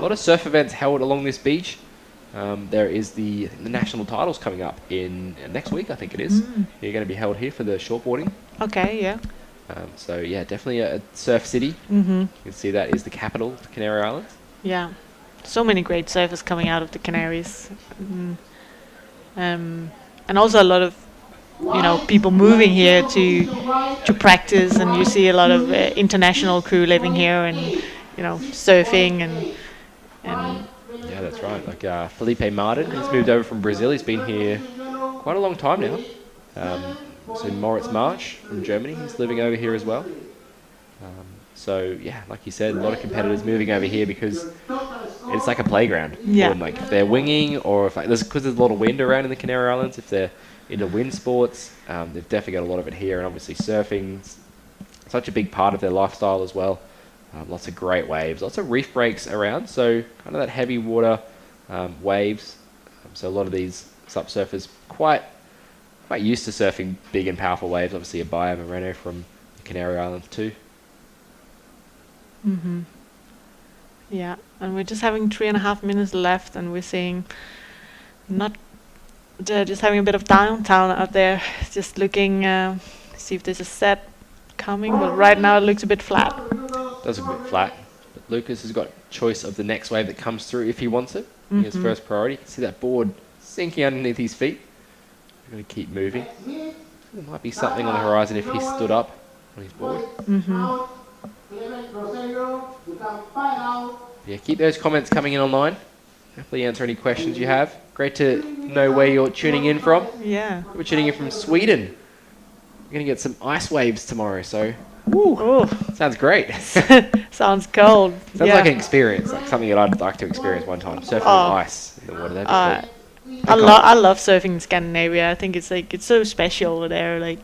lot of surf events held along this beach. There is the national titles coming up in next week, I think it is. They're going to be held here for the shortboarding. Okay, yeah. So yeah, definitely a surf city. You can see that is the capital of the Canary Islands. Yeah. So many great surfers coming out of the Canaries. And also a lot of, people moving here to practice, and you see a lot of international crew living here and, surfing and yeah, that's right. Like Felipe Martin, he's moved over from Brazil. He's been here quite a long time now. So Moritz March from Germany, he's living over here as well. So yeah, like you said, a lot of competitors moving over here because it's like a playground. Yeah. Like if they're winging, or if because there's a lot of wind around in the Canary Islands, if they're into wind sports, they've definitely got a lot of it here. And obviously surfing's such a big part of their lifestyle as well. Lots of great waves, lots of reef breaks around. So kind of that heavy water waves. So a lot of these sup surfers quite used to surfing big and powerful waves. Obviously Abaya Moreno from the Canary Islands too. Yeah, and we're just having 3.5 minutes left, and we're seeing just having a bit of downtown out there, just looking, see if there's a set coming, but right now it looks a bit flat. Does look a bit flat, but Lucas has got choice of the next wave that comes through if he wants it. His first priority. You can see that board sinking underneath his feet. We're going to keep moving. There might be something on the horizon if he stood up on his board. Yeah, keep those comments coming in online. Definitely answer any questions you have. Great to know where you're tuning in from. Yeah. We're tuning in from Sweden. We're going to get some ice waves tomorrow, so sounds great. Sounds cold. Sounds like an experience, like something that I'd like to experience one time. Surfing on ice in the water. That'd be cool. I love surfing in Scandinavia. I think it's so special over there. Like,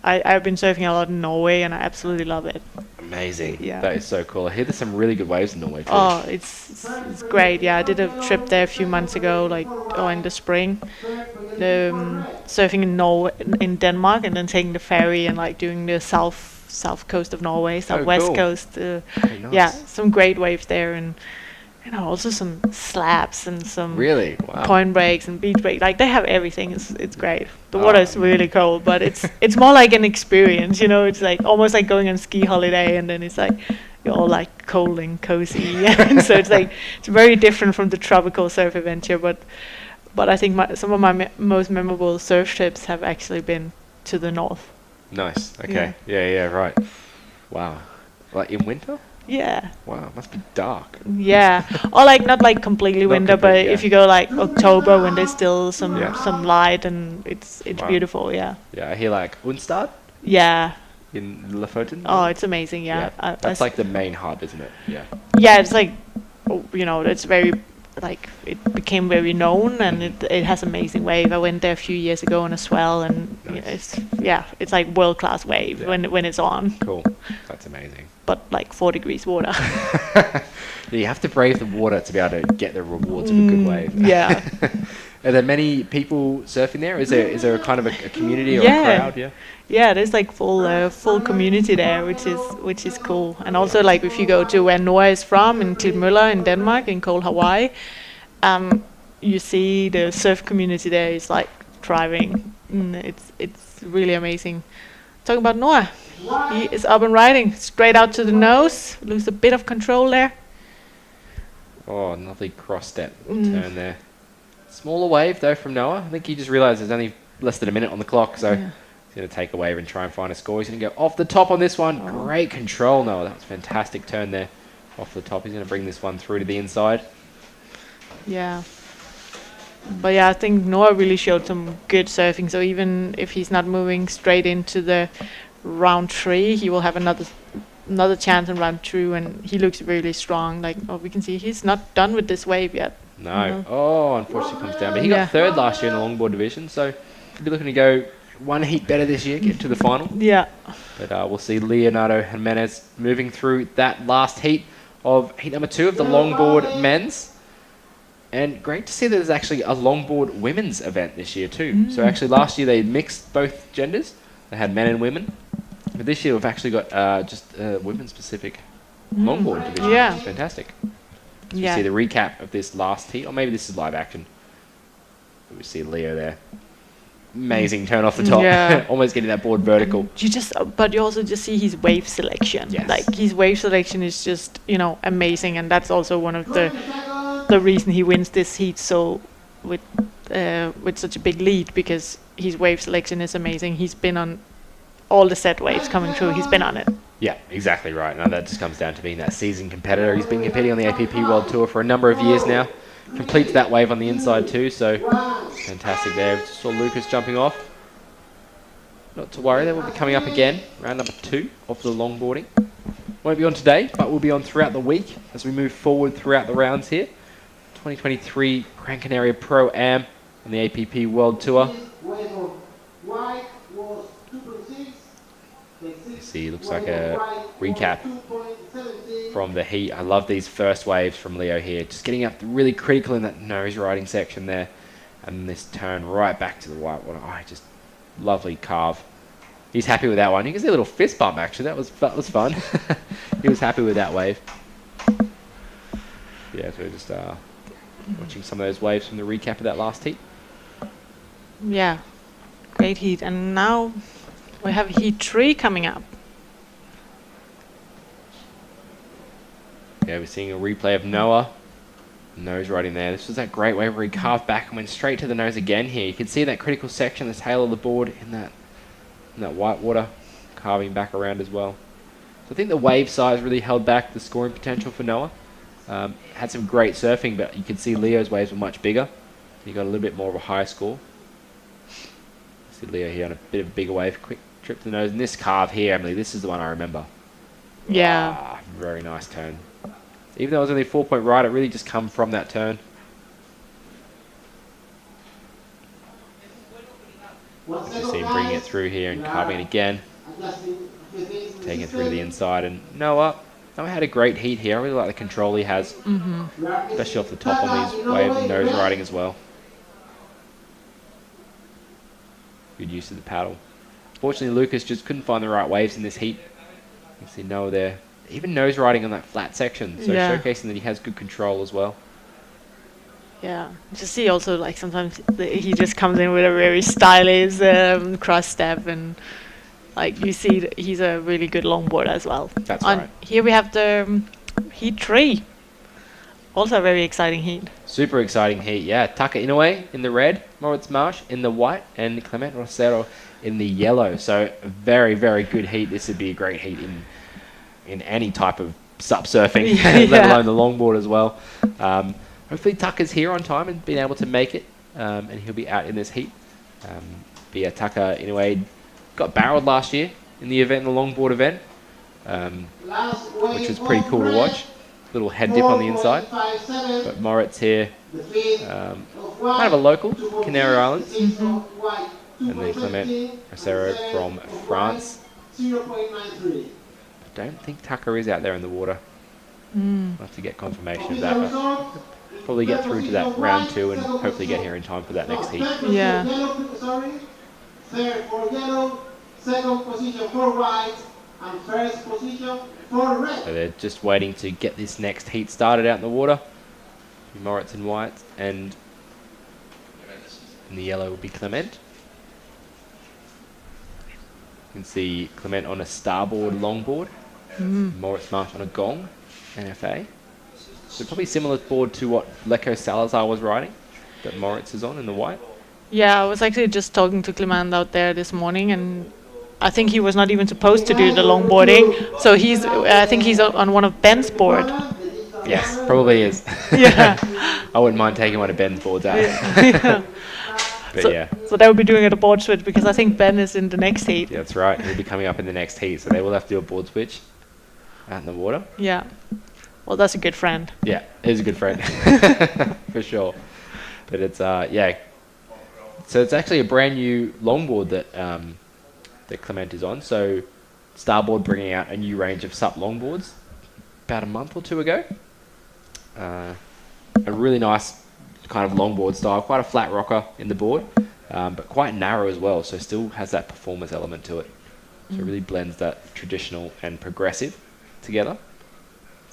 I've been surfing a lot in Norway, and I absolutely love it. Amazing. Yeah. That is so cool. I hear there's some really good waves in Norway too. Oh, it's great. Yeah, I did a trip there a few months ago, in the spring. Surfing in Denmark, and then taking the ferry and doing the south coast of Norway, southwest cool. coast. Nice. Yeah, some great waves there, and also some slabs and some point breaks and beach breaks. Like, they have everything. It's great. The water is really cold, but it's more like an experience. It's like almost like going on ski holiday, and then it's like you're all like cold and cozy. So it's very different from the tropical surf adventure. But I think some of my most memorable surf trips have actually been to the north. Nice. Okay. Yeah. Right. Wow. Like in winter? Yeah. Wow, it must be dark. Yeah, or not completely winter, but if you go October when there's still some light, and it's beautiful. Yeah. Yeah, I hear Onsdag. Yeah. In Lofoten. Oh, it's amazing. Yeah. That's like the main hub, isn't it? Yeah. Yeah, it's it's very it became very known, and it has amazing wave. I went there a few years ago on a swell, and it's like world class wave when it's on. Cool. That's amazing. But 4 degrees water. You have to brave the water to be able to get the rewards of a good wave. Yeah. Are there many people surfing there? Is there a kind of a community or a crowd? Yeah. Yeah, there's full community there, which is cool. And also if you go to where Noah is from, in Klitmøller in Denmark, in cold Hawaii, you see the surf community there is thriving. It's really amazing. Talking about Noah, he is up and riding straight out to the nose. Lose a bit of control there. Oh, lovely cross step turn there. Smaller wave though from Noah. I think he just realised there's only less than a minute on the clock, so he's going to take a wave and try and find a score. He's going to go off the top on this one. Great control, Noah. That was a fantastic turn there off the top. He's going to bring this one through to the inside. Yeah. But yeah, I think Noah really showed some good surfing. So even if he's not moving straight into the round 3, he will have another chance in round 2, and he looks really strong. We can see he's not done with this wave yet. No. Oh, unfortunately comes down. But he got 3rd last year in the longboard division, so he'll be looking to go one heat better this year, get to the final. Yeah. But we'll see Leonardo Jimenez moving through that last heat of heat number 2 of the longboard men's. And great to see that there's actually a longboard women's event this year too. So actually last year they mixed both genders. They had men and women. But this year we've actually got just a women-specific longboard division. Yeah. It's fantastic. So you see the recap of this last heat, or maybe this is live action. We see Leo there. Amazing turn off the top. Yeah. Almost getting that board vertical. But you also just see his wave selection. Yes. Like his wave selection is just, amazing, and that's also one of the reason he wins this heat with such a big lead, because his wave selection is amazing. He's been on all the set waves coming through. He's been on it. Yeah, exactly right. Now that just comes down to being that seasoned competitor. He's been competing on the APP World Tour for a number of years now. Completes that wave on the inside too, so fantastic there. Just saw Lucas jumping off. Not to worry, they will be coming up again. Round number 2 of the longboarding. Won't be on today, but will be on throughout the week as we move forward throughout the rounds here. 2023 Gran Canaria Pro-Am on the APP World Tour. See, looks like a recap from the heat. I love these first waves from Leo here. Just getting up really critical in that nose riding section there. And this turn right back to the white water. Oh, just lovely carve. He's happy with that one. You can see a little fist bump actually. That was fun. He was happy with that wave. Yeah, so we're just watching some of those waves from the recap of that last heat. Yeah, great heat. And now we have heat 3 coming up. Yeah, we're seeing a replay of Noah. Nose riding there. This was that great wave where he carved back and went straight to the nose again here. You can see that critical section, the tail of the board in that white water, carving back around as well. So I think the wave size really held back the scoring potential for Noah. Had some great surfing, but you can see Leo's waves were much bigger. He got a little bit more of a higher score. See Leo here on a bit of a bigger wave, quick trip to the nose. And this carve here, Emily, this is the one I remember. Yeah. Very nice turn. Even though it was only a 4-point ride, it really just come from that turn. You see him bringing it through here and carving it again. Taking it through to the inside. And Noah had a great heat here. I really like the control he has. Especially off the top on these waves and nose riding as well. Good use of the paddle. Fortunately, Lucas just couldn't find the right waves in this heat. You can see Noah there. Even nose riding on that flat section, so showcasing that he has good control as well. Yeah, just see also like sometimes he just comes in with a very stylish cross step, and like you see that he's a really good longboard as well. That's right. Here we have the heat 3, also a very exciting heat. Super exciting heat, yeah. Taka Inoue in the red, Moritz Marsh in the white, and Clement Rosero in the yellow. So a very, very good heat. This would be a great heat in any type of sup surfing, let alone the longboard as well. Hopefully Tucker's here on time and been able to make it, and he'll be out in this heat. But yeah, Tucker, in a way, got barreled last year in the event, the longboard event, which was pretty cool to watch. Little head dip on the inside. But Moritz here, kind of a local, Canary Islands. And then Clement Rosero from France. I don't think Tucker is out there in the water. I'll have to get confirmation of that, but probably get through to that round 2 and hopefully get here in time for that next heat. Yeah. Third for yellow, second position for white, and first position for red. So they're just waiting to get this next heat started out in the water. Moritz in white, and in the yellow will be Clement. You can see Clement on a starboard longboard. Moritz Marsh on a gong, NFA. So probably similar board to what Leco Salazar was riding, that Moritz is on in the white. Yeah, I was actually just talking to Clement out there this morning, and I think he was not even supposed to do the longboarding. So I think he's on one of Ben's board. Yes, probably is. Yeah. I wouldn't mind taking one of Ben's boards out. Yeah. So they will be doing it a board switch, because I think Ben is in the next heat. Yeah, that's right. He'll be coming up in the next heat, so they will have to do a board switch out in the water. Yeah. Well, that's a good friend. Yeah, he's a good friend. For sure. But it's, yeah. So it's actually a brand new longboard that Clement is on. So Starboard bringing out a new range of SUP longboards about a month or 2 ago. A really nice kind of longboard style, quite a flat rocker in the board, but quite narrow as well, so still has that performance element to it. So it really blends that traditional and progressive together.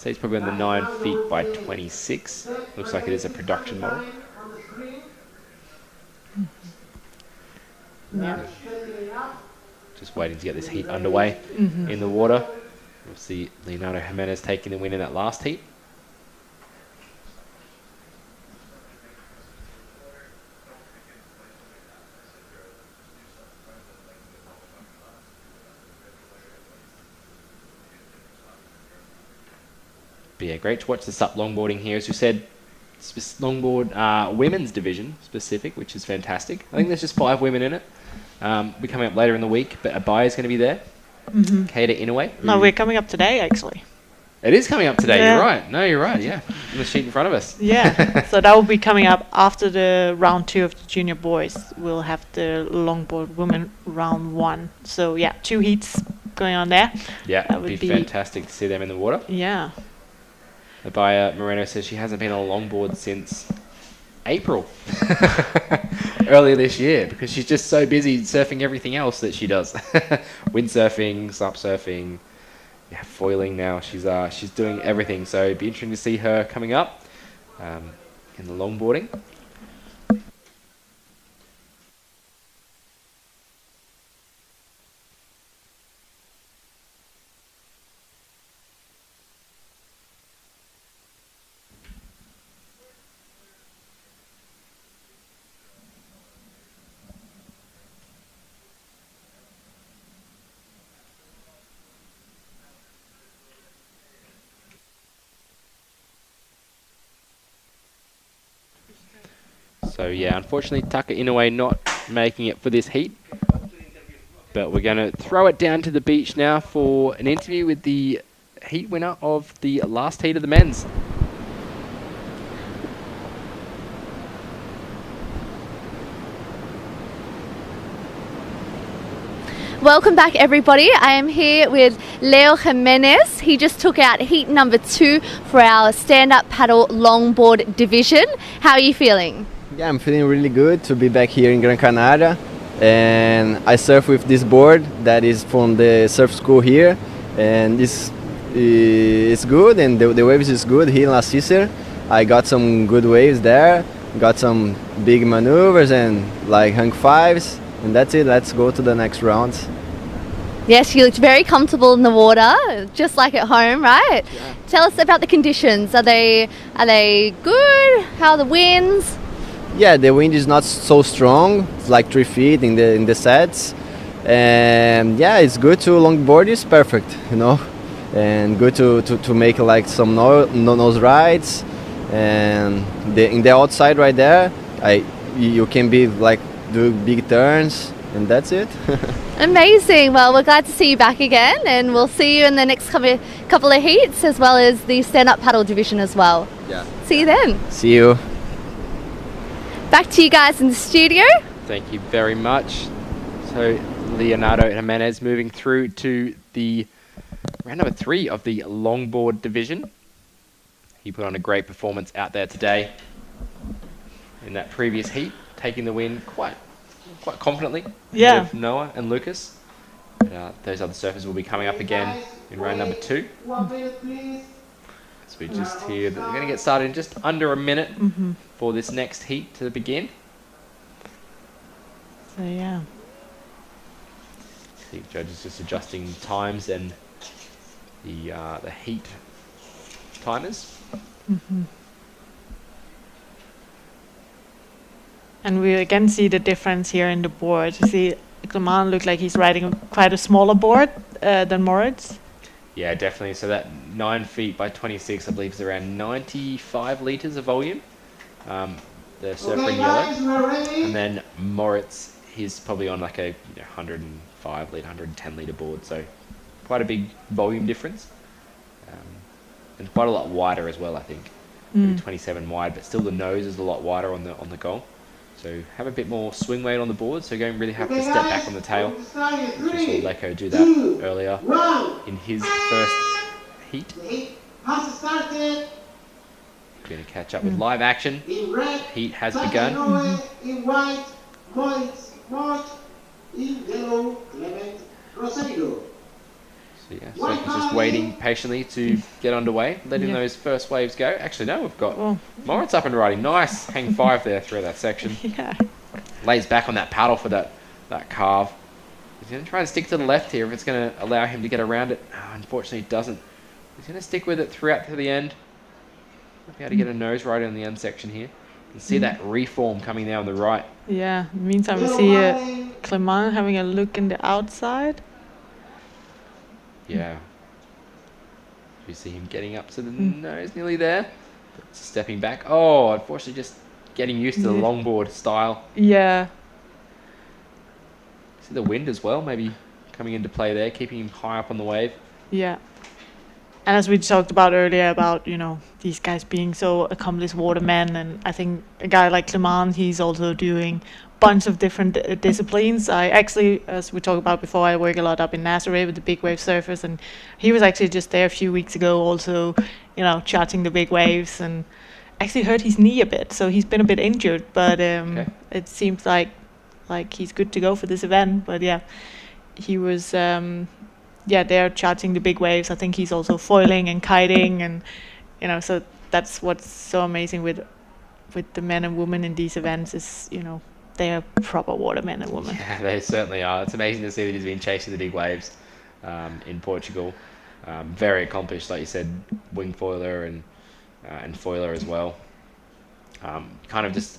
So it's probably on the 9 feet by 26. Looks like it is a production model. Yeah. Just waiting to get this heat underway in the water. We'll see Leonardo Jimenez taking the win in that last heat. But yeah, great to watch the SUP longboarding here. As you said, longboard women's division specific, which is fantastic. I think there's just 5 women in it. We're coming up later in the week, but Abaya's is going to be there. Keita Inoue. No, we're coming up today, actually. It is coming up today, yeah. You're right. No, you're right, yeah. On the sheet in front of us. Yeah, so that will be coming up after the round 2 of the junior boys. We'll have the longboard women round 1. So yeah, 2 heats going on there. Yeah, it would be fantastic to see them in the water. Yeah. Abaya Moreno says she hasn't been on a longboard since April earlier this year because she's just so busy surfing everything else that she does. Windsurfing, SUP surfing, yeah, foiling now. She's doing everything. So it'd be interesting to see her coming up in the longboarding. So yeah, unfortunately Taka Inoue not making it for this heat. But we're going to throw it down to the beach now for an interview with the heat winner of the last heat of the men's. Welcome back, everybody. I am here with Leo Jimenez. He just took out heat number 2 for our stand-up paddle longboard division. How are you feeling? Yeah, I'm feeling really good to be back here in Gran Canaria. And I surf with this board that is from the surf school here. And this is good, and the waves is good here in La Cícera. I got some good waves there, got some big maneuvers and like hang 5s. And that's it, let's go to the next round. Yes, you looked very comfortable in the water, just like at home, right? Yeah. Tell us about the conditions. Are they good? How are the winds? Yeah, the wind is not so strong. It's like 3 feet in the sets. And yeah, it's good to longboard, it's perfect, you know. And good to make like some nose rides. And in the outside right there, you can be like do big turns, and that's it. Amazing. Well, we're glad to see you back again, and we'll see you in the next couple of heats, as well as the stand-up paddle division as well. Yeah. See you then. See you. Back to you guys in the studio. Thank you very much. So Leonardo Jimenez moving through to the round number 3 of the longboard division. He put on a great performance out there today in that previous heat, taking the win quite confidently. Yeah. With Noah and Lucas. But, those other surfers will be coming up again in round number 2. So we just hear that we're going to get started in just under a minute for this next heat to begin. So yeah. The judges just adjusting times and the heat timers. And we again see the difference here in the board. You see, Clement looked like he's riding quite a smaller board than Moritz. Yeah, definitely. So that 9 feet by 26, I believe, is around 95 litres of volume. The surfer in yellow. And then Moritz, he's probably on like a 105 litre, 110 litre board. So quite a big volume difference. And quite a lot wider as well, I think. Maybe 27 wide, but still the nose is a lot wider on the goal. So have a bit more swing weight on the board, so you don't really have to step back on the tail. We saw Leko do that earlier in his first heat. We're going to catch up with live action. Heat has begun. In white, Moritz, in yellow, Clement Rosario. So yeah, Surfer's just waiting patiently to get underway, letting those first waves go. Actually, no, we've got Moritz up and riding. Nice hang 5 there through that section. Yeah. Lays back on that paddle for that carve. He's going to try and stick to the left here if it's going to allow him to get around it. Oh, unfortunately, it doesn't. He's going to stick with it throughout to the end. Might be able to get a nose right on the end section here. You can see that reform coming there on the right. Yeah, in the meantime, we see Clement having a look in the outside. Yeah. You see him getting up to the nose, nearly there. But stepping back. Oh, unfortunately, just getting used to the longboard style. Yeah. See the wind as well, maybe coming into play there, keeping him high up on the wave. Yeah. And as we talked about earlier about, these guys being so accomplished watermen, and I think a guy like Clement, he's also doing a bunch of different disciplines. I actually, as we talked about before, I work a lot up in Nazaré with the big wave surfers, and he was actually just there a few weeks ago also, charting the big waves, and actually hurt his knee a bit, so he's been a bit injured, but it seems like he's good to go for this event. But yeah, he was they're charting the big waves. I think he's also foiling and kiting, and so that's what's so amazing with the men and women in these events is they are proper watermen and women. Yeah, they certainly are. It's amazing to see that he's been chasing the big waves in Portugal. Very accomplished, like you said, wing foiler and foiler as well. Kind of just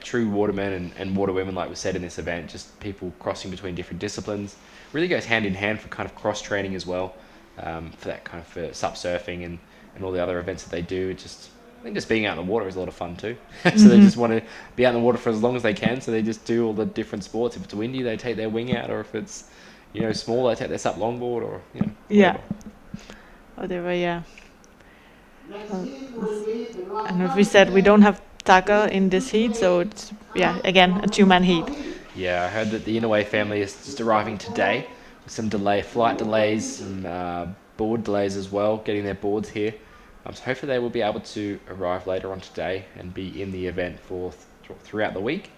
true watermen and waterwomen, like we said in this event. Just people crossing between different disciplines. Really goes hand in hand for kind of cross training as well, for that kind of for sup surfing and all the other events that they do. I think just being out in the water is a lot of fun too. So they just want to be out in the water for as long as they can. So they just do all the different sports. If it's windy, they take their wing out, or if it's small, they take their sup longboard, or whatever. Yeah. And as we said, we don't have Taka in this heat, so it's again a 2-man heat. Yeah, I heard that the Inouye family is just arriving today with some flight delays, some board delays as well, getting their boards here. So hopefully they will be able to arrive later on today and be in the event for throughout the week.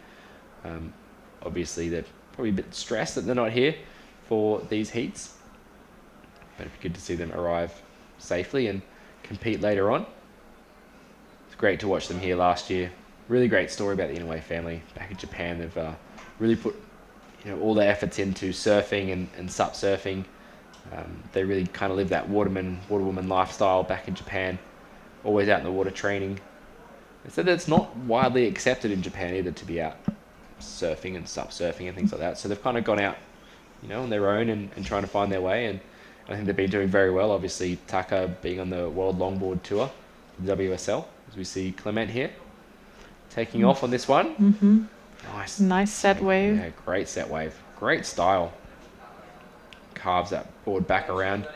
Obviously, they're probably a bit stressed that they're not here for these heats, but it'd be good to see them arrive safely and compete later on. It's great to watch them here last year. Really great story about the Inouye family back in Japan. They've really put all their efforts into surfing and sup surfing. They really kind of live that waterwoman lifestyle back in Japan, always out in the water training. They said that it's not widely accepted in Japan either to be out surfing and sup surfing and things like that. So they've kind of gone out, on their own and trying to find their way. And I think they've been doing very well. Obviously, Taka being on the World Longboard Tour, the WSL, as we see Clement here taking off on this one. Mm-hmm. Nice set wave. Yeah, great set wave. Great style. Carves that board back around.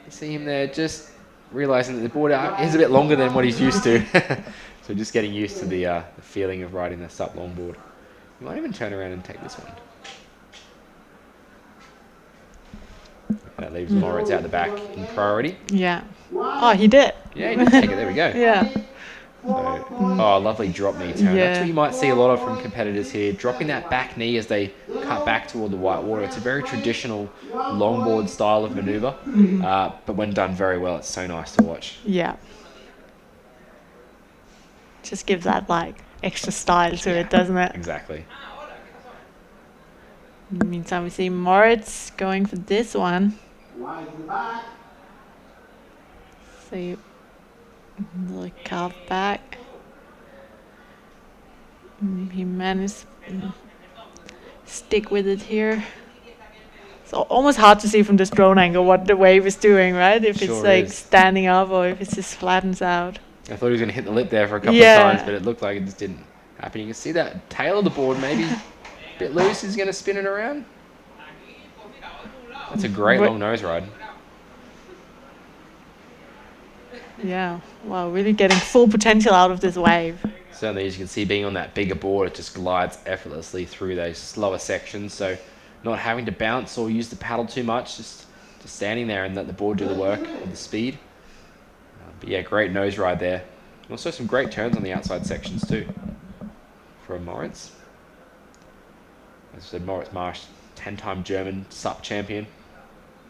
You see him there just realising that the board is a bit longer than what he's used to. So just getting used to the feeling of riding the sup longboard. You might even turn around and take this one. That leaves Moritz out the back in priority. Yeah. Oh, he did. Yeah, he did take it. There we go. Yeah. So, lovely drop knee turn. That's what you might see a lot of from competitors here, dropping that back knee as they cut back toward the white water. It's a very traditional longboard style of maneuver, but when done very well, it's so nice to watch. Yeah. Just gives that extra style to it, doesn't it? Exactly. In the meantime, we see Moritz going for this one. See. Little carve back. He managed to stick with it here. It's almost hard to see from this drone angle what the wave is doing, right? If it's standing up or if it just flattens out. I thought he was going to hit the lip there for a couple of times, but it looked like it just didn't happen. You can see that tail of the board maybe a bit loose. He's going to spin it around. That's a great long nose ride. Yeah, wow, really getting full potential out of this wave. Certainly, as you can see, being on that bigger board, it just glides effortlessly through those slower sections. So not having to bounce or use the paddle too much, just standing there and let the board do the work with the speed. But yeah, great nose ride there. Also some great turns on the outside sections too from Moritz. As I said, Moritz Marsh, 10-time German SUP champion.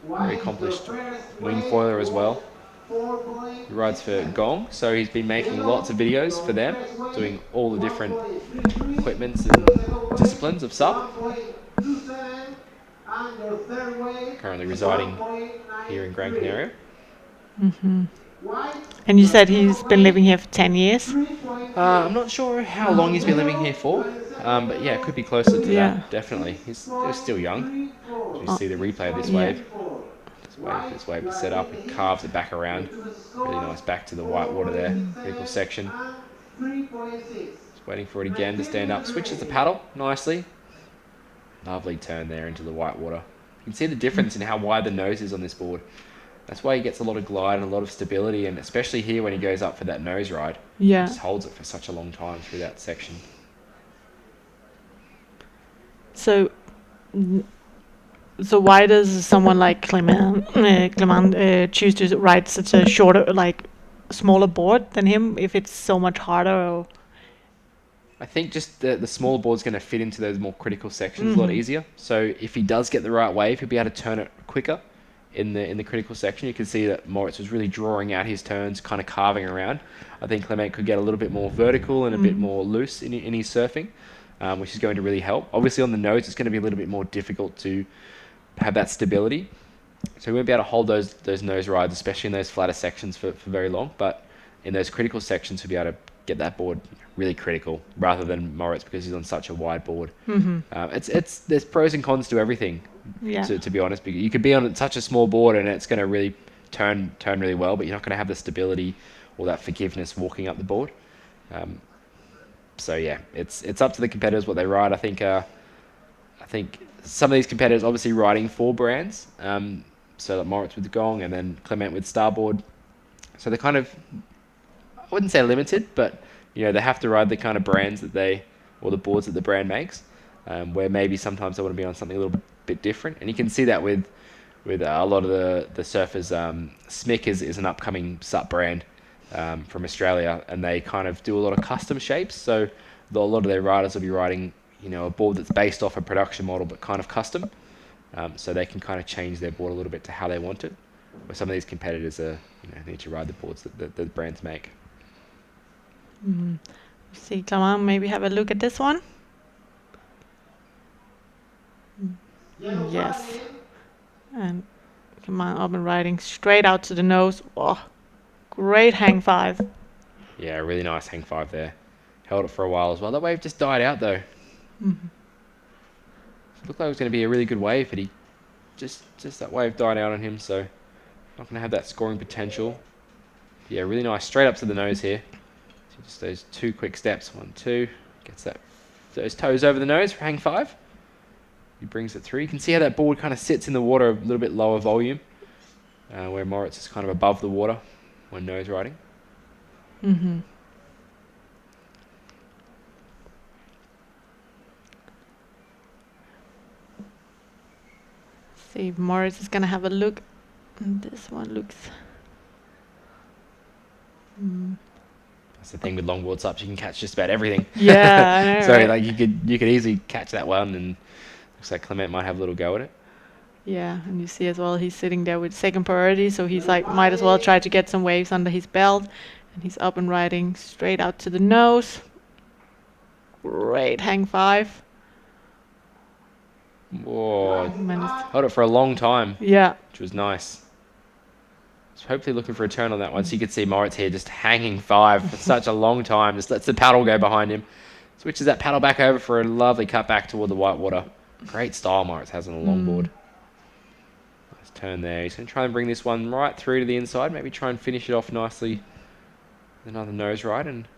very accomplished wing foiler as well. He rides for Gong, so he's been making lots of videos for them, doing all the different equipments and disciplines of SUP. Currently residing here in Gran Canaria. And you said he's been living here for 10 years? I'm not sure how long he's been living here for, but yeah, it could be closer to that, definitely. He's still young. You see the replay of this wave. This wave is set up, it carves it back around. Really nice back to the white water there, critical section. Just waiting for it again to stand up. Switches the paddle nicely. Lovely turn there into the white water. You can see the difference in how wide the nose is on this board. That's why he gets a lot of glide and a lot of stability, and especially here when he goes up for that nose ride. Yeah. He just holds it for such a long time through that section. So why does someone like Clement choose to ride such a shorter, like smaller board than him if it's so much harder? Or? I think just the smaller board's going to fit into those more critical sections a lot easier. So if he does get the right wave, he'll be able to turn it quicker in the critical section. You can see that Moritz was really drawing out his turns, kind of carving around. I think Clement could get a little bit more vertical and a bit more loose in his surfing, which is going to really help. Obviously on the nose, it's going to be a little bit more difficult to have that stability, so we won't be able to hold those nose rides, especially in those flatter sections for very long, but in those critical sections we'll be able to get that board really critical rather than Moritz because he's on such a wide board. There's pros and cons to everything, to be honest, because you could be on such a small board and it's going to really turn really well, but you're not going to have the stability or that forgiveness walking up the board. So yeah, it's up to the competitors what they ride. I think some of these competitors obviously riding 4 brands, so like Moritz with the Gong and then Clement with Starboard. So they're kind of, I wouldn't say limited, but you know, they have to ride the kind of brands or the boards that the brand makes, where maybe sometimes they want to be on something a little bit different. And you can see that with a lot of the surfers. Smick is an upcoming SUP brand from Australia, and they kind of do a lot of custom shapes. So a lot of their riders will be riding, you know, a board that's based off a production model but kind of custom, so they can kind of change their board a little bit to how they want it. Where some of these competitors need to ride the boards that the brands make. See, Clement, maybe have a look at this one. Yes, and Clement up and riding straight out to the nose. Oh, great hang 5. Yeah, really nice hang 5 there. Held it for a while as well. That wave just died out though. It looked like it was going to be a really good wave, but he just that wave died out on him, so not going to have that scoring potential. Yeah, really nice, straight up to the nose here. So just those 2 quick steps, 1, 2, gets those toes over the nose for hang 5. He brings it through. You can see how that board kind of sits in the water a little bit lower volume, where Moritz is kind of above the water when nose riding. See if Moritz is gonna have a look. This one looks. That's the thing with longboard SUPs, you can catch just about everything. Yeah, I know, so right? like you could easily catch that one, and looks like Clement might have a little go at it. Yeah, and you see as well he's sitting there with second priority, so he's like might as well try to get some waves under his belt, and he's up and riding straight out to the nose. Great hang 5. Whoa, held it for a long time. Yeah. Which was nice. So hopefully looking for a turn on that one. So you could see Moritz here just hanging 5 for such a long time. Just lets the paddle go behind him. Switches that paddle back over for a lovely cut back toward the white water. Great style Moritz has on a longboard. Nice turn there. He's going to try and bring this one right through to the inside. Maybe try and finish it off nicely with another nose ride and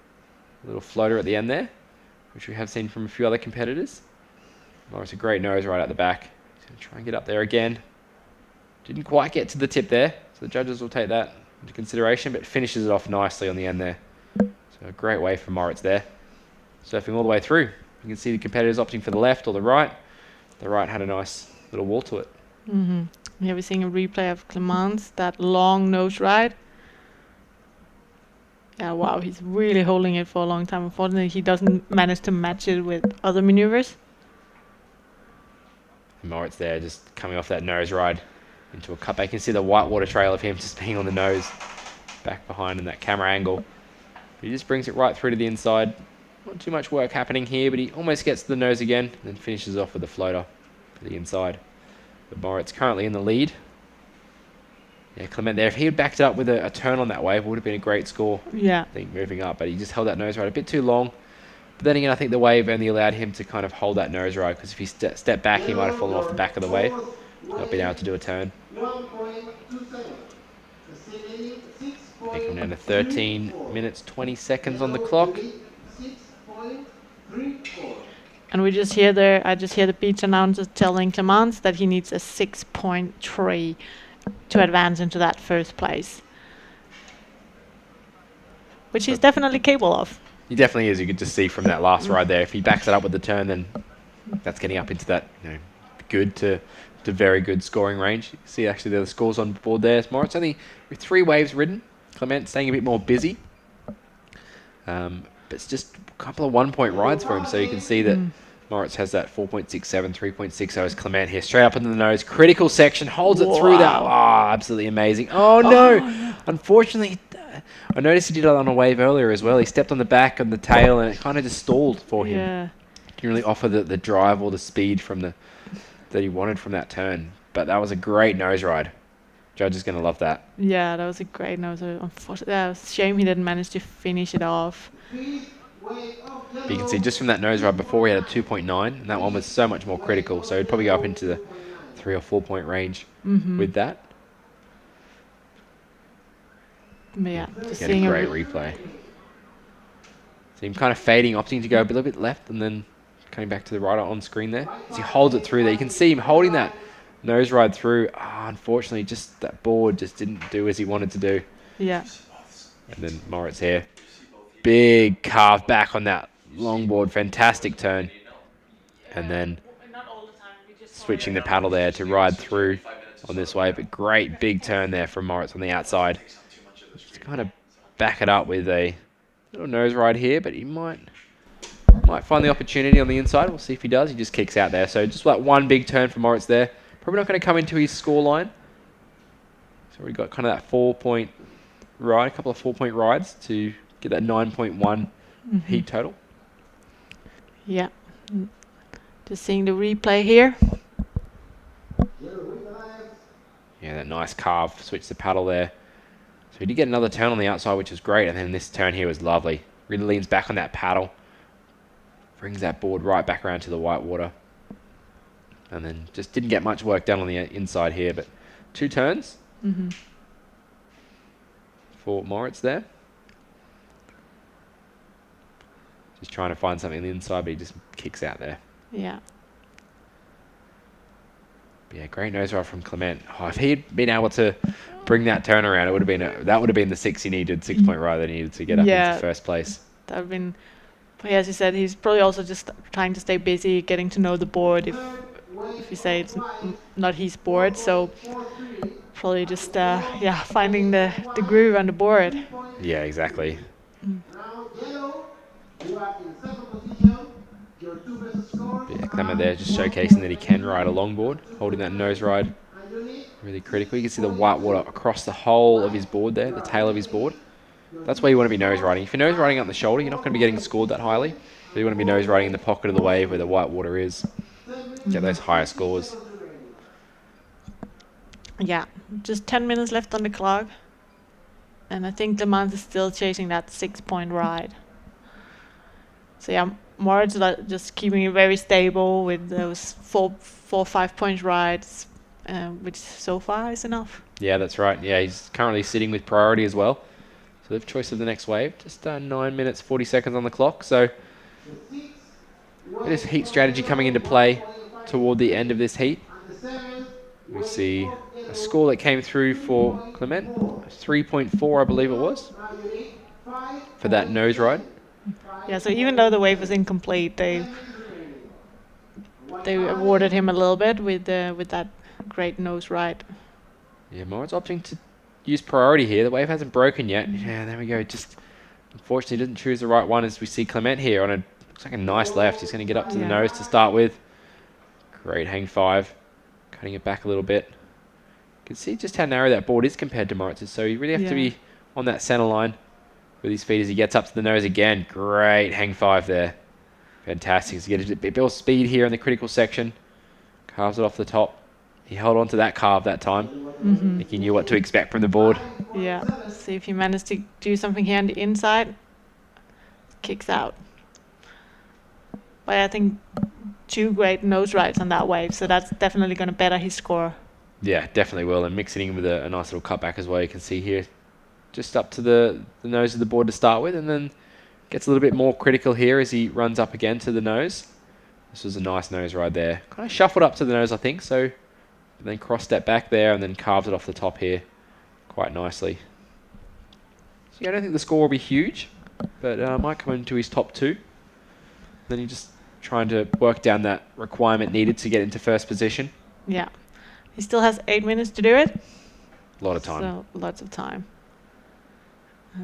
a little floater at the end there, which we have seen from a few other competitors. Moritz a great nose ride at the back. He's going to try and get up there again. Didn't quite get to the tip there, so the judges will take that into consideration, but finishes it off nicely on the end there. So a great way for Moritz there. Surfing all the way through. You can see the competitors opting for the left or the right. The right had a nice little wall to it. Have you seen a replay of Clement's, that long nose ride? Yeah, wow, he's really holding it for a long time. Unfortunately, he doesn't manage to match it with other maneuvers. Moritz there just coming off that nose ride. into a cutback. You can see the whitewater trail of him just being on the nose back behind in that camera angle. He just brings it right through to the inside. Not too much work happening here, but he almost gets to the nose again and then finishes off with a floater for the inside. But Moritz currently in the lead. Yeah, Clement there. If he had backed it up with a turn on that wave, it would have been a great score. Yeah. I think moving up, but he just held that nose ride a bit too long. But then again, I think the wave only allowed him to kind of hold that nose ride, because if he stepped back, he might have fallen off the back of the wave, not been able to do a turn. Coming down to 13 minutes 20 seconds on the clock. And we just hear I just hear the beach announcer telling Clements that he needs a 6.3 to advance into that first place, which he's definitely capable of. He definitely is. You could just see from that last ride there, if he backs it up with the turn, then that's getting up into that, you know, good to very good scoring range. You see actually the scores on board there. Moritz only with 3 waves ridden. Clement staying a bit more busy. But it's just a couple of 1-point rides for him, so you can see that Moritz has that 4.67, 3.60 as Clement here, straight up into the nose. Critical section, holds it through that. Oh, absolutely amazing. Oh, no. Unfortunately, I noticed he did it on a wave earlier as well. He stepped on the back and the tail, and it kind of just stalled for him. Yeah. Didn't really offer the drive or the speed that he wanted from that turn. But that was a great nose ride. Judge is going to love that. Yeah, that was a great nose. Unfortunately, it was a shame he didn't manage to finish it off. But you can see just from that nose ride before, he had a 2.9, and that one was so much more critical. So he'd probably go up into the 3 or 4 point range with that. Yeah, just Get a great replay. See him kind of fading, opting to go a little bit left, and then coming back to the right on screen there. As he holds it through there, you can see him holding that nose ride through. Unfortunately, just that board just didn't do as he wanted to do. Yeah. And then Moritz here. Big carve back on that longboard. Fantastic turn. And then switching the paddle there to ride through on this wave. But great big turn there from Moritz on the outside. Just kind of back it up with a little nose ride here, but he might find the opportunity on the inside. We'll see if he does. He just kicks out there. So just like one big turn for Moritz there. Probably not going to come into his score line. So we got kind of that 4-point ride, a couple of 4-point rides to get that 9.1 heat total. Yeah. Just seeing the replay here. Yeah, that nice carve. Switch the paddle there. So he did get another turn on the outside, which was great. And then this turn here was lovely. Really leans back on that paddle. Brings that board right back around to the whitewater. And then just didn't get much work done on the inside here, but 2 turns for Moritz there. Just trying to find something on the inside, but he just kicks out there. Yeah. But yeah, great nose ride from Clement. Oh, if he'd been able to bring that turn around, it would have been the 6 he needed, 6-point ride that he needed to get up into first place. That would have been. But yeah, as you said, he's probably also just trying to stay busy, getting to know the board. If you say it's not his board, so probably just finding the groove on the board. Yeah, exactly. Yeah, Clement there just showcasing that he can ride a longboard, holding that nose ride really critical. You can see the whitewater across the whole of his board there, the tail of his board. That's where you want to be nose riding. If you're nose riding up the shoulder, you're not going to be getting scored that highly. So you want to be nose riding in the pocket of the wave where the whitewater is. Get those higher scores. Yeah, just 10 minutes left on the clock. And I think Clement is still chasing that 6-point ride. So yeah, Moritz just keeping it very stable with those 4-5-point rides, which so far is enough. Yeah, that's right. Yeah, he's currently sitting with priority as well. So they have choice of the next wave. Just 9 minutes, 40 seconds on the clock. So this heat strategy coming into play toward the end of this heat. We see a score that came through for Clement, 3.4 I believe it was, for that nose ride. Yeah, so even though the wave was incomplete, they awarded him a little bit with that great nose ride. Yeah, Moritz opting to use priority here. The wave hasn't broken yet. Yeah, there we go. Just unfortunately didn't choose the right one as we see Clement here on looks like a nice left. He's going to get up to the nose to start with. Great hang 5. Cutting it back a little bit. can see just how narrow that board is compared to Moritz's. So you really have to be on that center line with his feet as he gets up to the nose again. Great hang 5 there. Fantastic. So you get a bit more speed here in the critical section. Carves it off the top. He held on to that carve that time. I think he knew what to expect from the board. Yeah. See if he managed to do something here on the inside. Kicks out. But I think 2 great nose rides on that wave, so that's definitely going to better his score. Yeah, definitely will. And mixing in with a nice little cutback as well. You can see here, just up to the nose of the board to start with, and then gets a little bit more critical here as he runs up again to the nose. This was a nice nose ride there. Kind of shuffled up to the nose, I think, so then cross step back there and then carves it off the top here quite nicely. So yeah, I don't think the score will be huge, but might come into his top 2. Then he just trying to work down that requirement needed to get into first position. Yeah. He still has 8 minutes to do it. A lot of time. So, lots of time.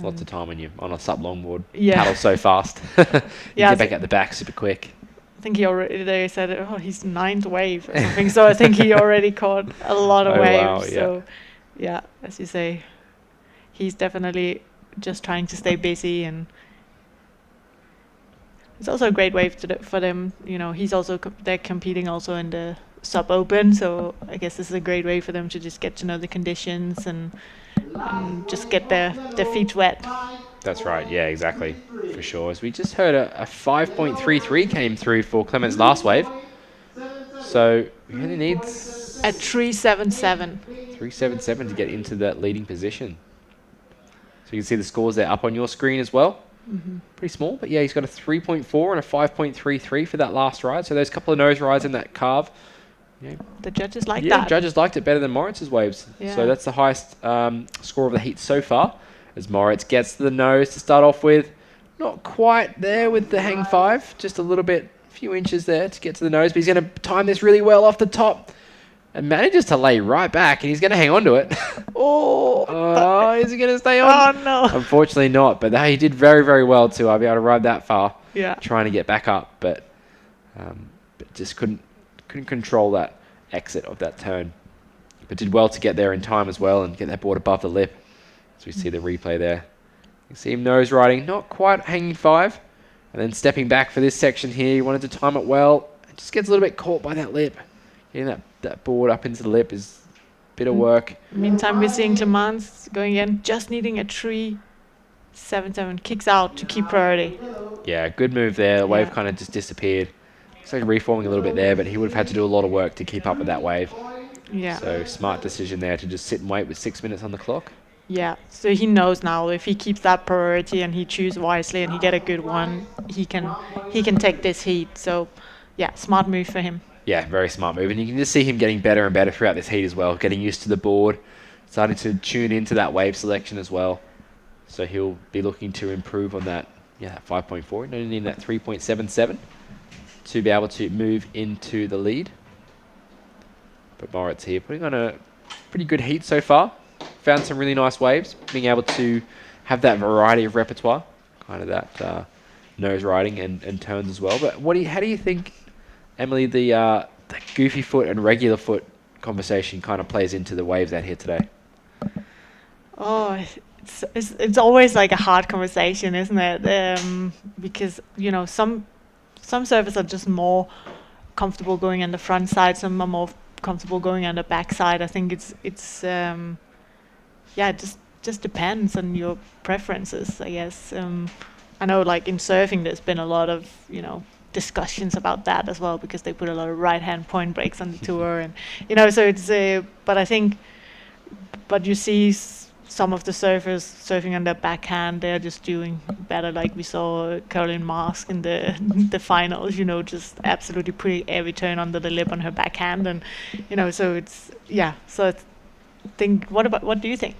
Lots of time when you're on a sub longboard. Yeah. Paddle so fast. Get back at the back super quick. I think he already, they said, oh, he's 9th wave or something. So I think he already caught a lot of waves. Wow, yeah. So, yeah, as you say, he's definitely just trying to stay busy, and it's also a great wave for them. You know, he's also they're competing also in the sub open, so I guess this is a great way for them to just get to know the conditions and just get their feet wet. That's right, yeah, exactly, for sure. As we just heard a 5.33 came through for Clement's last wave, so we really need at 377. 377 to get into that leading position. So you can see the scores there up on your screen as well. Pretty small, but yeah, he's got a 3.4 and a 5.33 for that last ride. So those couple of nose rides in that carve. Yeah, the judges liked that. Yeah, judges liked it better than Moritz's waves. Yeah. So that's the highest score of the heat so far. As Moritz gets to the nose to start off with. Not quite there with the hang 5. Just a little bit, a few inches there to get to the nose. But he's going to time this really well off the top. And manages to lay right back. And he's going to hang on to it. Is he going to stay on? Oh, no. Unfortunately not. But he did very, very well to be able to ride that far. Yeah. Trying to get back up. But just couldn't control that exit of that turn. But did well to get there in time as well and get that board above the lip. So we see the replay there. You can see him nose riding, not quite hanging 5. And then stepping back for this section here. He wanted to time it well. It just gets a little bit caught by that lip. Getting that board up into the lip is a bit of work. Meantime, we're seeing Clemens going in, just needing a 377. Kicks out to keep priority. Yeah, good move there. The wave kind of just disappeared. Looks like reforming a little bit there, but he would have had to do a lot of work to keep up with that wave. Yeah. So smart decision there to just sit and wait with 6 minutes on the clock. Yeah, so he knows now if he keeps that priority and he chooses wisely and he get a good one, he can take this heat. So, yeah, smart move for him. Yeah, very smart move. And you can just see him getting better and better throughout this heat as well, getting used to the board, starting to tune into that wave selection as well. So he'll be looking to improve on that, that 5.4, and only in that 3.77 to be able to move into the lead. But Moritz here putting on a pretty good heat so far. Found some really nice waves, being able to have that variety of repertoire, kind of that nose riding and turns as well. But how do you think, Emily, the goofy foot and regular foot conversation kind of plays into the waves out here today? Oh, it's always like a hard conversation, isn't it? Because some surfers are just more comfortable going on the front side, some are more comfortable going on the back side. I think it just depends on your preferences, I guess. I know, like in surfing, there's been a lot of discussions about that as well, because they put a lot of right-hand point breaks on the tour, and so it's but you see some of the surfers surfing on their backhand, they're just doing better. Like we saw Caroline Marsk in the finals, just absolutely putting every turn under the lip on her backhand, and so it's so I think, what do you think?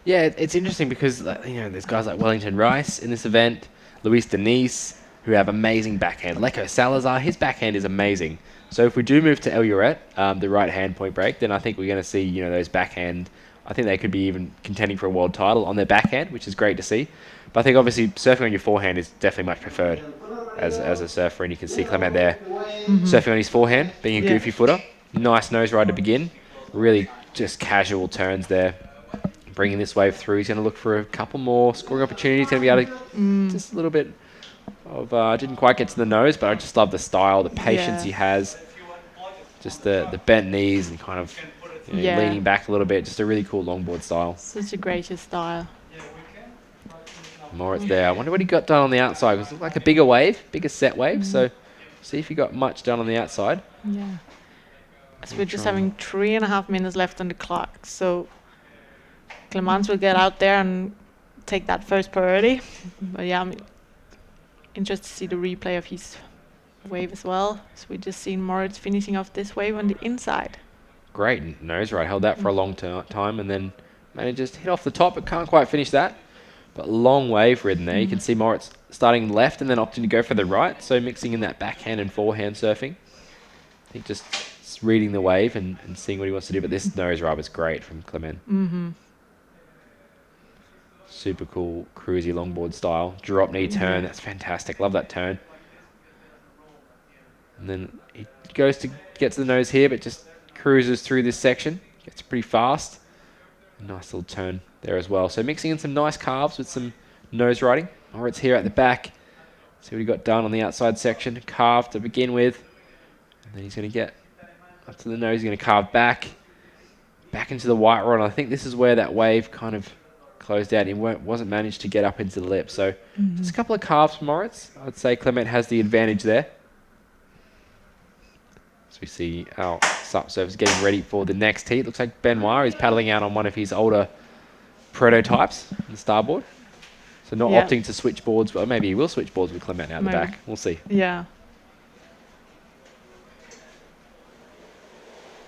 Yeah, it's interesting because there's guys like Wellington Rice in this event, Luis Denise, who have amazing backhand. Leko Salazar, his backhand is amazing. So if we do move to El Uret, the right hand point break, then I think we're going to see those backhand. I think they could be even contending for a world title on their backhand, which is great to see. But I think obviously surfing on your forehand is definitely much preferred as a surfer, and you can see Clement there surfing on his forehand, being a goofy footer. Nice nose ride to begin. Really just casual turns there. Bringing this wave through. He's going to look for a couple more scoring opportunities. Going to be able to just a little bit of didn't quite get to the nose, but I just love the style, the patience he has. Just the bent knees and kind of leaning back a little bit. Just a really cool longboard style. Such a gracious style. Moritz there. I wonder what he got done on the outside. It looked like a bigger wave, bigger set wave. So see if he got much done on the outside. Yeah. So we're just having 3.5 minutes left on the clock. So Clemens will get out there and take that first priority. But yeah, I'm interested to see the replay of his wave as well. So we just seen Moritz finishing off this wave on the inside. Great nose ride. Held that for a long time and then manages to hit off the top, but can't quite finish that. But long wave ridden there. You can see Moritz starting left and then opting to go for the right. So mixing in that backhand and forehand surfing. I think just reading the wave and seeing what he wants to do. But this nose ride was great from Clement. Super cool, cruisy longboard style. Drop knee turn. That's fantastic. Love that turn. And then he goes to get to the nose here, but just cruises through this section. Gets pretty fast. Nice little turn there as well. So mixing in some nice carves with some nose riding. Moritz here at the back. See what he got done on the outside section. Carve to begin with. And then he's going to get up to the nose. He's going to carve back into the white rod. And I think this is where that wave kind of closed out. He wasn't managed to get up into the lip. So just a couple of carves from Moritz. I'd say Clement has the advantage there. So we see our SUP surfers getting ready for the next heat. Looks like Benoit is paddling out on one of his older prototypes on the starboard. So not opting to switch boards. Well, maybe he will switch boards with Clement out the back. We'll see. Yeah.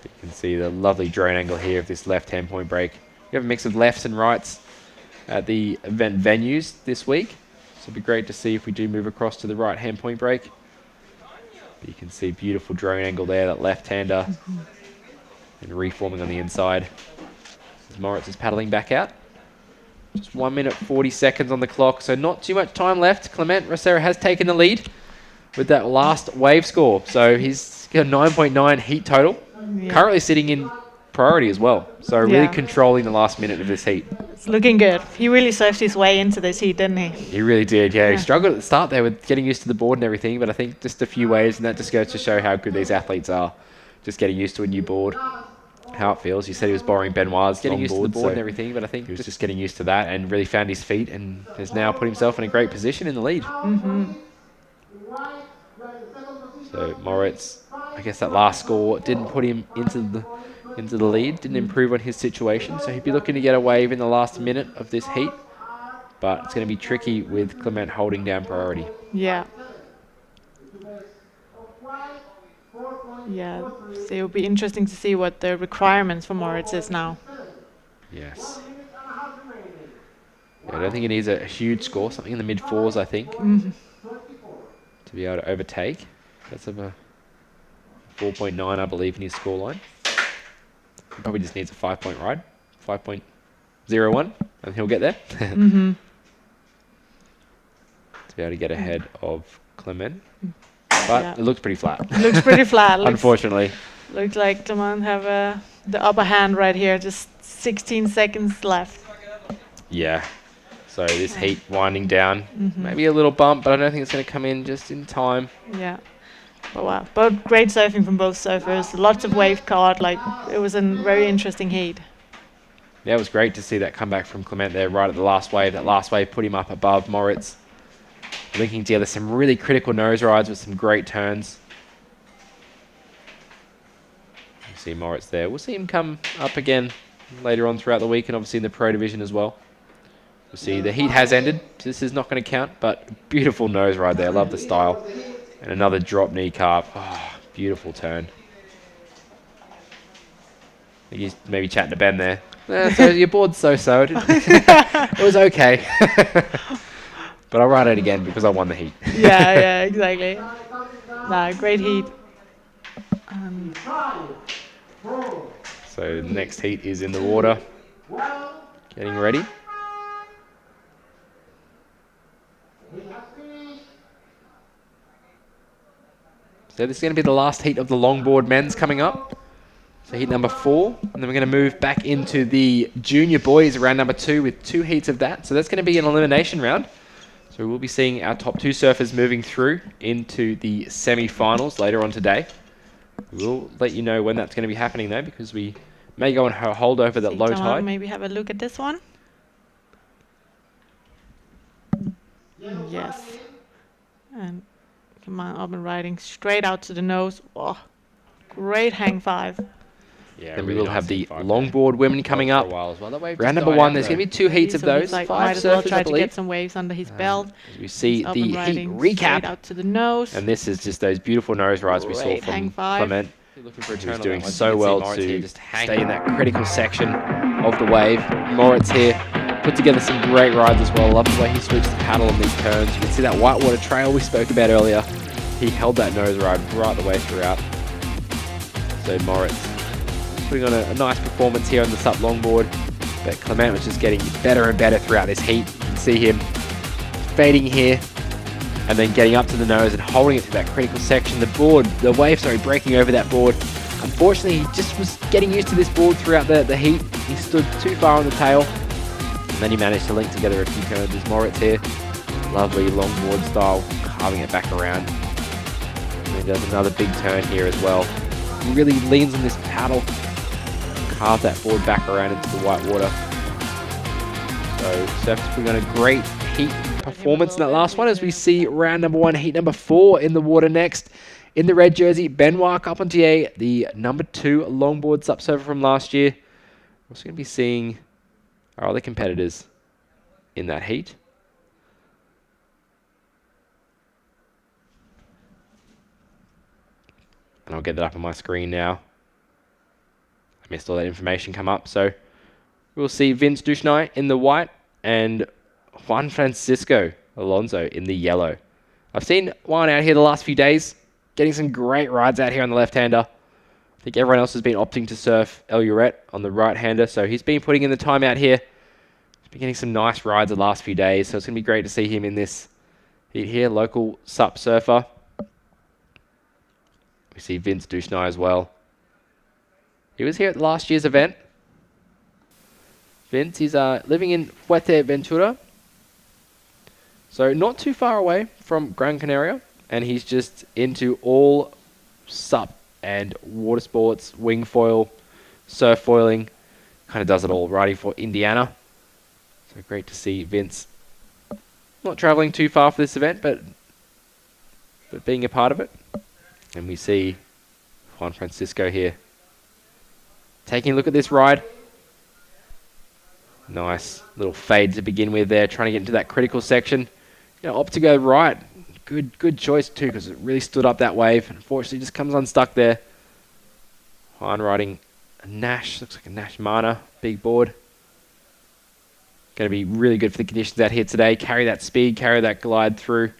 You can see the lovely drone angle here of this left-hand point break. We have a mix of lefts and rights at the event venues this week. So it'd be great to see if we do move across to the right-hand point break. But you can see beautiful drone angle there, that left-hander, and reforming on the inside. As Moritz is paddling back out. Just 1 minute 40 seconds on the clock, so not too much time left. Clement Rosera has taken the lead with that last wave score. So he's got a 9.9 heat total. Currently sitting in priority as well. So really controlling the last minute of this heat. It's looking good. He really surfed his way into this heat, didn't he? He really did, yeah. He struggled at the start there with getting used to the board and everything, but I think just a few waves, and that just goes to show how good these athletes are. Just getting used to a new board, how it feels. He said he was borrowing Benoit's getting used to the board and everything, but I think he was just getting used to that and really found his feet and has now put himself in a great position in the lead. So Moritz, I guess that last score didn't put him into the lead, didn't improve on his situation, so he'd be looking to get a wave in the last minute of this heat, but it's going to be tricky with Clement holding down priority. Yeah. Yeah, so it'll be interesting to see what the requirements for Moritz is now. Yes. Yeah, I don't think it needs a huge score, something in the mid-4s, I think, to be able to overtake. That's of a 4.9, I believe, in his scoreline. He probably just needs a 5-point ride, 5.01, and he'll get there. To be able to get ahead of Clement. But it looks pretty flat. It looks pretty flat. Unfortunately. Looks like Clement have the upper hand right here, just 16 seconds left. Yeah. So this heat winding down, maybe a little bump, but I don't think it's going to come in just in time. Yeah. But wow. But great surfing from both surfers. Lots of wave caught. Like, it was a very interesting heat. Yeah, it was great to see that comeback from Clement there right at the last wave. That last wave put him up above Moritz. Linking together some really critical nose rides with some great turns. You see Moritz there. We'll see him come up again later on throughout the week and obviously in the Pro Division as well. We'll see the heat has ended. So this is not going to count, but beautiful nose ride there. Love the style. And another drop knee carve. Oh, beautiful turn. I think he's maybe chatting to Ben there. So your board's so-so. It was okay. But I'll ride it again because I won the heat. Yeah, exactly. Nah, great heat. So the next heat is in the water. Getting ready. So this is going to be the last heat of the longboard men's coming up. So heat number 4, and then we're going to move back into the junior boys round number 2 with 2 heats of that. So that's going to be an elimination round. So we'll be seeing our top 2 surfers moving through into the semi-finals later on today. We'll let you know when that's going to be happening though, because we may go on hold over that low tide. Maybe have a look at this one. Yes. And come on, up and riding straight out to the nose. Oh, great hang 5. Yeah, then we will have the longboard women coming up. Round number 1, there's going to be 2 heats of those. Like 5 surfers, well I try to get some waves under his belt. As we see the heat recap. Out to the nose. And this is just those beautiful nose rides we saw from Clement. Who's doing so well to just stay in that critical section of the wave. Moritz here put together some great rides as well. Love the way he switched the paddle on these turns. You can see that whitewater trail we spoke about earlier. He held that nose ride right the way throughout. So Moritz putting on a nice performance here on the SUP longboard. But Clement was just getting better and better throughout this heat. You can see him fading here and then getting up to the nose and holding it through that critical section. The wave, breaking over that board. Unfortunately, he just was getting used to this board throughout the heat. He stood too far on the tail. And then he managed to link together a few turns. There's Moritz here. Lovely longboard style, carving it back around. And he does another big turn here as well. He really leans on this paddle. Carve that board back around into the white water. So surfers putting on a great heat performance in that last one as we see round number 1, heat number 4 in the water next. In the red jersey, Benoit Carpentier, the number 2 longboard SUP surfer from last year. We're also going to be seeing our other competitors in that heat. And I'll get that up on my screen now. I missed all that information come up. So we'll see Vince Dushnai in the white and Juan Francisco Alonso in the yellow. I've seen Juan out here the last few days, getting some great rides out here on the left-hander. I think everyone else has been opting to surf El Uret on the right-hander, so he's been putting in the time out here. He's been getting some nice rides the last few days, so it's going to be great to see him in this heat here, local SUP surfer. We see Vince Dushnai as well. He was here at last year's event. Vince, he's living in Fuerteventura. So not too far away from Gran Canaria. And he's just into all SUP and water sports, wing foil, surf foiling. Kind of does it all, riding for Indiana. So great to see Vince not traveling too far for this event, but being a part of it. And we see Juan Francisco here. Taking a look at this ride. Nice little fade to begin with there, trying to get into that critical section. Opt to go right. Good choice too, because it really stood up that wave. Unfortunately, just comes unstuck there. Juan riding a Nash, looks like a Nash Mana, big board. Going to be really good for the conditions out here today. Carry that speed, carry that glide through.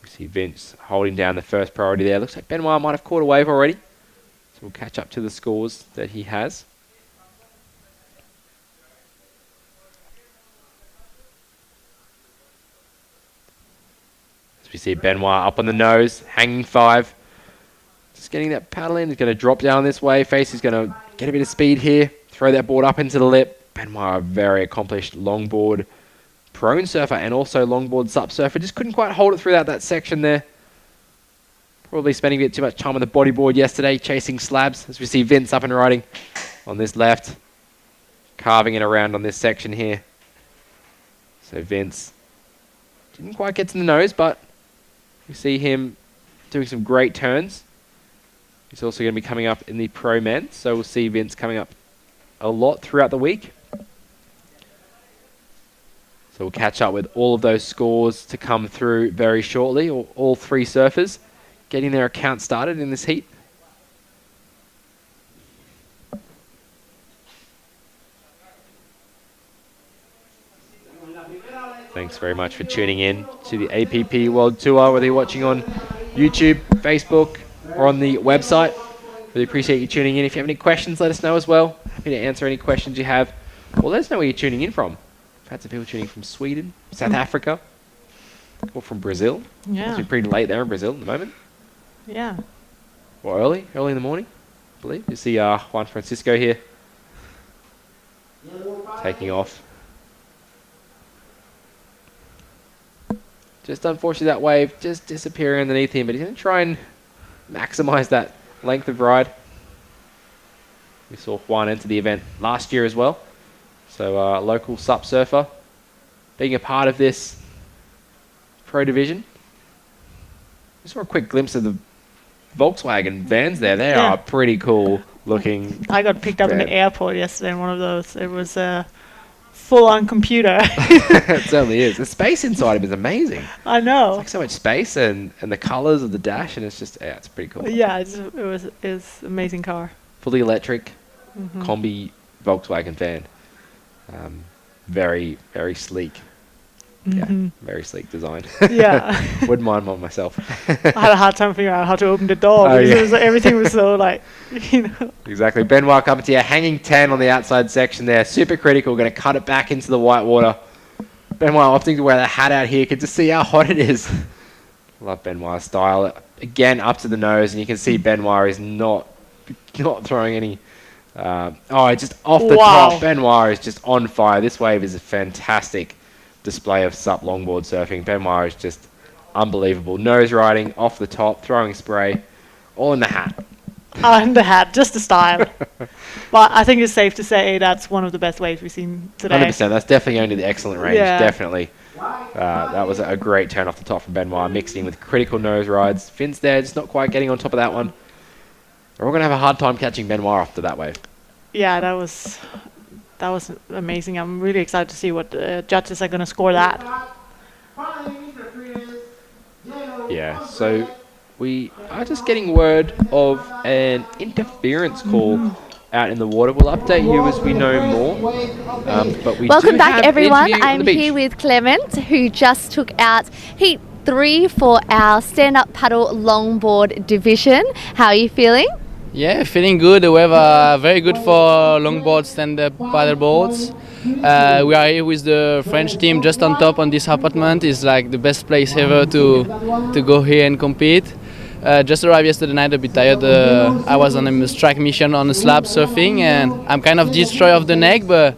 We see Vince holding down the first priority there. Looks like Benoit might have caught a wave already. So we'll catch up to the scores that he has. We see Benoit up on the nose, hanging 5. Just getting that paddle in. He's going to drop down this wave face. He's going to get a bit of speed here. Throw that board up into the lip. Benoit, a very accomplished longboard prone surfer and also longboard SUP surfer. Just couldn't quite hold it throughout that section there. Probably spending a bit too much time on the bodyboard yesterday, chasing slabs. As we see Vince up and riding on this left. Carving it around on this section here. So Vince didn't quite get to the nose, but we see him doing some great turns. He's also going to be coming up in the pro men, so we'll see Vince coming up a lot throughout the week. So we'll catch up with all of those scores to come through very shortly, all 3 surfers getting their account started in this heat. Thanks very much for tuning in to the APP World Tour, whether you're watching on YouTube, Facebook, or on the website. Really appreciate you tuning in. If you have any questions, let us know as well. Happy to answer any questions you have. Or let us know where you're tuning in from. I've had some people tuning from Sweden, South Africa, or from Brazil. Yeah. It's been pretty late there in Brazil at the moment. Yeah. Or early in the morning. believe. You see Juan Francisco here taking off. Just unfortunately that wave just disappearing underneath him, but he's going to try and maximize that length of ride. We saw Juan enter the event last year as well. So local SUP surfer being a part of this pro division. I saw a quick glimpse of the Volkswagen vans there. They are pretty cool looking. I got picked up in the airport yesterday in one of those. It was a full-on computer. It certainly is. The space inside him is amazing. I know. It's like so much space and the colours of the dash, and it's just, it's pretty cool. Yeah, it was an amazing car. Fully electric, combi Volkswagen van. Very, very sleek. Yeah, very sleek design. Yeah. Wouldn't mind one myself. I had a hard time figuring out how to open the door because everything was so like, you know. Exactly. Benoit coming to you, hanging 10 on the outside section there. Super critical, going to cut it back into the white water. Benoit opting to wear the hat out here. You can just see how hot it is. Love Benoit's style. Again, up to the nose, and you can see Benoit is not throwing any... just off the top. Benoit is just on fire. This wave is a fantastic display of SUP longboard surfing. Benoit is just unbelievable. Nose riding, off the top, throwing spray, all in the hat. In the hat, just the style. But I think it's safe to say that's one of the best waves we've seen today. 100%. That's definitely going to the excellent range. Yeah. Definitely. That was a great turn off the top from Benoit, mixing with critical nose rides. Fins there, just not quite getting on top of that one. We're all going to have a hard time catching Benoit after that wave. Yeah, that was amazing. I'm really excited to see what the judges are going to score that. Yeah, so we are just getting word of an interference call out in the water. We'll update you as we know more. But we Welcome back, everyone. I'm here with Clement, who just took out Heat 3 for our stand-up paddle longboard division. How are you feeling? Yeah, feeling good. The weather very good for longboard stand-up paddle boards. We are here with the French team just on top on this apartment. It's like the best place ever to go here and compete. Just arrived yesterday night, a bit tired. I was on a strike mission on a slab surfing, and I'm kind of destroyed of the neck, but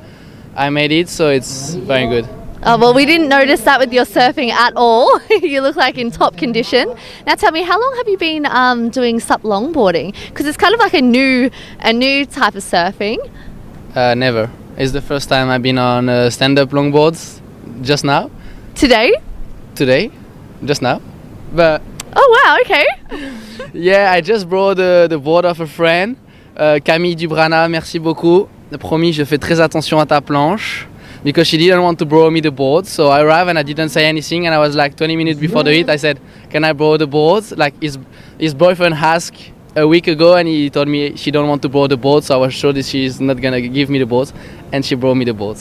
I made it, so it's very good. Oh, well, we didn't notice that with your surfing at all. You look like in top condition. Now tell me, how long have you been doing SUP longboarding? Because it's kind of like a new type of surfing. Never. It's the first time I've been on stand-up longboards just now. Today? Today, just now. But oh wow, okay. Yeah, I just brought the board of a friend, Camille Dubrana, merci beaucoup. Promis, je fais très attention à ta planche. Because she didn't want to borrow me the board, so I arrived and I didn't say anything, and I was like 20 minutes before the heat, I said, can I borrow the board? Like his boyfriend asked a week ago, and he told me she don't want to borrow the board, so I was sure that she's not gonna give me the board, and she brought me the board.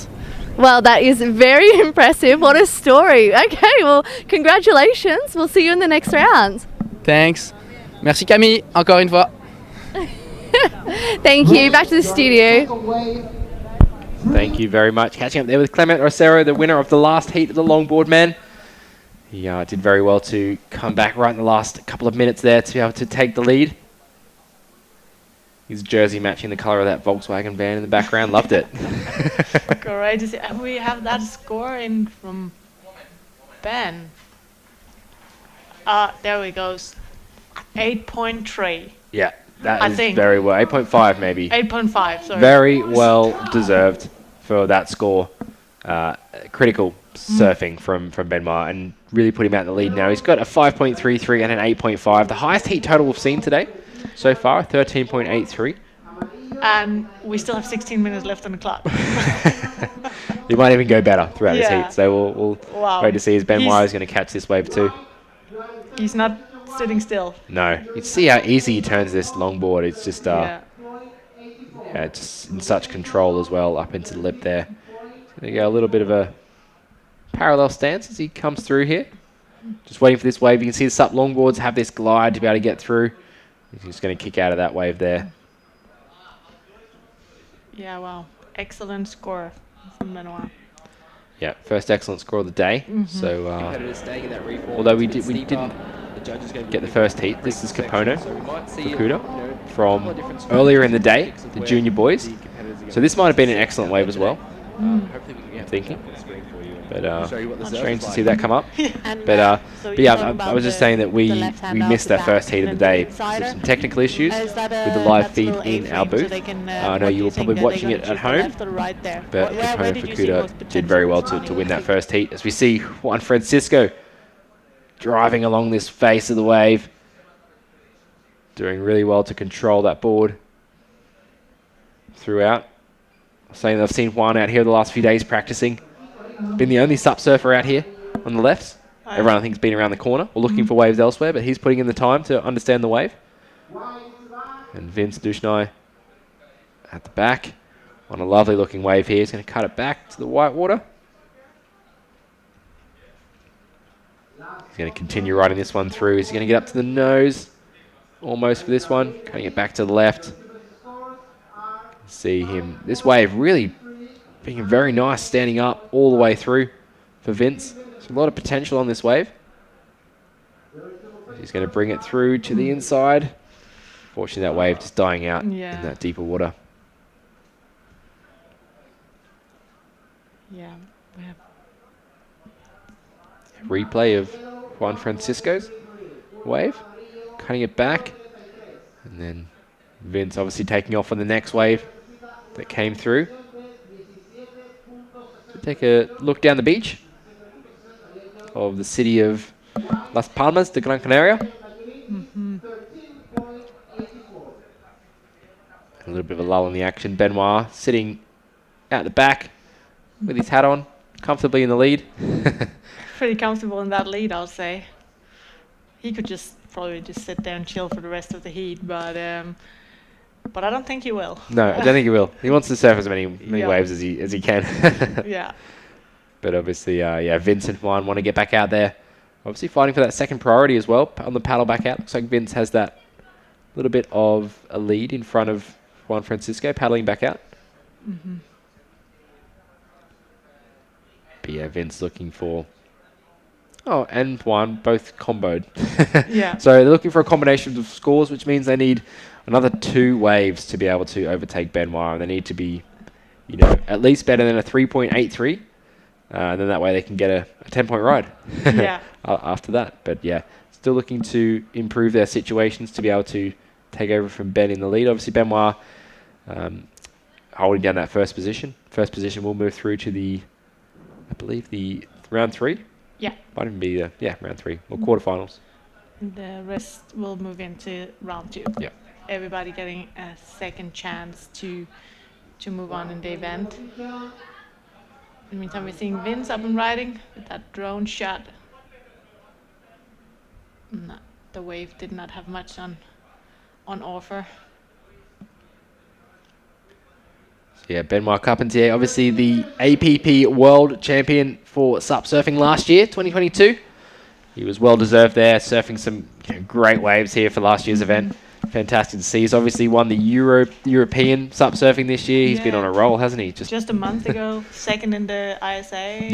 Well, that is very impressive. What a story. Okay, well, congratulations. We'll see you in the next round. Thanks. Merci Camille, encore une fois. Thank you. Back to the studio. Thank you very much. Catching up there with Clement Rosero, the winner of the last heat of the longboard men. He did very well to come back right in the last couple of minutes there to be able to take the lead. His jersey matching the colour of that Volkswagen van in the background. Loved it. Great to see. And we have that score in from Ben. There we go. 8.3. Yeah, that is very well. 8.5 maybe. 8.5, sorry. Very well deserved for that score. Critical surfing from Benoit, and really put him out in the lead now. He's got a 5.33 and an 8.5. The highest heat total we've seen today so far, 13.83. And we still have 16 minutes left on the clock. He might even go better throughout this heat. So we'll wait to see as Benoit is going to catch this wave too. He's not sitting still. No. You can see how easy he turns this longboard. It's just just in such control as well, up into the lip there. He's going to go a little bit of a parallel stance as he comes through here. Just waiting for this wave. You can see the SUP longboards have this glide to be able to get through. He's just going to kick out of that wave there. Yeah, wow. Excellent score from Benoit. Yeah, first excellent score of the day. So, although we didn't get the first heat. This is Capono Fukuda from earlier in the day, the junior boys. So this might have been an excellent wave as well, I'm thinking. But strange to see that come up. But yeah, I was just saying that we missed that first heat of the day because of some technical issues with the live feed in our booth. I know you were probably watching it at home, but Capono Fukuda did very well to win that first heat. As we see Juan Francisco driving along this face of the wave, doing really well to control that board throughout. Saying I've seen Juan out here the last few days practicing. Been the only SUP surfer out here on the left. Everyone I think has been around the corner or looking for waves elsewhere, but he's putting in the time to understand the wave. And Vince Dushnai at the back on a lovely looking wave here. He's going to cut it back to the white water. He's going to continue riding this one through. He's going to get up to the nose almost for this one. Cutting it back to the left. See him. This wave really being very nice, standing up all the way through for Vince. There's a lot of potential on this wave. He's going to bring it through to the inside. Fortunately, that wave just dying out in that deeper water. Yeah, we have replay of Juan Francisco's wave, cutting it back, and then Vince obviously taking off on the next wave that came through. Take a look down the beach of the city of Las Palmas de Gran Canaria. A little bit of a lull in the action. Benoit sitting out the back with his hat on, comfortably in the lead. pretty comfortable in that lead, I'll say. He could probably just sit there and chill for the rest of the heat, but I don't think he will. No, I don't think he will. He wants to surf as many waves as he can. Yeah. But obviously, Vince and Juan want to get back out there. Obviously fighting for that second priority as well on the paddle back out. Looks like Vince has that little bit of a lead in front of Juan Francisco paddling back out. Mm-hmm. But yeah, Vince looking for... Oh, and Juan both comboed. Yeah. So they're looking for a combination of scores, which means they need another 2 waves to be able to overtake Benoit. And they need to be, at least better than a 3.83. And then that way they can get a 10-point ride after that. But yeah, still looking to improve their situations to be able to take over from Ben in the lead. Obviously, Benoit holding down that first position. First position will move through to I believe the round 3. Yeah. Might even be round 3 or quarterfinals. The rest will move into round 2. Yeah. Everybody getting a second chance to move on in the event. In the meantime, we're seeing Vince up and riding with that drone shot. No, the wave did not have much on offer. So yeah, Benoit Carpentier, obviously the APP World Champion for SUP surfing last year, 2022. He was well deserved there, surfing some great waves here for last year's event. Fantastic to see. He's obviously won the European SUP surfing this year. He's been on a roll, hasn't he? Just a month ago, second in the ISA.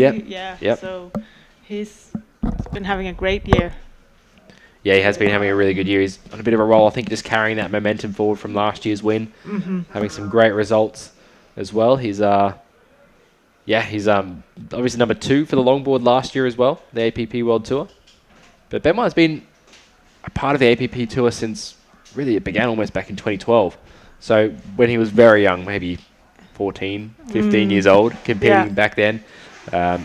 Yep. So he's been having a great year. Yeah, he has been having a really good year. He's on a bit of a roll. I think just carrying that momentum forward from last year's win, having some great results as well. He's obviously number 2 for the longboard last year as well, the APP World Tour. But Benoit has been a part of the APP Tour since really it began almost back in 2012. So when he was very young, maybe 14, 15 years old, competing back then.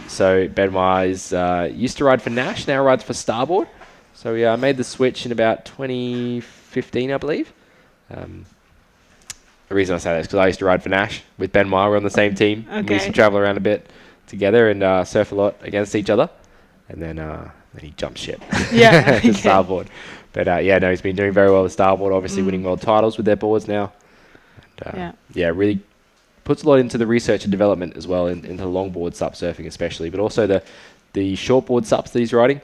So Benoit is used to ride for Nash, now rides for Starboard. So he made the switch in about 2015, I believe. The reason I say that is because I used to ride for Nash with Benoit. We're on the same team. Okay. We used to travel around a bit together and surf a lot against each other. And then he jumped ship to Starboard. But he's been doing very well with Starboard, obviously winning world titles with their boards now. And, really puts a lot into the research and development as well, into longboard SUP surfing especially, but also the shortboard SUPs that he's riding.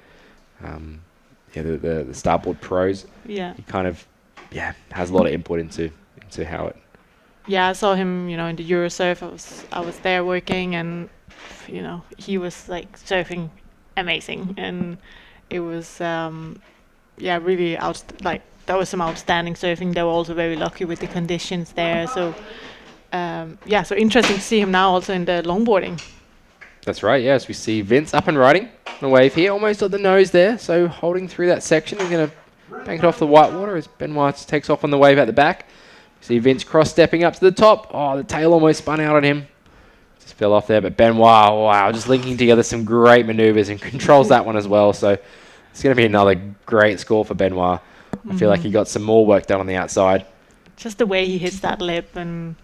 The Starboard Pros. Yeah. He kind of has a lot of input into how it. Yeah, I saw him, in the Eurosurf. I was there working, and he was like surfing amazing, and it was really that was some outstanding surfing. They were also very lucky with the conditions there. So so interesting to see him now also in the longboarding. That's right, yes. We see Vince up and riding the wave here, almost at the nose there. So holding through that section. He's going to bank it off the white water as Benoit takes off on the wave at the back. We see Vince cross-stepping up to the top. Oh, the tail almost spun out on him. Just fell off there, but Benoit, wow, just linking together some great maneuvers and controls that one as well. So it's going to be another great score for Benoit. I feel like he got some more work done on the outside. Just the way he hits that lip and,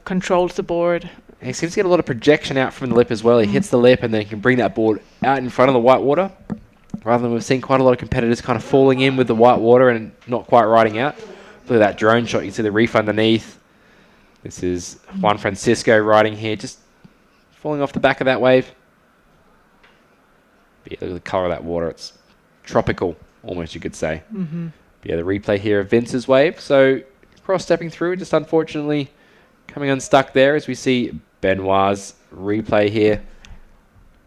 controls the board. He seems to get a lot of projection out from the lip as well. He hits the lip and then he can bring that board out in front of the white water. Rather than we've seen quite a lot of competitors kind of falling in with the white water and not quite riding out. Look at that drone shot. You can see the reef underneath. This is Juan Francisco riding here, just falling off the back of that wave. But yeah, look at the colour of that water. It's tropical, almost you could say. But yeah, the replay here of Vince's wave. So cross-stepping through, just unfortunately coming unstuck there as we see Benoit's replay here.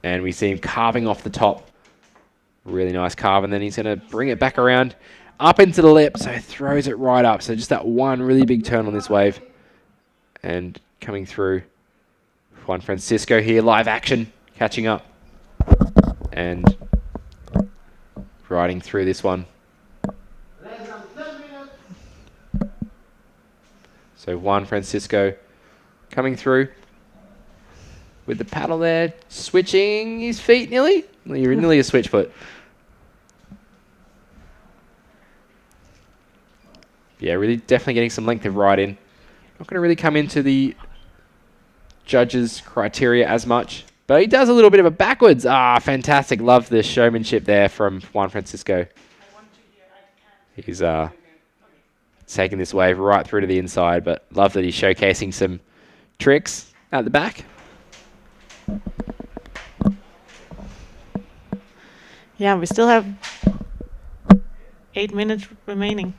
And we see him carving off the top. Really nice carve, and then he's going to bring it back around up into the lip, so throws it right up. So just that one really big turn on this wave. And coming through, Juan Francisco here, live action, catching up. And riding through this one. So Juan Francisco coming through with the paddle there, switching his feet nearly. You're nearly a switch foot. Yeah, really definitely getting some length of ride in. Not going to really come into the judges' criteria as much. But he does a little bit of a backwards. Ah, fantastic. Love the showmanship there from Juan Francisco. He's taking this wave right through to the inside, but love that he's showcasing some tricks at the back. Yeah, we still have 8 minutes remaining.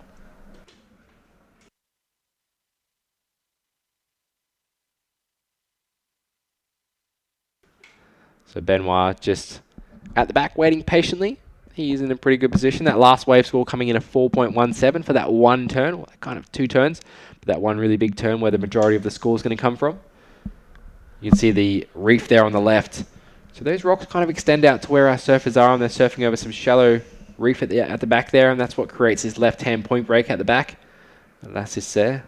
So Benoit just at the back waiting patiently. He's in a pretty good position. That last wave score coming in at 4.17 for that one turn, well, kind of two turns, but that one really big turn where the majority of the score is going to come from. You can see the reef there on the left. So those rocks kind of extend out to where our surfers are, and they're surfing over some shallow reef at the back there, and that's what creates this left-hand point break at the back. Las Isser,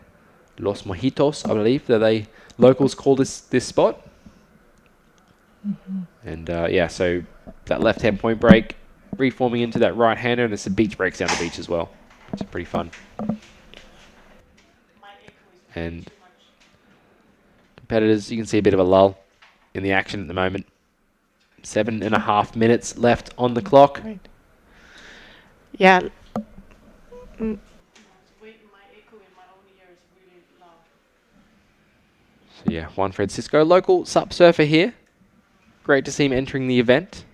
Los Mojitos, I believe, that they locals call this spot. And yeah, so that left-hand point break, reforming into that right-hander, and there's some beach breaks down the beach as well, which is pretty fun. And competitors, you can see a bit of a lull in the action at the moment. 7.5 minutes left on the clock. Right. Yeah. So yeah, Juan Francisco, local sup surfer here. Great to see him entering the event.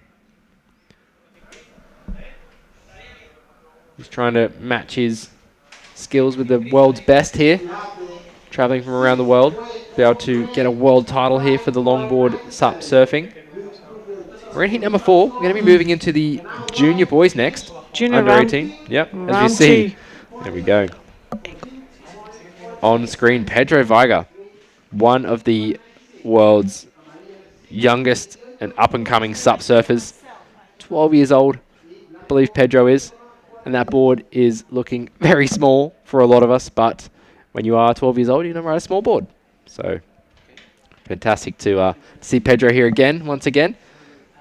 He's trying to match his skills with the world's best here. Traveling from around the world. Be able to get a world title here for the longboard sup surfing. We're in heat number 4. We're going to be moving into the junior boys next. Junior under round, 18. Yep, as we round see. 2. There we go. On screen, Pedro Veiga, one of the world's youngest and up-and-coming sup surfers. 12 years old, I believe Pedro is. And that board is looking very small for a lot of us, but when you are 12 years old, you don't ride a small board. So, fantastic to see Pedro here again, once again.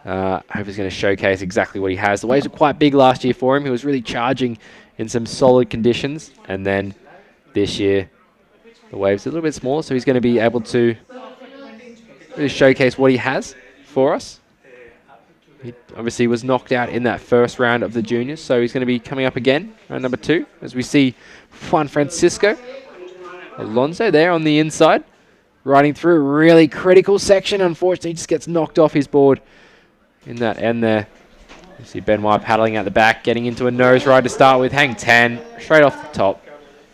I hope he's going to showcase exactly what he has. The waves were quite big last year for him. He was really charging in some solid conditions. And then this year, the waves are a little bit smaller, so he's going to be able to really showcase what he has for us. He obviously was knocked out in that first round of the juniors, so he's going to be coming up again, round number 2, as we see Juan Francisco Alonso there on the inside, riding through a really critical section. Unfortunately, he just gets knocked off his board in that end there. You see Benoit paddling at the back, getting into a nose ride to start with. Hang 10, straight off the top.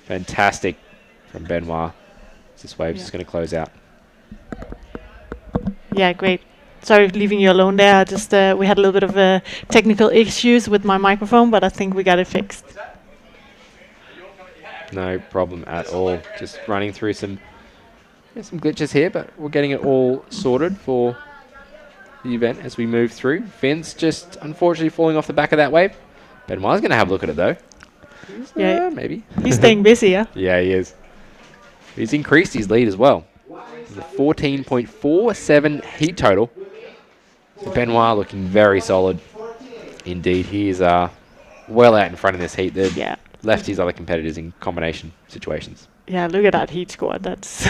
Fantastic from Benoit. This wave's just going to close out. Yeah, great sorry for leaving you alone there. I just we had a little bit of technical issues with my microphone, but I think we got it fixed. No problem at all. Just running through some glitches here, but we're getting it all sorted for the event as we move through. Vince just unfortunately falling off the back of that wave. Benoit's going to have a look at it though. Yeah, maybe. He's staying busy, yeah? Yeah, he is. He's increased his lead as well. 14.47 heat total. So Benoit looking very solid indeed. He is well out in front of this heat. They've left his other competitors in combination situations. Yeah, look at that heat score. That's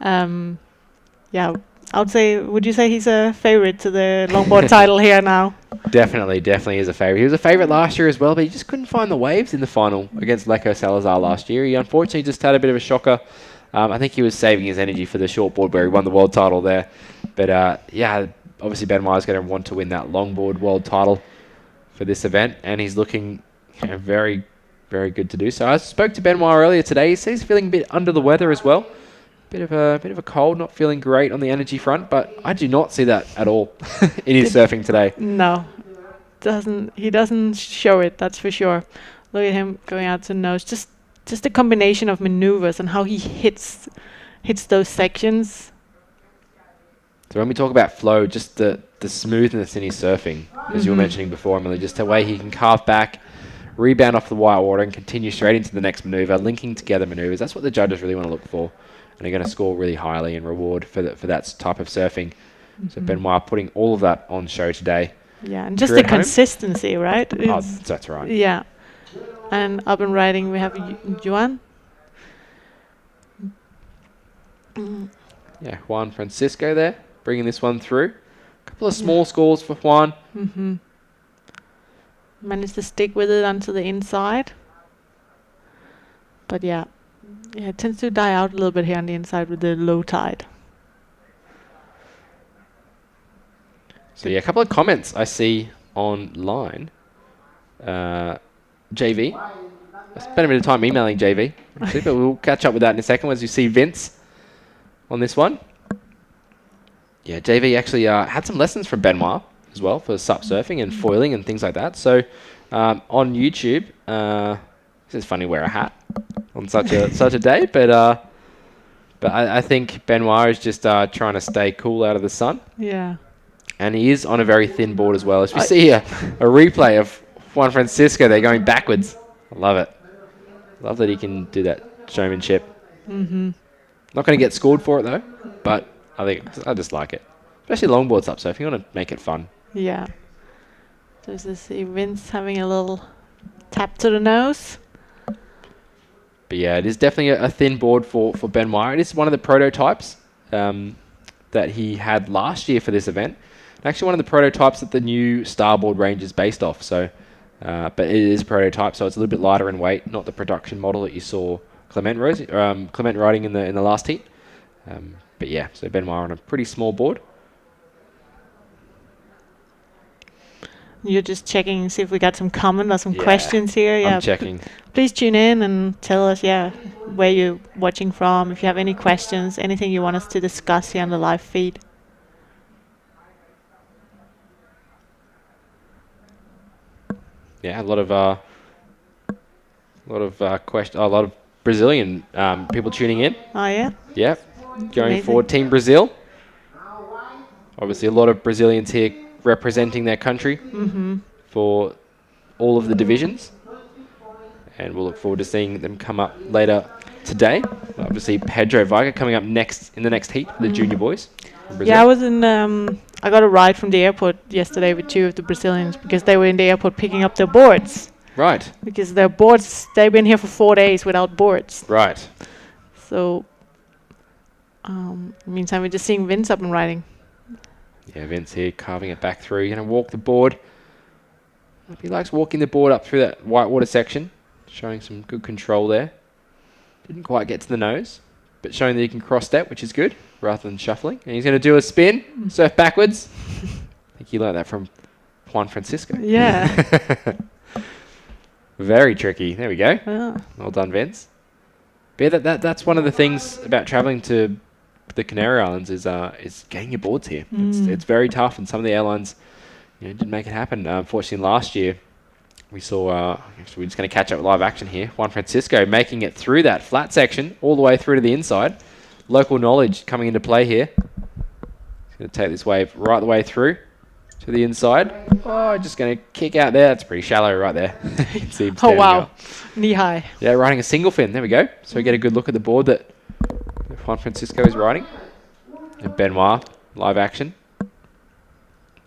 yeah, I would say, would you say he's a favorite to the longboard title here now? Definitely is a favorite. He was a favorite last year as well, but he just couldn't find the waves in the final against Leco Salazar last year. He unfortunately just had a bit of a shocker. I think he was saving his energy for the shortboard where he won the world title there. But yeah, obviously Benoit is going to want to win that longboard world title for this event, and he's looking very, very good to do so. I spoke to Benoit earlier today. He says he's feeling a bit under the weather as well. Bit of a cold, not feeling great on the energy front, but I do not see that at all in his surfing today. No, he doesn't show it, that's for sure. Look at him going out to nose. Just a combination of maneuvers and how he hits those sections. So when we talk about flow, just the smoothness in his surfing, as you were mentioning before, Emily, just the way he can carve back, rebound off the white water and continue straight into the next maneuver, linking together maneuvers. That's what the judges really want to look for. And they're going to score really highly and reward for that type of surfing. So Benoit putting all of that on show today. Yeah, and just the consistency, right? That's right. Yeah. And up and riding, we have Juan. Yeah, Juan Francisco there, bringing this one through. A couple of small scores for Juan. Managed to stick with it onto the inside. But yeah, it tends to die out a little bit here on the inside with the low tide. So yeah, a couple of comments I see online. JV. I spent a bit of time emailing JV, actually, but we'll catch up with that in a second as you see Vince on this one. Yeah, JV actually had some lessons from Benoit as well for sup surfing and foiling and things like that. So on YouTube, it's funny to wear a hat on such a day, but I think Benoit is just trying to stay cool out of the sun. Yeah. And he is on a very thin board as well. As we see a replay of Juan Francisco, they're going backwards. I love it. Love that he can do that showmanship. Not going to get scored for it though, but I just like it. Especially longboard sup surfing. You want to make it fun. Yeah. There's this Vince having a little tap to the nose. But yeah, it is definitely a thin board for Benoit. It is one of the prototypes that he had last year for this event. Actually, one of the prototypes that the new Starboard range is based off. So, but it is a prototype, so it's a little bit lighter in weight, not the production model that you saw Clement riding in the last heat. But yeah, so Benoit on a pretty small board. You're just checking and see if we got some comment or some questions here. Yeah, I'm checking. Please tune in and tell us, where you're watching from. If you have any questions, anything you want us to discuss here on the live feed. Yeah, a lot of Brazilian people tuning in. Oh yeah. Yeah, going forward, Team Brazil. Obviously, a lot of Brazilians here representing their country for all of the divisions, and we'll look forward to seeing them come up later today. Obviously, Pedro Veiga coming up next in the next heat, the junior boys. Yeah, I was in. I got a ride from the airport yesterday with 2 of the Brazilians because they were in the airport picking up their boards. Right. Because their boards, they've been here for 4 days without boards. Right. So, meantime, we're just seeing Vince up and riding. Yeah, Vince here carving it back through. Going to walk the board. He likes walking the board up through that whitewater section, showing some good control there. Didn't quite get to the nose, but showing that he can cross step, which is good, rather than shuffling. And he's going to do a spin, surf backwards. I think he learned that from Juan Francisco. Yeah. Very tricky. There we go. Oh. Well done, Vince. But yeah, that's one of the things about traveling to the Canary Islands is getting your boards here. It's very tough, and some of the airlines didn't make it happen. Unfortunately, last year we saw. Actually, we're just going to catch up with live action here. Juan Francisco making it through that flat section all the way through to the inside. Local knowledge coming into play here. He's going to take this wave right the way through to the inside. Oh, just going to kick out there. That's pretty shallow right there. You can see him Oh, wow. Knee high. Yeah, riding a single fin. There we go. So we get a good look at the board that Juan Francisco is riding. And Benoit, live action.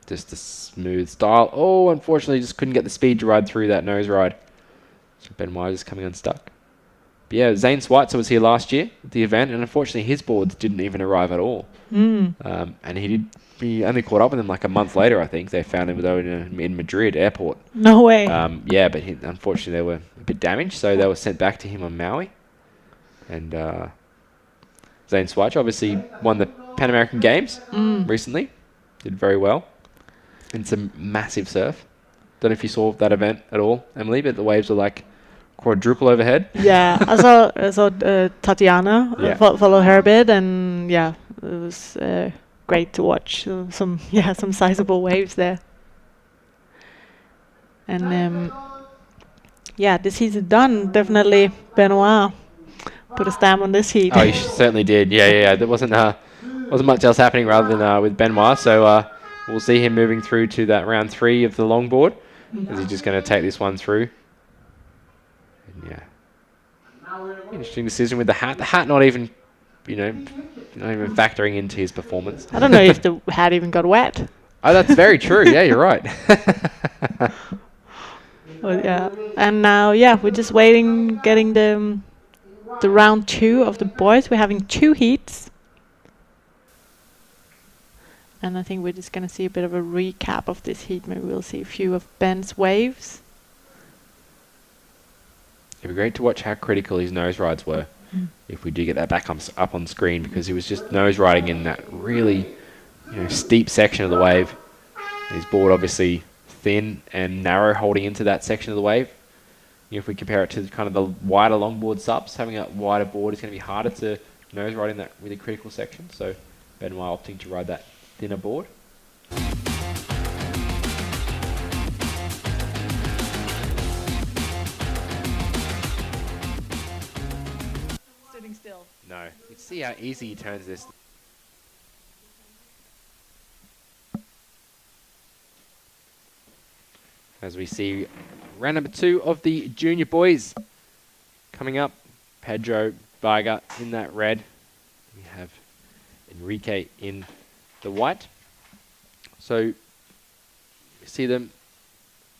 Just a smooth style. Oh, unfortunately, just couldn't get the speed to ride through that nose ride. So Benoit is coming unstuck. But yeah, Zane Schweitzer was here last year at the event, and unfortunately his boards didn't even arrive at all. And he only caught up with them like a month later, I think. They found him though in Madrid airport. No way. Yeah, but unfortunately they were a bit damaged, so they were sent back to him on Maui. And Zane Schweitzer obviously won the Pan American Games recently. Did very well. In some massive surf. Don't know if you saw that event at all, Emily, but the waves were like quadruple overhead. Yeah, I saw Tatiana follow her a bit, and yeah, it was great to watch some sizable waves there. And yeah, this heat's done. Definitely Benoit put a stamp on this heat. Oh, he certainly did. Yeah. There wasn't much else happening rather than with Benoit, so we'll see him moving through to that round 3 of the longboard. Is he just going to take this one through? And yeah. Interesting decision with the hat. The hat not even, not even factoring into his performance. I don't know if the hat even got wet. Oh, that's very true. Yeah, you're right. Well, yeah. And now, we're just waiting, getting the round 2 of the boys. We're having 2 heats. And I think we're just going to see a bit of a recap of this heat. Maybe we'll see a few of Ben's waves. It'd be great to watch how critical his nose rides were if we do get that back up on screen, because he was just nose riding in that really steep section of the wave. His board obviously thin and narrow holding into that section of the wave. If we compare it to kind of the wider longboard subs, having a wider board is going to be harder to nose ride in that really critical section. So Benoit opting to ride that thinner board. Sitting still. No. You can see how easy he turns this. As we see round number 2 of the junior boys coming up. Pedro Varga in that red. We have Enrique in the white. So you see them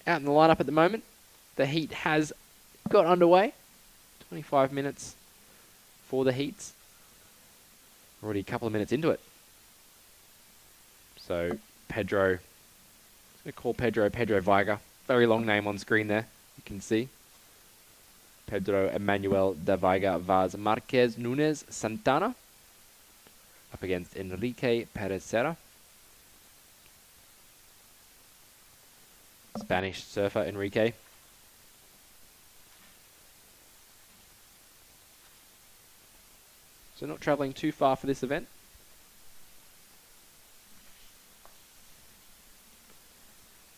out in the lineup at the moment. The heat has got underway. 25 minutes for the heats. Already a couple of minutes into it. So Pedro, I'm going to call Pedro Varga. Very long name on screen there, you can see. Pedro Emmanuel da Veiga Vaz Marquez Nunes Santana. Up against Enrique Perez Serra. Spanish surfer Enrique. So not travelling too far for this event.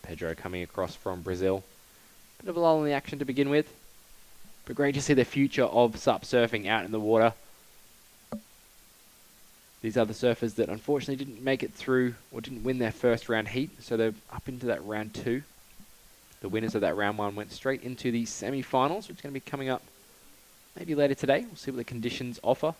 Pedro coming across from Brazil. Bit of a lull in the action to begin with. But great to see the future of SUP surfing out in the water. These are the surfers that unfortunately didn't make it through or didn't win their first round heat. So they're up into that round 2. The winners of that round 1 went straight into the semi-finals, which is going to be coming up maybe later today. We'll see what the conditions offer.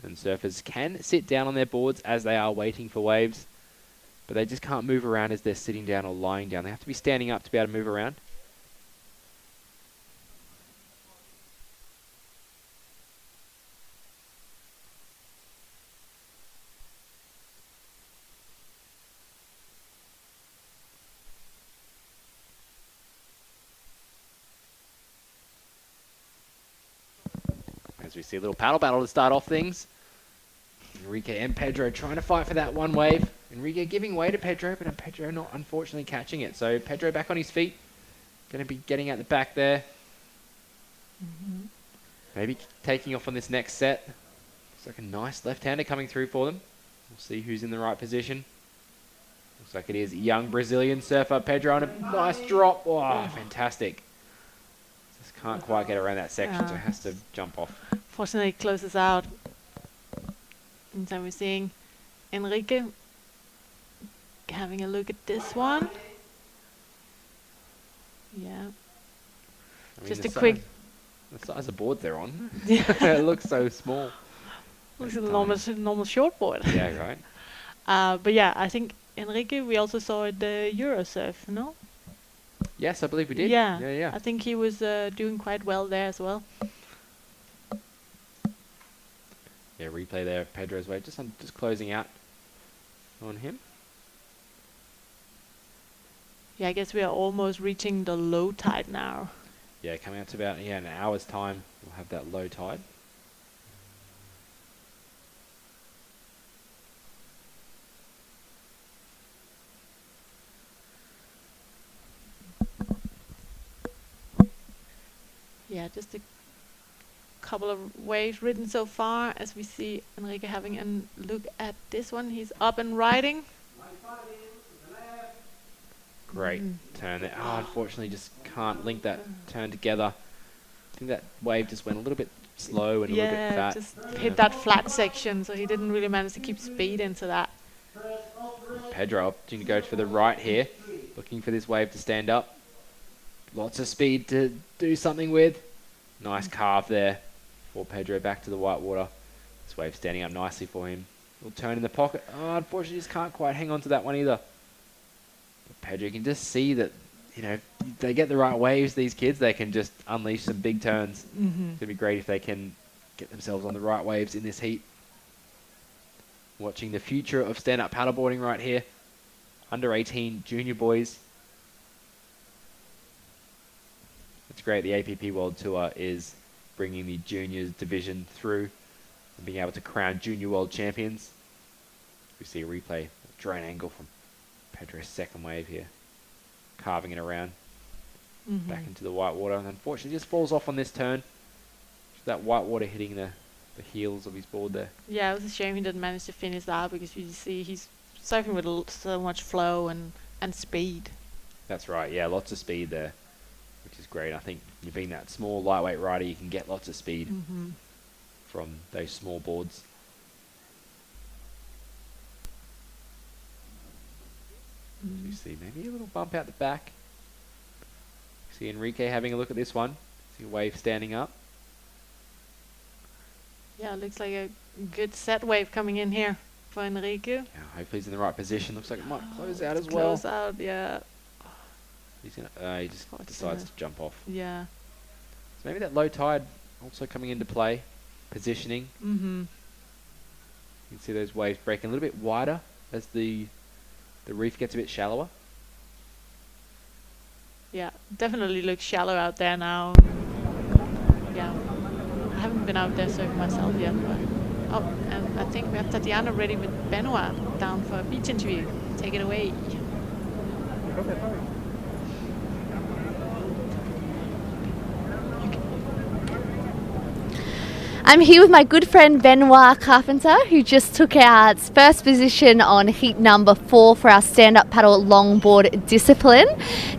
And surfers can sit down on their boards as they are waiting for waves, but they just can't move around as they're sitting down or lying down. They have to be standing up to be able to move around. As we see a little paddle battle to start off things. Enrique and Pedro trying to fight for that one wave. Enrique giving way to Pedro, but Pedro not unfortunately catching it. So Pedro back on his feet. Going to be getting out the back there. Maybe taking off on this next set. Looks like a nice left-hander coming through for them. We'll see who's in the right position. Looks like it is young Brazilian surfer Pedro on a nice drop. Oh, fantastic. Just can't quite get around that section, so has to jump off. Fortunately, it closes out. And so we're seeing Enrique having a look at this one. Yeah. I mean, Just a quick... The size of board they're on. It looks so small. Looks like a normal short board. Yeah, right. But yeah, I think Enrique, we also saw at the Eurosurf, no? Yes, I believe we did. Yeah. Yeah. I think he was doing quite well there as well. Yeah, replay there of Pedro's wave. Just closing out on him. Yeah, I guess we are almost reaching the low tide now. Yeah, coming out to about an hour's time, we'll have that low tide. Yeah, just a couple of waves ridden so far, as we see Enrique having a look at this one. He's up and riding. Great turn there. Oh, unfortunately, just can't link that turn together. I think that wave just went a little bit slow and a little bit fat. Just hit that flat section, so he didn't really manage to keep speed into that. Pedro opting to go for the right here, looking for this wave to stand up. Lots of speed to do something with. Nice carve there for Pedro back to the white water. This wave standing up nicely for him. Little turn in the pocket. Oh, unfortunately, just can't quite hang on to that one either. But Pedro can just see that, you know, if they get the right waves, these kids, they can just unleash some big turns. It's going to be great if they can get themselves on the right waves in this heat. Watching the future of stand-up paddleboarding right here. Under 18 junior boys. It's great. The APP World Tour is bringing the juniors division through and being able to crown junior world champions. We see a replay, drone angle from Pedro's second wave here, carving it around back into the white water, and unfortunately just falls off on this turn. Just that white water hitting the heels of his board there. Yeah, it was a shame he didn't manage to finish that, because you see he's surfing with so much flow and speed. That's right. Yeah, lots of speed there, which is great. I think you being that small lightweight rider, you can get lots of speed from those small boards. You see maybe a little bump out the back. See Enrique having a look at this one. See a wave standing up. Yeah, looks like a good set wave coming in here for Enrique. Yeah, hopefully he's in the right position. Looks like it might close out as well. Close out, yeah. He's gonna. He just decides to jump off. Yeah. So maybe that low tide also coming into play. Positioning. You can see those waves breaking a little bit wider as the reef gets a bit shallower. Yeah, definitely looks shallow out there now. Yeah, I haven't been out there surfing myself yet. But oh, and I think we have Tatiana ready with Benoit down for a beach interview. Take it away. I'm here with my good friend Benoit Carpenter, who just took our first position on heat number 4 for our stand-up paddle longboard discipline.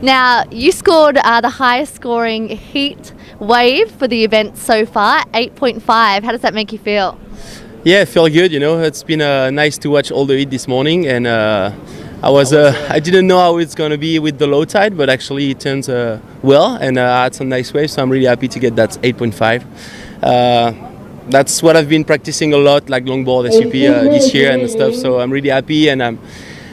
Now, you scored the highest scoring heat wave for the event so far, 8.5. How does that make you feel? Yeah, I feel good, you know. It's been nice to watch all the heat this morning, and I didn't know how it's going to be with the low tide, but actually it turns well, and I had some nice waves, so I'm really happy to get that 8.5. That's what I've been practicing a lot, like longboard SUP this year and stuff, so I'm really happy, and I'm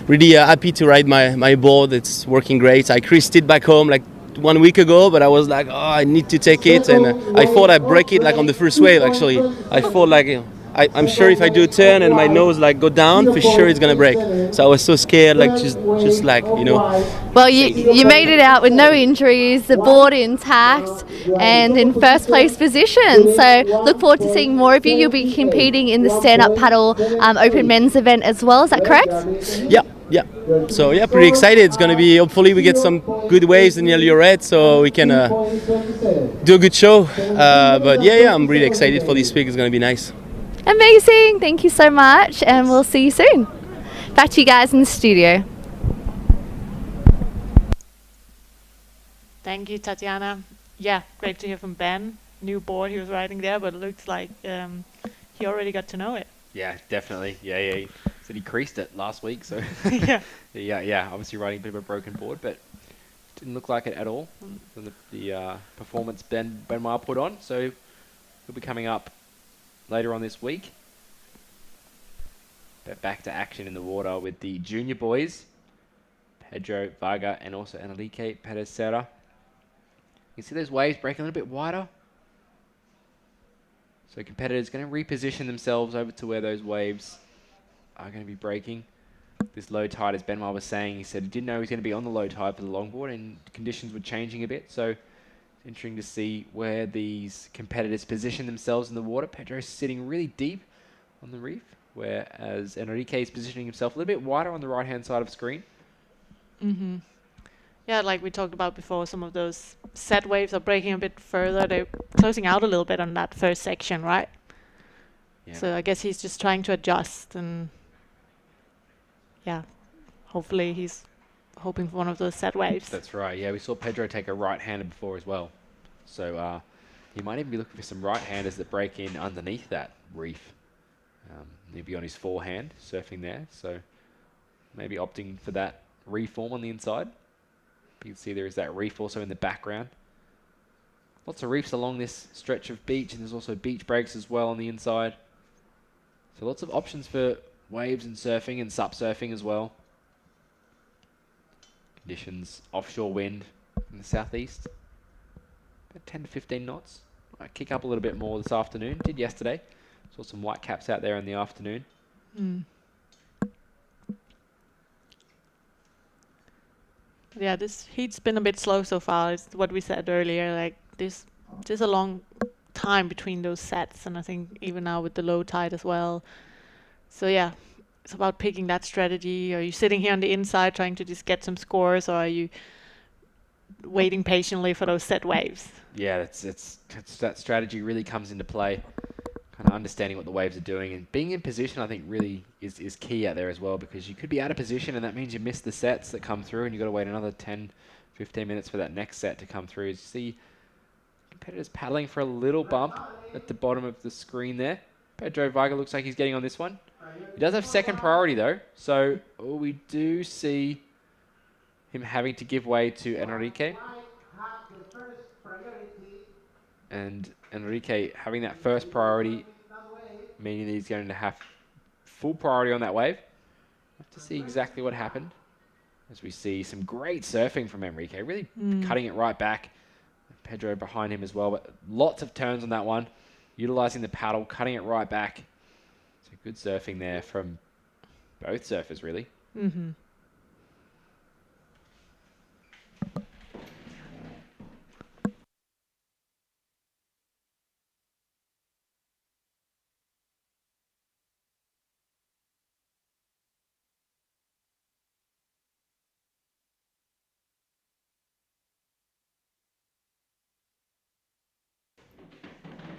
really happy to ride my board. It's working great. I creased it back home like 1 week ago, but I was like, oh, I need to take it, and I thought I'd break it like on the first wave, actually. I thought like, I'm sure if I do a turn and my nose like go down, for sure it's gonna break. So I was so scared, like just like, you know. Well, you made it out with no injuries, the board intact, and in first place position. So look forward to seeing more of you. You'll be competing in the stand-up paddle open men's event as well. Is that correct? Yeah. Yeah, so yeah, pretty excited. It's going to be, hopefully we get some good waves in the Lioret so we can do a good show. But yeah, I'm really excited for this week. It's going to be nice. Amazing. Thank you so much, and we'll see you soon. Back to you guys in the studio. Thank you, Tatiana. Yeah, great to hear from Ben. New board he was riding there, but it looks like he already got to know it. Yeah, definitely. Yeah. He said he creased it last week, so yeah. Yeah. Obviously riding a bit of a broken board, but didn't look like it at all from the performance Benoit put on. So he'll be coming up later on this week. But back to action in the water with the junior boys, Pedro Varga and also Enrique Perez Serra. You can see those waves breaking a little bit wider. So competitors going to reposition themselves over to where those waves are going to be breaking. This low tide, as Benoit was saying, he said he didn't know he was going to be on the low tide for the longboard and conditions were changing a bit. So it's interesting to see where these competitors position themselves in the water. Pedro's sitting really deep on the reef, whereas Enrique is positioning himself a little bit wider on the right-hand side of the screen. Mm-hmm. Yeah, like we talked about before, some of those set waves are breaking a bit further. They're closing out a little bit on that first section, right? Yeah. So I guess he's just trying to adjust, and yeah, hopefully he's hoping for one of those set waves. That's right. Yeah, we saw Pedro take a right-hander before as well. So he might even be looking for some right-handers that break in underneath that reef. He'll be on his forehand, surfing there. So maybe opting for that reform on the inside. You can see there is that reef also in the background. Lots of reefs along this stretch of beach, and there's also beach breaks as well on the inside. So lots of options for waves and surfing and sup surfing as well. Conditions, offshore wind in the southeast, about 10 to 15 knots. Might kick up a little bit more this afternoon. Did yesterday. Saw some white caps out there in the afternoon. Yeah, this heat's been a bit slow so far. It's what we said earlier. Like there's a long time between those sets, and I think even now with the low tide as well. So yeah, it's about picking that strategy. Are you sitting here on the inside trying to just get some scores, or are you waiting patiently for those set waves? Yeah, it's that strategy really comes into play. Kind of understanding what the waves are doing and being in position, I think, really is key out there as well, because you could be out of position and that means you miss the sets that come through and you've got to wait another 10, 15 minutes for that next set to come through. As you see competitors paddling for a little bump at the bottom of the screen there. Pedro Varga looks like he's getting on this one. He does have second priority though, so we do see him having to give way to Enrique. And Enrique having that first priority, meaning that he's going to have full priority on that wave. We'll have to see exactly what happened. As we see some great surfing from Enrique, really cutting it right back. Pedro behind him as well, but lots of turns on that one. Utilizing the paddle, cutting it right back. So good surfing there from both surfers, really. Mm-hmm.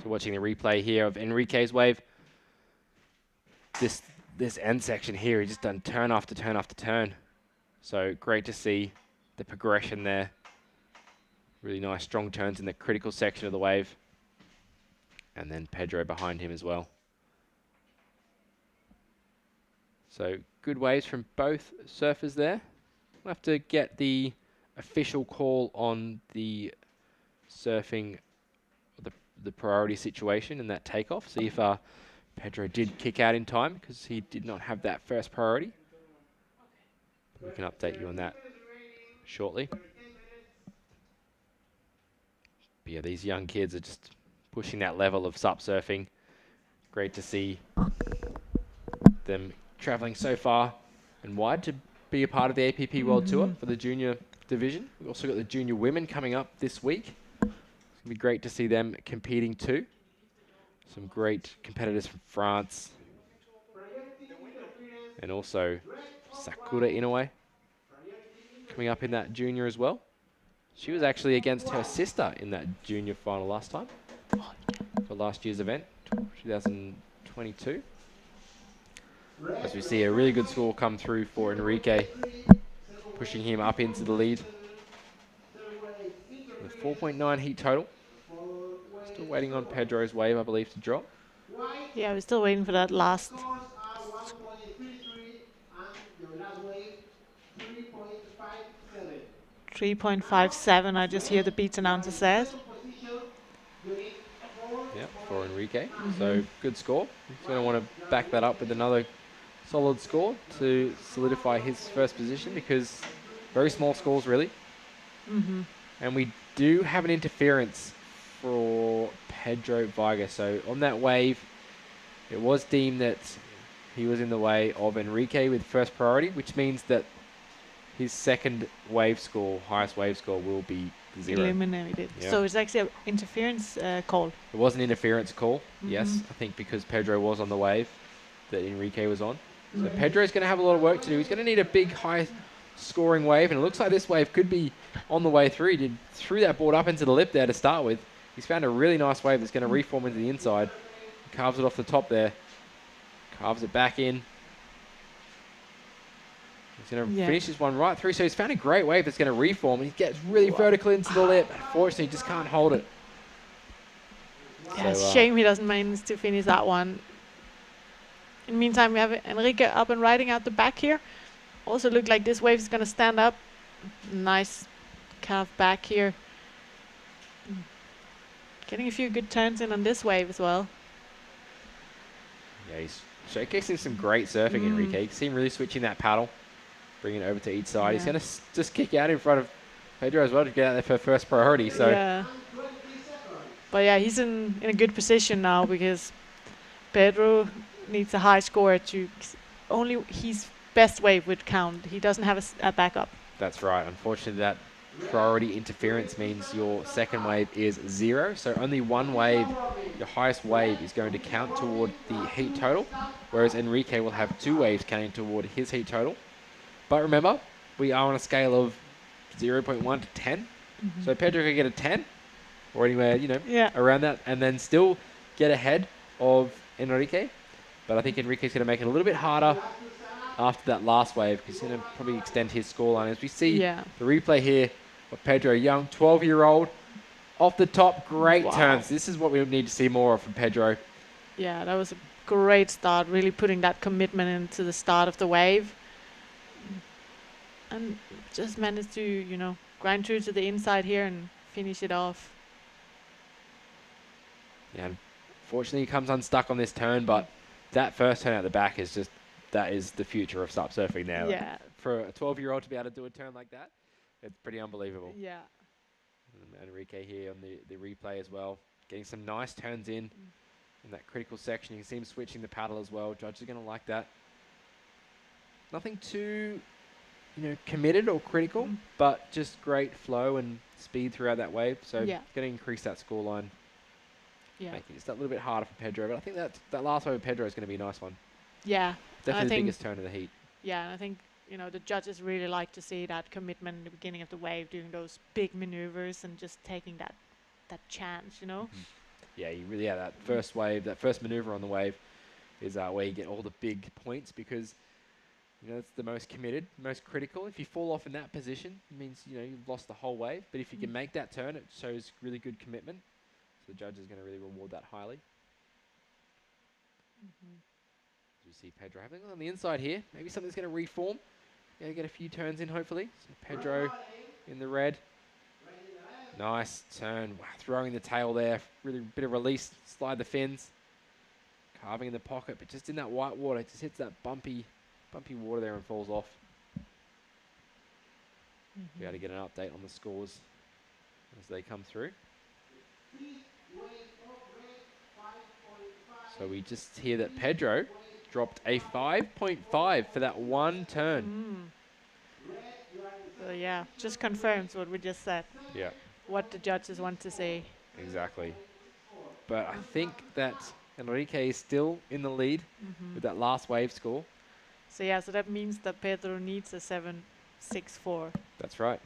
So watching the replay here of Enrique's wave. This end section here, he's just done turn after turn after turn. So great to see the progression there. Really nice strong turns in the critical section of the wave. And then Pedro behind him as well. So good waves from both surfers there. We'll have to get the official call on the surfing, the priority situation in that takeoff. See if Pedro did kick out in time, because he did not have that first priority. We can update you on that shortly. But yeah, these young kids are just pushing that level of sup surfing. Great to see them traveling so far and wide to be a part of the APP World Tour for the junior division. We've also got the junior women coming up this week. It's going to be great to see them competing too. Some great competitors from France and also Sakura Inoue coming up in that junior as well. She was actually against her sister in that junior final last time for last year's event, 2022. As we see a really good score come through for Enrique, pushing him up into the lead with 4.9 heat total. Still waiting on Pedro's wave, I believe, to drop. Yeah, we're still waiting for that last. 3.57. I just hear the beats announcer says. Yeah, for Enrique. So good score. He's going to want to back that up with another solid score to solidify his first position, because very small scores really. And we do have an interference for Pedro Vargas. So on that wave, it was deemed that he was in the way of Enrique with first priority, which means that his second wave score, highest wave score, will be 0. Eliminated. Yeah. So it's actually an interference call. It was an interference call, yes. I think because Pedro was on the wave that Enrique was on. So Pedro's going to have a lot of work to do. He's going to need a big, high-scoring wave, and it looks like this wave could be on the way through. He threw that board up into the lip there to start with. He's found a really nice wave that's going to reform into the inside. He carves it off the top there. Carves it back in. He's going to finish this one right through. So he's found a great wave that's going to reform, and he gets really vertical into the lip. Unfortunately, he just can't hold it. Yeah, it's a shame he doesn't manage to finish that one. In the meantime, we have Enrique up and riding out the back here. Also look like this wave is going to stand up. Nice calf back here. Getting a few good turns in on this wave as well. Yeah, he's showcasing some great surfing, Enrique. You can see him really switching that paddle, bringing it over to each side. He's going to just kick out in front of Pedro as well to get out there for first priority. So. Yeah. But yeah, he's in a good position now, because Pedro needs a high score to only his best wave would count. He doesn't have a backup. That's right. Unfortunately, that priority interference means your second wave is 0. So only one wave, your highest wave, is going to count toward the heat total, whereas Enrique will have 2 waves counting toward his heat total. But remember, we are on a scale of 0.1 to 10. So Pedro could get a 10 or anywhere, around that, and then still get ahead of Enrique. But I think Enrique's going to make it a little bit harder after that last wave, because he's going to probably extend his scoreline. As we see the replay here of Pedro, young 12-year-old, off the top, great turns. This is what we need to see more of from Pedro. Yeah, that was a great start, really putting that commitment into the start of the wave. And just managed to, grind through to the inside here and finish it off. Yeah, unfortunately he comes unstuck on this turn, but that first turn out the back is just, that is the future of SUP surfing now. Yeah. Like, for a 12-year-old to be able to do a turn like that, it's pretty unbelievable. Yeah. And Enrique here on the replay as well, getting some nice turns in that critical section. You can see him switching the paddle as well. Judge is going to like that. Nothing too, committed or critical, but just great flow and speed throughout that wave. So going to increase that scoreline. Yeah. Making it just a little bit harder for Pedro, but I think that last wave of Pedro is going to be a nice one. Yeah. Definitely the biggest turn of the heat. Yeah, and I think, the judges really like to see that commitment in the beginning of the wave, doing those big maneuvers and just taking that chance, Yeah, you really, that first wave, that first maneuver on the wave is where you get all the big points, because, it's the most committed, most critical. If you fall off in that position, it means, you've lost the whole wave. But if you can make that turn, it shows really good commitment. So the judge is going to really reward that highly. As we see Pedro having on the inside here. Maybe something's going to reform. Going to get a few turns in, hopefully. So Pedro in the red. Nice turn. Wow, throwing the tail there. Really bit of release. Slide the fins. Carving in the pocket, but just in that white water. It just hits that bumpy water there and falls off. Be able to get an update on the scores as they come through. So we just hear that Pedro dropped a 5.5 for that one turn. So yeah, just confirms what we just said. Yeah. What the judges want to say. Exactly. But I think that Enrique is still in the lead with that last wave score. So yeah, so that means that Pedro needs a 7.64. That's right.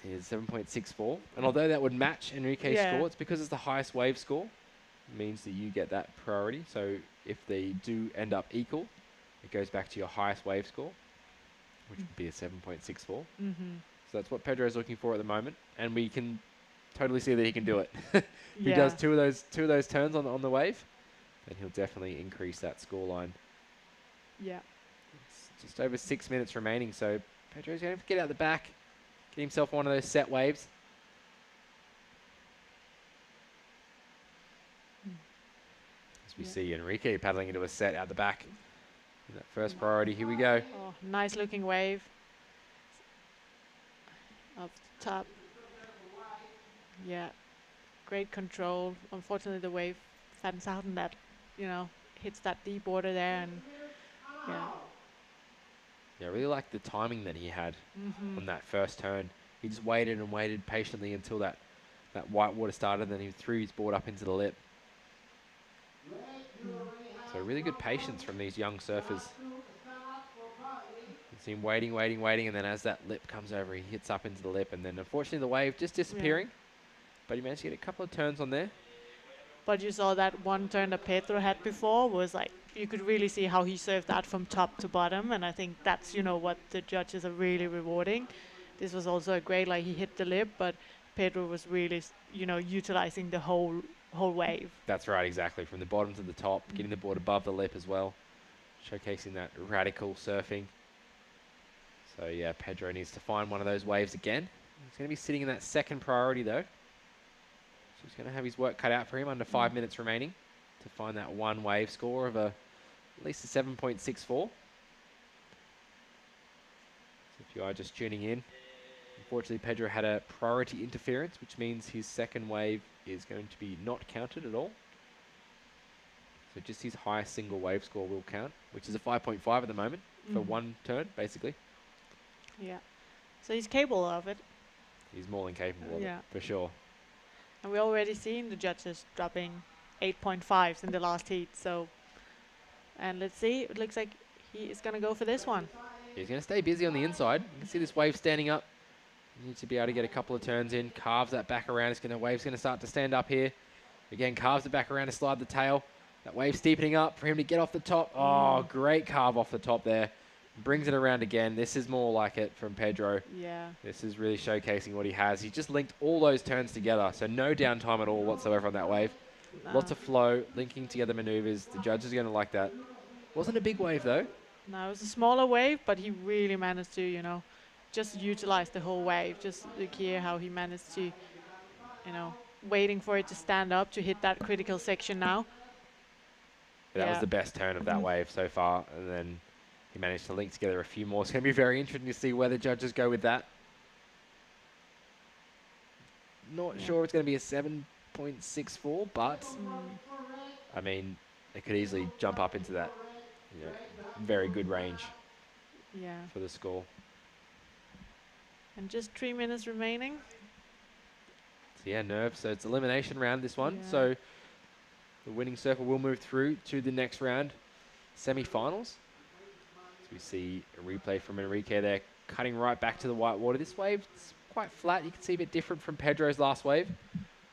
He is 7.64. And although that would match Enrique's score, it's because it's the highest wave score. It means that you get that priority. So if they do end up equal, it goes back to your highest wave score, which would be a 7.64. Mm-hmm. So that's what Pedro is looking for at the moment. And we can totally see that he can do it. If he does two of those turns on the wave, then he'll definitely increase that scoreline. Yeah. It's just over 6 minutes remaining, so Pedro's going to get out the back, get himself one of those set waves. As we see Enrique paddling into a set out the back. In that first priority, here we go. Oh, nice looking wave. Up the top. Yeah. Great control. Unfortunately, the wave flattens out and that, hits that deep water there. And yeah. Yeah, I really like the timing that he had on that first turn. He just waited and waited patiently until that white water started, then he threw his board up into the lip. So really good patience from these young surfers. You see him waiting, and then as that lip comes over, he hits up into the lip, and then unfortunately the wave just disappearing. Yeah. But he managed to get a couple of turns on there. But you saw that one turn that Pedro had before was like, you could really see how he served that from top to bottom, and I think that's, what the judges are really rewarding. This was also a great, he hit the lip, but Pedro was really, utilizing the whole wave. That's right, exactly. From the bottom to the top, getting the board above the lip as well, showcasing that radical surfing. So yeah, Pedro needs to find one of those waves again. He's going to be sitting in that second priority though. So he's going to have his work cut out for him under 5 minutes remaining to find that one wave score of at least a 7.64. So if you are just tuning in, unfortunately Pedro had a priority interference, which means his second wave is going to be not counted at all. So just his highest single wave score will count, which is a 5.5 at the moment for one turn, basically. Yeah. So he's capable of it. He's more than capable of it, for sure. And we already seen the judges dropping 8.5s in the last heat. So, and let's see. It looks like he is going to go for this one. He's going to stay busy on the inside. You can see this wave standing up. He needs to be able to get a couple of turns in. Carves that back around. Wave's going to start to stand up here. Again, carves it back around to slide the tail. That wave steepening up for him to get off the top. Oh, great carve off the top there. Brings it around again. This is more like it from Pedro. Yeah. This is really showcasing what he has. He just linked all those turns together, so no downtime at all whatsoever on that wave. Lots of flow, linking together maneuvers. The judge is going to like that. Wasn't a big wave though. No, it was a smaller wave, but he really managed to, just utilize the whole wave. Just look here how he managed to, waiting for it to stand up to hit that critical section now. That was the best turn of that wave so far, and then he managed to link together a few more. It's going to be very interesting to see where the judges go with that. Not sure it's going to be a 7.64, but I mean, it could easily jump up into that very good range for the score. And just 3 minutes remaining. So yeah, nerve. So it's elimination round, this one. So the winning surfer will move through to the next round, semi-finals. We see a replay from Enrique there, cutting right back to the white water. This wave is quite flat. You can see a bit different from Pedro's last wave.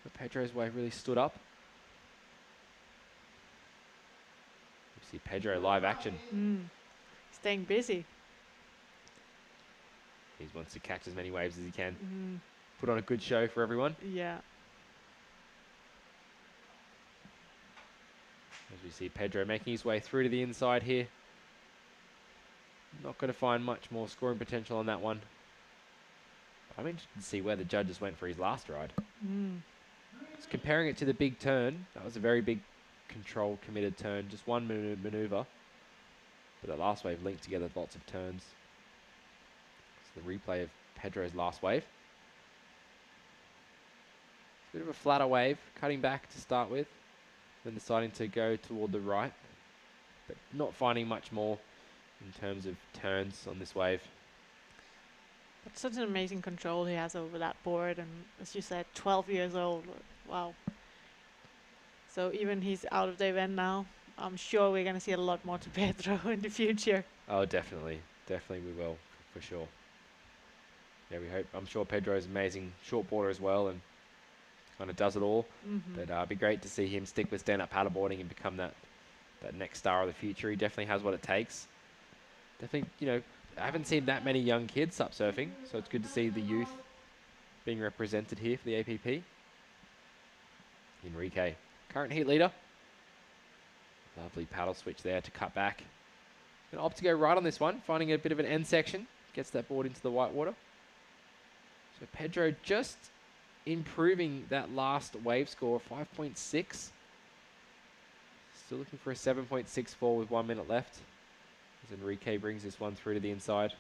But Pedro's wave really stood up. We see Pedro live action. Staying busy. He wants to catch as many waves as he can. Put on a good show for everyone. Yeah. As we see Pedro making his way through to the inside here. Not going to find much more scoring potential on that one. I'm interested to see where the judges went for his last ride. Just comparing it to the big turn, that was a very big controlled, committed turn. Just one maneuver. But that last wave linked together lots of turns. It's the replay of Pedro's last wave. It's a bit of a flatter wave, cutting back to start with. Then deciding to go toward the right. But not finding much more in terms of turns on this wave. But such an amazing control he has over that board, and as you said, 12 years old. Wow. So even he's out of the event now, I'm sure we're going to see a lot more to Pedro in the future. Oh, definitely. Definitely we will, for sure. Yeah, we hope. I'm sure Pedro's amazing shortboarder as well and kind of does it all. But it'd be great to see him stick with stand-up paddleboarding and become that next star of the future. He definitely has what it takes. Definitely, I haven't seen that many young kids sup surfing, so it's good to see the youth being represented here for the APP. Enrique, current heat leader. Lovely paddle switch there to cut back. Gonna opt to go right on this one, finding a bit of an end section. Gets that board into the whitewater. So Pedro just improving that last wave score, 5.6. Still looking for a 7.64 with 1 minute left. As Enrique brings this one through to the inside.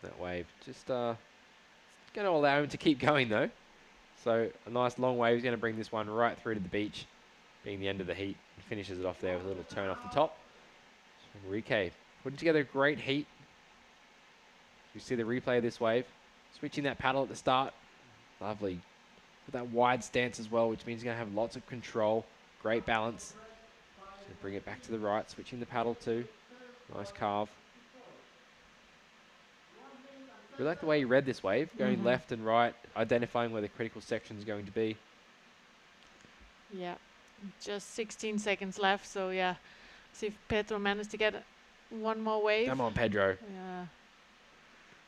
That wave just going to allow him to keep going though. So a nice long wave is going to bring this one right through to the beach, being the end of the heat. He finishes it off there with a little turn off the top. So Enrique putting together a great heat. You see the replay of this wave. Switching that paddle at the start. Lovely. With that wide stance as well, which means he's going to have lots of control. Great balance. So bring it back to the right. Switching the paddle too. Nice carve. We like the way he read this wave. Going left and right. Identifying where the critical section is going to be. Yeah. Just 16 seconds left. So yeah. See if Pedro managed to get one more wave. Come on, Pedro. Yeah.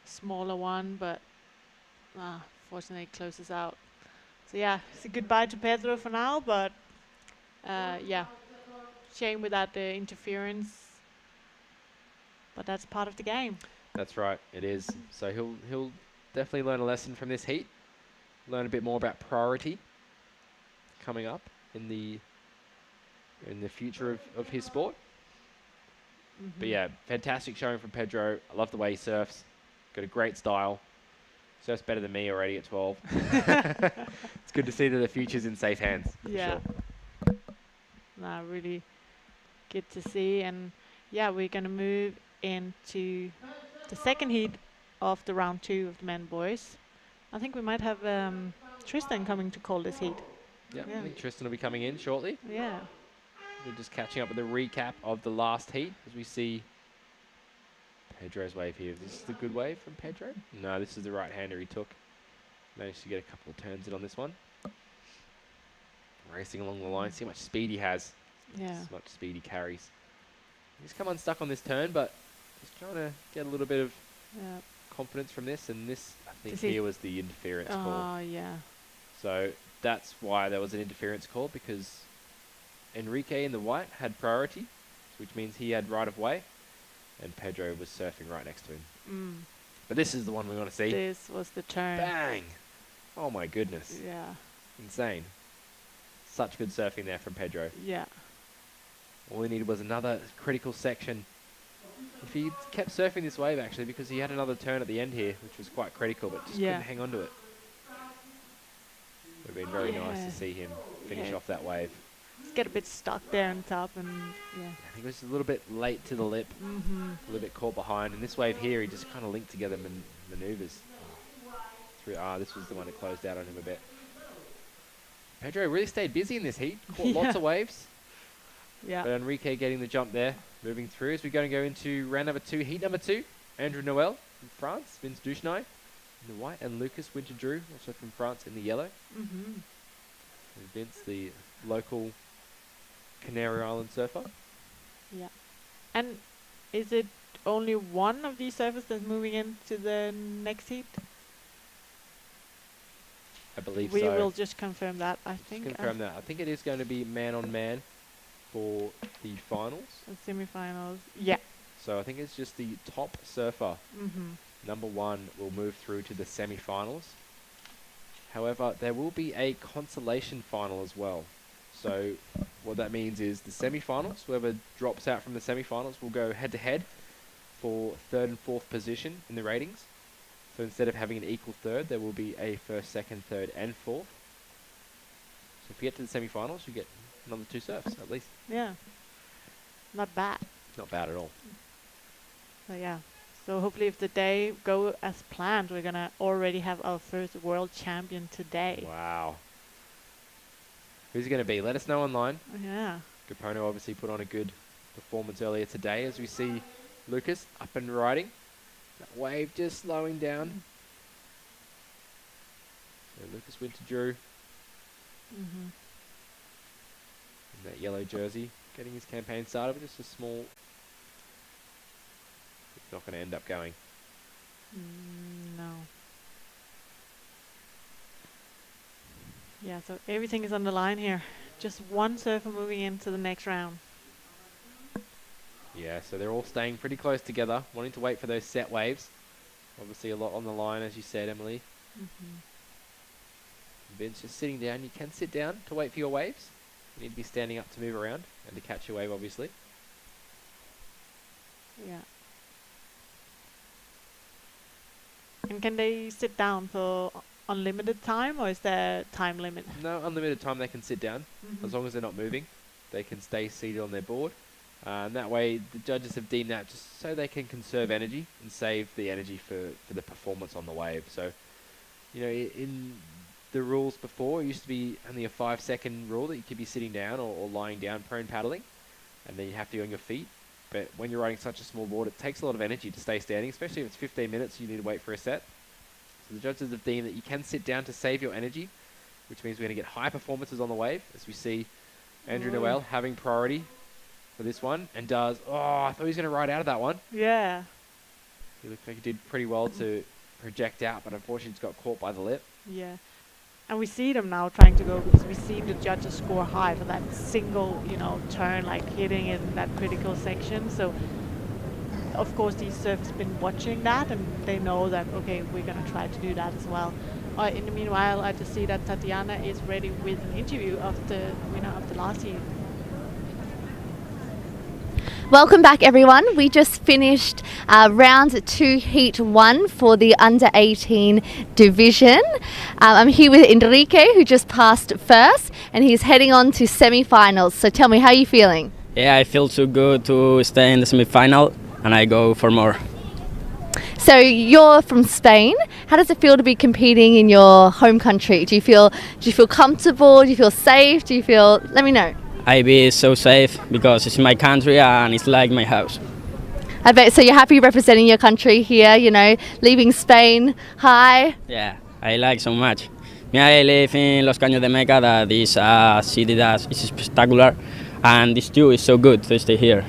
Smaller one, but fortunately it closes out. So yeah, it's a goodbye to Pedro for now, but yeah, shame with that interference, but that's part of the game. That's right, it is. So he'll definitely learn a lesson from this heat, learn a bit more about priority coming up in the future of his sport. But yeah, fantastic showing from Pedro. I love the way he surfs. Got a great style. Surfs better than me already at 12. It's good to see that the future's in safe hands. Yeah. Sure. Nah, really good to see. And yeah, we're going to move into the second heat of the round 2 of the men boys. I think we might have Tristan coming to call this heat. Yep, yeah, I think Tristan will be coming in shortly. Yeah. We're just catching up with a recap of the last heat as we see Pedro's wave here. This is the good wave from Pedro? No, this is the right-hander he took. Managed to get a couple of turns in on this one. Racing along the line. See how much speed he has. Yeah. How much speed he carries. He's come unstuck on this turn, but just trying to get a little bit of confidence from this. And this, I think, here was the interference call. Oh, yeah. So that's why there was an interference call, because Enrique in the white had priority, which means he had right of way. And Pedro was surfing right next to him. But this is the one we want to see. This was the turn. Bang! Oh my goodness. Yeah. Insane. Such good surfing there from Pedro. Yeah. All we needed was another critical section. If he kept surfing this wave, actually, because he had another turn at the end here, which was quite critical, but just couldn't hang on to it. It would have been very nice to see him finish off that wave. Get a bit stuck there on top, and I think it was a little bit late to the lip, a little bit caught behind. And this wave here, he just kind of linked together maneuvers. This was the one that closed out on him a bit. Pedro really stayed busy in this heat, caught lots of waves. Yeah. But Enrique getting the jump there, moving through as we're going to go into round number 2, heat number 2. Andrew Noel from France, Vince Duchenay in the white, and Lucas Winter-Drew, also from France, in the yellow. And Vince, the local Canary Island surfer. Yeah. And is it only one of these surfers that's moving into the next heat? I believe we so. We will just confirm that, I think. Confirm that. I think it is going to be man-on-man for the finals. The semi-finals. Yeah. So I think it's just the top surfer, number 1, will move through to the semi-finals. However, there will be a consolation final as well. So what that means is the semi-finals, whoever drops out from the semi-finals will go head-to-head for 3rd and 4th position in the ratings. So instead of having an equal third, there will be a 1st, 2nd, 3rd and 4th. So if you get to the semi-finals, you get another 2 surfs at least. Yeah. Not bad. Not bad at all. So yeah. So hopefully if the day go as planned, we're going to already have our first world champion today. Wow. Who's it going to be? Let us know online. Yeah. Gapono obviously put on a good performance earlier today, as we see Lucas up and riding. That wave just slowing down. So Lucas Winter-Drew in that yellow jersey, getting his campaign started with just a small... It's not going to end up going. No. Yeah, so everything is on the line here. Just one surfer moving into the next round. Yeah, so they're all staying pretty close together, wanting to wait for those set waves. Obviously a lot on the line, as you said, Emily. Vince just sitting down. You can sit down to wait for your waves. You need to be standing up to move around and to catch your wave, obviously. Yeah. And can they sit down for unlimited time, or is there time limit? No, unlimited time they can sit down. As long as they're not moving, they can stay seated on their board. And that way, the judges have deemed that just so they can conserve energy and save the energy for the performance on the wave. So, you know, in the rules before, it used to be only a 5-second rule that you could be sitting down or lying down prone paddling, and then you have to be on your feet. But when you're riding such a small board, it takes a lot of energy to stay standing, especially if it's 15 minutes, you need to wait for a set. So the judges have deemed that you can sit down to save your energy, which means we're going to get high performances on the wave, as we see Andrew Noel having priority for this one, and does... Oh, I thought he was going to ride out of that one. Yeah. He looked like he did pretty well to project out, but unfortunately just got caught by the lip. Yeah. And we see them now trying to go, because we see the judges score high for that single, you know, turn, like hitting in that critical section. So, of course, these surfers have been watching that, and they know that, okay, we're going to try to do that as well. In the meanwhile, I just see that Tatiana is ready with an interview of the winner of the last heat. Welcome back, everyone. We just finished round 2, heat 1 for the under 18 division. I'm here with Enrique, who just passed first, and he's heading on to semi-finals. So tell me, how are you feeling? Yeah, I feel so good to stay in the semi-final, and I go for more. So you're from Spain. How does it feel to be competing in your home country? Do you feel comfortable? Do you feel safe? Do you feel? Let me know. I be so safe because it's my country and it's like my house. I bet. So you're happy representing your country here, you know, leaving Spain high? Yeah, I like so much. Me, I live in Los Caños de Meca, that is a city that is spectacular, and this too is so good to stay here.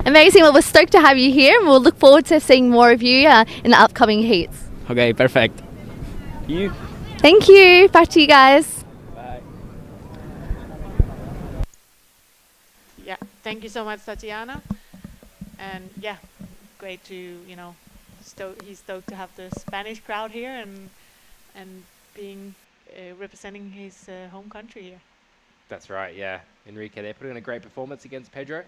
Amazing. Well, we're stoked to have you here, and we'll look forward to seeing more of you in the upcoming heats. Okay, perfect. Thank you. Back to you guys. Yeah, thank you so much, Tatiana. And yeah, great to, you know, he's stoked to have the Spanish crowd here and being representing his home country here. That's right, yeah. Enrique there putting in a great performance against Pedro.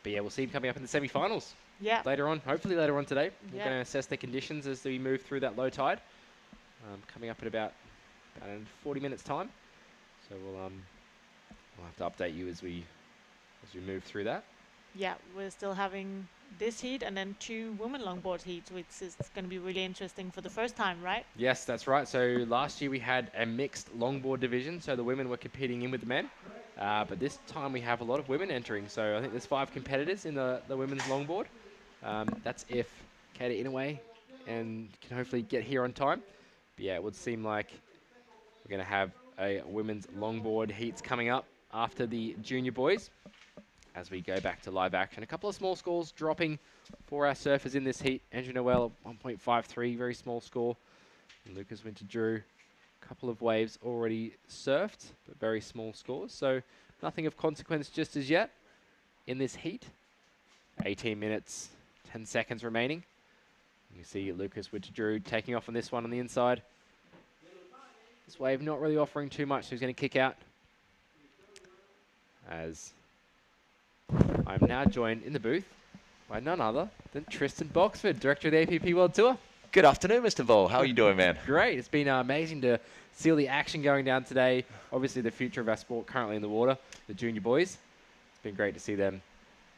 But yeah, we'll see him coming up in the semi-finals. Yeah. Later on, hopefully later on today. We're going to assess the conditions as we move through that low tide. Coming up at about 40 minutes time. So we'll have to update you as we move through that. Yeah, we're still having this heat and then 2 women longboard heats, which is going to be really interesting for the first time, right? Yes, that's right. So last year we had a mixed longboard division, so the women were competing in with the men. But this time we have a lot of women entering. So I think there's 5 competitors in the women's longboard. That's if Katie Inouye and can hopefully get here on time. But yeah, it would seem like we're going to have a women's longboard heats coming up after the junior boys as we go back to live action. A couple of small scores dropping for our surfers in this heat. Andrew Noel, 1.53, very small score. And Lucas Winter-Drew, a couple of waves already surfed, but very small scores. So nothing of consequence just as yet in this heat. 18 minutes, 10 seconds remaining. You see Lucas Winter-Drew taking off on this one on the inside. This wave not really offering too much, so he's going to kick out. As I'm now joined in the booth by none other than Tristan Boxford, Director of the APP World Tour. Good afternoon, Mr. Ball. How are you doing, man? Great. It's been amazing to see all the action going down today. Obviously, the future of our sport currently in the water, the junior boys. It's been great to see them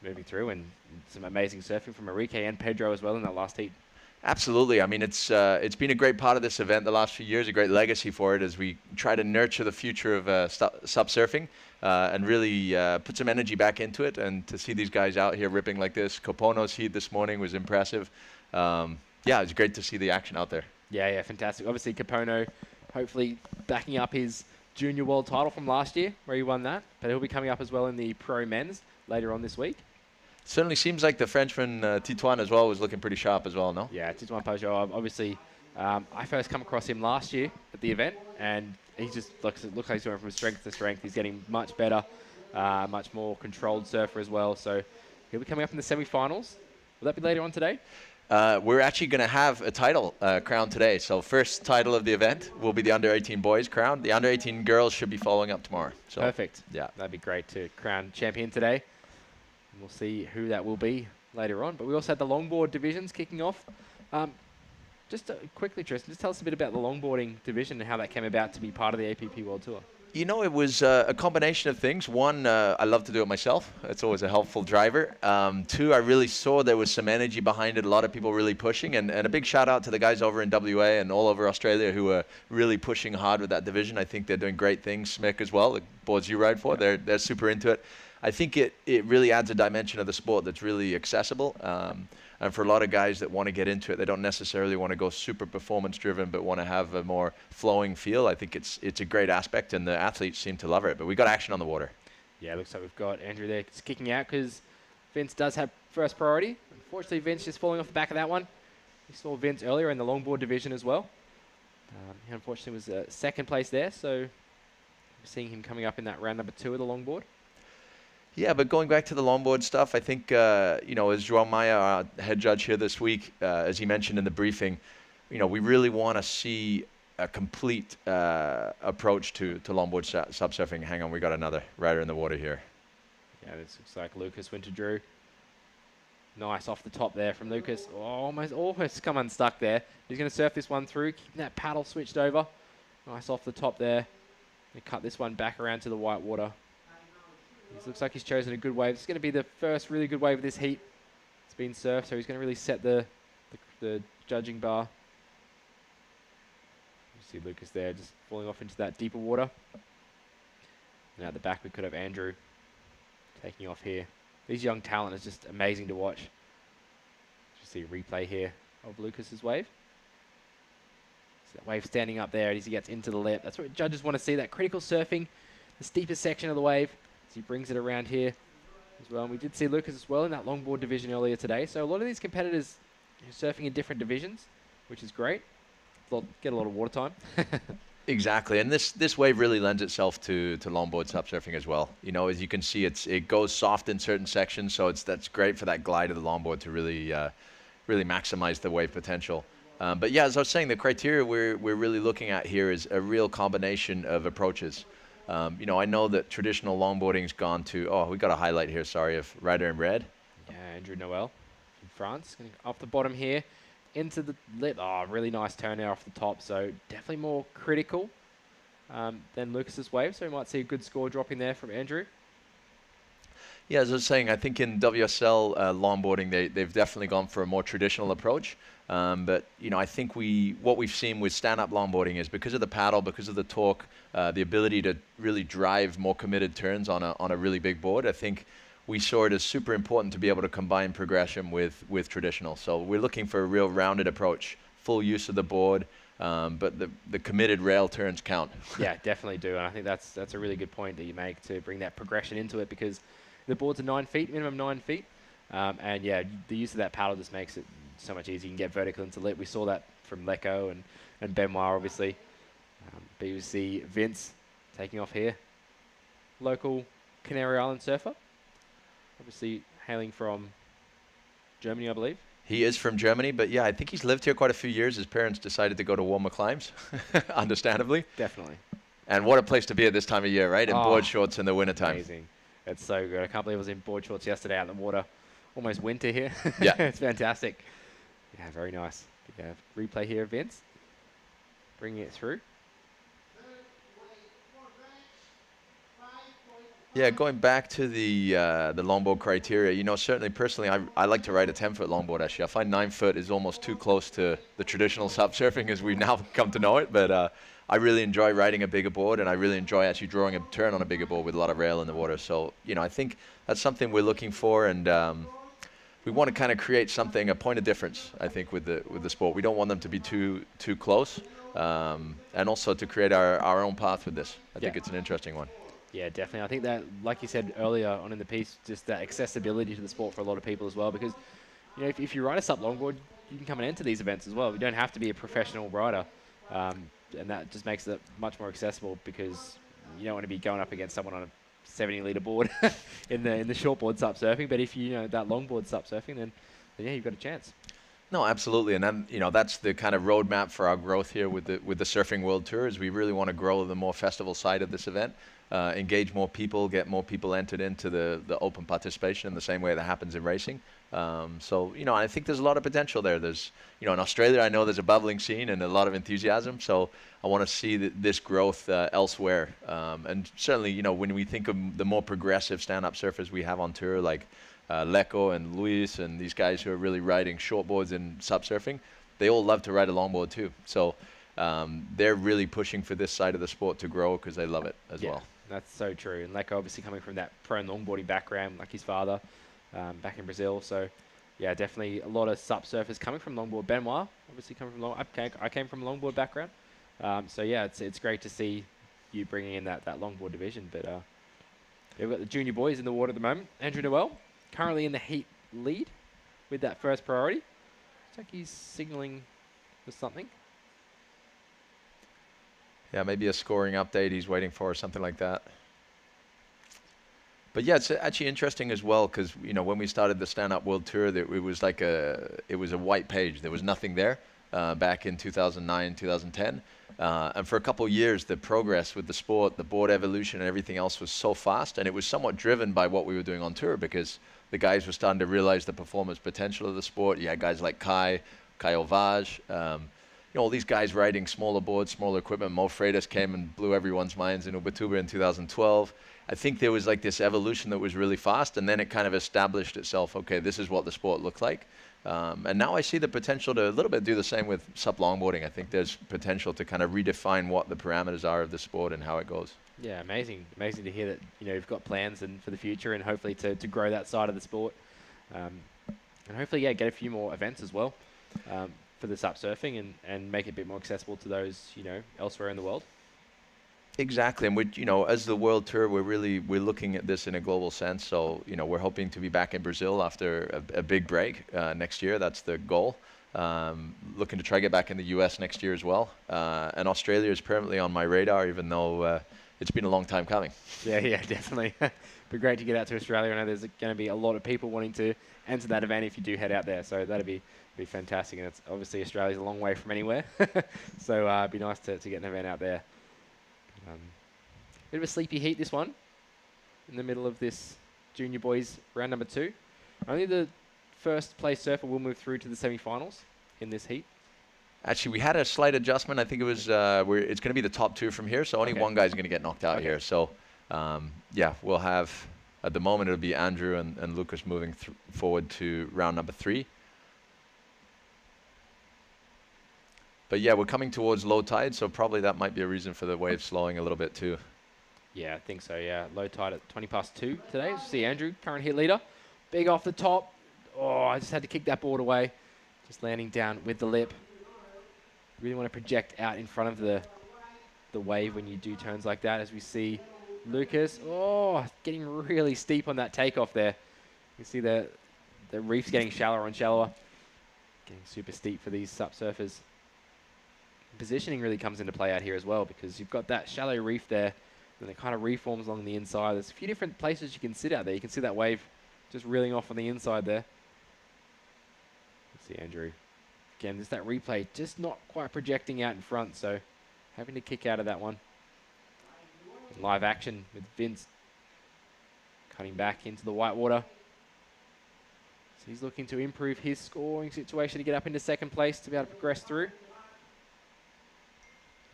moving through, and some amazing surfing from Enrique and Pedro as well in that last heat. Absolutely. I mean, it's been a great part of this event the last few years, a great legacy for it as we try to nurture the future of SUP surfing and really put some energy back into it. And to see these guys out here ripping like this, Kopono's heat this morning was impressive. Yeah, it was great to see the action out there. Yeah, fantastic. Obviously, Kopono hopefully backing up his junior world title from last year where he won that, but he'll be coming up as well in the pro men's later on this week. Certainly seems like the Frenchman Titouan as well was looking pretty sharp as well, no? Yeah, Titouan Pajot, obviously, I first come across him last year at the event, and he just looks like he's going from strength to strength. He's getting much better, much more controlled surfer as well. So he'll be coming up in the semi-finals. Will that be later on today? We're actually going to have a title crowned today. So first title of the event will be the under-18 boys crowned. The under-18 girls should be following up tomorrow. So, perfect. Yeah, that'd be great to crown champion today. And we'll see who that will be later on. But we also had the longboard divisions kicking off. Just quickly, Tristan, just tell us a bit about the longboarding division and how that came about to be part of the APP World Tour. You know, it was a combination of things. One, I love to do it myself. It's always a helpful driver. Two, I really saw there was some energy behind it, a lot of people really pushing. And a big shout out to the guys over in WA and all over Australia who are really pushing hard with that division. I think they're doing great things. Smick as well, the boards you ride for, they're super into it. I think it really adds a dimension of the sport that's really accessible. And for a lot of guys that want to get into it, they don't necessarily want to go super performance driven, but want to have a more flowing feel. I think it's a great aspect, and the athletes seem to love it. But we got action on the water. Yeah, it looks like we've got Andrew there just kicking out because Vince does have first priority. Unfortunately, Vince just falling off the back of that one. We saw Vince earlier in the longboard division as well. He unfortunately was second place there, so we're seeing him coming up in that round number 2 of the longboard. Yeah, but going back to the longboard stuff, I think, as João Maia, our head judge here this week, as he mentioned in the briefing, we really want to see a complete approach to longboard subsurfing. Hang on, we got another rider in the water here. Yeah, this looks like Lucas Winter-Drew. Nice off the top there from Lucas. Oh, almost come unstuck there. He's going to surf this one through, keeping that paddle switched over. Nice off the top there. Going to cut this one back around to the white water. It looks like he's chosen a good wave. It's going to be the first really good wave of this heat. It's been surfed, so he's going to really set the judging bar. You see Lucas there just falling off into that deeper water. And at the back we could have Andrew taking off here. These young talent is just amazing to watch. Just see a replay here of Lucas's wave. So that wave standing up there as he gets into the lip. That's what judges want to see, that critical surfing, the steepest section of the wave. So he brings it around here as well. And we did see Lucas as well in that longboard division earlier today. So a lot of these competitors are surfing in different divisions, which is great. Get a lot of water time. Exactly, and this wave really lends itself to longboard subsurfing as well. As you can see, it goes soft in certain sections, so that's great for that glide of the longboard to really maximize the wave potential. But yeah, as I was saying, the criteria we're really looking at here is a real combination of approaches. I know that traditional longboarding's gone to, we got a highlight here, sorry, of rider in red. Yeah, Andrew Noel from France, going off the bottom here. Into the lip. Oh, really nice turn there off the top. So definitely more critical than Lucas's wave. So we might see a good score dropping there from Andrew. Yeah, as I was saying, I think in WSL longboarding, they've definitely gone for a more traditional approach. But, I think what we've seen with stand-up longboarding is because of the paddle, because of the torque, the ability to really drive more committed turns on a really big board, I think we saw it as super important to be able to combine progression with traditional. So we're looking for a real rounded approach, full use of the board, but the committed rail turns count. Yeah, definitely do. And I think that's a really good point that you make to bring that progression into it, because the boards are 9 feet, minimum 9 feet. And yeah, the use of that paddle just makes it so much easier. You can get vertical into lip. We saw that from Lecco and Benoit, obviously. But you see Vince taking off here. Local Canary Island surfer. Obviously hailing from Germany, I believe. He is from Germany, but yeah, I think he's lived here quite a few years. His parents decided to go to warmer climes, understandably. Definitely. And what a place to be at this time of year, right? In board shorts in the wintertime. Amazing. It's so good. I can't believe I was in board shorts yesterday out in the water. Almost winter here. Yeah. It's fantastic. Yeah, very nice. Yeah, replay here of Vince. Bringing it through. Yeah, going back to the longboard criteria, you know, certainly personally, I like to ride a 10-foot longboard. Actually, I find 9-foot is almost too close to the traditional SUP surfing as we've now come to know it. But I really enjoy riding a bigger board, and I really enjoy actually drawing a turn on a bigger board with a lot of rail in the water. So, you know, I think that's something we're looking for, and we want to kind of create something, a point of difference, I think, with the sport. We don't want them to be too close, and also to create our own path with this. I think it's an interesting one. Yeah, definitely. I think that, like you said earlier on in the piece, just that accessibility to the sport for a lot of people as well. Because, you know, if you ride a SUP longboard, you can come and enter these events as well. You don't have to be a professional rider, and that just makes it much more accessible because you don't want to be going up against someone on a 70-litre board in the shortboard SUP surfing. But if you know that longboard SUP surfing, then yeah, you've got a chance. No, absolutely, and then you know that's the kind of roadmap for our growth here with the Surfing World Tour. Is we really want to grow the more festival side of this event, engage more people, get more people entered into the open participation in the same way that happens in racing. So you know, I think there's a lot of potential there. There's in Australia, I know there's a bubbling scene and a lot of enthusiasm. So I want to see this growth elsewhere, and certainly when we think of the more progressive stand-up surfers we have on tour, like Leco and Luis and these guys who are really riding shortboards and SUP surfing, they all love to ride a longboard too. So they're really pushing for this side of the sport to grow because they love it as well. That's so true. And Leco obviously coming from that pro and longboarding background, like his father back in Brazil. So yeah, definitely a lot of SUP surfers coming from longboard. Benoit obviously coming from I came from a longboard background. So yeah, it's great to see you bringing in that longboard division. But we've got the junior boys in the water at the moment. Andrew Noel currently in the heat lead with that first priority. Looks like he's signaling for something. Yeah, maybe a scoring update he's waiting for or something like that. But yeah, it's actually interesting as well because when we started the Stand-Up World Tour, it was like a white page. There was nothing there back in 2009, 2010. And for a couple of years, the progress with the sport, the board evolution and everything else was so fast. And it was somewhat driven by what we were doing on tour because the guys were starting to realize the performance potential of the sport. You had guys like Kai Ovage, all these guys riding smaller boards, smaller equipment. Mo Freitas came and blew everyone's minds in Ubatuba in 2012. I think there was like this evolution that was really fast, and then it kind of established itself, okay, this is what the sport looked like. And now I see the potential to a little bit do the same with SUP longboarding. I think there's potential to kind of redefine what the parameters are of the sport and how it goes. Yeah, amazing to hear that you've got plans and for the future and hopefully to grow that side of the sport, and hopefully get a few more events as well for the SUP surfing and make it a bit more accessible to those elsewhere in the world. Exactly, and we, as the World Tour, we're looking at this in a global sense. So, we're hoping to be back in Brazil after a big break next year. That's the goal. Looking to try to get back in the US next year as well. And Australia is permanently on my radar, even though it's been a long time coming. Yeah, definitely. Be great to get out to Australia. I know there's going to be a lot of people wanting to enter that event if you do head out there. So that'd be fantastic. And it's obviously Australia's a long way from anywhere. So it'd be nice to get an event out there. Bit of a sleepy heat, this one, in the middle of this junior boys round number 2. Only the first place surfer will move through to the semi-finals in this heat. Actually, we had a slight adjustment. I think it was it's going to be the top 2 from here, so only one guy's going to get knocked out here. So we'll have, at the moment, it'll be Andrew and Lucas moving forward to round number 3. But yeah, we're coming towards low tide, so probably that might be a reason for the wave slowing a little bit too. Yeah, I think so, yeah. Low tide at 20 past 2 today. See Andrew, current hit leader. Big off the top. Oh, I just had to kick that board away. Just landing down with the lip. Really want to project out in front of the wave when you do turns like that, as we see Lucas. Oh, getting really steep on that takeoff there. You can see the reef's getting shallower and shallower. Getting super steep for these SUP surfers. Positioning really comes into play out here as well because you've got that shallow reef there and it kind of reforms along the inside. There's a few different places you can sit out there. You can see that wave just reeling off on the inside there. Let's see Andrew. Again, there's that replay just not quite projecting out in front, so having to kick out of that one. Live action with Vince cutting back into the white water. So he's looking to improve his scoring situation to get up into second place to be able to progress through.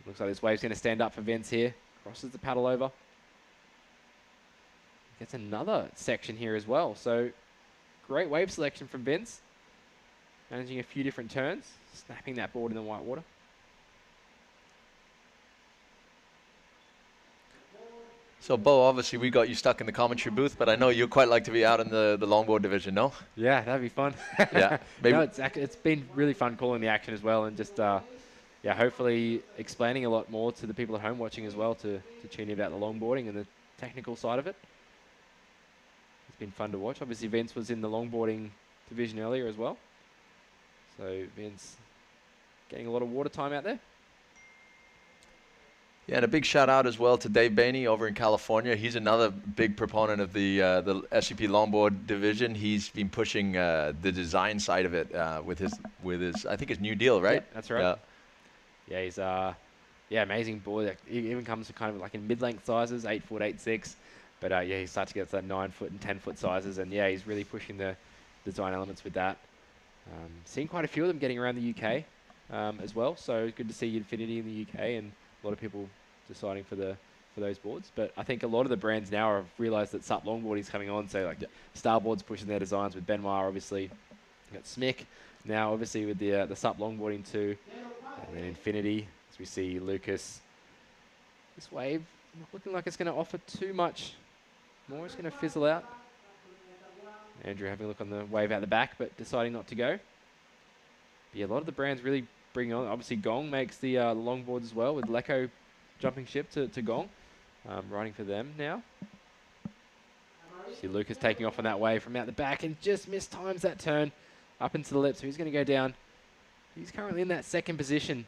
Looks like this wave's going to stand up for Vince here. Crosses the paddle over. Gets another section here as well. So great wave selection from Vince. Managing a few different turns, snapping that board in the white water. So, Bo, obviously we got you stuck in the commentary booth, but I know you'd quite like to be out in the longboard division, no? Yeah, that'd be fun. Yeah, maybe. No, it's been really fun calling the action as well, and just yeah, hopefully explaining a lot more to the people at home watching as well to tune in about the longboarding and the technical side of it. It's been fun to watch. Obviously, Vince was in the longboarding division earlier as well, so Vince getting a lot of water time out there. Yeah, and a big shout out as well to Dave Bainey over in California. He's another big proponent of the SCP longboard division. He's been pushing the design side of it with his I think his new deal, right? Yeah, that's right. Yeah, he's amazing board. He even comes to kind of like in mid-length sizes, 8 foot, 8'6". But yeah, he starts to get to that 9 foot and 10 foot sizes, and yeah, he's really pushing the design elements with that. Seen quite a few of them getting around the UK as well. So good to see Infinity in the UK and a lot of people deciding for those boards. But I think a lot of the brands now have realised that SUP longboarding is coming on. So like Starboard's pushing their designs with Benoit, obviously. You got Smick now, obviously with the SUP longboarding too, and then Infinity as we see Lucas. This wave not looking like it's going to offer too much more. It's going to fizzle out. Andrew having a look on the wave out the back, but deciding not to go. But yeah, a lot of the brands really bring on. Obviously, Gong makes the longboards as well, with Leco jumping ship to Gong, riding for them now. See Lucas taking off on that wave from out the back and just mistimes that turn up into the lip. So he's going to go down. He's currently in that second position.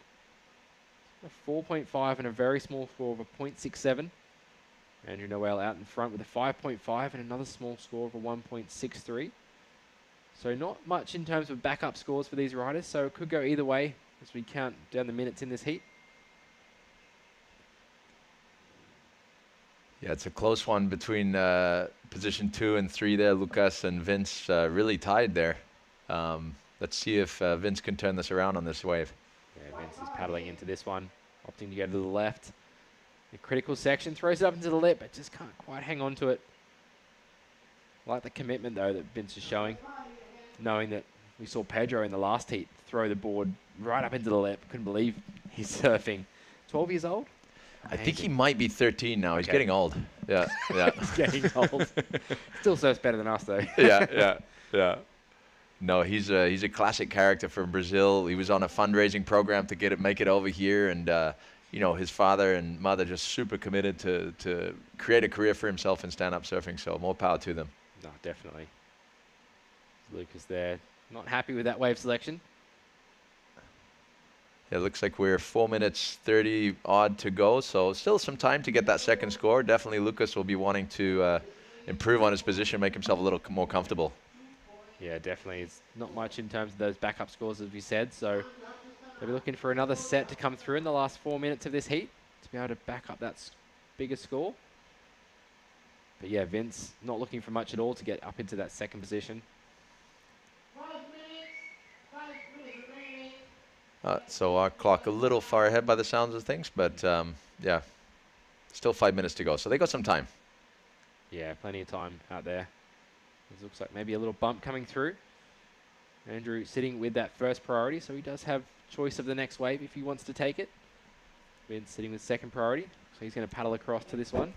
A 4.5 and a very small score of a 0.67. Andrew Noel out in front with a 5.5 and another small score of a 1.63. So not much in terms of backup scores for these riders, so it could go either way as we count down the minutes in this heat. Yeah, it's a close one between position 2 and 3 there. Lucas and Vince really tied there. Let's see if Vince can turn this around on this wave. Yeah, Vince is paddling into this one, opting to go to the left. The critical section throws it up into the lip, but just can't quite hang on to it. I like the commitment, though, that Vince is showing, knowing that we saw Pedro in the last heat throw the board right up into the lip. Couldn't believe he's surfing. 12 years old? I think he might be 13 now. He's getting old. Yeah, yeah. He's getting old. Still surfs better than us, though. Yeah. No, he's a classic character from Brazil. He was on a fundraising program to make it over here, and you know, his father and mother just super committed to create a career for himself in stand-up surfing. So more power to them. No, definitely. Lucas there, not happy with that wave selection. It looks like we're 4 minutes 30 odd to go, so still some time to get that second score. Definitely Lucas will be wanting to improve on his position, make himself a little more comfortable. Yeah, definitely. It's not much in terms of those backup scores, as we said, so they'll be looking for another set to come through in the last 4 minutes of this heat to be able to back up that bigger score. But yeah, Vince not looking for much at all to get up into that second position. 5 minutes remaining. So our clock a little far ahead by the sounds of things, but yeah, still 5 minutes to go. So they got some time. Yeah, plenty of time out there. It looks like maybe a little bump coming through. Andrew sitting with that first priority, so he does have choice of the next wave if he wants to take it. Vince sitting with second priority, so he's going to paddle across to this one.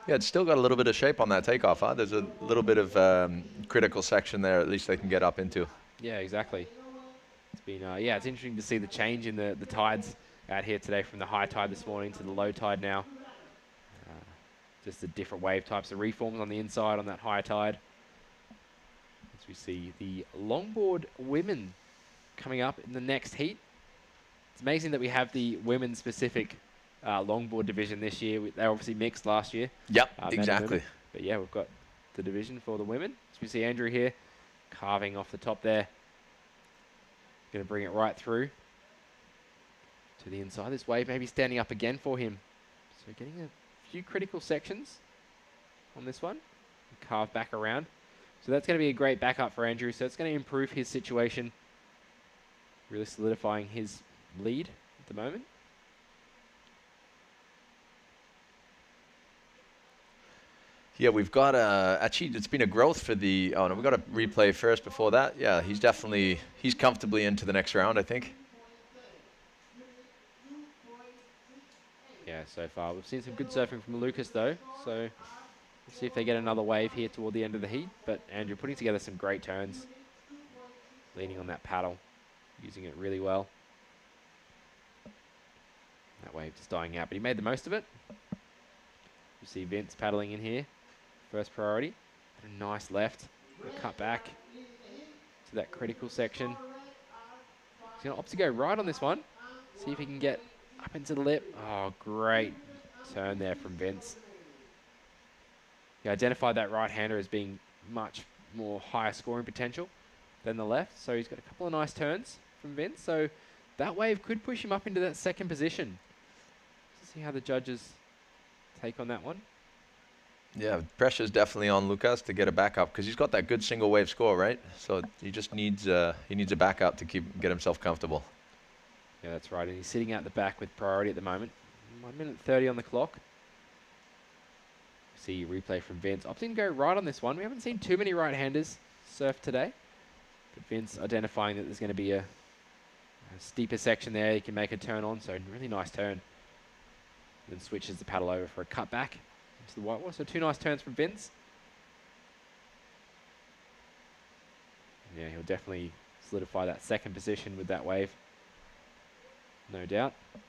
Yeah, it's still got a little bit of shape on that takeoff, huh? There's a little bit of critical section there, at least they can get up into. Yeah, exactly. It's been, yeah, it's interesting to see the change in the tides out here today from the high tide this morning to the low tide now. Just the different wave types, the reforms on the inside on that high tide. As we see the longboard women coming up in the next heat. It's amazing that we have the women-specific longboard division this year. They were obviously mixed last year. Yep, exactly. But yeah, we've got the division for the women. As we see Andrew here carving off the top there. Going to bring it right through to the inside. This wave maybe standing up again for him. So getting a few critical sections on this one. Carve back around. So that's going to be a great backup for Andrew. So it's going to improve his situation. Really solidifying his lead at the moment. Yeah, we've got actually it's been a growth for the. Oh no, we've got a replay first before that. Yeah, he's comfortably into the next round, I think. Yeah, so far we've seen some good surfing from Lucas though. So we'll see if they get another wave here toward the end of the heat. But Andrew putting together some great turns, leaning on that paddle, using it really well. That wave just dying out, but he made the most of it. You see Vince paddling in here. First priority. A nice left. Cut back to that critical section. He's going to opt to go right on this one. See if he can get up into the lip. Oh, great turn there from Vince. He identified that right-hander as being much more higher scoring potential than the left. So he's got a couple of nice turns from Vince. So that wave could push him up into that second position. See how the judges take on that one. Yeah, pressure's definitely on Lucas to get a backup because he's got that good single wave score, right? So he just needs a backup to get himself comfortable. Yeah, that's right. And he's sitting out the back with priority at the moment. 1 minute 30 on the clock. See replay from Vince. Opting to go right on this one. We haven't seen too many right-handers surf today, but Vince identifying that there's going to be a steeper section there. He can make a turn on. So really nice turn. Then switches the paddle over for a cut back into the whitewater. So 2 nice turns from Vince. Yeah, he'll definitely solidify that second position with that wave. No doubt. And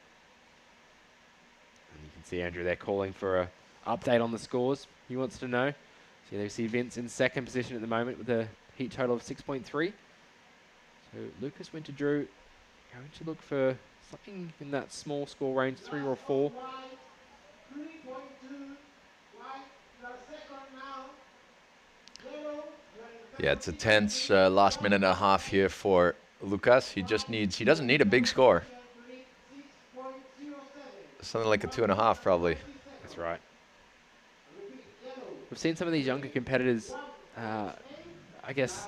you can see Andrew there calling for a update on the scores. He wants to know. So you see Vince in second position at the moment with a heat total of 6.3. So Lucas Winter-Drew going to look for something in that small score range, 3 or 4. Yeah, it's a tense last minute and a half here for Lucas. He doesn't need a big score. Something like a 2.5 probably. That's right. We've seen some of these younger competitors, I guess,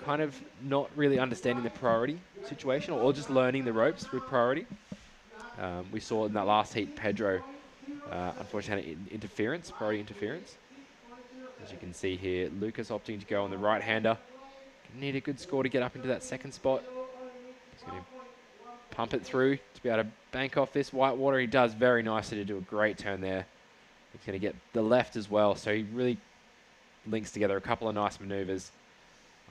kind of not really understanding the priority situation or just learning the ropes with priority. We saw in that last heat, Pedro, unfortunately, had priority interference. As you can see here, Lucas opting to go on the right-hander. Need a good score to get up into that second spot. He's going to pump it through to be able to bank off this whitewater. He does very nicely to do a great turn there. He's going to get the left as well, so he really links together a couple of nice maneuvers.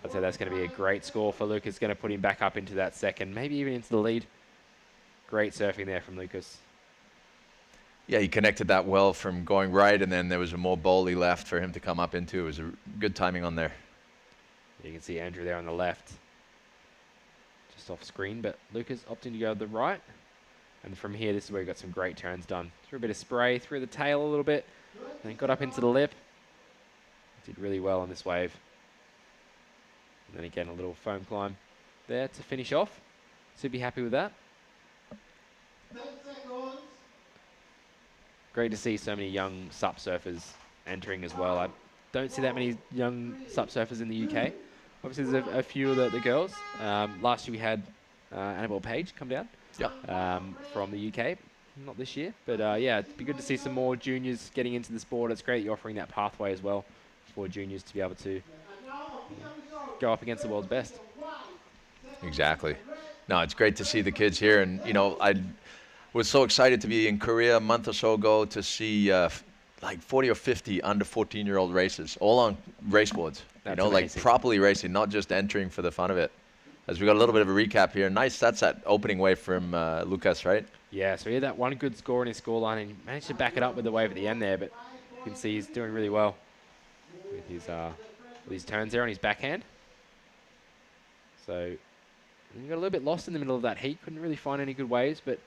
I'd say that's going to be a great score for Lucas. Going to put him back up into that second, maybe even into the lead. Great surfing there from Lucas. Yeah, he connected that well from going right, and then there was a more bowly left for him to come up into. It was a good timing on there. You can see Andrew there on the left. Just off screen, but Lucas opting to go to the right. And from here, this is where he got some great turns done. Threw a bit of spray, through the tail a little bit, then got up into the lip. Did really well on this wave. And then again, a little foam climb there to finish off. So be happy with that. Great to see so many young SUP surfers entering as well. I don't see that many young SUP surfers in the UK. Obviously, there's a few of the girls. Last year we had Annabelle Page come down from the UK. Not this year, but yeah, it'd be good to see some more juniors getting into the sport. It's great that you're offering that pathway as well for juniors to be able to go up against the world's best. Exactly. No, it's great to see the kids here, and I was so excited to be in Korea a month or so ago to see like 40 or 50 under 14-year-old races, all on race boards. Like properly racing, not just entering for the fun of it. As we got a little bit of a recap here. Nice, that's that opening wave from Lucas, right? Yeah, so he had that one good score in his scoreline, and he managed to back it up with the wave at the end there, but you can see he's doing really well with his turns there on his backhand. So he got a little bit lost in the middle of that heat, couldn't really find any good waves, but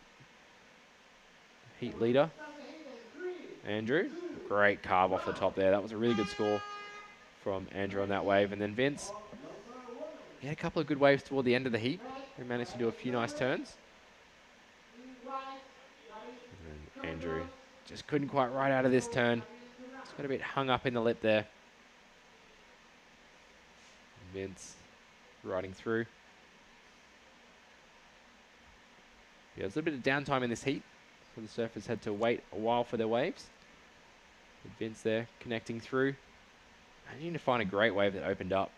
heat leader, Andrew, great carve off the top there. That was a really good score from Andrew on that wave. And then Vince, he had a couple of good waves toward the end of the heat. He managed to do a few nice turns. And Andrew just couldn't quite ride out of this turn. Just got a bit hung up in the lip there. Vince riding through. Yeah, there's a little bit of downtime in this heat, so the surfers had to wait a while for their waves. Vince there connecting through. I need to find a great wave that opened up.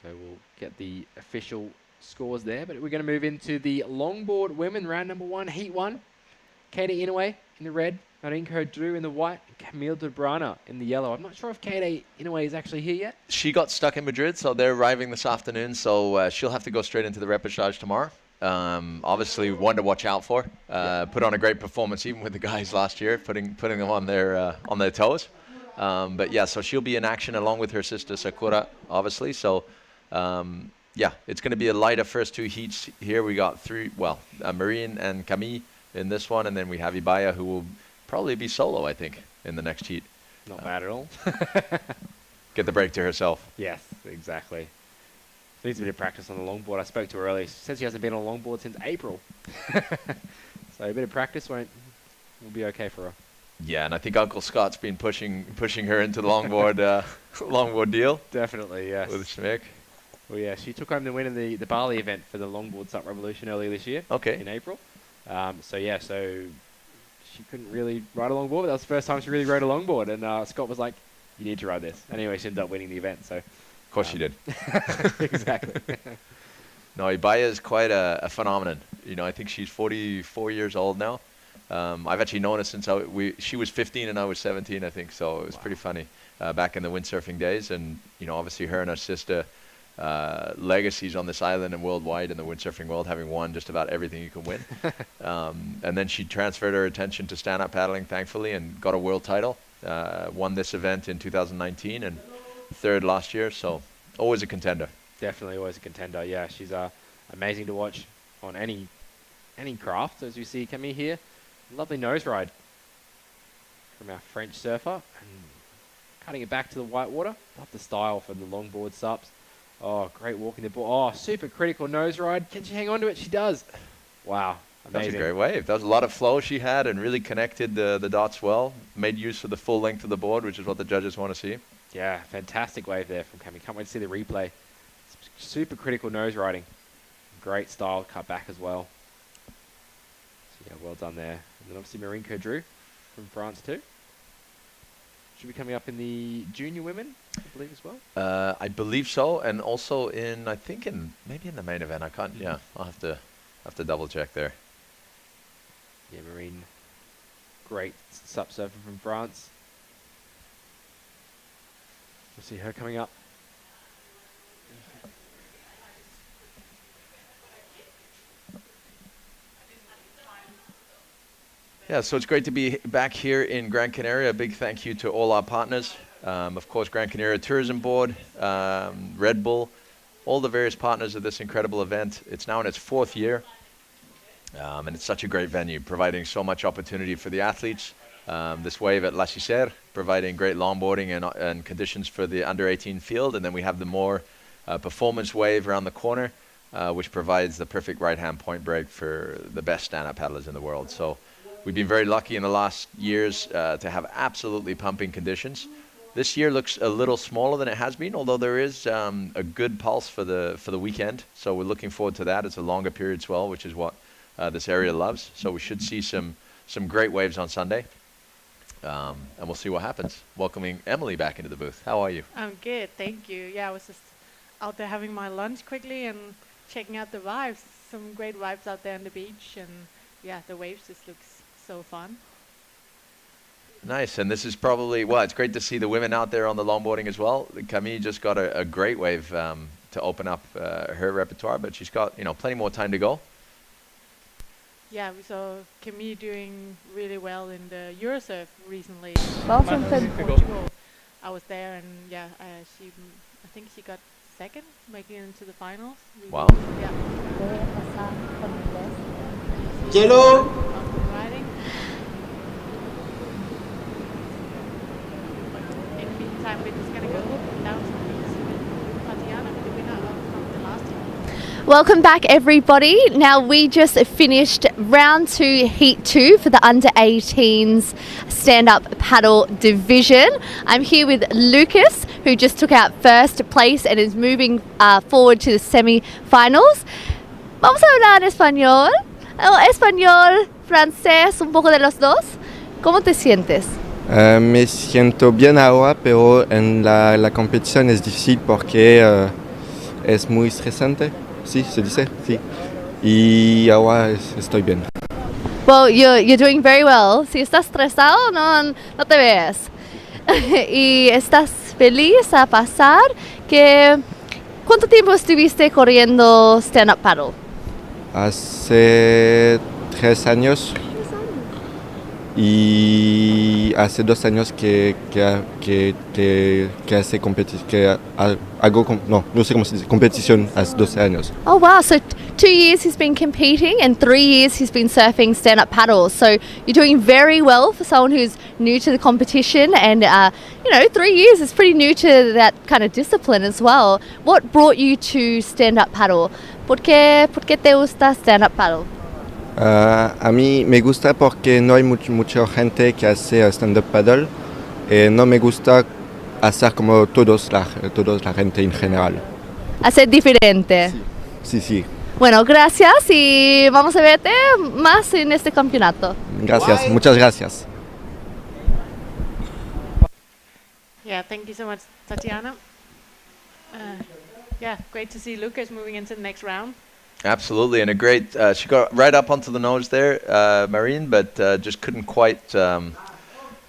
So we'll get the official scores there, but we're going to move into the longboard women round number 1, heat 1. Katie Inoue in the red, Marinko Drew in the white, and Camille de Brana in the yellow. I'm not sure if Katie Inoue is actually here yet. She got stuck in Madrid, so they're arriving this afternoon, so she'll have to go straight into the repechage tomorrow. Obviously one to watch out for. Put on a great performance even with the guys last year, putting them on their toes. But yeah, so she'll be in action along with her sister Sakura, obviously. So yeah, it's going to be a lighter first 2 heats here. We got 3, Marine and Camille in this one, and then we have Ibaya, who will probably be solo, I think, in the next heat. Not bad at all. Get the break to herself. Yes, exactly. Needs a bit of practice on the longboard. I spoke to her earlier. She says she hasn't been on a longboard since April. So a bit of practice will be okay for her. Yeah, and I think Uncle Scott's been pushing her into the longboard deal. Definitely, yes. With Schmick. Well, yeah, she took home the win in the Bali event for the longboard Sup Revolution earlier this year. Okay. In April. So she couldn't really ride a longboard, but that was the first time she really rode a longboard. And Scott was like, "You need to ride this." Anyway, she ended up winning the event. So. Of course she did. Exactly. No, Ibaya is quite a phenomenon. You know, I think she's 44 years old now. I've actually known her since she was 15 and I was 17, I think. So it was pretty funny back in the windsurfing days. And, you know, obviously her and her sister, legacies on this island and worldwide in the windsurfing world, having won just about everything you can win. And then she transferred her attention to stand-up paddling, thankfully, and got a world title. Won this event in 2019 and 3rd last year, so always a contender. Definitely always a contender. Yeah, she's amazing to watch on any craft, as you see Camille here. Lovely nose ride from our French surfer, and cutting it back to the white water. Love the style for the longboard sups. Oh, great walking the board. Oh, super critical nose ride. Can she hang on to it? She does. Wow, amazing. That's a great wave. That was a lot of flow she had and really connected the dots well. Made use of the full length of the board, which is what the judges want to see. Yeah, fantastic wave there from Camille. Can't wait to see the replay. Super critical nose riding. Great style, cut back as well. So yeah, well done there. And then obviously Marinko Drew from France too. Should be coming up in the junior women, I believe as well. I believe so, and also maybe in the main event. I can't. Yeah, I'll have to double check there. Yeah, Marine, great sup surfer from France. We'll see her coming up. Yeah, so it's great to be back here in Gran Canaria. A big thank you to all our partners. Of course, Gran Canaria Tourism Board, Red Bull, all the various partners of this incredible event. It's now in its 4th year, and it's such a great venue, providing so much opportunity for the athletes. This wave at La Cicère, providing great longboarding and conditions for the under-18 field. And then we have the more performance wave around the corner, which provides the perfect right-hand point break for the best stand-up paddlers in the world. So we've been very lucky in the last years to have absolutely pumping conditions. This year looks a little smaller than it has been, although there is a good pulse for the weekend. So we're looking forward to that. It's a longer period swell, which is what this area loves. So we should see some great waves on Sunday. And we'll see what happens. Welcoming Emily back into the booth. How are you? I'm good, thank you. Yeah, I was just out there having my lunch quickly and checking out the vibes. Some great vibes out there on the beach, and yeah, the waves just looks so fun. Nice, and this is probably, it's great to see the women out there on the longboarding as well. Camille just got a great wave to open up her repertoire, but she's got plenty more time to go. Yeah, we saw Camille doing really well in the Eurosurf recently. Welcome in Portugal. I was there, and yeah, I think she got 2nd, making it into the finals. Really. Wow. Yeah. Hello. Riding. In the meantime, we're just gonna go down to Tatiana, the winner from the last year. Welcome back, everybody. Now, we just finished round 2, heat 2 for the under 18s stand-up paddle division. I'm here with Lucas, who just took out 1st place and is moving forward to the semi-finals. Vamos a hablar español. Español, francés, un poco de los dos. ¿Cómo te sientes? Me siento bien ahora, pero en la competición es difícil porque es muy estresante. Sí, se dice, sí. Y ahora estoy bien. Well, you're doing very well. Si estás estresado, no te ves. Y estás feliz a pasar. ¿Cuánto tiempo estuviste corriendo stand-up paddle? Hace 3 años. Y hace 2 años que hace no sé cómo se dice, competición hace 12 años. Oh wow, so 2 years he's been competing and 3 years he's been surfing stand-up paddle. So you're doing very well for someone who's new to the competition, and 3 years is pretty new to that kind of discipline as well. What brought you to stand-up paddle? ¿Por qué te gusta stand-up paddle? A mí me gusta porque no hay mucha gente que hace stand-up paddle. No me gusta hacer como todos la gente en general. Hacer diferente. Sí. Bueno, gracias y vamos a verte más en este campeonato. Gracias, muchas gracias. Yeah, thank you so much, Tatiana. Great to see Lucas moving into the next round. Absolutely, and a great, she got right up onto the nose there, Marine, but just couldn't quite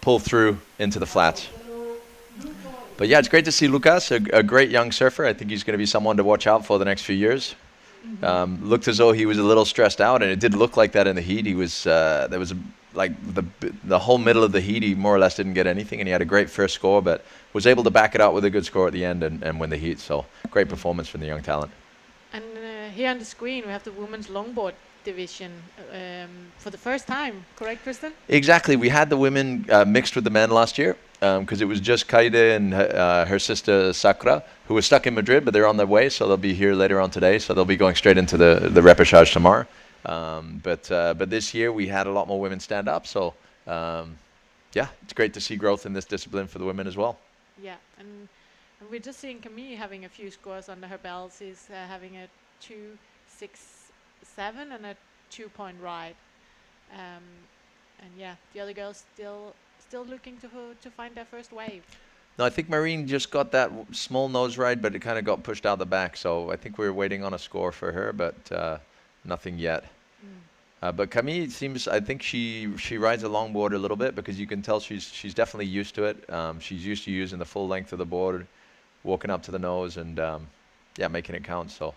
pull through into the flats. But yeah, it's great to see Lucas, a great young surfer. I think he's going to be someone to watch out for the next few years. Looked as though he was a little stressed out, and it did look like that in the heat. He was, there was like the whole middle of the heat, he more or less didn't get anything, and he had a great first score, but was able to back it out with a good score at the end and win the heat. So great performance from the young talent. And here on the screen we have the women's longboard division for the first time, correct, Kristen? Exactly. We had the women mixed with the men last year because it was just Kaide and her sister Sakura, who were stuck in Madrid, but they're on their way, so they'll be here later on today. So they'll be going straight into the repechage tomorrow. But this year we had a lot more women stand up. So it's great to see growth in this discipline for the women as well. Yeah, and we're just seeing Camille having a few scores under her belt. She's having a 2.67 and a 2-point ride. The other girls still looking to find their first wave. No, I think Marine just got that small nose ride, but it kind of got pushed out the back. So I think we're waiting on a score for her, but nothing yet. But Camille seems, I think she rides a longboard a little bit because you can tell she's definitely used to it. She's used to using the full length of the board, walking up to the nose and making it count. So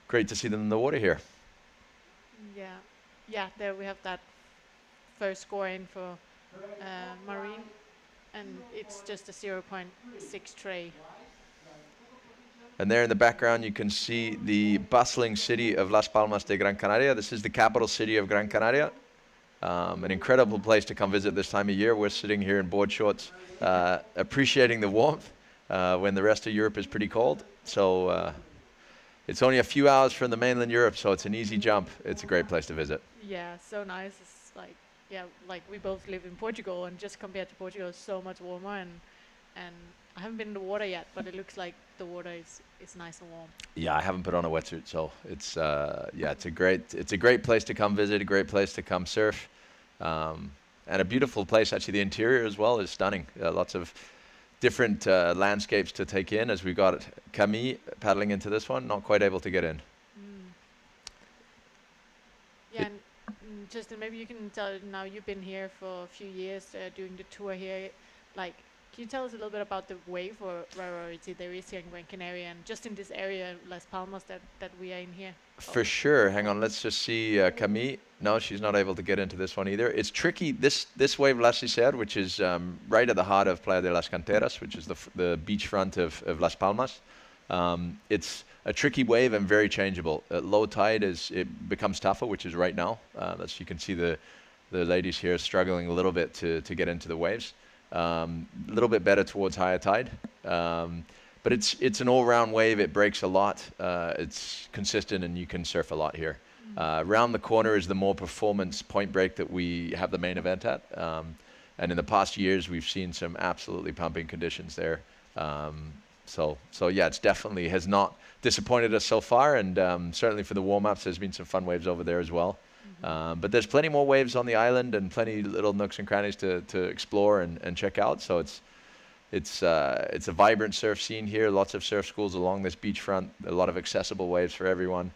great to see them in the water here. Yeah, there we have that first score in for Marine, and it's just a 0.63. And there in the background you can see the bustling city of Las Palmas de Gran Canaria. This is the capital city of Gran Canaria. An incredible place to come visit this time of year. We're sitting here in board shorts, appreciating the warmth when the rest of Europe is pretty cold. So it's only a few hours from the mainland Europe, so it's an easy jump. It's a great place to visit. Yeah, so nice. It's like we both live in Portugal, and just compared to Portugal, it's so much warmer. And I haven't been in the water yet, but it looks like the water is nice and warm. Yeah, I haven't put on a wetsuit, so it's it's a great place to come visit, a great place to come surf, and a beautiful place. Actually, the interior as well is stunning. Lots of different landscapes to take in. As we got Camille paddling into this one, not quite able to get in. Yeah, and Justin, maybe you can tell. Now you've been here for a few years doing the tour here, like. Can you tell us a little bit about the wave or variety there is here in Gran Canaria and just in this area, Las Palmas, that we are in here? For sure. Hang on, let's just see Camille. No, she's not able to get into this one either. It's tricky. This wave, La Cicer, which is right at the heart of Playa de las Canteras, which is the beachfront of Las Palmas. It's a tricky wave and very changeable. At low tide, it becomes tougher, which is right now. As you can see, the ladies here struggling a little bit to get into the waves. A little bit better towards higher tide, but it's an all-round wave. It breaks a lot. It's consistent, and you can surf a lot here. Around the corner is the more performance point break that we have the main event at, and in the past years we've seen some absolutely pumping conditions there. So yeah, it's definitely has not disappointed us so far, and certainly for the warm-ups there's been some fun waves over there as well. But there's plenty more waves on the island and plenty little nooks and crannies to explore and check out. So it's a vibrant surf scene here. Lots of surf schools along this beachfront. A lot of accessible waves for everyone.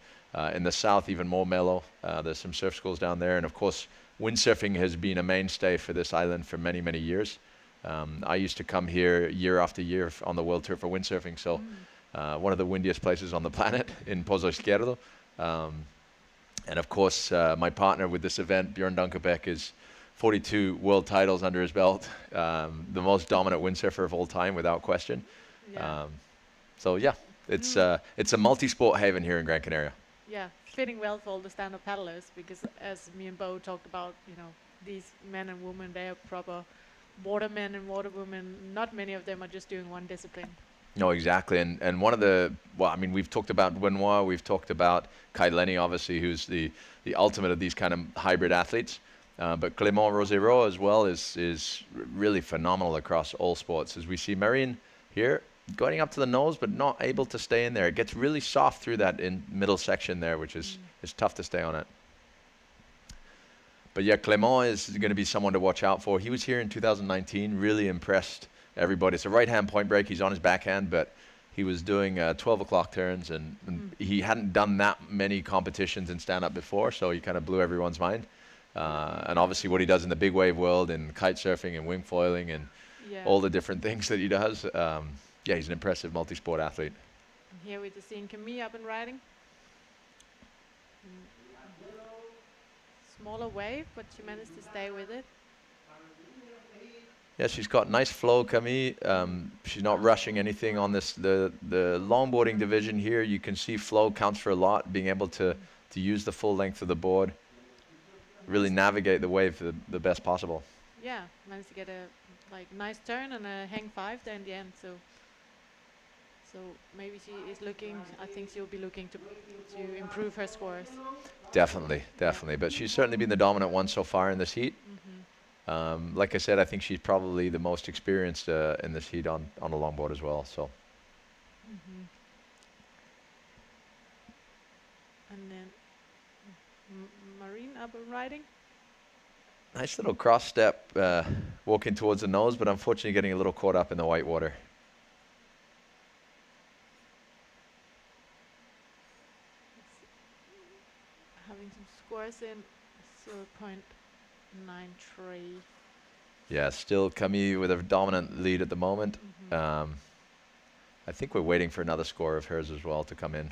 In the south, even more mellow. There's some surf schools down there, and of course, windsurfing has been a mainstay for this island for many, many years. I used to come here year after year on the world tour for windsurfing. So one of the windiest places on the planet in Pozo Izquierdo. And of course, my partner with this event, Björn Dunkerbeck, is 42 world titles under his belt, the most dominant windsurfer of all time, without question. Yeah. So yeah, it's a multi-sport haven here in Gran Canaria. Yeah, fitting well for all the stand-up paddlers, because as me and Bo talked about, you know, these men and women, they are proper watermen and waterwomen. Not many of them are just doing one discipline. No, exactly. And one of the, well, I mean, we've talked about Benoit, we've talked about Kai Lenny, obviously, who's the ultimate of these kind of hybrid athletes. But Clément Rosero as well is really phenomenal across all sports. As we see Marine here, going up to the nose, but not able to stay in there. It gets really soft through that middle section there, which is tough to stay on it. But yeah, Clément is going to be someone to watch out for. He was here in 2019, really impressed everybody. It's a right-hand point break. He's on his backhand, but he was doing 12 o'clock turns, and he hadn't done that many competitions in stand-up before, so he kind of blew everyone's mind. And obviously what he does in the big wave world, in kite surfing and wing foiling and all the different things that he does, yeah, he's an impressive multi-sport athlete. And here we're just seeing Camille up and riding. Smaller wave, but she managed to stay with it. Yeah, she's got nice flow, Camille. She's not rushing anything on this. The longboarding division here, you can see flow counts for a lot, being able to use the full length of the board, really navigate the wave the best possible. Yeah, managed to get a nice turn and a hang 5 there in the end. So maybe she is looking. I think she'll be looking to improve her scores. Definitely. But she's certainly been the dominant one so far in this heat. Like I said, I think she's probably the most experienced in this heat on a longboard as well. So. And then Marine up and riding. Nice little cross step, walking towards the nose, but unfortunately getting a little caught up in the white water. Having some scores in 0.93. Yeah, still Camille with a dominant lead at the moment. I think we're waiting for another score of hers as well to come in.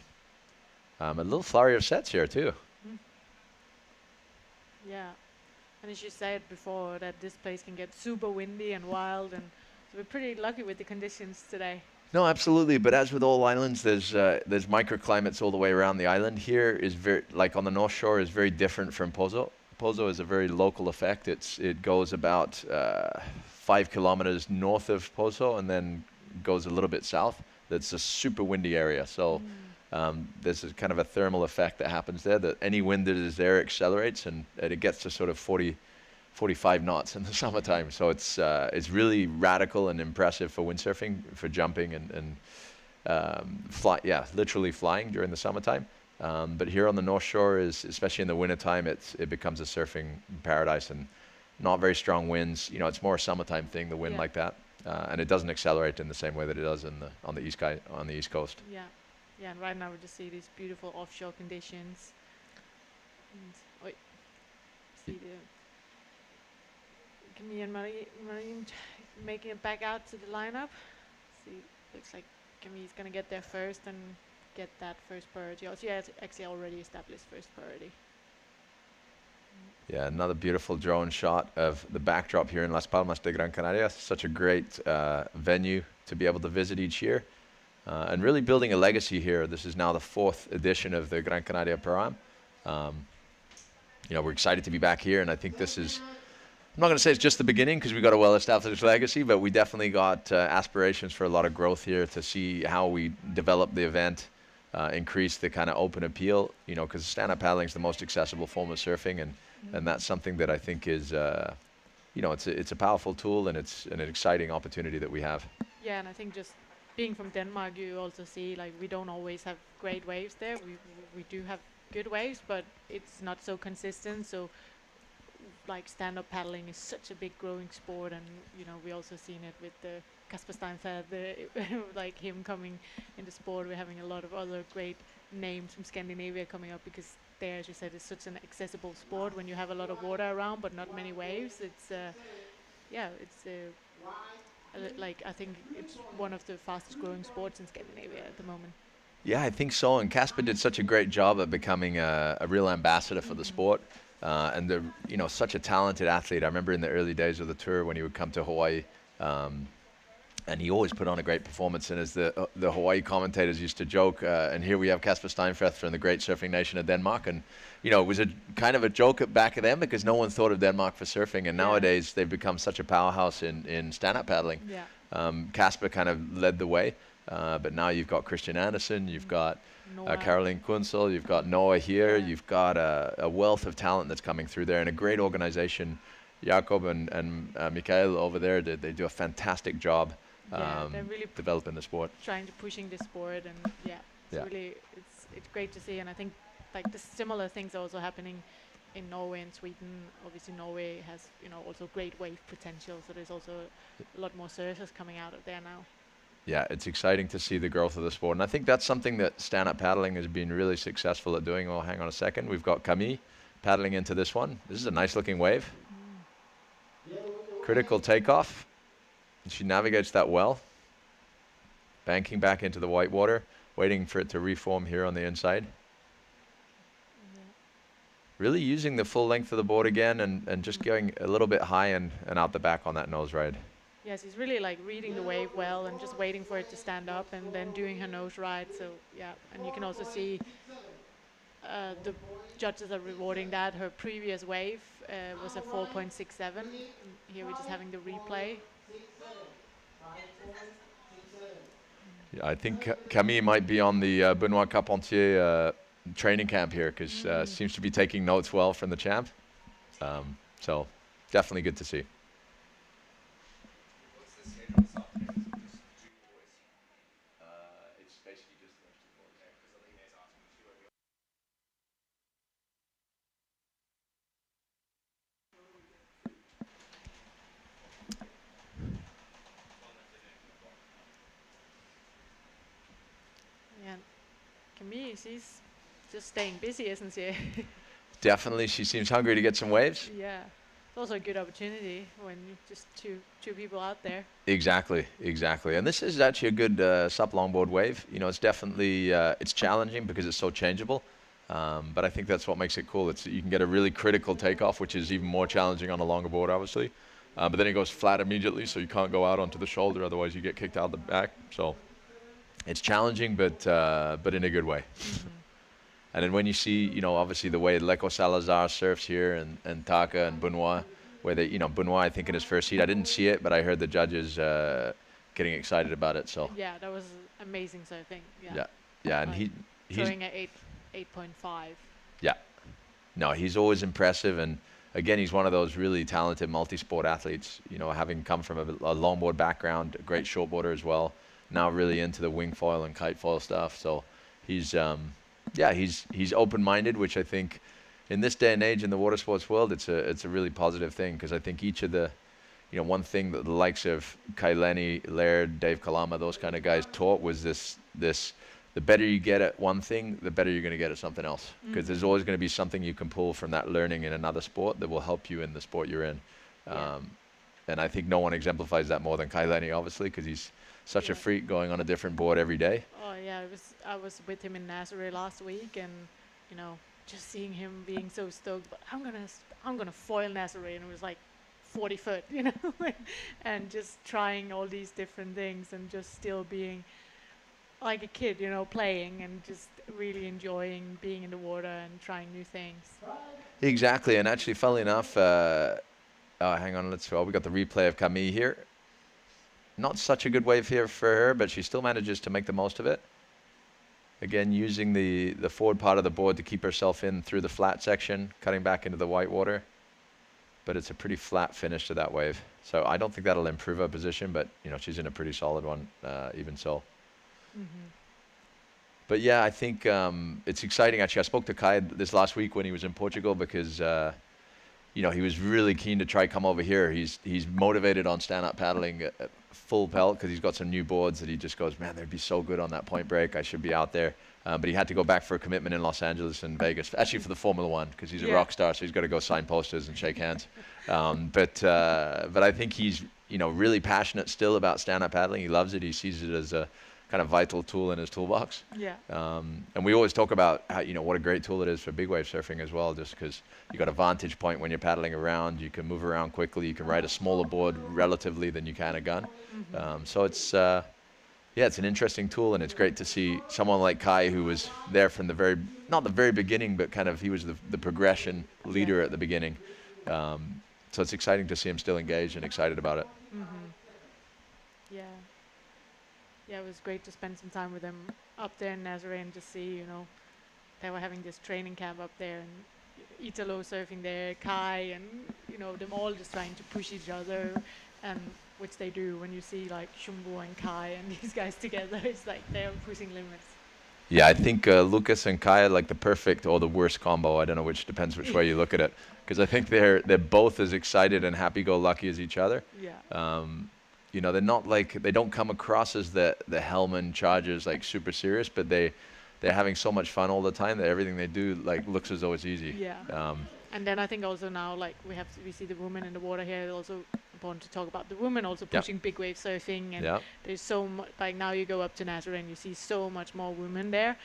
A little flurry of sets here too. Yeah, and as you said before, that this place can get super windy and wild, and so we're pretty lucky with the conditions today. No, absolutely. But as with all islands, there's microclimates all the way around the island. Here is very, like on the North Shore, is very different from Pozo. Pozo is a very local effect. It goes about 5 kilometers north of Pozo and then goes a little bit south. That's a super windy area. So there's a kind of a thermal effect that happens there, that any wind that is there accelerates, and it gets to sort of 45 knots in the summertime. So it's really radical and impressive for windsurfing, for jumping and literally flying during the summertime. But here on the North Shore, especially in the wintertime, it becomes a surfing paradise, and not very strong winds. You know, it's more a summertime thing, the wind like that, and it doesn't accelerate in the same way that it does on the East Coast. Yeah, and right now we just see these beautiful offshore conditions. And, see the Camille and Marine making it back out to the lineup. See, looks like Camille's gonna get there first and get that first priority. She has actually already established first priority. Yeah, another beautiful drone shot of the backdrop here in Las Palmas de Gran Canaria. Such a great venue to be able to visit each year, and really building a legacy here. This is now the 4th edition of the Gran Canaria Param. You know, we're excited to be back here, and I think this is, I'm not going to say it's just the beginning, because we've got a well-established legacy, but we definitely got aspirations for a lot of growth here, to see how we develop the event, increase the kind of open appeal, you know, because stand-up paddling is the most accessible form of surfing, and that's something that I think is, you know, it's a powerful tool, and it's an exciting opportunity that we have. Yeah, and I think just being from Denmark, you also see, like, we don't always have great waves there. We do have good waves, but it's not so consistent. So like stand-up paddling is such a big growing sport, and we also seen it with the Kasper Steinfeld, like him coming into sport. We're having a lot of other great names from Scandinavia coming up, because there, as you said, it's such an accessible sport when you have a lot of water around but not many waves. It's like I think it's one of the fastest growing sports in Scandinavia at the moment. Yeah, I think so. And Casper did such a great job at becoming a real ambassador for the sport. And they're, such a talented athlete. I remember in the early days of the tour when he would come to Hawaii, and he always put on a great performance. And as the Hawaii commentators used to joke, and here we have Kasper Steinfeld from the great surfing nation of Denmark. And, it was a kind of a joke back of them because no one thought of Denmark for surfing. And nowadays they've become such a powerhouse in stand-up paddling. Yeah. Kasper kind of led the way. But now you've got Christian Andersen, you've got Caroline Kunzel, you've got Noah here, you've got a wealth of talent that's coming through there, and a great organization. Jakob and Mikael over there, they do a fantastic job they're really developing the sport. Trying to pushing the sport, and really it's great to see. And I think like the similar things are also happening in Norway and Sweden. Obviously Norway has also great wave potential, so there's also a lot more surfers coming out of there now. Yeah, it's exciting to see the growth of the sport. And I think that's something that stand-up paddling has been really successful at doing. Well, hang on a second. We've got Camille paddling into this one. This is a nice-looking wave. Critical takeoff. And she navigates that well. Banking back into the white water, waiting for it to reform here on the inside. Really using the full length of the board again, and just going a little bit high and out the back on that nose ride. Yes, he's really like reading the wave well and just waiting for it to stand up and then doing her nose ride. So yeah, and you can also see the judges are rewarding that. Her previous wave was a 4.67. Here we're just having the replay. Yeah, I think Camille might be on the Benoit Carpentier training camp here, because seems to be taking notes well from the champ. So definitely good to see. Yeah, Camille, she's just staying busy, isn't she? Definitely, she seems hungry to get some waves. Yeah, it's also a good opportunity when you just two people out there. Exactly. And this is actually a good sup longboard wave. It's definitely it's challenging because it's so changeable. But I think that's what makes it cool. You can get a really critical takeoff, which is even more challenging on a longer board, obviously. But then it goes flat immediately, so you can't go out onto the shoulder, otherwise you get kicked out the back. So it's challenging, but in a good way. And then when you see, obviously the way Leko Salazar surfs here, and Taka and Benoit, where Benoit, I think in his first heat, I didn't see it, but I heard the judges getting excited about it. So yeah, that was amazing surfing. Yeah, and he's showing at 8.5. Yeah, no, he's always impressive, and again, he's one of those really talented multi-sport athletes. Having come from a longboard background, a great shortboarder as well. Now really into the wing foil and kite foil stuff. So he's he's open-minded, which I think in this day and age in the water sports world, it's a really positive thing, because I think each of the, one thing that the likes of Kai Lenny, Laird, Dave Kalama, those kind of guys taught was this the better you get at one thing, the better you're going to get at something else, because there's always going to be something you can pull from that learning in another sport that will help you in the sport you're in. And I think no one exemplifies that more than Kai Lenny, obviously, because he's such a freak going on a different board every day. Oh yeah, I was with him in Nazaré last week, and just seeing him being so stoked. But I'm gonna foil Nazaré, and it was like 40 foot, and just trying all these different things, and just still being like a kid, playing and just really enjoying being in the water and trying new things. Exactly, and actually, funnily enough, hang on, we got the replay of Camille here. Not such a good wave here for her, but she still manages to make the most of it. Again, using the forward part of the board to keep herself in through the flat section, cutting back into the white water. But it's a pretty flat finish to that wave. So I don't think that'll improve her position, but she's in a pretty solid one, even so. But yeah, I think it's exciting. Actually, I spoke to Kai this last week when he was in Portugal because he was really keen to try come over here. He's motivated on stand-up paddling at full pelt because he's got some new boards that he just goes, man, they'd be so good on that point break. I should be out there. But he had to go back for a commitment in Los Angeles and Vegas, actually for the Formula One, because he's a rock star, so he's got to go sign posters and shake hands. But I think he's really passionate still about stand-up paddling. He loves it. He sees it as a kind of vital tool in his toolbox. Yeah. And we always talk about how, what a great tool it is for big wave surfing as well, just because you got a vantage point when you're paddling around. You can move around quickly. You can ride a smaller board relatively than you can a gun. So it's it's an interesting tool, and it's great to see someone like Kai, who was there from not the very beginning, but kind of he was the progression leader at the beginning. So it's exciting to see him still engaged and excited about it. Yeah. Yeah, it was great to spend some time with them up there in Nazaré and just see, they were having this training camp up there, and Italo surfing there, Kai, and, them all just trying to push each other, and which they do when you see like Shumbu and Kai and these guys together. It's like they're pushing limits. Yeah, I think Lucas and Kai are like the perfect or the worst combo. I don't know which, depends which way you look at it, because I think they're both as excited and happy-go-lucky as each other. Yeah. They're not like, they don't come across as the Hellman Chargers, like super serious, but they're having so much fun all the time that everything they do like looks as though it's easy. Yeah. And then I think also now, like we see the women in the water here. It's also important to talk about the women also pushing big wave surfing, and there's so much. Like now you go up to Nazaré and you see so much more women there.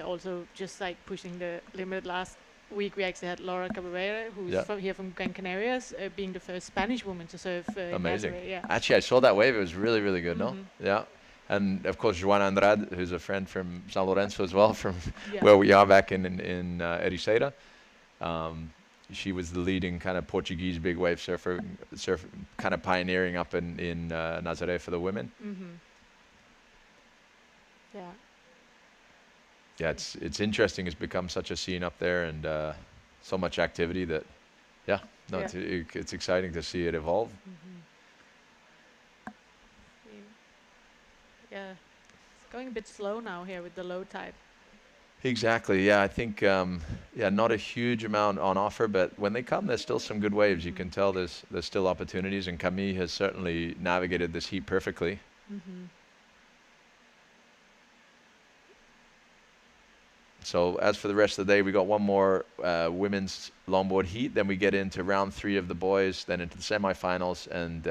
Also just like pushing the limit. Last week we actually had Laura Cabrera, who's from Gran Canaria, being the first Spanish woman to surf. Amazing. Nazaré, yeah. Actually, I saw that wave. It was really, really good. No. Yeah. And of course, Joana Andrade, who's a friend from San Lorenzo as well, from where we are back in Ericeira. She was the leading kind of Portuguese big wave surfer, kind of pioneering up in Nazaré for the women. Yeah. Yeah, it's interesting. It's become such a scene up there, and so much activity that, it's exciting to see it evolve. Yeah, it's going a bit slow now here with the low tide. Exactly. Yeah, I think not a huge amount on offer, but when they come, there's still some good waves. You can tell there's still opportunities, and Camille has certainly navigated this heat perfectly. So as for the rest of the day, we got one more women's longboard heat. Then we get into round 3 of the boys, then into the semifinals and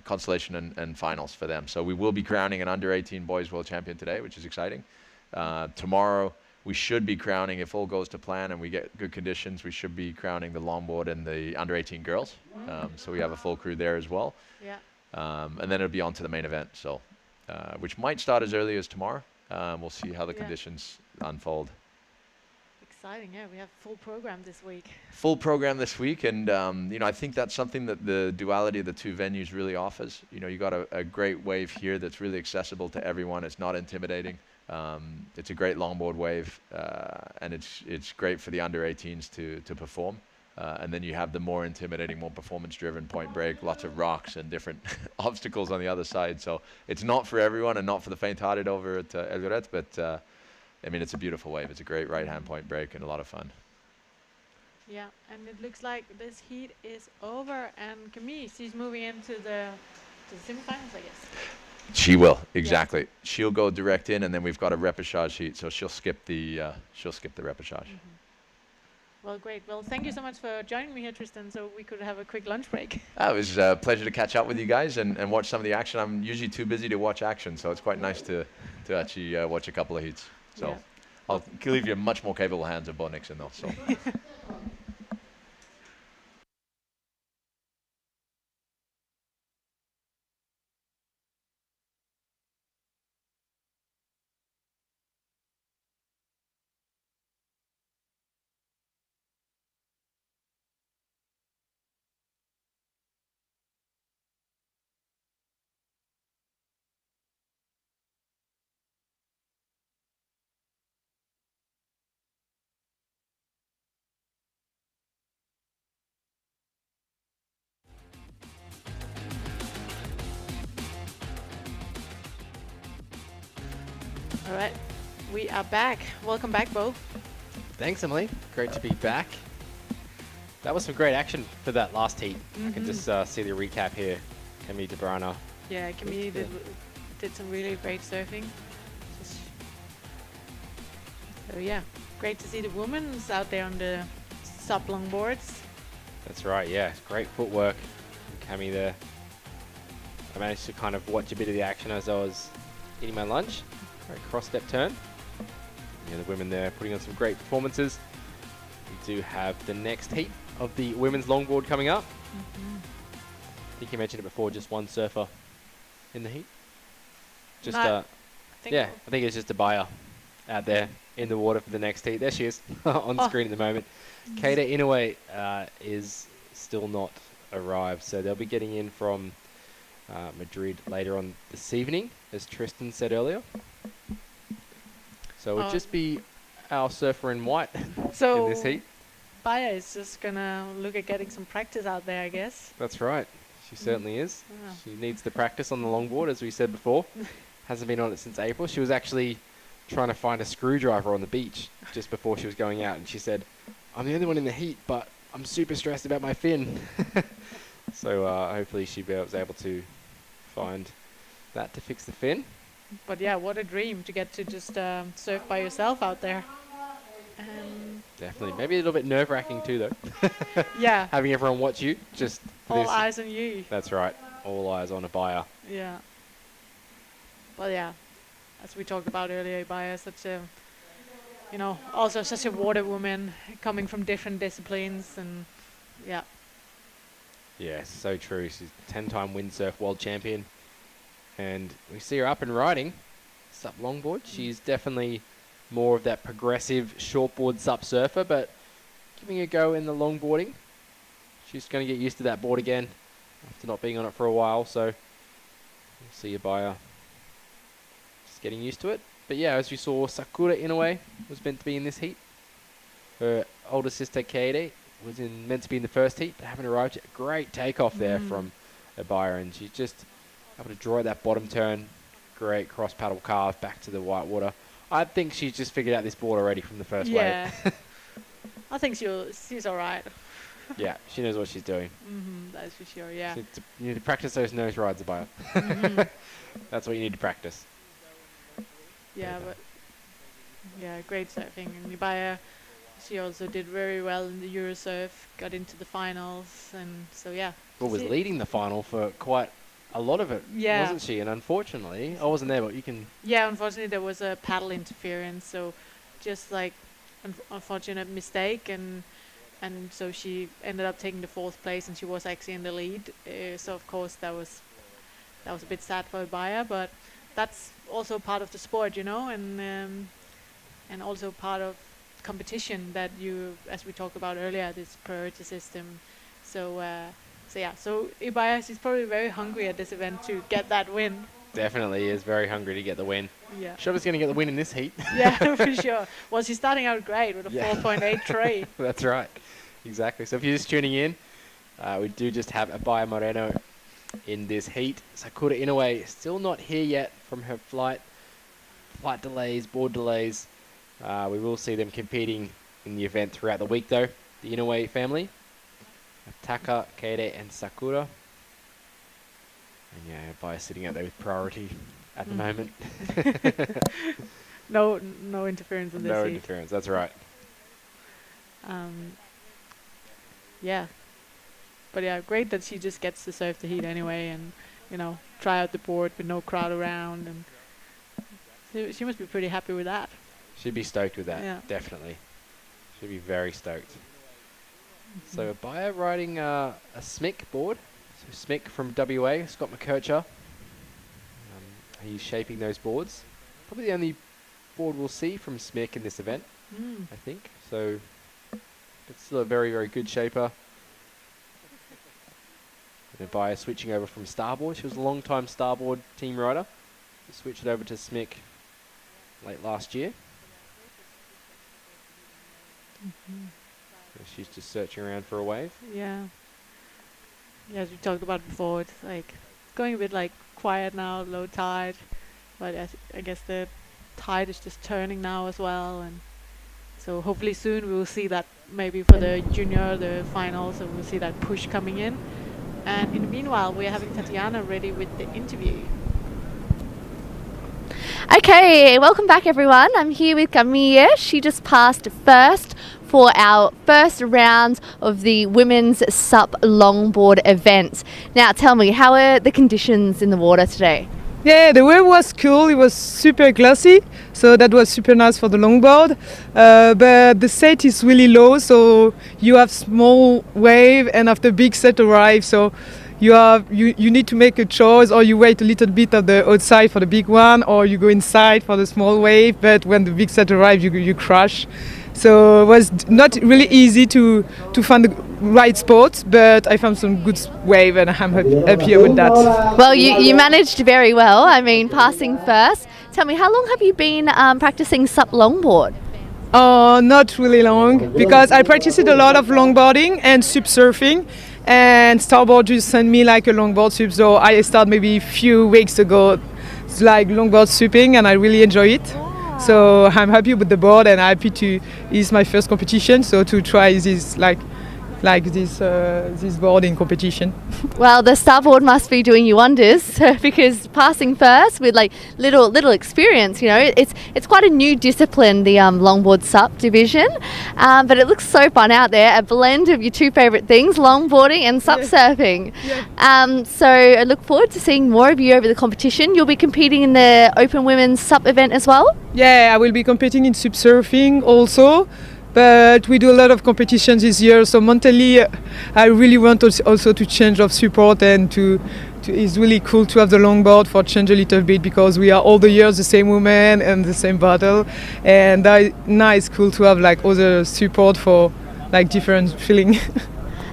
consolation and finals for them. So we will be crowning an under-18 boys world champion today, which is exciting. Tomorrow we should be crowning, if all goes to plan and we get good conditions, we should be crowning the longboard and the under-18 girls. So we have a full crew there as well. Yeah. And then it'll be on to the main event. So, which might start as early as tomorrow. We'll see how the conditions unfold. Exciting, yeah. We have full program this week. Full program this week, and I think that's something that the duality of the two venues really offers. You got a great wave here that's really accessible to everyone. It's not intimidating. It's a great longboard wave, and it's great for the under-18s to perform. And then you have the more intimidating, more performance-driven point break, lots of rocks and different obstacles on the other side. So it's not for everyone and not for the faint-hearted over at El Lloret, but it's a beautiful wave. It's a great right-hand point break and a lot of fun. Yeah, and it looks like this heat is over, and Camille, she's moving into the semifinals, I guess. She will, exactly. Yeah. She'll go direct in, and then we've got a repechage heat, so she'll skip the repechage. Well, great. Well, thank you so much for joining me here, Tristan, so we could have a quick lunch break. It was a pleasure to catch up with you guys and watch some of the action. I'm usually too busy to watch action, so it's quite nice to actually watch a couple of heats. So I'll leave you in much more capable hands of Bo Nixon, though. So. All right, We are back. Welcome back, Bo. Thanks, Emily. Great to be back. That was some great action for that last heat. I can just see the recap here. Camille de Bruyne. Yeah, Camille did some really great surfing. So yeah, great to see the women's out there on the sub longboards. That's right, yeah. Great footwork from Camille there. I managed to kind of watch a bit of the action as I was eating my lunch. Great cross-step turn. Yeah, the women there putting on some great performances. We do have the next heat of the women's longboard coming up. I think you mentioned it before, just one surfer in the heat. Just I think it's just a buyer out there in the water for the next heat. There she is on screen at the moment. Keita Inoue is still not arrived, so they'll be getting in from Madrid later on this evening, as Tristan said earlier. So it would just be our surfer in white in this heat. Baya is just gonna look at getting some practice out there, I guess. That's right. She certainly is. She needs the practice on the longboard, as we said before. Hasn't been on it since April. She was actually trying to find a screwdriver on the beach just before she was going out, and she said, "I'm the only one in the heat, but I'm super stressed about my fin." So hopefully she was able to find that to fix the fin. But yeah, what a dream to get to just surf by yourself out there. Definitely. Maybe a little bit nerve-wracking too, though. Yeah. Having everyone watch you. Just all eyes on you. That's right. All eyes on a buyer. Yeah. But yeah, as we talked about earlier, Baya is such a, also such a water woman coming from different disciplines, and yeah. Yeah, so true. She's 10-time windsurf world champion. And we see her up and riding. Sup longboard. She's definitely more of that progressive shortboard sup surfer, but giving a go in the longboarding. She's going to get used to that board again after not being on it for a while, so we'll see a buyer just getting used to it. But yeah, as you saw, Sakura Inoue was meant to be in this heat. Her older sister Kaede was meant to be in the first heat, but haven't arrived yet. Great takeoff there from a buyer, and she's just able to draw that bottom turn. Great cross paddle carve back to the white water. I think she's just figured out this board already from the first wave. I think she's all right. Yeah, she knows what she's doing. That's for sure, yeah. You need to practice those nose rides, Abaya. That's what you need to practice. Yeah, great surfing. And Abaya, she also did very well in the Eurosurf, got into the finals, and so yeah. Well, was leading the final for quite a lot of it, wasn't she? And unfortunately, I wasn't there, but you can... Yeah, unfortunately there was a paddle interference, so just like unfortunate mistake, and so she ended up taking the 4th place, and she was actually in the lead. So of course that was a bit sad for Baya, but that's also part of the sport, and also part of competition that you, as we talked about earlier, this priority system. So Ibaya, she's probably very hungry at this event to get that win. Definitely is very hungry to get the win. Yeah. Sure was going to get the win in this heat. Yeah, for sure. Well, she's starting out great with a 4.83. That's right. Exactly. So if you're just tuning in, we do just have Abaya Moreno in this heat. Sakura Inoue still not here yet from her flight. Flight delays, board delays. We will see them competing in the event throughout the week, though. The Inoue family. Taka, Keide, and Sakura. And yeah, Abaya sitting out there with priority at the moment. No interference in this heat. No interference, that's right. Yeah. But yeah, great that she just gets to surf the heat anyway, and try out the board with no crowd around, and she must be pretty happy with that. She'd be stoked with that, definitely. She'd be very stoked. So Abaya riding a SMIC board. So SMIC from WA, Scott McKercher. He's shaping those boards. Probably the only board we'll see from SMIC in this event, I think. So it's still a very, very good shaper. And Abaya switching over from Starboard. She was a long-time Starboard team rider. She switched over to SMIC late last year. So she's just searching around for a wave. Yeah. Yeah, as we talked about before, it's going a bit quiet now, low tide. But I guess the tide is just turning now as well, and so hopefully soon we will see that maybe for the junior, the finals, so we'll see that push coming in. And in the meanwhile, we're having Tatiana ready with the interview. Okay, welcome back everyone. I'm here with Camille. She just passed first for our first round of the women's SUP longboard event. Now tell me, how are the conditions in the water today? Yeah, the wave was cool. It was super glassy, so that was super nice for the longboard. But the set is really low, so you have small wave, and after big set arrives, so you need to make a choice, or you wait a little bit at the outside for the big one, or you go inside for the small wave. But when the big set arrives, you crash. So it was not really easy to find the right spot, but I found some good wave, and I'm happy with that. Well, you managed very well. I mean, passing first. Tell me, how long have you been practicing SUP longboard? Not really long, because I practiced a lot of longboarding and SUP surfing, and Starboard just sent me like a longboard SUP, so I started maybe a few weeks ago. It's like longboard SUPing, and I really enjoy it. So I'm happy with the board, and happy to. It's my first competition, so to try this this boarding competition. Well, the Starboard must be doing you wonders because passing first with like little experience, you know, it's quite a new discipline, the longboard SUP division, but it looks so fun out there. A blend of your two favourite things, longboarding and SUP surfing. Yeah. So I look forward to seeing more of you over the competition. You'll be competing in the Open Women's SUP event as well. Yeah, I will be competing in SUP surfing also. But we do a lot of competitions this year, so mentally I really want also to change of support, and it's really cool to have the longboard for change a little bit, because we are all the years the same women and the same battle, and now it's cool to have like other support for like different feeling.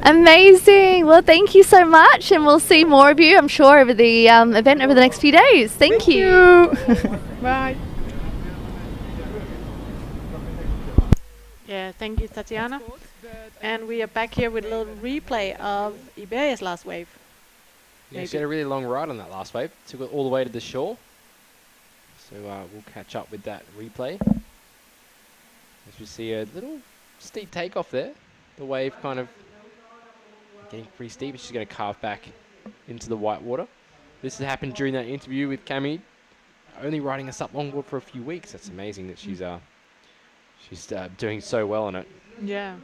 Amazing. Well, thank you so much, and we'll see more of you, I'm sure, over the event over the next few days. Thank you. Bye. Yeah, thank you, Tatiana. And we are back here with a little replay of Iberia's last wave. Yeah, she had a really long ride on that last wave. Took it all the way to the shore. So we'll catch up with that replay. As we see a little steep takeoff there. The wave kind of getting pretty steep. She's going to carve back into the white water. This has happened during that interview with Camille. Only riding a SUP longboard for a few weeks. That's amazing that she's doing so well on it. Yeah.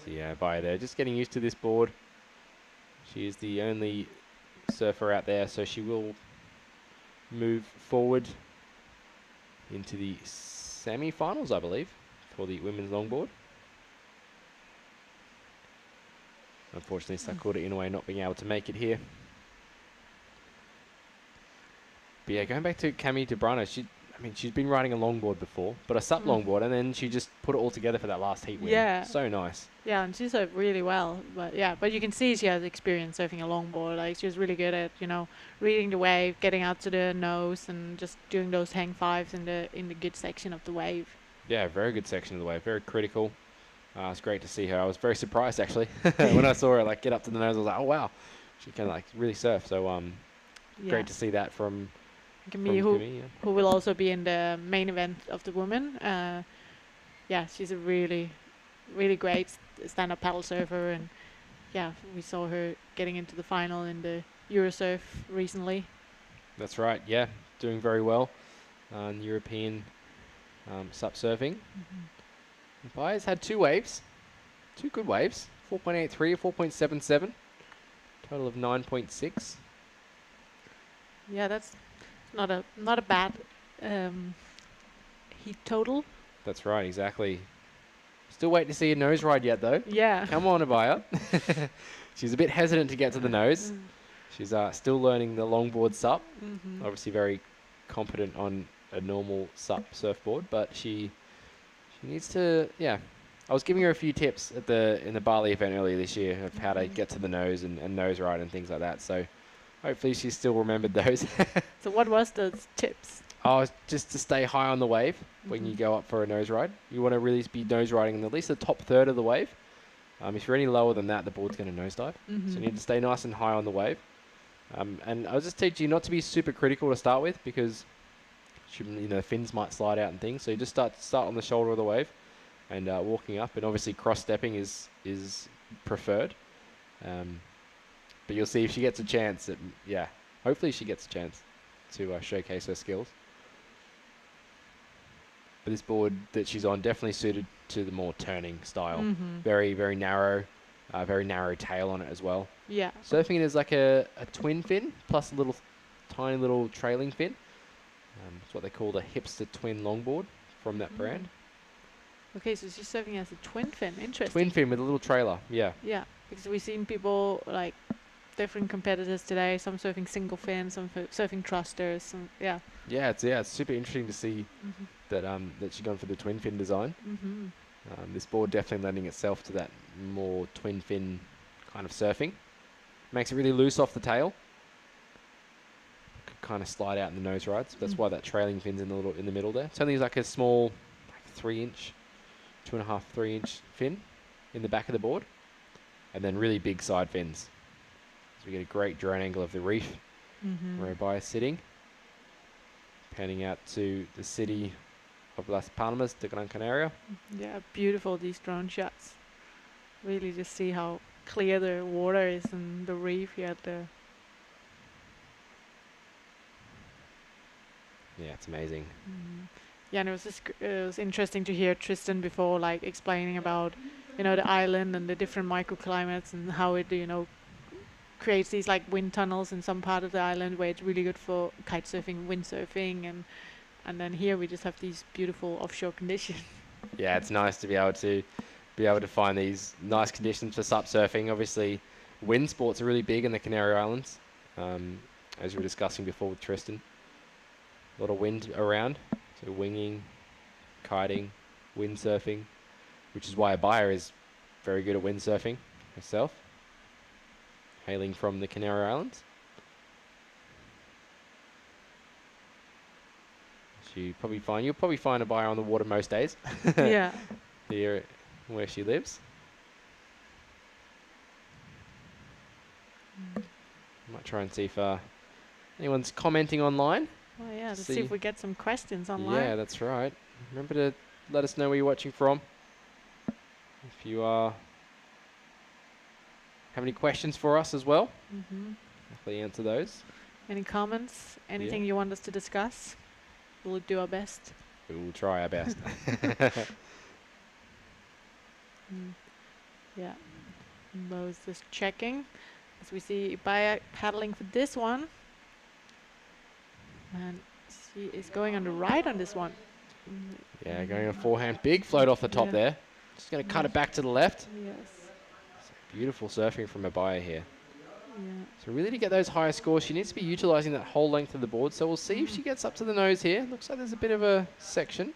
So yeah, by there, just getting used to this board. She is the only surfer out there, so she will move forward into the semi-finals, I believe, for the women's longboard. Unfortunately, Sakura Inoue not being able to make it here. But yeah, going back to Camille Debrano, she's been riding a longboard before, but a SUP longboard, and then she just put it all together for that last heat win. Yeah. So nice. Yeah, and she surfed really well. But you can see she has experience surfing a longboard. Like, she was really good at, reading the wave, getting out to the nose, and just doing those hang fives in the good section of the wave. Yeah, very good section of the wave. Very critical. It's great to see her. I was very surprised, actually. When I saw her get up to the nose, I was like, oh, wow. She can really surf. So great to see that from Camille, who will also be in the main event of the women. Yeah, she's a really, really great stand-up paddle surfer, and yeah, we saw her getting into the final in the Eurosurf recently. That's right. Yeah, doing very well in European SUP surfing. Bai's had two waves, two good waves, 4.83, 4.77, total of 9.6. Yeah, that's not a bad heat total. That's right, exactly. Still waiting to see a nose ride yet, though. Yeah. Come on, Abaya. She's a bit hesitant to get to the nose. She's still learning the longboard SUP. Obviously very competent on a normal SUP surfboard, but she needs to, yeah. I was giving her a few tips at in the Bali event earlier this year of how to get to the nose and nose ride and things like that. So hopefully she still remembered those. So what was those tips? Oh, just to stay high on the wave when you go up for a nose ride. You want to really be nose riding in at least the top third of the wave. If you're any lower than that, the board's going to nosedive. So you need to stay nice and high on the wave. And I'll just teach you not to be super critical to start with, because fins might slide out and things. So you just start on the shoulder of the wave and walking up, and obviously cross-stepping is preferred. But you'll see if she gets a chance, hopefully she gets a chance to showcase her skills. But this board that she's on definitely suited to the more turning style. Very, very narrow tail on it as well. Yeah. Surfing it is like a twin fin plus a tiny little trailing fin. It's what they call the hipster twin longboard from that brand. Okay, so she's surfing as a twin fin. Interesting. Twin fin with a little trailer, yeah. Yeah, because we've seen people, like, different competitors today, some surfing single fin, some surfing thrusters, yeah. Yeah, it's super interesting to see that she's gone for the twin fin design. This board definitely lending itself to that more twin fin kind of surfing. Makes it really loose off the tail. Could kind of slide out in the nose rides. That's why that trailing fin's in the middle there. It's only like a small 3-inch, 2.5, 3-inch fin in the back of the board, and then really big side fins. So we get a great drone angle of the reef where Ibaya is sitting, panning out to the city of Las Palmas de Gran Canaria. Yeah, beautiful, these drone shots. Really just see how clear the water is and the reef here at the... Yeah, it's amazing. Yeah, and it was interesting to hear Tristan before, like, explaining about, the island and the different microclimates and how it, creates these, like, wind tunnels in some part of the island where it's really good for kite surfing, windsurfing, and then here we just have these beautiful offshore conditions. Yeah, it's nice to be able to find these nice conditions for sup surfing. Obviously, wind sports are really big in the Canary Islands, as we were discussing before with Tristan. A lot of wind around, so winging, kiting, windsurfing, which is why Ibaya is very good at windsurfing herself, hailing from the Canary Islands. You'll probably find Ibaya on the water most days. Yeah. Here where she lives. Might try and see if anyone's commenting online. Oh yeah, let's see if we get some questions online. Yeah, that's right. Remember to let us know where you're watching from. If you have any questions for us as well, definitely answer those. Any comments? Anything you want us to discuss? We'll do our best. We will try our best. Yeah. Mo's just checking. As we see Ibaya paddling for this one. And she is going on the right on this one. Yeah, going on forehand. Big float off the top there. Just going to cut it back to the left. Yes. Beautiful surfing from Ibaya here. Yeah. So really to get those higher scores, she needs to be utilising that whole length of the board. So we'll see if she gets up to the nose here. Looks like there's a bit of a section.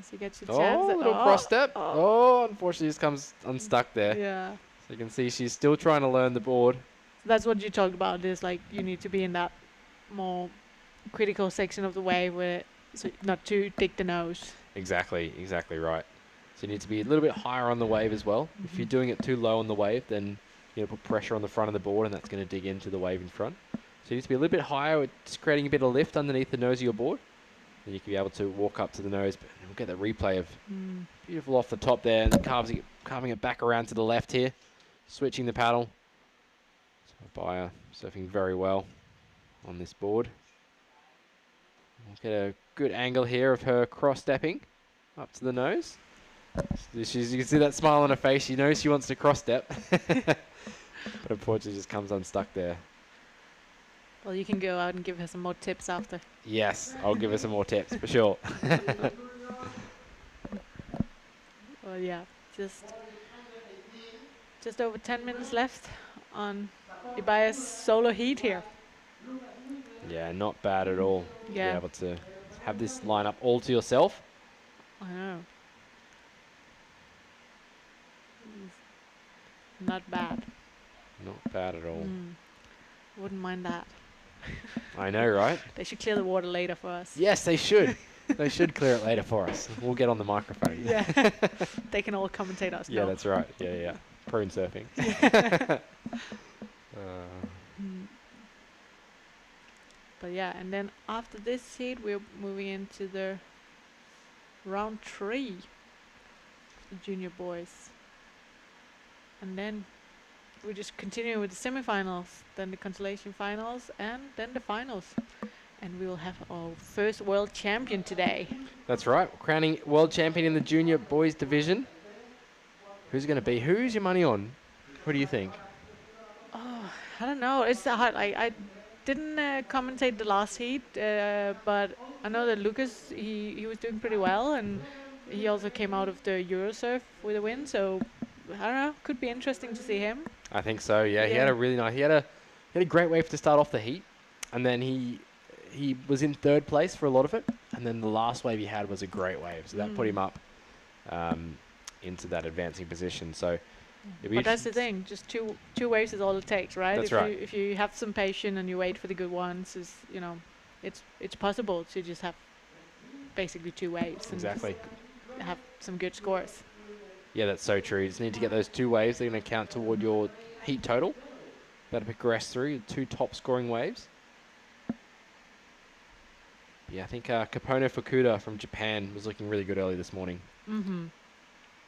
She gets a chance. Little cross step. Unfortunately just comes unstuck there. Yeah. So you can see she's still trying to learn the board. So that's what you talked about, is like you need to be in that more critical section of the wave where so not too thick the nose. Exactly right. So you need to be a little bit higher on the wave as well. If you're doing it too low on the wave, then you're going to put pressure on the front of the board and that's going to dig into the wave in front. So you need to be a little bit higher, it's creating a bit of lift underneath the nose of your board. Then you can be able to walk up to the nose, but we'll get that replay of beautiful off the top there, and then carving it back around to the left here, switching the paddle. So Ibaya surfing very well on this board. We'll get a good angle here of her cross-stepping up to the nose. You can see that smile on her face. She knows she wants to cross-step. But unfortunately just comes unstuck there. Well, you can go out and give her some more tips after. Yes, I'll give her some more tips for sure. Well, yeah, just over 10 minutes left on Ibaya's solo heat here. Yeah, not bad at all. Yeah. To be able to have this line up all to yourself. I know. Not bad. Not bad at all. Wouldn't mind that. I know, right? They should clear the water later for us. Yes, they should. They should clear it later for us. We'll get on the microphone. Yeah. They can all commentate us. Yeah, that's right. Yeah. Prone surfing. But yeah, and then after this heat, we're moving into the round 3, the junior boys. And then we just continue with the semifinals, then the consolation finals, and then the finals. And we will have our first world champion today. That's right, crowning world champion in the junior boys division. Who's going to be? Who's your money on? What do you think? Oh, I don't know. It's hard. I didn't commentate the last heat, but I know that Lucas, he was doing pretty well, and he also came out of the Eurosurf with a win, so I don't know, could be interesting to see him. I think so, yeah. He had a really nice, he had a great wave to start off the heat, and then he was in 3rd place for a lot of it, and then the last wave he had was a great wave, so that put him up into that advancing position. So, but that's the thing, just two waves is all it takes, right? That's right. If you have some patience and you wait for the good ones, it's possible to just have basically 2 waves and exactly have some good scores. Yeah, that's so true. You just need to get those 2 waves. They're going to count toward your heat total. Better progress through 2 top scoring waves. Yeah, I think Kapono Fukuda from Japan was looking really good early this morning. Mm-hmm.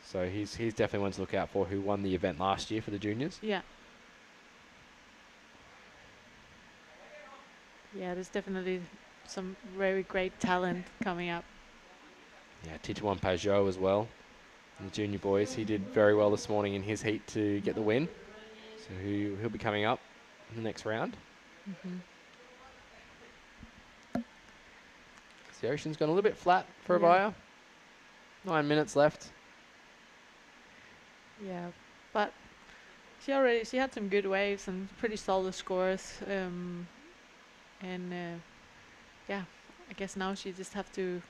So he's definitely one to look out for, who won the event last year for the juniors. Yeah. Yeah, there's definitely some very great talent coming up. Yeah, Tituan Pajot as well. The junior boys, he did very well this morning in his heat to get the win. So he'll be coming up in the next round. Mm-hmm. The ocean's gone a little bit flat for Abaya. 9 minutes left. Yeah, but she had some good waves and pretty solid scores. Yeah, I guess now she just have to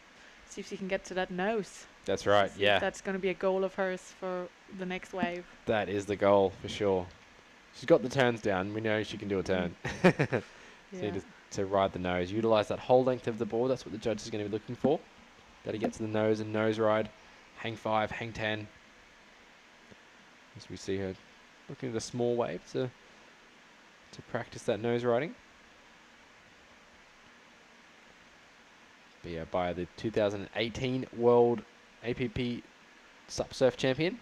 see if she can get to that nose. That's right, yeah. That's going to be a goal of hers for the next wave. That is the goal, for sure. She's got the turns down. We know she can do a turn. So to ride the nose. Utilise that whole length of the board. That's what the judge is going to be looking for. Got to get to the nose and nose ride. Hang 5, hang 10. As we see her looking at a small wave to practice that nose riding. But yeah, by the 2018 World APP SUP Surf Champion.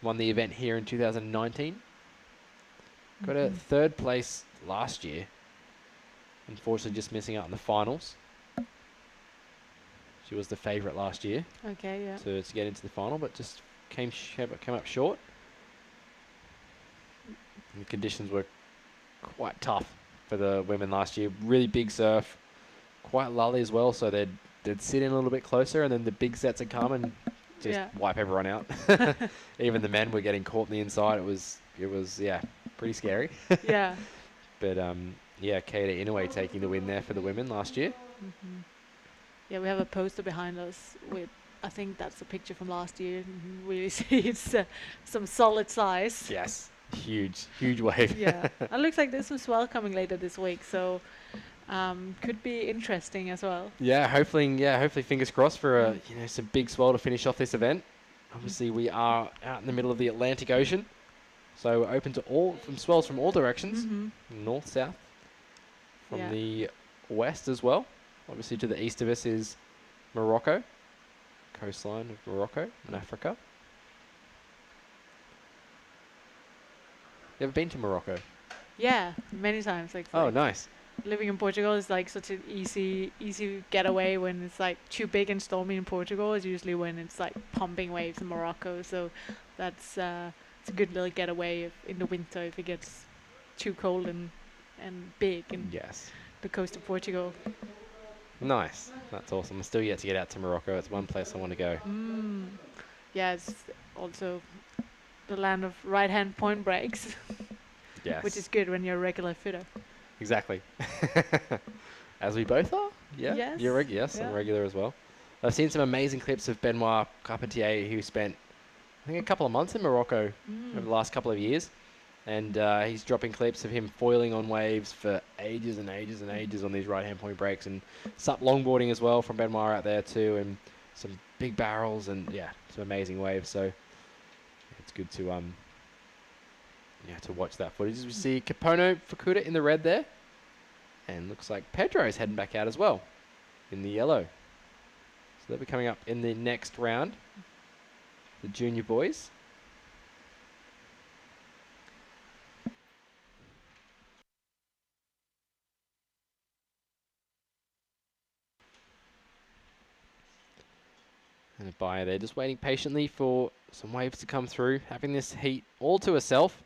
Won the event here in 2019. Got a 3rd place last year. Unfortunately, just missing out in the finals. She was the favourite last year. Okay, yeah. To get into the final, but just came up short. And the conditions were quite tough for the women last year. Really big surf, quite lully as well. So they'd sit in a little bit closer, and then the big sets would come and just wipe everyone out. Even the men were getting caught in the inside. It was pretty scary. Yeah. But Keita Inoue taking the win there for the women last year. Mm-hmm. Yeah, we have a poster behind us with, I think that's a picture from last year. You can really see it's some solid size. Yes, huge wave. Yeah, it looks like there's some swell coming later this week, so could be interesting as well. Yeah, hopefully fingers crossed for some big swell to finish off this event. Obviously, we are out in the middle of the Atlantic Ocean, so we're open to swells from all directions, north, south, from the west as well. Obviously, to the east of us is Morocco, coastline of Morocco in Africa. You ever been to Morocco? Yeah, many times. Oh, nice. Living in Portugal is like such an easy getaway. When it's like too big and stormy in Portugal, is usually when it's like pumping waves in Morocco. So that's it's a good little getaway in the winter if it gets too cold and big in the coast of Portugal. Nice. That's awesome. I'm still yet to get out to Morocco. It's one place I want to go. Yeah, it's also the land of right-hand point breaks. Yes. Which is good when you're a regular fitter. Exactly. As we both are? Yeah. Yes. You're I'm regular as well. I've seen some amazing clips of Benoit Carpentier, who spent, I think, a couple of months in Morocco over the last couple of years. And he's dropping clips of him foiling on waves for ages and ages and ages on these right-hand point breaks, and SUP longboarding as well from Benoit out there too, and some big barrels and some amazing waves. So it's good to to watch that footage. As we see Kapono Fukuda in the red there, And looks like Pedro's heading back out as well in the yellow. So they'll be coming up in the next round, the junior boys. And Abaya there just waiting patiently for some waves to come through, having this heat all to herself.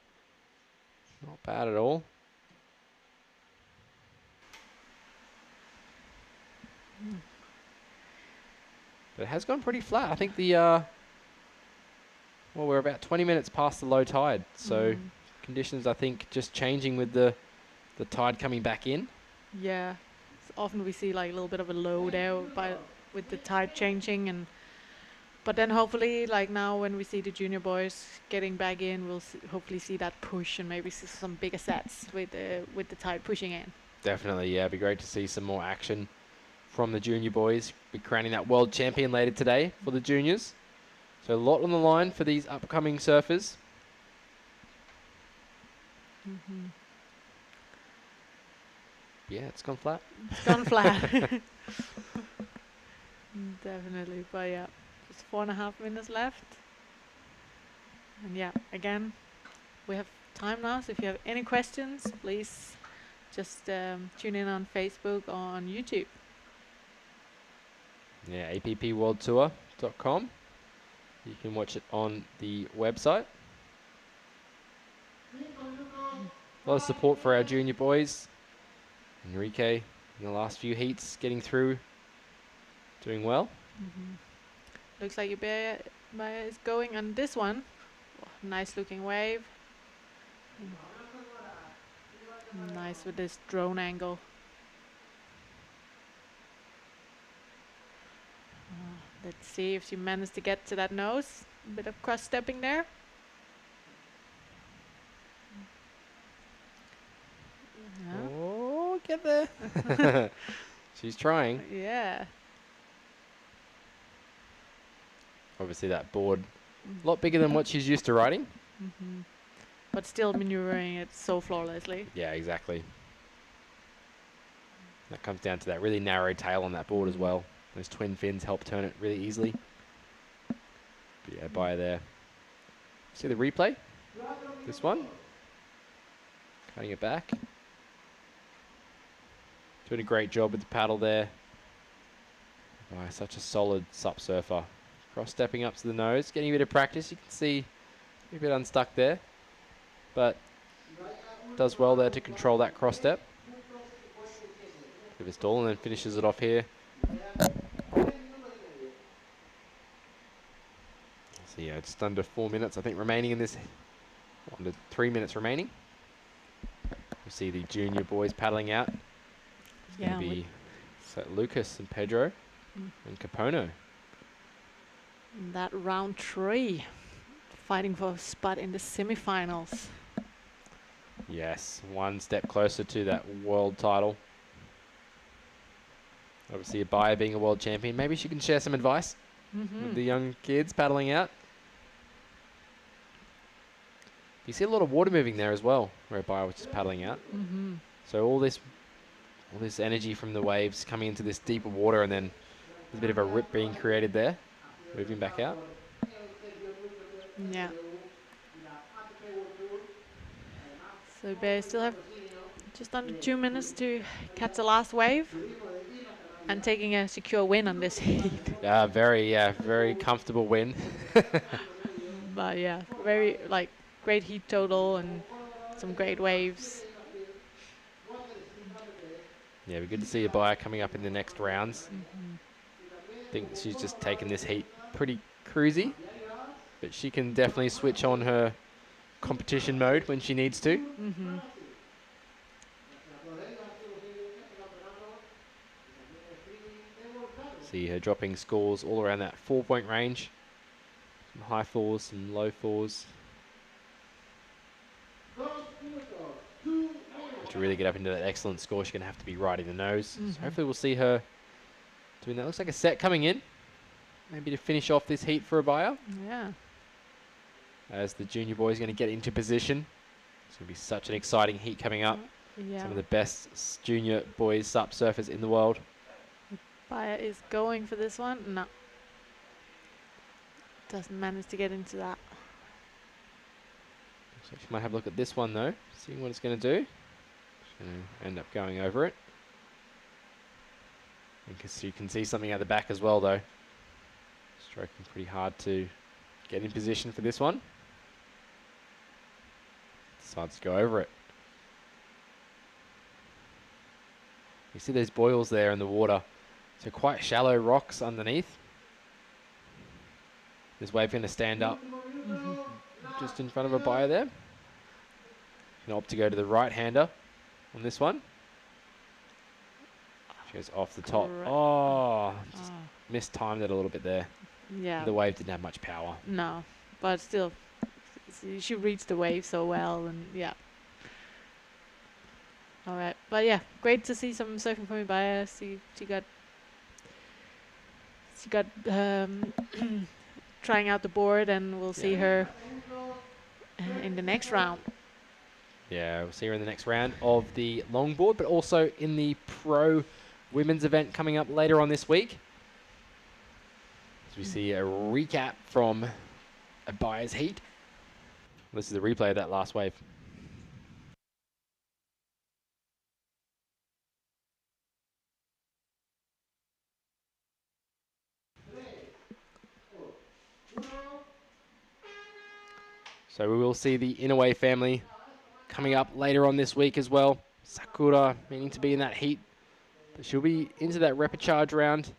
Not bad at all. But it has gone pretty flat. I think the, well, we're about 20 minutes past the low tide. So conditions, I think, just changing with the tide coming back in. Yeah. So often we see like a little bit of a low there with the tide changing, but then hopefully, like now when we see the junior boys getting back in, we'll hopefully see that push and maybe see some bigger sets with the tide pushing in. Definitely, yeah. It'd be great to see some more action from the junior boys. Be crowning that world champion later today for the juniors. So a lot on the line for these upcoming surfers. Yeah, it's gone flat. It's gone flat. Definitely, but yeah. Just 4.5 minutes left. And yeah, again, we have time now, so if you have any questions, please just tune in on Facebook or on YouTube. Yeah, appworldtour.com. You can watch it on the website. A lot of support for our junior boys. Enrique in the last few heats getting through, doing well. Looks like Abaya is going on this one. Oh, nice looking wave. Nice with this drone angle. Let's see if she managed to get to that nose. A bit of cross stepping there. Oh, get there. She's trying. Yeah. Obviously that board a lot bigger than what she's used to riding. But still maneuvering it so flawlessly. Yeah, exactly. That comes down to that really narrow tail on that board as well. Those twin fins help turn it really easily. But yeah, Abaya there. See the replay? This one. Cutting it back. Doing a great job with the paddle there. Abaya, such a solid sup surfer. Cross stepping up to the nose, getting a bit of practice. You can see a bit unstuck there, but does well there to control that cross step. Give a stall and then finishes it off here. So yeah, just under 4 minutes I think remaining in this. Under 3 minutes remaining. We see the junior boys paddling out. It's going to be Lucas and Pedro and Capono. That round 3, fighting for a spot in the semifinals. Yes, one step closer to that world title. Obviously, Abaya being a world champion, maybe she can share some advice with the young kids paddling out. You see a lot of water moving there as well, where Abaya was just paddling out. So all this energy from the waves coming into this deeper water, and then there's a bit of a rip being created there. Moving back out. Yeah. So they still have just under 2 minutes to catch the last wave and taking a secure win on this heat. Very comfortable win. But yeah, very great heat total and some great waves. Yeah, we're good to see Abaya coming up in the next rounds. I think she's just taken this heat pretty cruisy, but she can definitely switch on her competition mode when she needs to. See her dropping scores all around that 4-point range. Some high fours, some low fours. To really get up into that excellent score, she's going to have to be riding the nose. So hopefully we'll see her doing that. Looks like a set coming in. Maybe to finish off this heat for Abaya. Yeah. As the junior boy is going to get into position. It's going to be such an exciting heat coming up. Yeah. Some of the best junior boys SUP surfers in the world. Bayer is going for this one. No. Doesn't manage to get into that. So she might have a look at this one though, seeing what it's going to do. She's going to end up going over it. Because you can see something at the back as well though. Stroking pretty hard to get in position for this one. Decides to go over it. You see those boils there in the water. So quite shallow rocks underneath. This wave going to stand up just in front of a Bayer there. Going to opt to go to the right-hander on this one. She goes off the top. Oh, just mistimed it a little bit there. Yeah. The wave didn't have much power. No, but still, she reads the wave so well, and yeah. All right, but yeah, great to see some surfing from Bayer. She got trying out the board, and we'll see her in the next round. Yeah, we'll see her in the next round of the longboard, but also in the pro women's event coming up later on this week. As we see a recap from a Bayer's heat. This is the replay of that last wave. So we will see the Inoue family coming up later on this week as well. Sakura meaning to be in that heat. But she'll be into that repechage round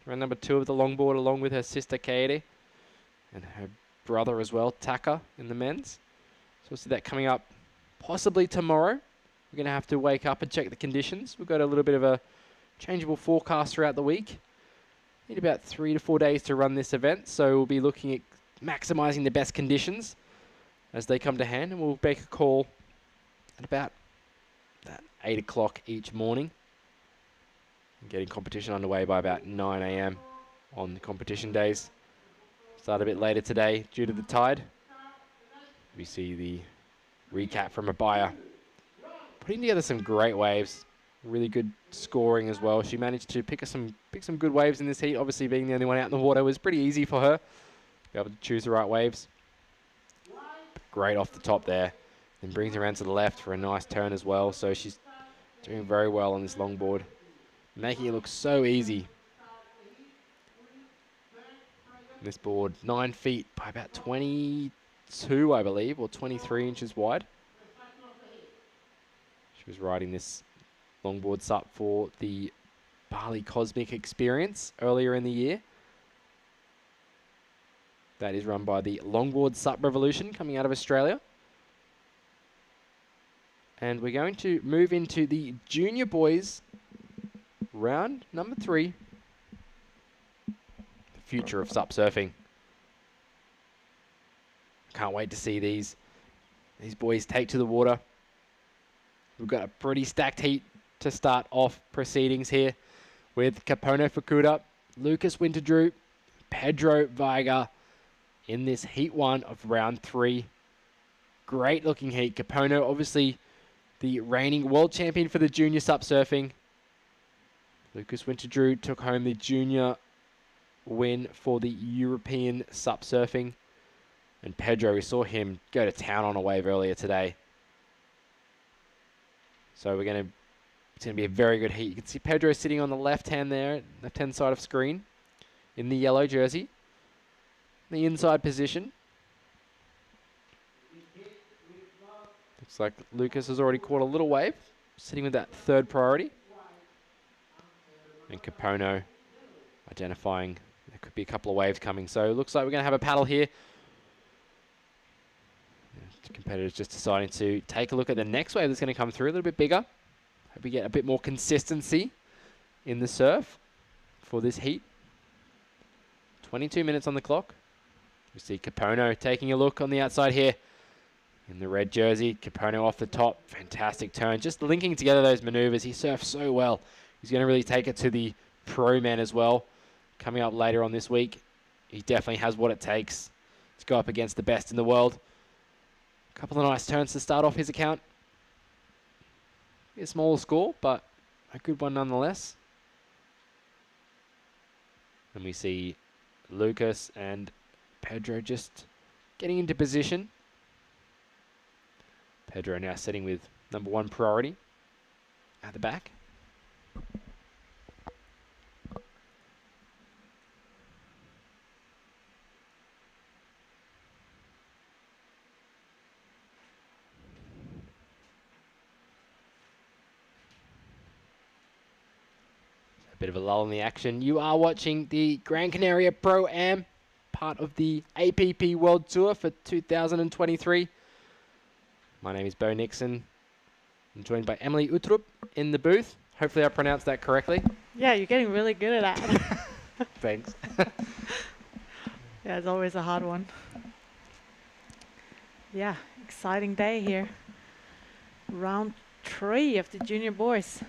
number 2 of the longboard, along with her sister Kaede and her brother as well, Taka, in the men's. So we'll see that coming up possibly tomorrow. We're going to have to wake up and check the conditions. We've got a little bit of a changeable forecast throughout the week. Need about 3 to 4 days to run this event, so we'll be looking at maximising the best conditions as they come to hand, and we'll make a call at about 8 o'clock each morning. And getting competition underway by about 9 a.m. on the competition days. Start a bit later today due to the tide. We see the recap from a Bayer. Putting together some great waves. Really good scoring as well. She managed to pick some good waves in this heat. Obviously being the only one out in the water was pretty easy for her. Be able to choose the right waves. Great off the top there. Then brings her around to the left for a nice turn as well. So she's doing very well on this longboard. Making it look so easy. This board, 9 feet by about 22, I believe, or 23 inches wide. She was riding this longboard SUP for the Bali Cosmic Experience earlier in the year. That is run by the Longboard SUP Revolution coming out of Australia. And we're going to move into the junior boys round number 3. The future of SUP surfing. Can't wait to see these boys take to the water. We've got a pretty stacked heat to start off proceedings here with Kapono Fukuda, Lucas Winterdrew, Pedro Viga in this heat 1 of round 3. Great looking heat. Kapono, obviously the reigning world champion for the junior SUP surfing. Lucas Winterdrew took home the junior win for the European SUP surfing. And Pedro, we saw him go to town on a wave earlier today. So it's going to be a very good heat. You can see Pedro sitting on the left-hand side of screen in the yellow jersey. The inside position. Looks like Lucas has already caught a little wave, sitting with that 3rd priority. And Kapono identifying there could be a couple of waves coming. So it looks like we're going to have a paddle here. The competitor's just deciding to take a look at the next wave that's going to come through, a little bit bigger. Hope we get a bit more consistency in the surf for this heat. 22 minutes on the clock. We see Kapono taking a look on the outside here. In the red jersey, Kapono off the top. Fantastic turn. Just linking together those maneuvers. He surfs so well. He's going to really take it to the pro men as well. Coming up later on this week. He definitely has what it takes to go up against the best in the world. A couple of nice turns to start off his account. A small score, but a good one nonetheless. And we see Lucas and Pedro just getting into position. Pedro now sitting with number 1 priority at the back. A bit of a lull in the action. You are watching the Gran Canaria Pro-Am, part of the APP World Tour for 2023. My name is Bo Nixon. I'm joined by Emily Utrup in the booth. Hopefully I pronounced that correctly. Yeah, you're getting really good at that. Thanks. Yeah, it's always a hard one. Yeah, exciting day here. Round 3 of the junior boys.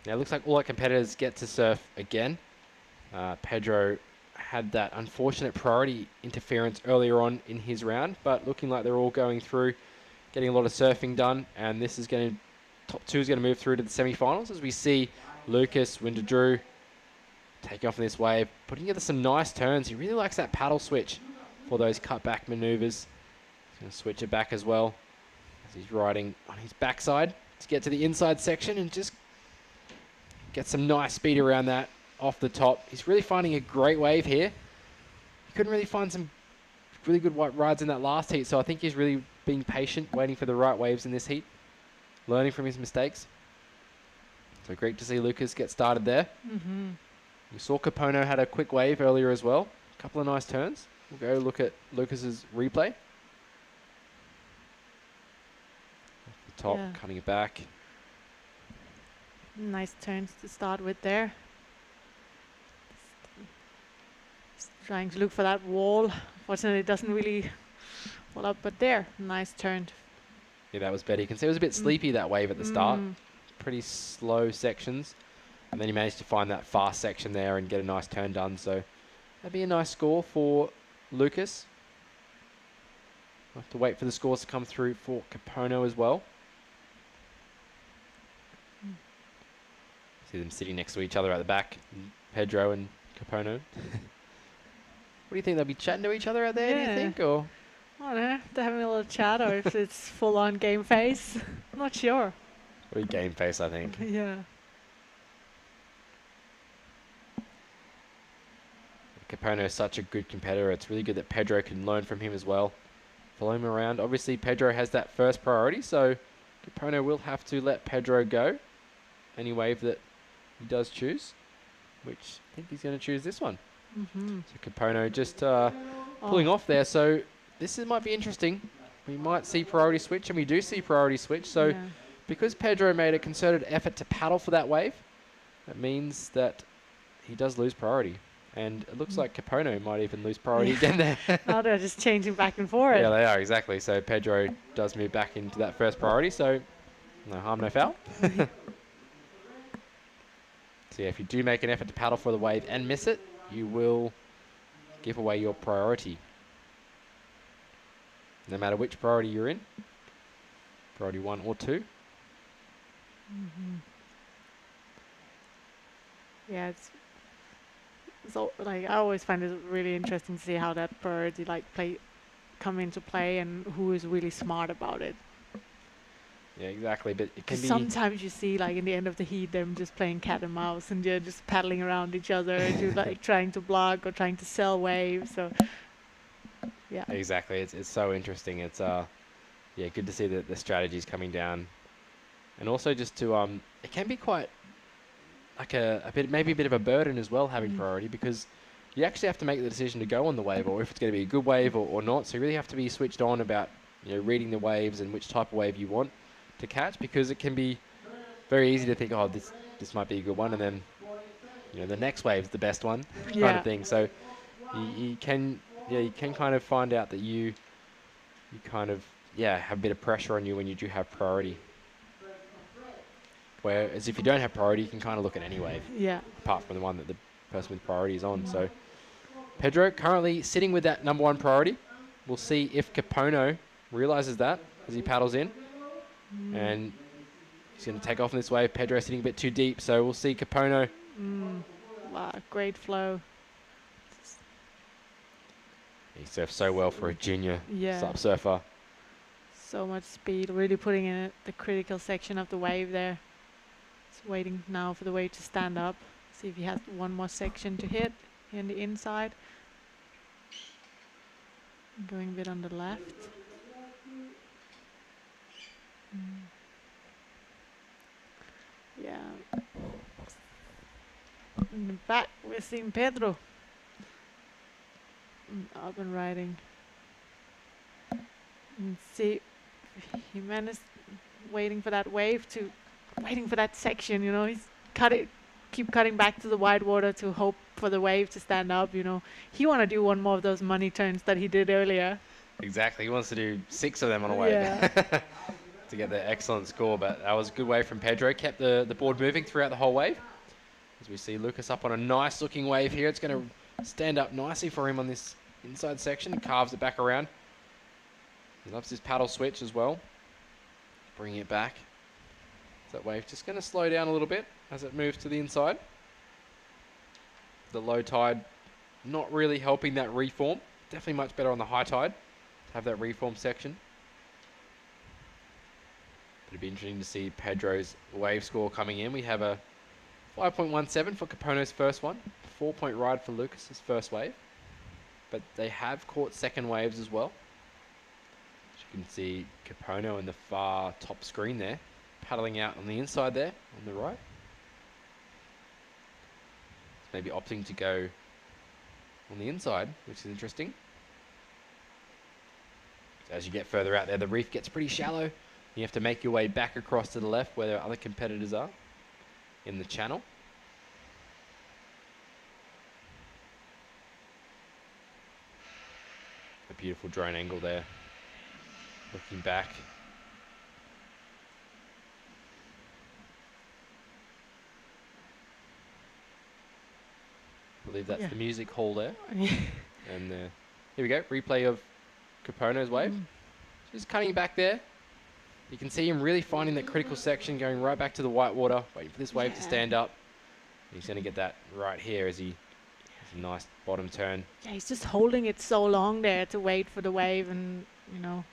Now it looks like all our competitors get to surf again. Pedro had that unfortunate priority interference earlier on in his round, but looking like they're all going through, getting a lot of surfing done, and this is going to, top 2 is going to move through to the semi-finals as we see Lucas Winterdrew taking off in this wave, putting together some nice turns. He really likes that paddle switch for those cut-back maneuvers. He's going to switch it back as well as he's riding on his backside to get to the inside section and just get some nice speed around that off the top. He's really finding a great wave here. He couldn't really find some really good white rides in that last heat, so I think he's really being patient, waiting for the right waves in this heat, learning from his mistakes. So great to see Lucas get started there. We saw Capono had a quick wave earlier as well. A couple of nice turns. We'll go look at Lucas's replay. Off the top, cutting it back. Nice turns to start with there. Just trying to look for that wall. Fortunately, it doesn't really fall up, but there, nice turn. Yeah, that was better. You can see it was a bit sleepy, that wave at the start. Pretty slow sections. And then he managed to find that fast section there and get a nice turn done. So that'd be a nice score for Lucas. We'll have to wait for the scores to come through for Capono as well. See them sitting next to each other at the back, Pedro and Capono. What do you think? They'll be chatting to each other out there, do you think? Or I don't know. They're having a little chat, or if it's full-on game face. I'm not sure. Probably game face, I think. Yeah. Capono is such a good competitor. It's really good that Pedro can learn from him as well. Follow him around. Obviously, Pedro has that first priority, so Capono will have to let Pedro go. Any wave that he does choose, which I think he's going to choose this one. So Capono just pulling off there. So this might be interesting. We might see priority switch, and we do see priority switch. So because Pedro made a concerted effort to paddle for that wave, that means that he does lose priority. And it looks like Capono might even lose priority again there. Oh, they're just changing back and forth. Yeah, they are, exactly. So Pedro does move back into that first priority. So no harm, no foul. So yeah, if you do make an effort to paddle for the wave and miss it, you will give away your priority. No matter which priority you're in. Priority 1 or 2. Yeah, it's so like I always find it really interesting to see how that priority come into play and who is really smart about it. Yeah, exactly. But it can be sometimes you see in the end of the heat them just playing cat and mouse and they're just paddling around each other to trying to block or trying to sell waves. So yeah, exactly. It's so interesting. It's good to see that the strategy's coming down, and also just to it can be quite maybe a bit of a burden as well having priority, because you actually have to make the decision to go on the wave or if it's going to be a good wave or not. So you really have to be switched on about reading the waves and which type of wave you want to catch, because it can be very easy to think, oh, this might be a good one, and then the next wave's the best one, kind of thing. So you can kind of find out that you kind of have a bit of pressure on you when you do have priority. Whereas if you don't have priority, you can kind of look at any wave, apart from the one that the person with priority is on. So Pedro currently sitting with that number 1 priority. We'll see if Capono realizes that as he paddles in. And he's going to take off in this wave. Pedro sitting a bit too deep, so we'll see Capono. Wow, great flow. He surfs so well for a junior SUP surfer. So much speed, really putting in the critical section of the wave there. He's waiting now for the wave to stand up. See if he has one more section to hit here on the inside. Going a bit on the left. Yeah. In the back, we're seeing Pedro. Up and riding. And see, he managed waiting for that section, you know. He's keep cutting back to the wide water to hope for the wave to stand up, you know. He want to do one more of those money turns that he did earlier. Exactly. He wants to do 6 of them on a wave to get the excellent score. But that was a good wave from Pedro. Kept the board moving throughout the whole wave. As we see Lucas up on a nice looking wave here. It's going to stand up nicely for him on this inside section. Carves it back around. He loves his paddle switch as well. Bringing it back. That wave just going to slow down a little bit as it moves to the inside. The low tide not really helping that reform. Definitely much better on the high tide to have that reform section. But it'd be interesting to see Pedro's wave score coming in. We have a 5.17 for Capono's first one. 4-point ride for Lucas's first wave. But they have caught second waves as well. As you can see Capono in the far top screen there. Paddling out on the inside there, on the right. Maybe opting to go on the inside, which is interesting. So as you get further out there, the reef gets pretty shallow. You have to make your way back across to the left where the other competitors are in the channel. A beautiful drone angle there. Looking back. I believe that's the music hall there. And here we go, replay of Capono's wave. Just cutting back there. You can see him really finding that critical section, going right back to the white water, waiting for this wave to stand up. He's going to get that right here as he has a nice bottom turn. Yeah, he's just holding it so long there to wait for the wave and, you know,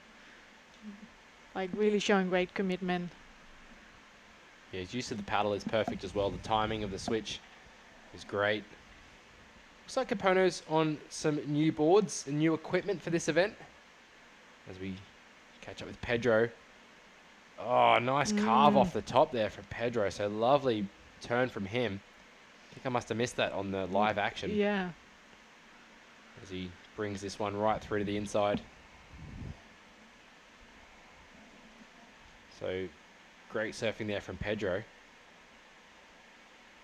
like really showing great commitment. Yeah, his use of the paddle is perfect as well. The timing of the switch is great. Looks like Capono's on some new boards and new equipment for this event. As we catch up with Pedro. Oh, nice carve off the top there from Pedro. So lovely turn from him. I think I must have missed that on the live action. Yeah. As he brings this one right through to the inside. So great surfing there from Pedro.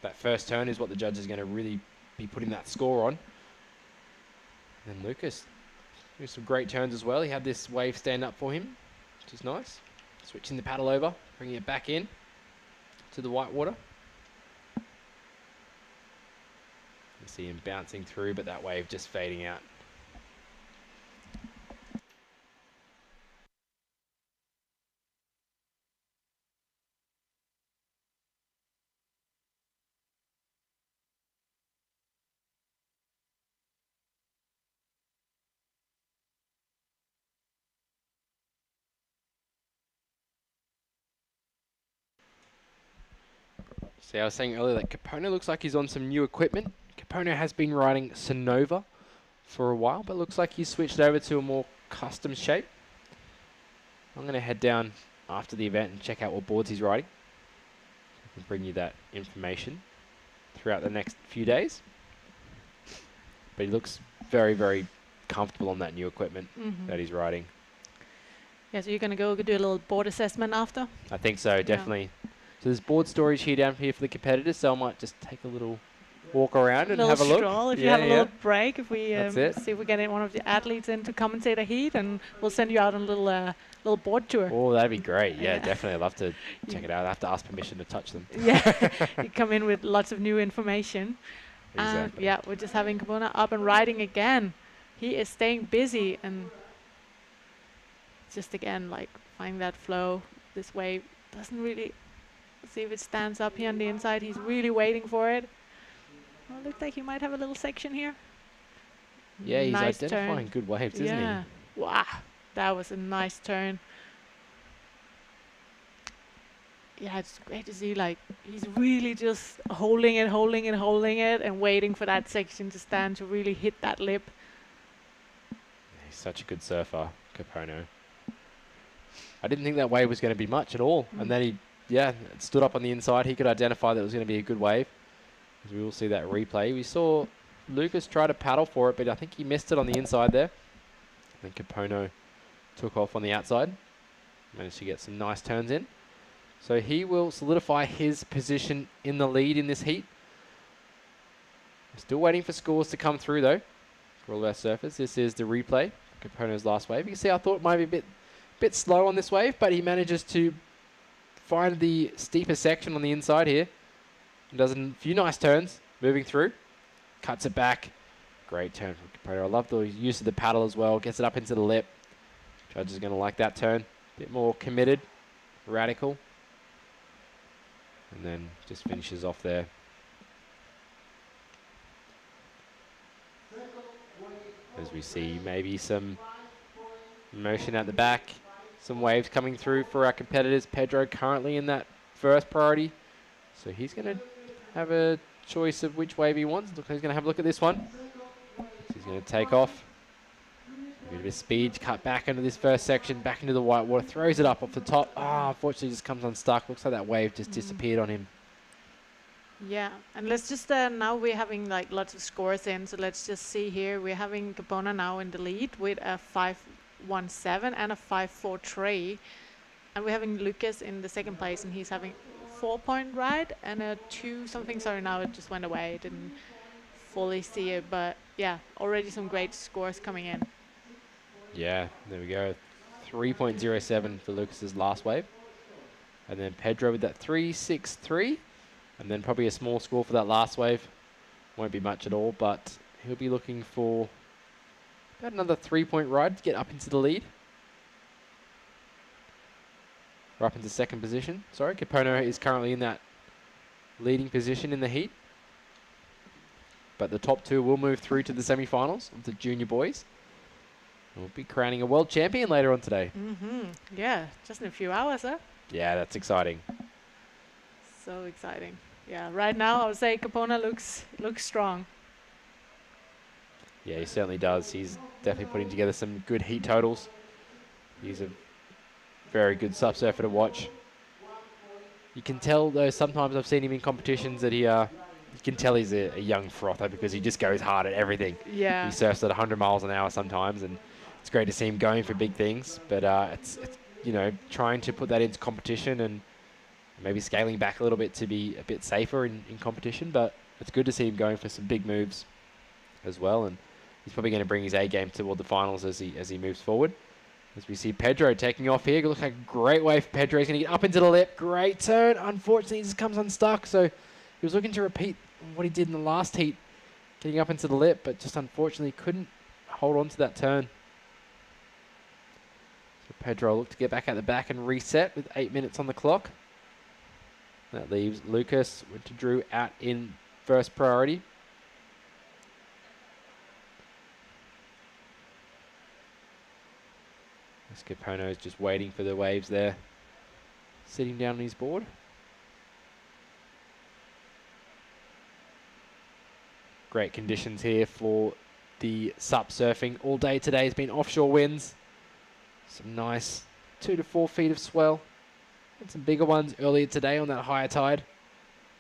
That first turn is what the judge is going to really be putting that score on. And then Lucas doing some great turns as well. He had this wave stand up for him, which is nice. Switching the paddle over, bringing it back in to the white water. You see him bouncing through, but that wave just fading out. See, I was saying earlier that Capono looks like he's on some new equipment. Capono has been riding Sonova for a while, but looks like he's switched over to a more custom shape. I'm going to head down after the event and check out what boards he's riding. I can bring you that information throughout the next few days. But he looks very, very comfortable on that new equipment that he's riding. Yeah, so you're going to go do a little board assessment after? I think so, definitely. Yeah. So there's board storage here down here for the competitors, so I might just take a little walk around and have a look. Stroll, if you have a little break, if we see if we get one of the athletes in to commentate a heat, and we'll send you out on a little board tour. Oh, that'd be great. Yeah, definitely. I'd love to check it out. I have to ask permission to touch them. Yeah, you come in with lots of new information. Exactly. Yeah, we're just having Capono up and riding again. He is staying busy and just again like finding that flow. this wave. Doesn't really see if it stands up here on the inside. He's really waiting for it. Well, it looks like he might have a little section here. Yeah, he's nice identifying turn. good waves, isn't Yeah. Wow, that was a nice turn. Yeah, it's great to see, like, he's really just holding it, and waiting for that section to stand to really hit that lip. He's such a good surfer, Capono. I didn't think that wave was going to be much at all. And then he, stood up on the inside. He could identify that it was going to be a good wave. As we will see that replay. We saw Lucas try to paddle for it, but I think he missed it on the inside there. And Capono took off on the outside. Managed to get some nice turns in. So he will solidify his position in the lead in this heat. Still waiting for scores to come through though for all our surfers. This is the replay. Capono's last wave. You can see I thought it might be a bit slow on this wave, but he manages to find the steeper section on the inside here. And does a few nice turns moving through. Cuts it back. Great turn from Capono. I love the use of the paddle as well. Gets it up into the lip. Judge is going to like that turn. Bit more committed. Radical. And then just finishes off there. As we see maybe some motion at the back. Some waves coming through for our competitors. Pedro currently in that first priority. So he's going to have a choice of which wave he wants. Look, he's going to have a look at this one. So he's going to take off. A bit of speed, cut back into this first section, back into the white water, throws it up off the top. Unfortunately just comes unstuck. Looks like that wave just disappeared on him. Yeah, and let's just, now we're having like lots of scores in, so let's just see here. We're having Capona now in the lead with a 5.17 and a 5.43. And we're having Lucas in the second place, and he's having 4-point ride and a 2 something. Sorry, now it just went away. Didn't fully see it, but yeah, already some great scores coming in. Yeah, there we go. 3.07 for Lucas's last wave. And then Pedro with that 3.63. And then probably a small score for that last wave. Won't be much at all, but he'll be looking for about another 3-point ride to get up into the lead. Or up into second position. Sorry, Capono is currently in that leading position in the heat. But the top two will move through to the semi-finals of the junior boys. We'll be crowning a world champion later on today. Yeah, just in a few hours, huh? Yeah, that's exciting. So exciting. Yeah, right now I would say Capona looks strong. Yeah, he certainly does. He's definitely putting together some good heat totals. He's a very good subsurfer to watch. You can tell, though, sometimes I've seen him in competitions that you can tell he's a young frother because he just goes hard at everything. Yeah. He surfs at 100 miles an hour sometimes, and it's great to see him going for big things. But it's you know, trying to put that into competition and maybe scaling back a little bit to be a bit safer in competition. But it's good to see him going for some big moves as well. And he's probably going to bring his A game toward the finals as he moves forward. As we see Pedro taking off here. It looks like a great wave for Pedro. He's going to get up into the lip. Great turn. Unfortunately, he just comes unstuck. So he was looking to repeat what he did in the last heat, getting up into the lip, but just unfortunately couldn't hold on to that turn. So Pedro looked to get back at the back and reset with 8 minutes on the clock. That leaves Lucas to Drew out in first priority. Capono is just waiting for the waves there, sitting down on his board. Great conditions here for the sup surfing. All day today has been offshore winds. Some nice 2 to 4 feet of swell. And some bigger ones earlier today on that higher tide.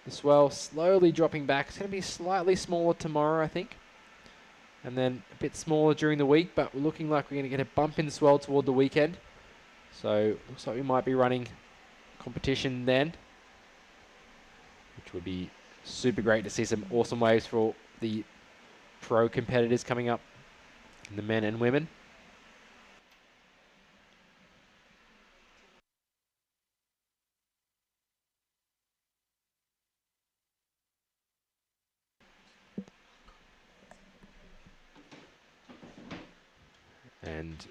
The swell slowly dropping back. It's going to be slightly smaller tomorrow, I think. And then a bit smaller during the week, but we're looking like we're going to get a bump in swell toward the weekend. So looks like we might be running competition then, which would be super great to see some awesome waves for the pro competitors coming up, the men and women. And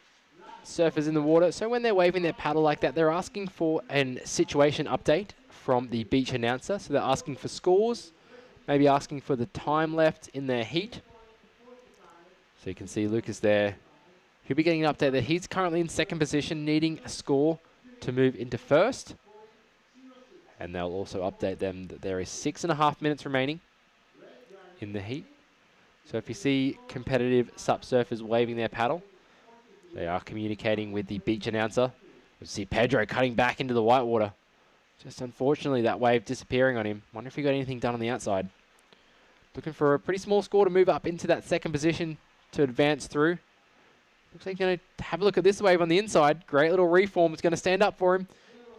surfers in the water. So when they're waving their paddle like that, they're asking for a situation update from the beach announcer. So they're asking for scores, maybe asking for the time left in their heat. So you can see Lucas there. He'll be getting an update that he's currently in second position, needing a score to move into first. And they'll also update them that there is 6.5 minutes remaining in the heat. So if you see competitive SUP surfers waving their paddle, they are communicating with the beach announcer. You see Pedro cutting back into the whitewater. Just unfortunately that wave disappearing on him. Wonder if he got anything done on the outside. Looking for a pretty small score to move up into that second position to advance through. Looks like he's going to have a look at this wave on the inside. Great little reform. It's going to stand up for him.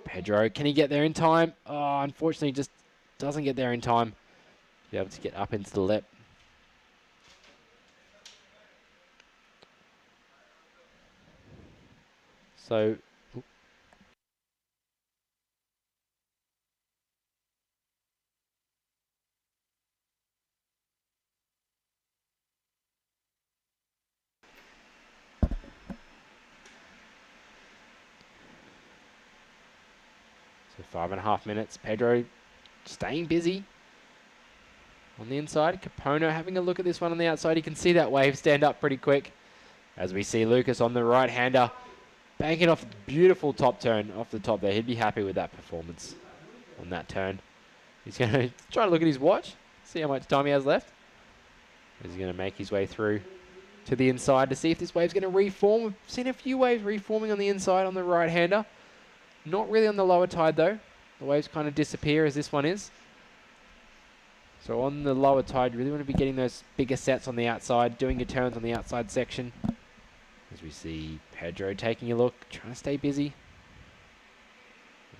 Pedro, can he get there in time? Oh, unfortunately, just doesn't get there in time. Be able to get up into the lip. So, so 5.5 minutes. Pedro staying busy on the inside. Capono having a look at this one on the outside. You can see that wave stand up pretty quick. As we see Lucas on the right-hander banking off a beautiful top turn off the top there. He'd be happy with that performance on that turn. He's going to try to look at his watch, see how much time he has left. He's going to make his way through to the inside to see if this wave's going to reform. We've seen a few waves reforming on the inside on the right-hander. Not really on the lower tide though. The waves kind of disappear as this one is. So on the lower tide, you really want to be getting those bigger sets on the outside, doing your turns on the outside section. As we see Pedro taking a look, trying to stay busy.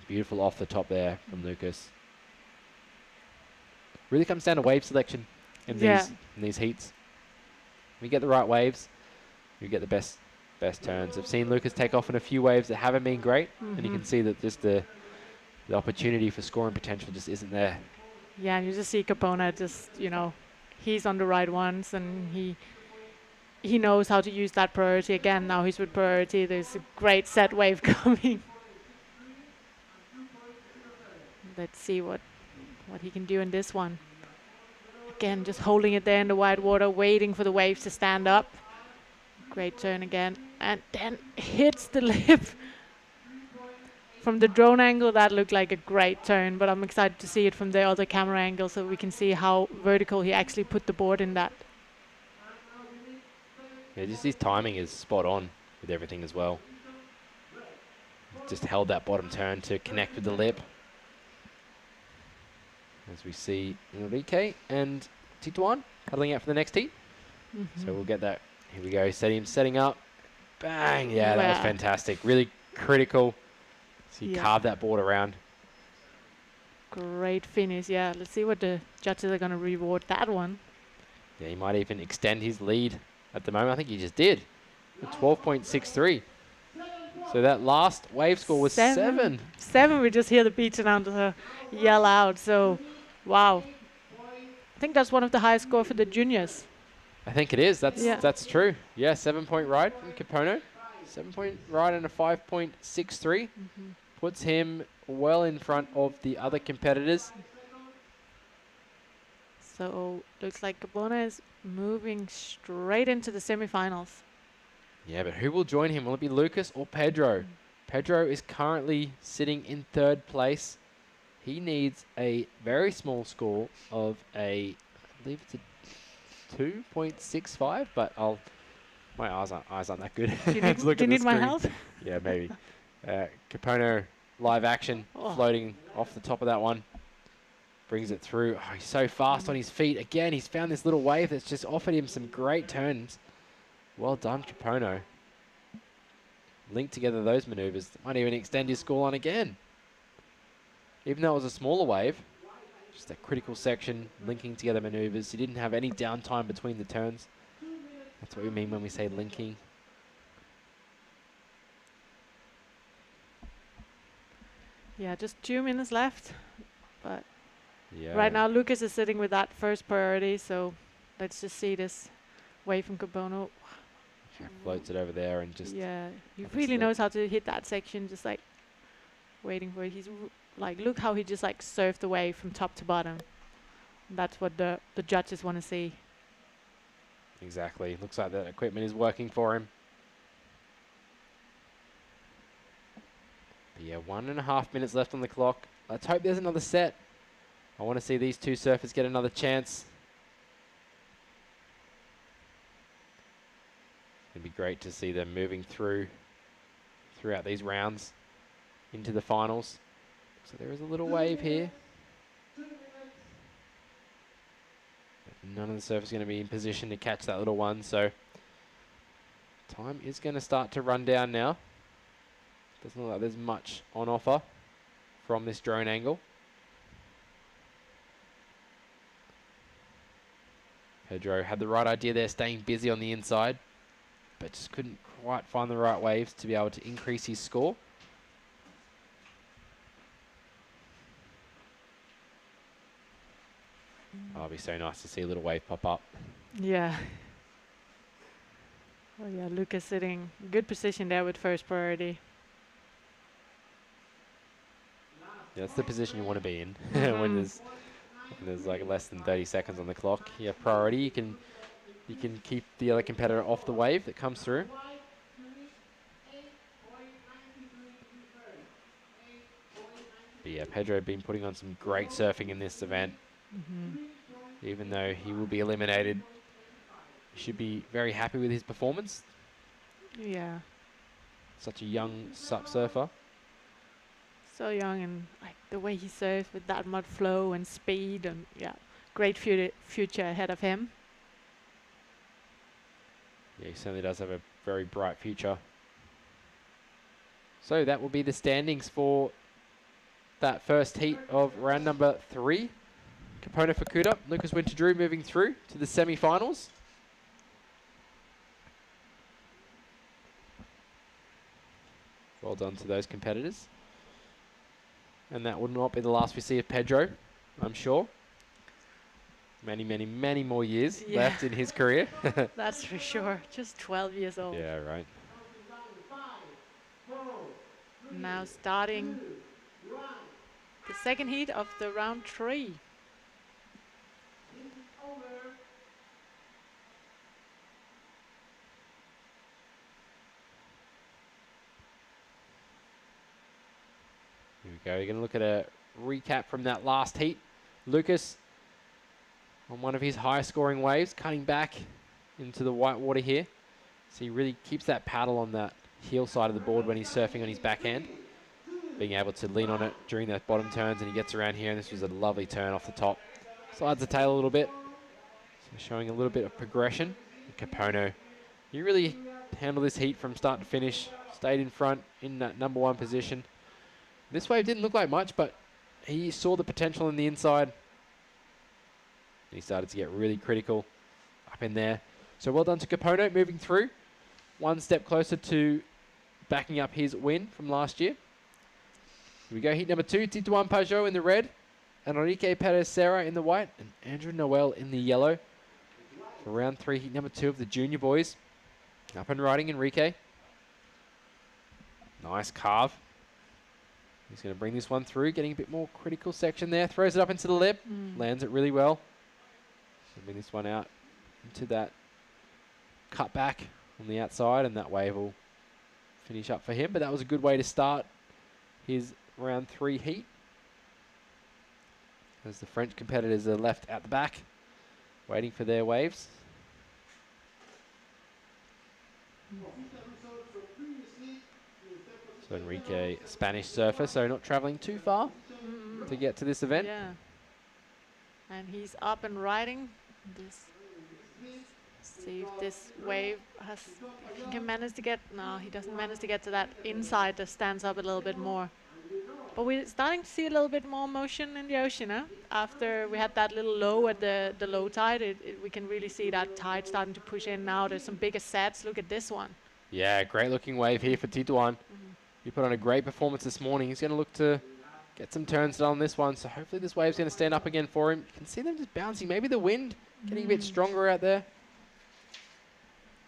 Beautiful off the top there from Lucas. Really comes down to wave selection in these heats. When you get the right waves, you get the best turns. I've seen Lucas take off in a few waves that haven't been great, and you can see that just the opportunity for scoring potential just isn't there. Yeah, and you just see Capona just, he's on the right ones, and he knows how to use that priority. Again, now he's with priority. There's a great set wave coming. Let's see what he can do in this one. Again, just holding it there in the wide water, waiting for the waves to stand up. Great turn again, and then hits the lip. From the drone angle, that looked like a great turn, but I'm excited to see it from the other camera angle so we can see how vertical he actually put the board in that. Yeah, just his timing is spot on with everything as well. Just held that bottom turn to connect with the lip. As we see Enrique and Tituan paddling out for the next heat. So we'll get that. Here we go, setting up. Bang! Yeah, that was fantastic. Really critical. So you carve that board around. Great finish, yeah. Let's see what the judges are going to reward that one. Yeah, he might even extend his lead at the moment. I think he just did. 12.63. So that last wave score was 7. 7, we just hear the beach announcer yell out. So, wow. I think that's one of the highest score for the juniors. I think it is. That's true. Yeah, 7-point ride from Capono. 7-point ride and a 5.63. Puts him well in front of the other competitors. So, looks like Capono is moving straight into the semifinals. Yeah, but who will join him? Will it be Lucas or Pedro? Pedro is currently sitting in 3rd place. He needs a very small score of I believe it's a 2.65, but my eyes aren't that good. Do you need my help? Yeah, maybe. Capono live action, floating off the top of that one. Brings it through. Oh, he's so fast on his feet. Again, he's found this little wave that's just offered him some great turns. Well done, Capono. Link together those maneuvers. Might even extend his scoreline again. Even though it was a smaller wave, just that critical section, linking together maneuvers. He didn't have any downtime between the turns. That's what we mean when we say linking. Yeah, just 2 minutes left. But right now, Lucas is sitting with that first priority. So let's just see this wave from Capono. Floats it over there and just... Yeah, he really knows how to hit that section, just like waiting for it. He's like, look how he just like surfed the wave from top to bottom. That's what the judges want to see. Exactly. Looks like that equipment is working for him. But yeah, 1.5 minutes left on the clock. Let's hope there's another set. I want to see these two surfers get another chance. It'd be great to see them moving throughout these rounds into the finals. So there is a little wave here. But none of the surfers are going to be in position to catch that little one, so time is going to start to run down now. Doesn't look like there's much on offer from this drone angle. Pedro had the right idea there, staying busy on the inside, but just couldn't quite find the right waves to be able to increase his score. Oh, it'd be so nice to see a little wave pop up. Yeah. Oh yeah, Lucas sitting good position there with first priority. Yeah, that's the position you want to be in when there's like less than 30 seconds on the clock. You have priority. You can keep the other competitor off the wave that comes through. But yeah, Pedro been putting on some great surfing in this event. Even though he will be eliminated, he should be very happy with his performance. Yeah. Such a young sup surfer. So young, and like the way he surfs with that mud flow and speed, and yeah, great future ahead of him. Yeah, he certainly does have a very bright future. So that will be the standings for that first heat of round number 3. Kapono Fukuda, Lucas Winter-Drew moving through to the semi-finals. Well done to those competitors. And that will not be the last we see of Pedro, I'm sure. Many, many, many more years left in his career. That's for sure. Just 12 years old. Yeah, right. Now starting the second heat of the round 3. Here we go. You're going to look at a recap from that last heat. Lucas on one of his high scoring waves, cutting back into the white water here. So he really keeps that paddle on that heel side of the board when he's surfing on his backhand. Being able to lean on it during those bottom turns, and he gets around here, and this was a lovely turn off the top. Slides the tail a little bit. So showing a little bit of progression. And Kapono, you really handled this heat from start to finish. Stayed in front in that number 1 position. This wave didn't look like much, but he saw the potential in the inside. And he started to get really critical up in there. So well done to Kapono moving through. One step closer to backing up his win from last year. Here we go, heat number 2. Tituan Pajot in the red. Enrique Perez Serra in the white. And Andrew Noel in the yellow. For round 3, heat number 2 of the junior boys. Up and riding Enrique. Nice carve. He's going to bring this one through, getting a bit more critical section there. Throws it up into the lip. Lands it really well. So bring this one out into that cut back on the outside, and that wave will finish up for him. But that was a good way to start his round 3 heat, as the French competitors are left at the back waiting for their waves. So Enrique, Spanish surfer, so not traveling too far to get to this event. Yeah. And he's up and riding. See if this wave he can manage to get. No, he doesn't manage to get to that inside that stands up a little bit more. But we're starting to see a little bit more motion in the ocean, huh? After we had that little low at the low tide, we can really see that tide starting to push in now. There's some bigger sets. Look at this one. Yeah, great looking wave here for Tituan. He put on a great performance this morning. He's going to look to get some turns done on this one. So hopefully this wave's going to stand up again for him. You can see them just bouncing. Maybe the wind getting a bit stronger out there.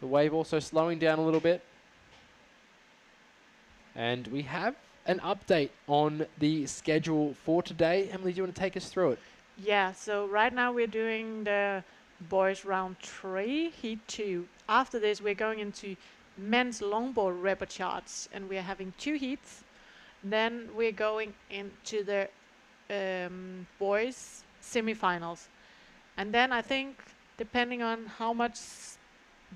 The wave also slowing down a little bit. And we have an update on the schedule for today. Emily, do you want to take us through it? Yeah, so right now we're doing the boys round 3, heat 2. After this, we're going into men's longboard repechage, and we're having 2 heats. Then we're going into the boys semifinals. And then I think, depending on how much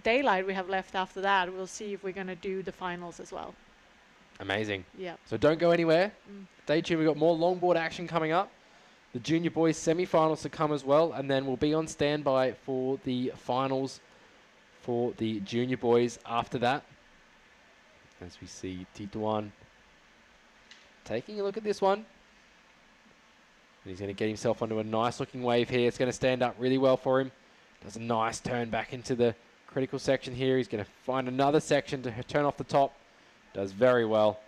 daylight we have left after that, we'll see if we're going to do the finals as well. Amazing. Yeah. So don't go anywhere. Stay tuned. We've got more longboard action coming up. The junior boys semi-finals to come as well, and then we'll be on standby for the finals for the junior boys after that. As we see Tituan taking a look at this one. And he's going to get himself onto a nice looking wave here. It's going to stand up really well for him. Does a nice turn back into the critical section here. He's going to find another section to turn off the top. Does very well.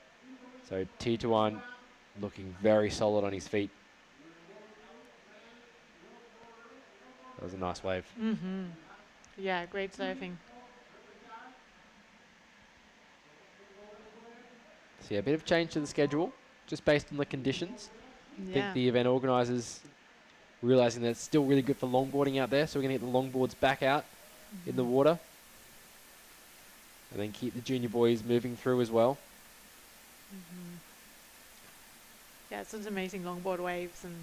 So Tituan looking very solid on his feet. That was a nice wave. Yeah, great surfing. So yeah, a bit of change to the schedule, just based on the conditions. I think the event organisers realising that it's still really good for longboarding out there, so we're going to get the longboards back out in the water. And then keep the junior boys moving through as well. Yeah, it's such amazing longboard waves, and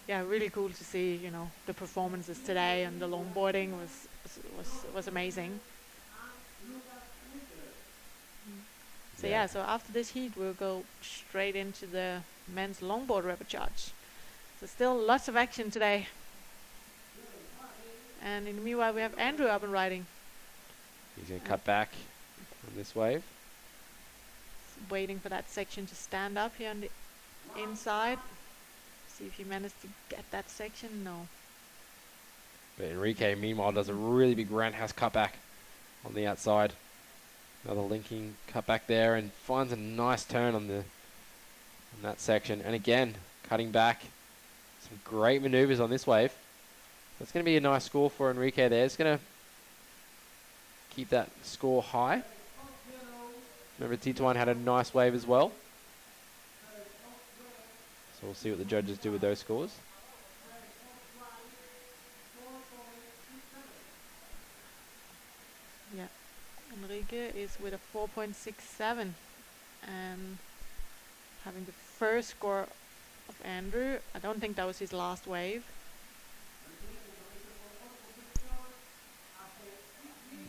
yeah, really cool to see, you know, the performances today, and the longboarding was amazing. So yeah, so after this heat we'll go straight into the men's longboard repechage. So still lots of action today. And in the meanwhile we have Andrew up and riding. He's going to cut back on this wave. Waiting for that section to stand up here on the inside. See if he managed to get that section. No. But Enrique, meanwhile, does a really big roundhouse cutback on the outside. Another linking cutback there, and finds a nice turn on that section. And again, cutting back. Some great maneuvers on this wave. That's going to be a nice score for Enrique there. It's going to keep that score high. Remember, Tituan had a nice wave as well. So we'll see what the judges do with those scores. Yeah, Enrique is with a 4.67 and having the first score of Andrew. I don't think that was his last wave.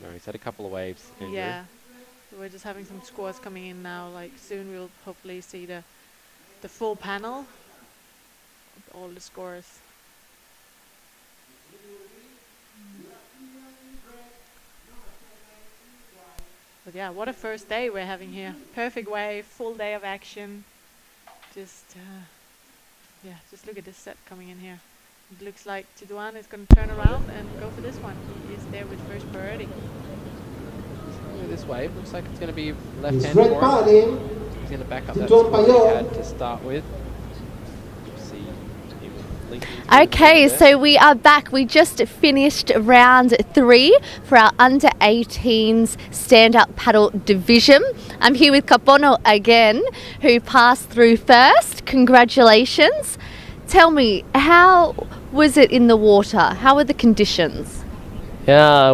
No, he's had a couple of waves, Andrew. Yeah, so we're just having some scores coming in now. Like soon we'll hopefully see the full panel of all the scores. But yeah, what a first day we're having here. Perfect wave, full day of action. Just look at this set coming in here. It looks like Tituan is going to turn around and go for this one. He is there with first priority. This wave looks like it's going to be left-handed for him. He's going to back up that score that he had to start with. Okay, so we are back. We just finished round 3 for our under-18s stand-up paddle division. I'm here with Kapono again, who passed through first. Congratulations. Tell me, how was it in the water? How were the conditions? Yeah,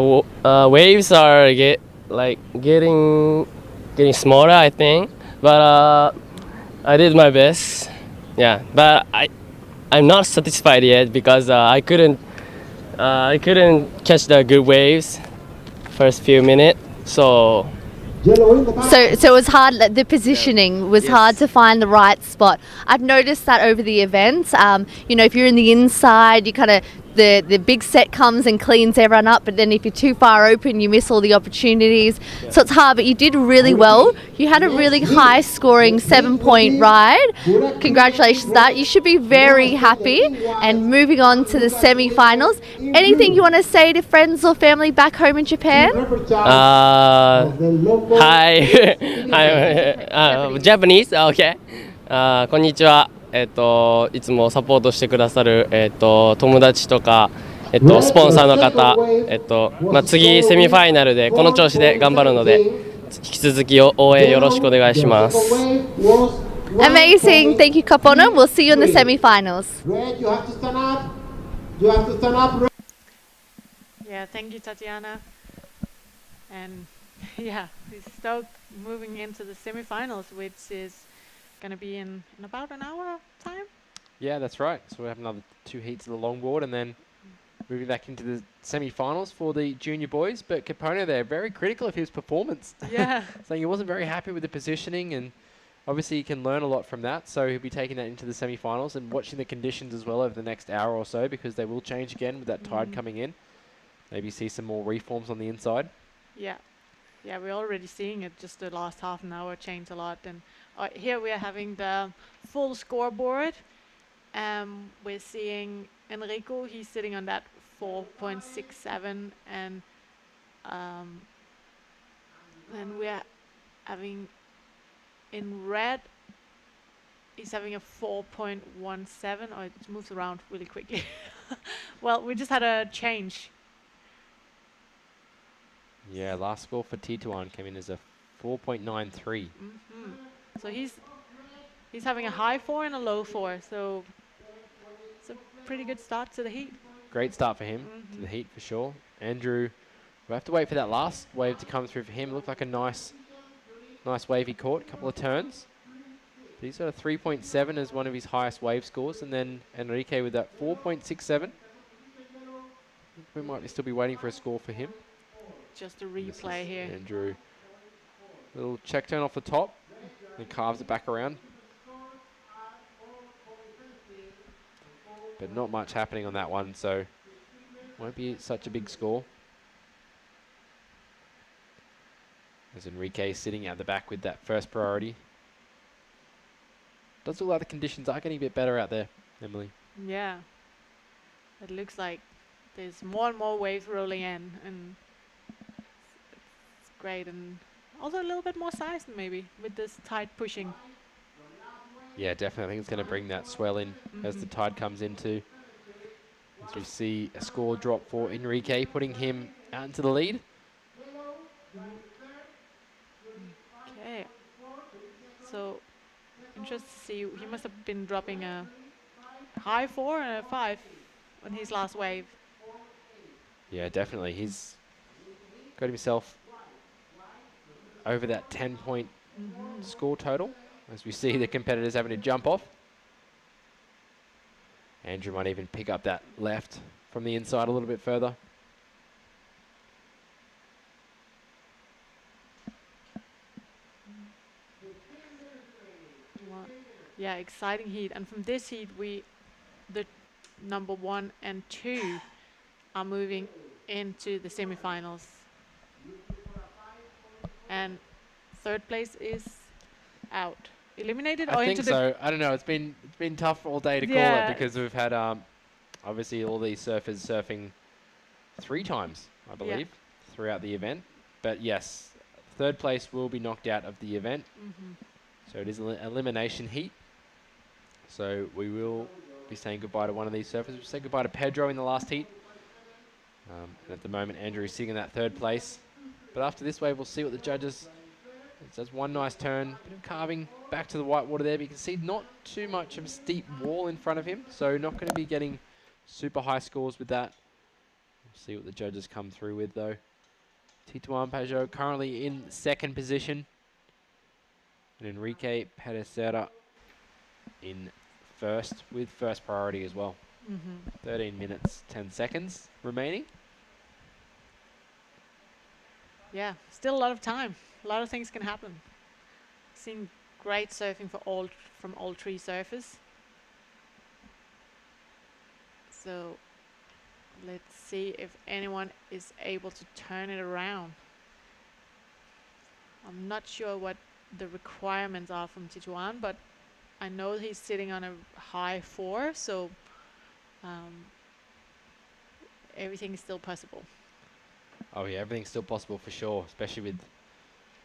waves are getting smaller, I think. But I did my best. Yeah, but I'm not satisfied yet because I couldn't catch the good waves first few minutes. So it was hard. The positioning was hard to find the right spot. I've noticed that over the event. You know, if you're in the inside, you kind of the big set comes and cleans everyone up. But then if you're too far open, you miss all the opportunities. Yeah. So it's hard. But you did really well. You had a really high scoring 7-point ride. Congratulations on that. You should be very happy. And moving on to the semi-finals. Anything you want to say to friends or family back home in Japan? Hi. Japanese? Okay. こんにちは。いつもサポートしてくださる友達とかスポンサーの方、次セミファイナルでこの調子で頑張るので、引き続き応援よろしくお願いします。Amazing. Thank you, Kapono. We'll see you in the semi-finals. Yeah, thank you, Tatiana. And yeah, he's stoked moving into the semi-finals, which is going to be in about an hour time. Yeah, that's right. So we have another 2 heats of the longboard and then moving back into the semi-finals for the junior boys. But Capono there, very critical of his performance. Yeah. Saying he wasn't very happy with the positioning, and obviously he can learn a lot from that. So he'll be taking that into the semi-finals and watching the conditions as well over the next hour or so, because they will change again with that tide coming in. Maybe see some more reforms on the inside. Yeah. Yeah, we're already seeing it, just the last half an hour change a lot. And here we are having the full scoreboard. We're seeing Enrico, he's sitting on that 4.67, and then we're having in red, he's having a 4.17, or it moves around really quickly. Well, we just had a change. Yeah, last score for Tituan came in as a 4.93. So he's having a high 4 and a low 4, so it's a pretty good start to the heat. Great start for him to the heat for sure. Andrew, we'll have to wait for that last wave to come through for him. Looked like a nice wave he caught, a couple of turns. But he's got a 3.7 as one of his highest wave scores, and then Enrique with that 4.67. We might still be waiting for a score for him. Just a replay here. Andrew, little check turn off the top, and carves it back around. But not much happening on that one, so won't be such a big score. As Enrique sitting at the back with that first priority. Does look like the conditions are getting a bit better out there, Emily. Yeah. It looks like there's more and more waves rolling in, and it's great, and also a little bit more size maybe with this tide pushing. Yeah, definitely. I think it's going to bring that swell in as the tide comes in too. As we see a score drop for Enrique, putting him out into the lead. Okay. So, interesting to see. He must have been dropping a high 4 and a 5 on his last wave. Yeah, definitely. He's got himself over that 10-point score total, as we see the competitors having to jump off. Andrew might even pick up that left from the inside a little bit further. Yeah, exciting heat. And from this heat, the number 1 and 2 are moving into the semifinals. And third place is out. Eliminated or I think into so. I don't know. It's been tough all day to call it, because we've had obviously all these surfers surfing 3 times, I believe, throughout the event. But yes, third place will be knocked out of the event. So it is an elimination heat. So we will be saying goodbye to one of these surfers. We'll say goodbye to Pedro in the last heat. And at the moment, Andrew is sitting in that third place. But after this wave, we'll see what the judges... It does one nice turn, bit of carving back to the white water there, but you can see not too much of a steep wall in front of him, so not going to be getting super high scores with that. We'll see what the judges come through with though. Tituan Pajot currently in second position, and Enrique Pedicera in first with first priority as well. 13 minutes 10 seconds remaining. Yeah, still a lot of time. A lot of things can happen. Seen great surfing from all 3 surfers. So let's see if anyone is able to turn it around. I'm not sure what the requirements are from Tituan, but I know he's sitting on a high 4, so everything is still possible. Oh yeah, everything's still possible for sure, especially with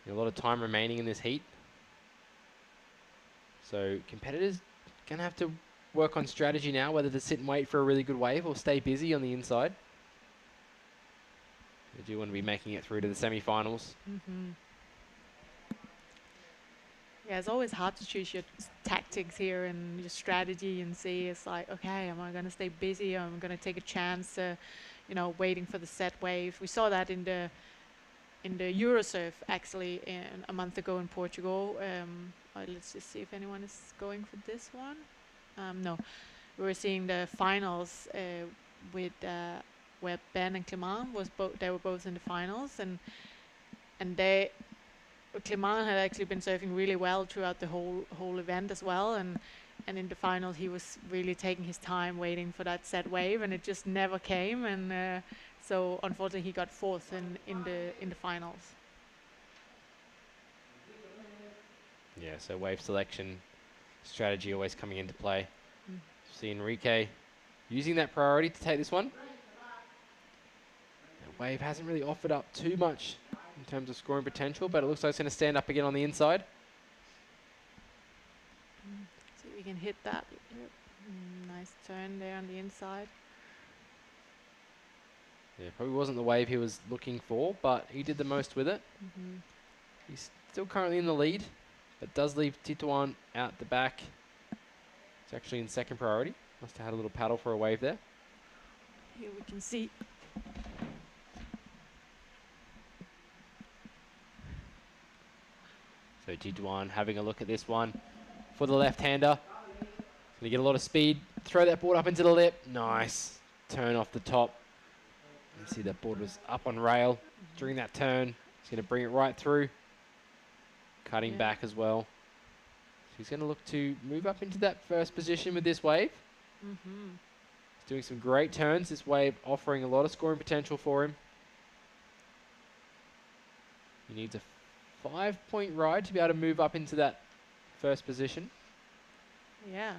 a lot of time remaining in this heat. So competitors going to have to work on strategy now, whether to sit and wait for a really good wave or stay busy on the inside. They do want to be making it through to the semi-finals. Yeah, it's always hard to choose your tactics here and your strategy and see. It's like, okay, am I going to stay busy or am I going to take a chance, waiting for the set wave? We saw that in the Eurosurf actually a month ago in Portugal. Let's just see if anyone is going for this one. No, we were seeing the finals with where Ben and Clement they were both in the finals, and Clement had actually been surfing really well throughout the whole event as well, and in the finals he was really taking his time waiting for that set wave, and it just never came, and so unfortunately he got fourth in the finals. Yeah, so wave selection strategy always coming into play. See Enrique using that priority to take this one. The wave hasn't really offered up too much in terms of scoring potential, but it looks like it's going to stand up again on the inside. See if we can hit that. Yep. Nice turn there on the inside. Yeah, probably wasn't the wave he was looking for, but he did the most with it. He's still currently in the lead, but does leave Titouan out the back. It's actually in second priority. Must have had a little paddle for a wave there. Here we can see. So Titouan having a look at this one for the left-hander. Going to get a lot of speed. Throw that board up into the lip. Nice. Turn off the top. You see that board was up on rail during that turn. He's going to bring it right through. Cutting back as well. So he's going to look to move up into that first position with this wave. He's doing some great turns. This wave offering a lot of scoring potential for him. He needs a 5-point ride to be able to move up into that first position. Yeah.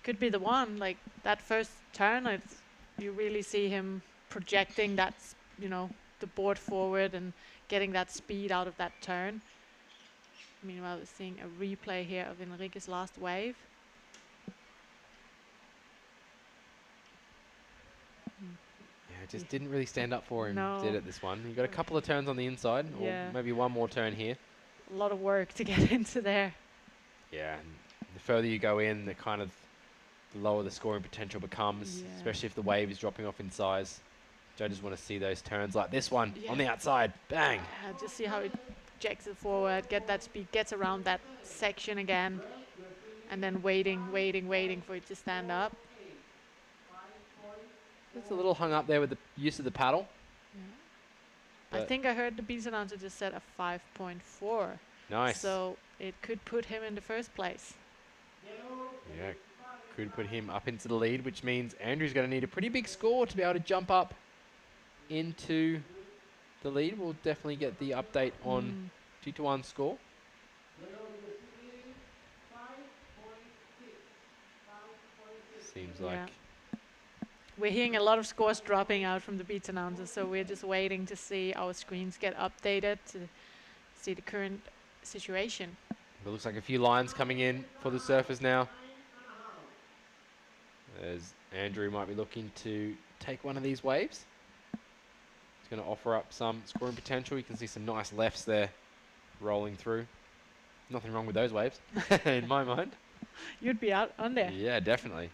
Could be the one. Like that first turn, you really see him projecting that, the board forward and getting that speed out of that turn. Meanwhile, we're seeing a replay here of Enrique's last wave. Yeah, it just didn't really stand up for him, No. did it, this one? He got a couple of turns on the inside, or maybe one more turn here. A lot of work to get into there. Yeah, and the further you go in, the lower the scoring potential becomes, especially if the wave is dropping off in size. Judges want to see those turns like this one on the outside. Bang! Just see how it jacks it forward, get that speed, gets around that section again, and then waiting for it to stand up. It's a little hung up there with the use of the paddle. I think I heard the beach announcer just said a 5.4. Nice. So it could put him in the first place. Yeah, could put him up into the lead, which means Andrew's going to need a pretty big score to be able to jump up into the lead. We'll definitely get the update on Titouan's score. Seems like... We're hearing a lot of scores dropping out from the beats announcers, so we're just waiting to see our screens get updated to see the current situation. It looks like a few lines coming in for the surfers now. As Andrew might be looking to take one of these waves. It's going to offer up some scoring potential. You can see some nice lefts there rolling through. Nothing wrong with those waves, in my mind. You'd be out on there. Yeah, definitely.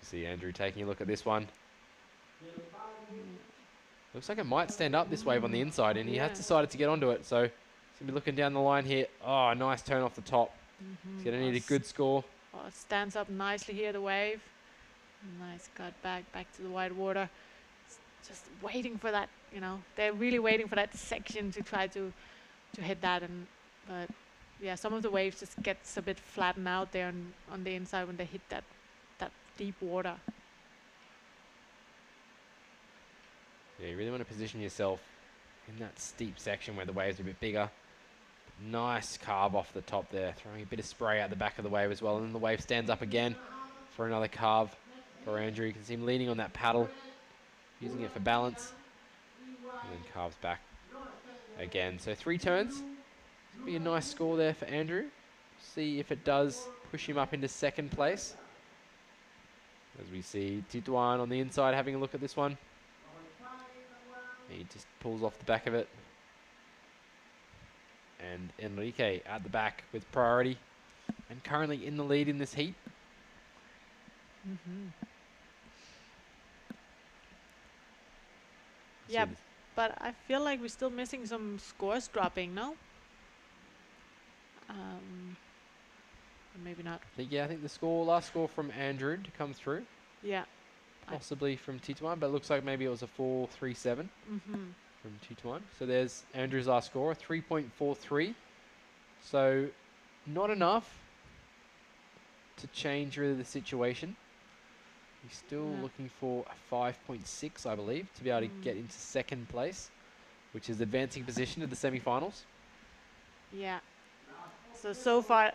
See Andrew taking a look at this one. Looks like it might stand up this wave on the inside, and he has decided to get onto it. So he's going to be looking down the line here. Oh, nice turn off the top. He's going to need a good score. Oh, it stands up nicely here, the wave. Nice cut back to the wide water. Just waiting for that, they're really waiting for that section to try to hit that. But yeah, some of the waves just gets a bit flattened out there on the inside when they hit that deep water. Yeah, you really want to position yourself in that steep section where the waves are a bit bigger. Nice carve off the top there, throwing a bit of spray out the back of the wave as well, and then the wave stands up again for another carve for Andrew. You can see him leaning on that paddle, using it for balance, and then carves back again. So 3 turns. Be a nice score there for Andrew. See if it does push him up into second place. As we see Tituan on the inside having a look at this one. He just pulls off the back of it. And Enrique at the back with priority. And currently in the lead in this heat. Yeah, but I feel like we're still missing some scores dropping, no? Maybe not. I think the last score from Andrew to come through. Yeah. Possibly from Tituan, but it looks like maybe it was a 4.37 from Tituan. So there's Andrew's last score, 3.43. So not enough to change really the situation. He's still looking for a 5.6, I believe, to be able to get into second place, which is advancing position to the semi-finals. Yeah. So far,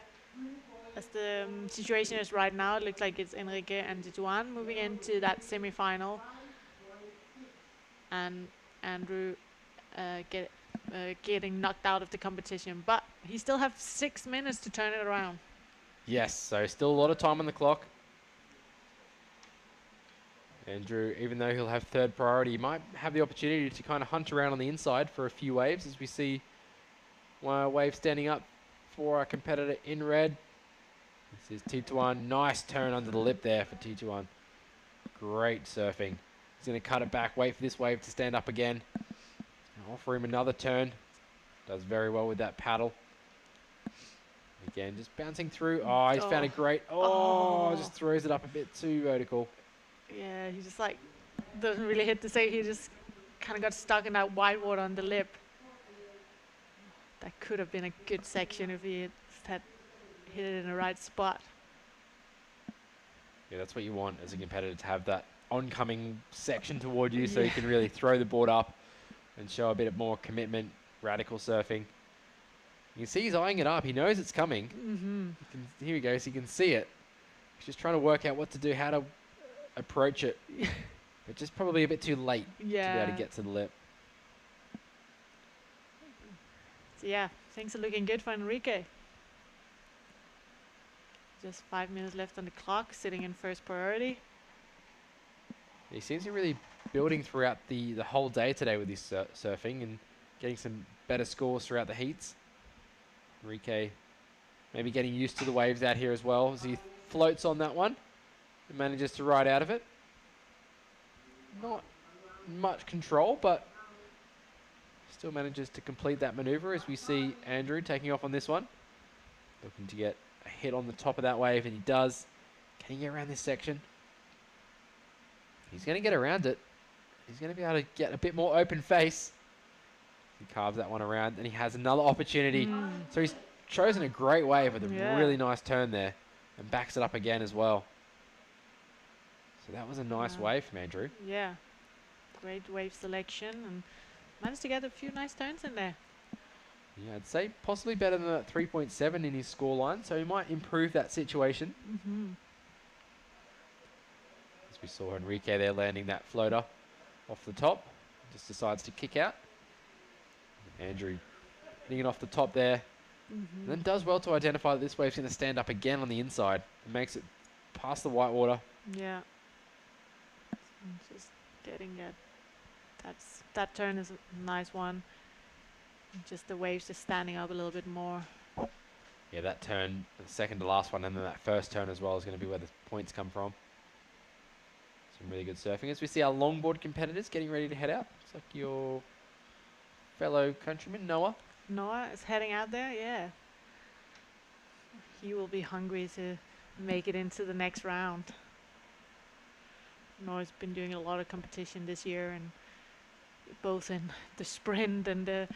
as the situation is right now, it looks like it's Enrique and Tituan moving into that semi-final, and Andrew getting knocked out of the competition. But he still has 6 minutes to turn it around. Yes, so still a lot of time on the clock. Andrew, even though he'll have third priority, he might have the opportunity to kind of hunt around on the inside for a few waves, as we see wave standing up for our competitor in red. This is Tituan. Nice turn under the lip there for Tituan. Great surfing. He's going to cut it back, wait for this wave to stand up again. Offer him another turn. Does very well with that paddle. Again, just bouncing through. Oh, he's found a great... just throws it up a bit too vertical. Yeah, he just like doesn't really hit the same. He just kind of got stuck in that white water on the lip. That could have been a good section if he had hit it in the right spot. Yeah, that's what you want as a competitor, to have that oncoming section toward you, so you can really throw the board up and show a bit more commitment, radical surfing. You can see he's eyeing it up. He knows it's coming. Here he goes. He can see it. He's just trying to work out what to do, how to approach it. But just probably a bit too late to be able to get to the lip. So yeah, things are looking good for Enrique. Just 5 minutes left on the clock, sitting in first priority. He seems to be really building throughout the whole day today with his surfing and getting some better scores throughout the heats. Enrique maybe getting used to the waves out here as well, as he floats on that one and manages to ride out of it. Not much control, but still manages to complete that maneuver, as we see Andrew taking off on this one. Looking to get a hit on the top of that wave, and he does. Can he get around this section? He's going to get around it. He's going to be able to get a bit more open face. He carves that one around, and he has another opportunity. So he's chosen a great wave with a really nice turn there, and backs it up again as well. So that was a nice wave from Andrew. Yeah, great wave selection, and managed to get a few nice turns in there. Yeah, I'd say possibly better than that 3.7 in his scoreline, so he might improve that situation. As we saw Enrique there landing that floater off the top, just decides to kick out. Andrew hitting it off the top there, and then does well to identify that this wave's going to stand up again on the inside and makes it past the white water. Yeah, just getting it. That turn is a nice one. Just the waves just standing up a little bit more. Yeah, that turn, the second to last one, and then that first turn as well is going to be where the points come from. Some really good surfing. As we see our longboard competitors getting ready to head out. Looks like your fellow countryman, Noah. Noah is heading out there, yeah. He will be hungry to make it into the next round. Noah's been doing a lot of competition this year, and both in the sprint and the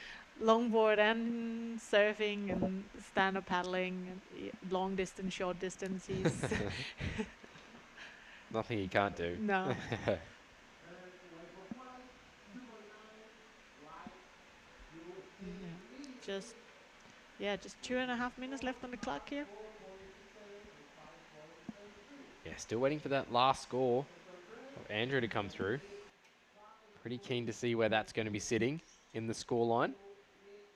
longboard and surfing and stand-up paddling and long distance, short distance. He's nothing he can't do. No. Just 2.5 minutes left on the clock here. Yeah, still waiting for that last score of Andrew to come through. Pretty keen to see where that's going to be sitting in the scoreline.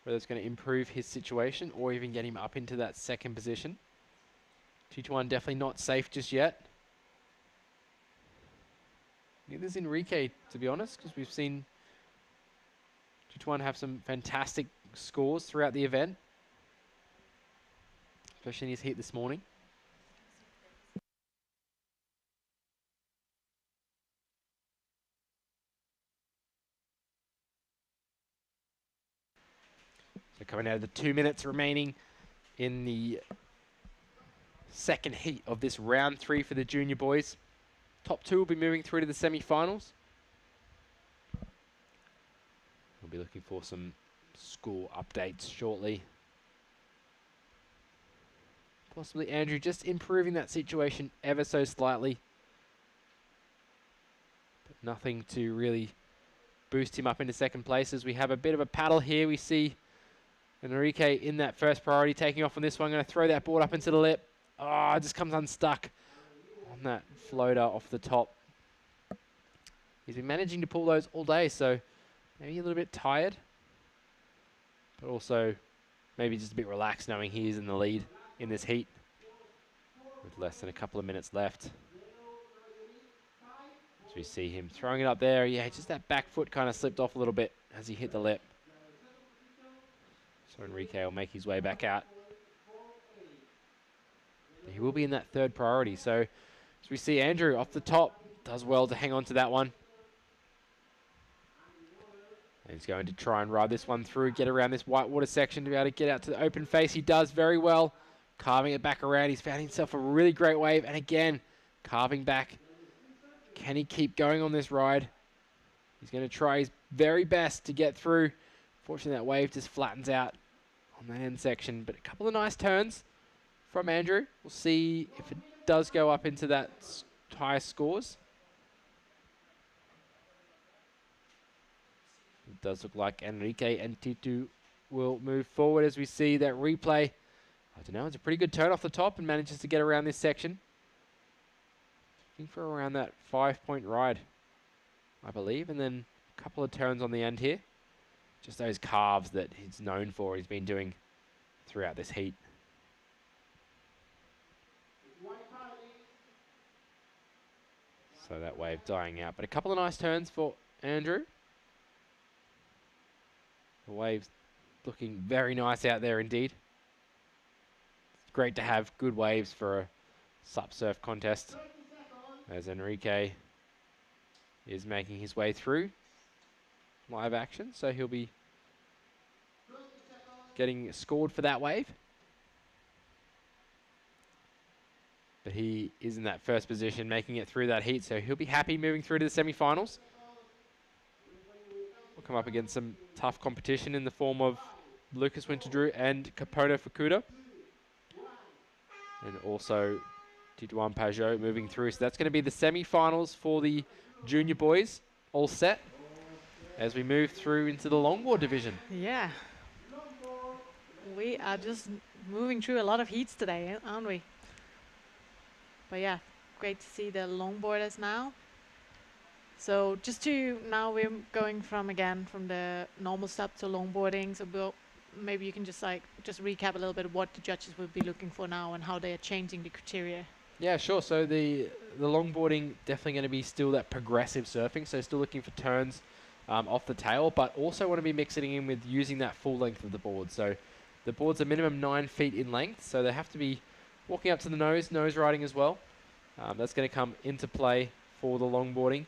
whether it's going to improve his situation or even get him up into that second position. 2-1 definitely not safe just yet. Neither is Enrique, to be honest, because we've seen 2-1 have some fantastic scores throughout the event, especially in his heat this morning. So coming out of the 2 minutes remaining in the second heat of this round 3 for the junior boys. Top 2 will be moving through to the semi-finals. We'll be looking for some score updates shortly. Possibly Andrew just improving that situation ever so slightly. But nothing to really boost him up into second place as we have a bit of a paddle here. We see Enrique in that first priority taking off on this one. Going to throw that board up into the lip. Oh, it just comes unstuck on that floater off the top. He's been managing to pull those all day, so maybe a little bit tired, but also maybe just a bit relaxed knowing he is in the lead in this heat with less than a couple of minutes left. So we see him throwing it up there. Yeah, just that back foot kind of slipped off a little bit as he hit the lip. So Enrique will make his way back out. But he will be in that third priority. So as we see Andrew off the top, does well to hang on to that one. And he's going to try and ride this one through, get around this whitewater section to be able to get out to the open face. He does very well, carving it back around. He's found himself a really great wave, and again, carving back. Can he keep going on this ride? He's going to try his very best to get through. Fortunately, that wave just flattens out on the end section, but a couple of nice turns from Andrew. We'll see if it does go up into that high scores. It does look like Enrique and Titu will move forward as we see that replay. I don't know, it's a pretty good turn off the top and manages to get around this section. Looking for around that 5-point ride, I believe, and then a couple of turns on the end here. Just those carves that he's known for, he's been doing throughout this heat. So that wave dying out, but a couple of nice turns for Andrew. The wave's looking very nice out there indeed. It's great to have good waves for a SUP surf contest, as Enrique is making his way through live action, so he'll be getting scored for that wave. But he is in that first position, making it through that heat, so he'll be happy moving through to the semi-finals. We'll come up against some tough competition in the form of Lucas Winterdrew and Capono Fukuda. And also Tituan Pajot moving through. So that's going to be the semi-finals for the junior boys, all set, as we move through into the longboard division. Yeah. We are just moving through a lot of heats today, aren't we? But yeah, great to see the longboarders now. So now we're going from the normal SUP to longboarding. So maybe you can just recap a little bit of what the judges will be looking for now and how they are changing the criteria. Yeah, sure. So the longboarding definitely going to be still that progressive surfing. So still looking for turns off the tail, but also want to be mixing in with using that full length of the board. So the board's a minimum 9 feet in length, so they have to be walking up to the nose riding as well. That's going to come into play for the longboarding.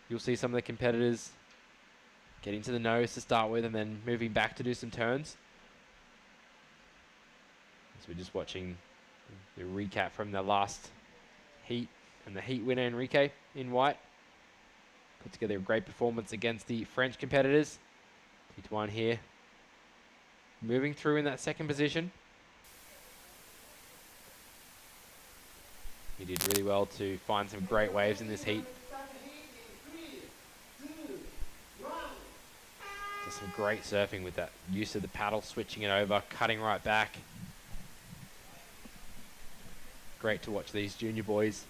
You'll see some of the competitors getting to the nose to start with and then moving back to do some turns. So we're just watching the recap from the last heat, and the heat winner Enrique in white put together a great performance against the French competitors. Tituan here moving through in that second position. He did really well to find some great waves in this heat. Just some great surfing with that use of the paddle, switching it over, cutting right back. Great to watch these junior boys.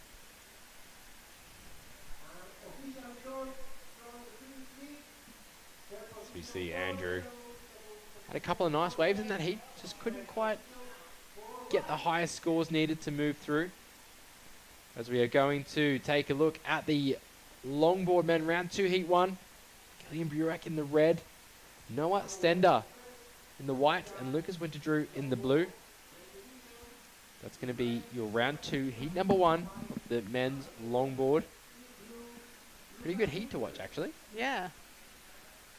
So we see Andrew Had a couple of nice waves in that heat, just couldn't quite get the highest scores needed to move through. As we are going to take a look at the longboard men round 2, heat 1. Killian Burak in the red, Noah Stender in the white, and Lucas Winterdrew in the blue. That's going to be your round 2, heat number 1 of the men's longboard. Pretty good heat to watch, actually. Yeah.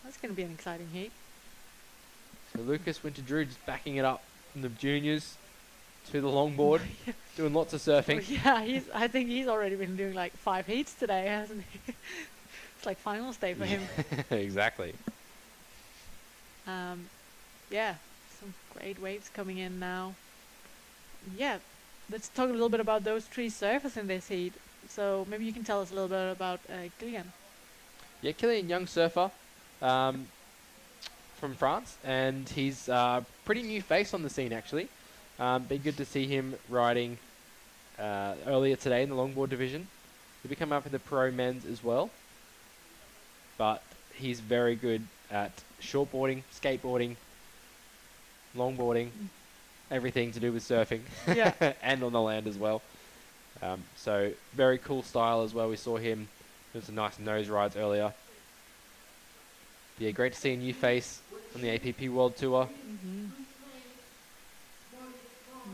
That's going to be an exciting heat. So Lucas Winterdrew just backing it up from the juniors to the longboard, doing lots of surfing. Yeah, I think he's already been doing like 5 heats today, hasn't he? It's like finals day for him. Exactly. Yeah, some great waves coming in now. Yeah, let's talk a little bit about those 3 surfers in this heat. So maybe you can tell us a little bit about Killian. Yeah, Killian, young surfer from France, and he's a pretty new face on the scene, actually. Be good to see him riding earlier today in the longboard division. He'll be coming up in the pro men's as well. But he's very good at shortboarding, skateboarding, longboarding, everything to do with surfing. Yeah. And on the land as well. So very cool style as well. We saw him doing some nice nose rides earlier. Yeah, great to see a new face on the APP World Tour.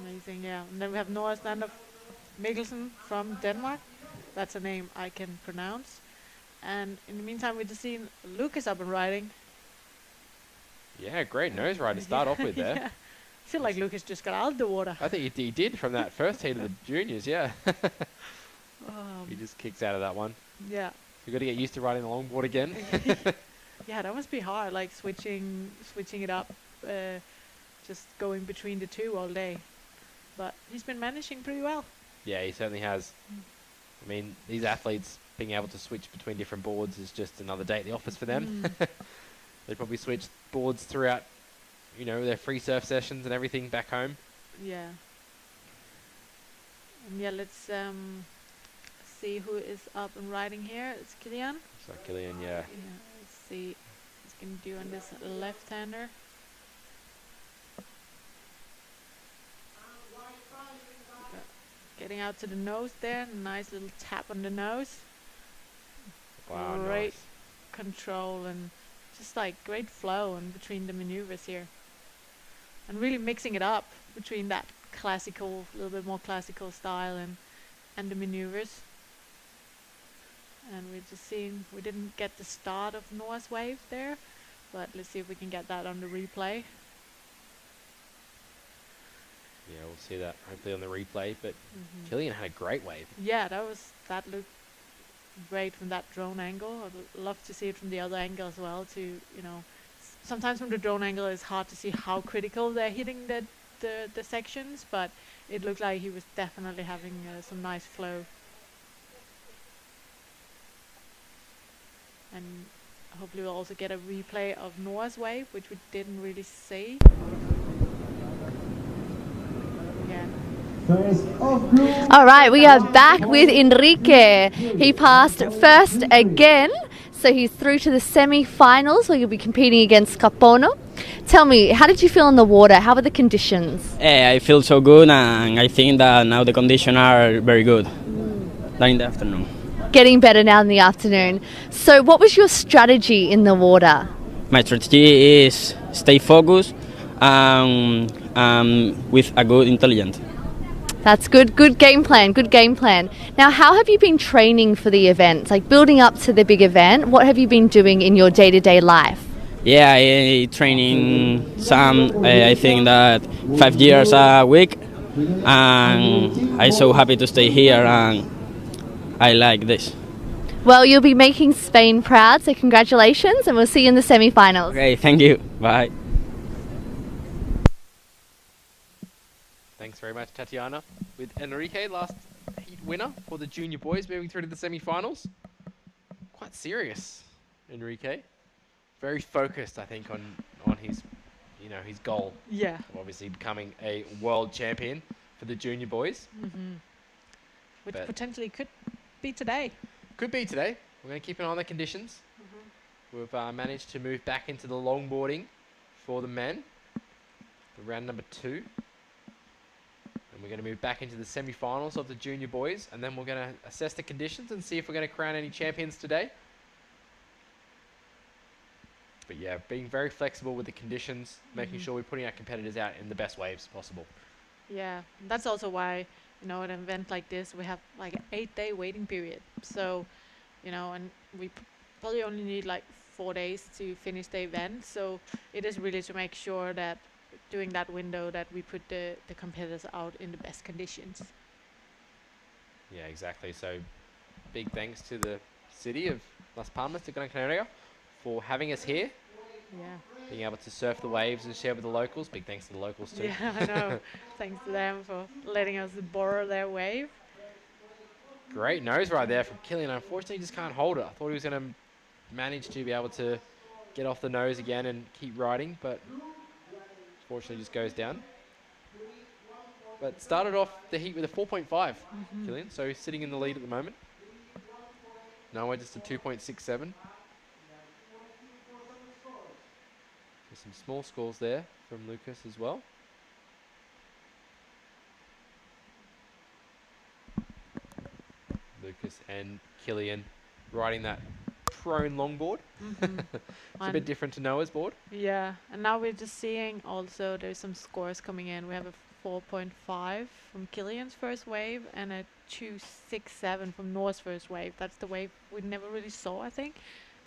Amazing, yeah. And then we have Noah Stander Mikkelsen from Denmark. That's a name I can pronounce. And in the meantime, we're just seeing Lucas up and riding. Yeah, great nose ride to start off with there. Yeah. I feel like Lucas just got out of the water. I think he did from that first heat of the juniors, yeah. He just kicks out of that one. Yeah. You've got to get used to riding the longboard again. Yeah, that must be hard, like switching it up, just going between the 2 all day. But he's been managing pretty well. Yeah, he certainly has. I mean, these athletes being able to switch between different boards is just another day at the office for them. They probably switch boards throughout, you know, their free surf sessions and everything back home. Yeah. And yeah, let's see who is up and riding here. It's Killian. So Killian, yeah. Let's see what he's going to do on this left-hander. Getting out to the nose there. Nice little tap on the nose. Wow, great nice control and just like great flow in between the maneuvers here. And really mixing it up between that classical, a little bit more classical style and the maneuvers. And we're just seeing, we didn't get the start of Noah's wave there, but let's see if we can get that on the replay. Yeah, we'll see that hopefully on the replay, but Killian had a great wave. Yeah, that looked great from that drone angle. I'd love to see it from the other angle as well to, you know, sometimes from the drone angle it's hard to see how critical they're hitting the sections, but it looked like he was definitely having some nice flow. And hopefully we'll also get a replay of Noah's wave, which we didn't really see. All right, we are back with Enrique. He passed first again, so he's through to the semi-finals where you'll be competing against Capono. Tell me, how did you feel in the water? How were the conditions? I feel so good, and I think that now the conditions are very good. Like in the afternoon. Getting better now in the afternoon. So what was your strategy in the water? My strategy is stay focused with a good intelligence. That's good. Good game plan. Good game plan. Now, how have you been training for the event? Like building up to the big event, what have you been doing in your day-to-day life? Yeah, I training some, I think that 5 years a week. And I'm so happy to stay here and I like this. Well, you'll be making Spain proud, so congratulations, and we'll see you in the semi-finals. Okay, thank you. Bye. Thanks very much, Tatiana. With Enrique, last heat winner for the junior boys, moving through to the semi-finals. Quite serious, Enrique. Very focused, I think, on his, you know, his goal. Yeah. Obviously becoming a world champion for the junior boys. Which potentially could be today. Could be today. We're going to keep an eye on the conditions. We've managed to move back into the longboarding for the men, for round number 2. And we're going to move back into the semi-finals of the junior boys, and then we're going to assess the conditions and see if we're going to crown any champions today. But yeah, being very flexible with the conditions, making sure we're putting our competitors out in the best waves possible. Yeah, that's also why, you know, at an event like this, we have like an 8-day waiting period. So, you know, and we probably only need like 4 days to finish the event. So it is really to make sure that during that window that we put the competitors out in the best conditions. Yeah, exactly. So big thanks to the city of Las Palmas, to Gran Canaria, for having us here. Yeah. Being able to surf the waves and share with the locals. Big thanks to the locals too. Yeah, I know. Thanks to them for letting us borrow their wave. Great nose right there from Killian. Unfortunately, he just can't hold it. I thought he was going to manage to be able to get off the nose again and keep riding, but unfortunately just goes down. But started off the heat with a 4.5, Killian, so he's sitting in the lead at the moment. Noah just a 2.67. There's some small scores there from Lucas as well. Lucas and Killian riding that prone longboard. It's a bit different to Noah's board. Yeah, and now we're just seeing also there's some scores coming in. We have a 4.5 from Killian's first wave and a 2.67 from Noah's first wave. That's the wave we never really saw, I think.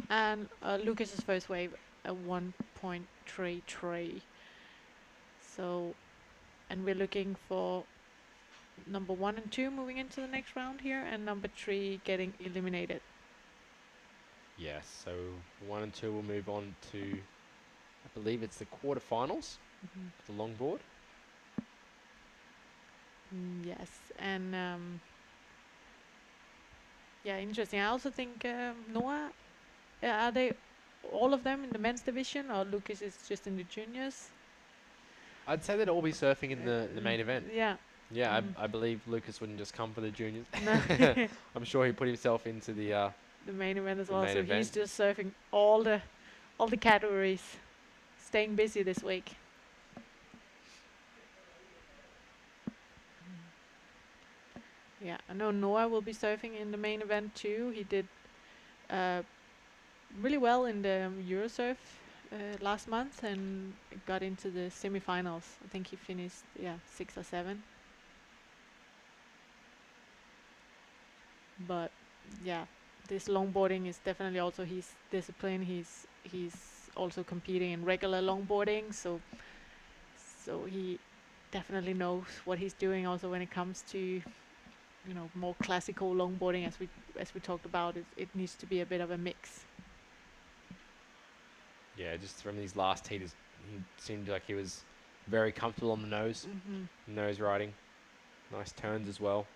And Lucas's first wave, a 1.33. So, and we're looking for number 1 and 2 moving into the next round here, and number 3 getting eliminated. Yes, so 1 and 2 will move on to, I believe it's the quarterfinals, the longboard. Yes, and yeah, interesting. I also think Noah, are they all of them in the men's division, or Lucas is just in the juniors? I'd say they'd all be surfing in the main event. Yeah. Yeah, I believe Lucas wouldn't just come for the juniors. I'm sure he put himself into the main event as well. So event. He's just surfing all the categories, staying busy this week. Yeah, I know Noah will be surfing in the main event too. He did really well in the Eurosurf last month and got into the semi-finals. I think he finished 6 or 7. But yeah, this longboarding is definitely also his discipline. He's also competing in regular longboarding, so he definitely knows what he's doing. Also, when it comes to, you know, more classical longboarding, as we talked about, it needs to be a bit of a mix. Yeah, just from these last heaters, he seemed like he was very comfortable on the nose, nose riding, nice turns as well.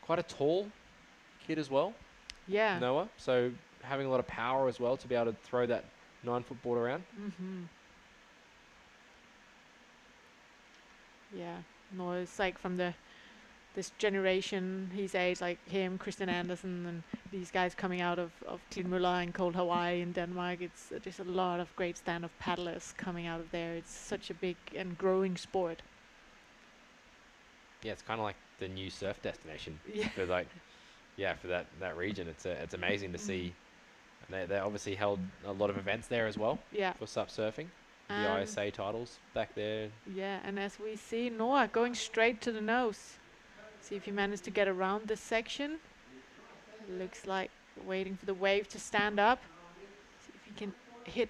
Quite a tall kid as well. Yeah. Noah, so having a lot of power as well to be able to throw that 9-foot board around. Yeah, Noah is like from this generation, his age, like him, Christian Andersen, and these guys coming out of Klitmøller and Cold Hawaii in Denmark. It's just a lot of great stand-up paddlers coming out of there. It's such a big and growing sport. Yeah, it's kind of like the new surf destination. Yeah. For like, for that region, it's amazing to see. And they obviously held a lot of events there as well. Yeah. For SUP surfing, the ISA titles back there. Yeah, and as we see Noah going straight to the nose. See if he managed to get around this section. Looks like waiting for the wave to stand up. See if he can hit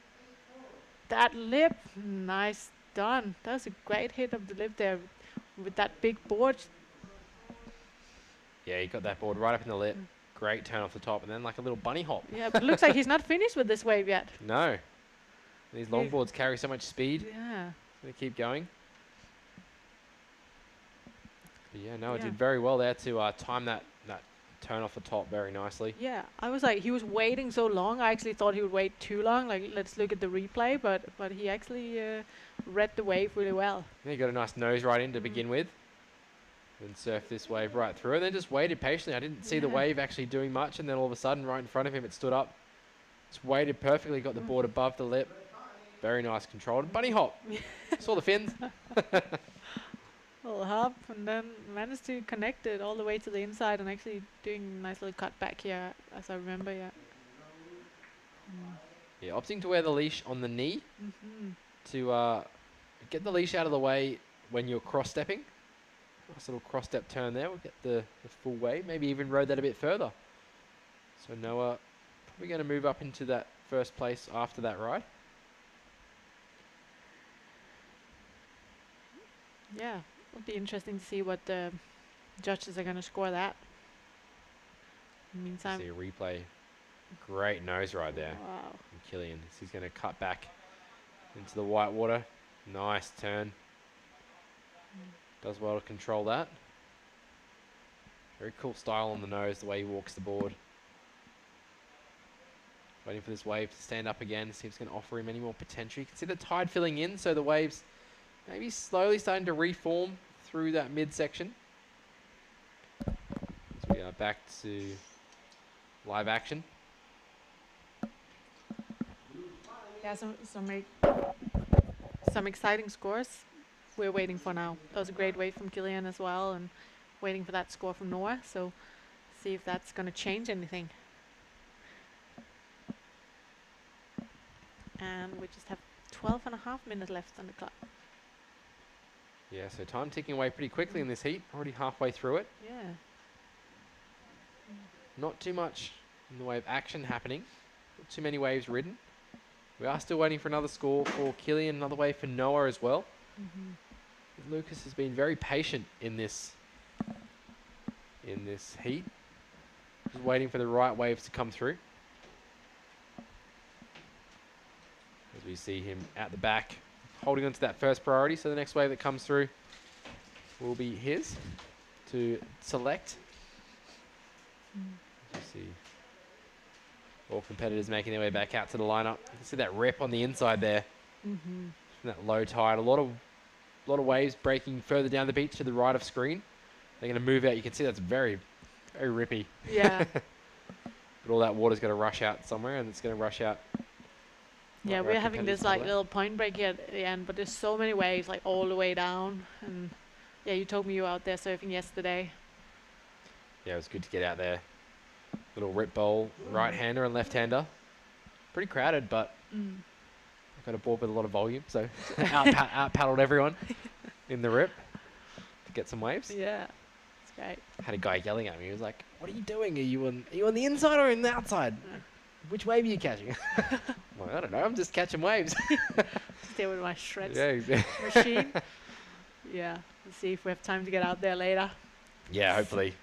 that lip. Nice done. That was a great hit of the lip there with that big board. Yeah, he got that board right up in the lip. Great turn off the top, and then like a little bunny hop. Yeah, but looks like he's not finished with this wave yet. No. These longboards carry so much speed. Yeah. They keep going. But yeah, no, it did very well there to time that turn off the top very nicely. Yeah, I was like, he was waiting so long. I actually thought he would wait too long. Like, let's look at the replay, but he actually read the wave really well. Yeah, he got a nice nose right in to begin with. And surfed this wave right through, and then just waited patiently. I didn't see the wave actually doing much, and then all of a sudden, right in front of him, it stood up. Just waited perfectly, got the board above the lip, Very nice controlled. Bunny hop. Saw the fins. Little hop, and then managed to connect it all the way to the inside and actually doing a nice little cut back here, as I remember, yeah. Yeah, opting to wear the leash on the knee to get the leash out of the way when you're cross-stepping. Nice little cross-step turn there. We'll get the full wave. Maybe even rode that a bit further. So Noah probably going to move up into that first place after that ride. Yeah, it'll be interesting to see what the judges are going to score that. In the meantime, see a replay. Great nose ride there. Wow. From Kilian. He's going to cut back into the white water. Nice turn. Does well to control that. Very cool style on the nose, the way he walks the board. Waiting for this wave to stand up again. See if it's going to offer him any more potential. You can see the tide filling in, so the waves maybe slowly starting to reform through that midsection. So we are back to live action. Yeah, some exciting scores we're waiting for now. That was a great wave from Kilian as well, and waiting for that score from Noah. So see if that's going to change anything. And we just have 12.5 minutes left on the clock. Yeah, so time ticking away pretty quickly in this heat. Already halfway through it. Yeah. Not too much in the way of action happening. Not too many waves ridden. We are still waiting for another score for Kilian, another wave for Noah as well. Lucas has been very patient in this heat. Just waiting for the right waves to come through. As we see him at the back, holding on to that first priority. So the next wave that comes through will be his to select. You see all competitors making their way back out to the lineup. You can see that rip on the inside there. From that low tide. A lot of waves breaking further down the beach to the right of screen. They're going to move out. You can see that's very, very rippy. Yeah. But all that water's going to rush out somewhere, and it's going to rush out. Yeah, we're having this like little point break here at the end, but there's so many waves like all the way down. And yeah, you told me you were out there surfing yesterday. Yeah, it was good to get out there. Little rip bowl, right-hander and left-hander. Pretty crowded, but I've got a board with a lot of volume, so out paddled everyone in the rip to get some waves. Yeah, it's great. Had a guy yelling at me. He was like, "What are you doing? Are you on the inside or on the outside? Which wave are you catching?" Well, I don't know. I'm just catching waves. Stay with my shreds machine. Yeah, let's see if we have time to get out there later. Yeah, hopefully.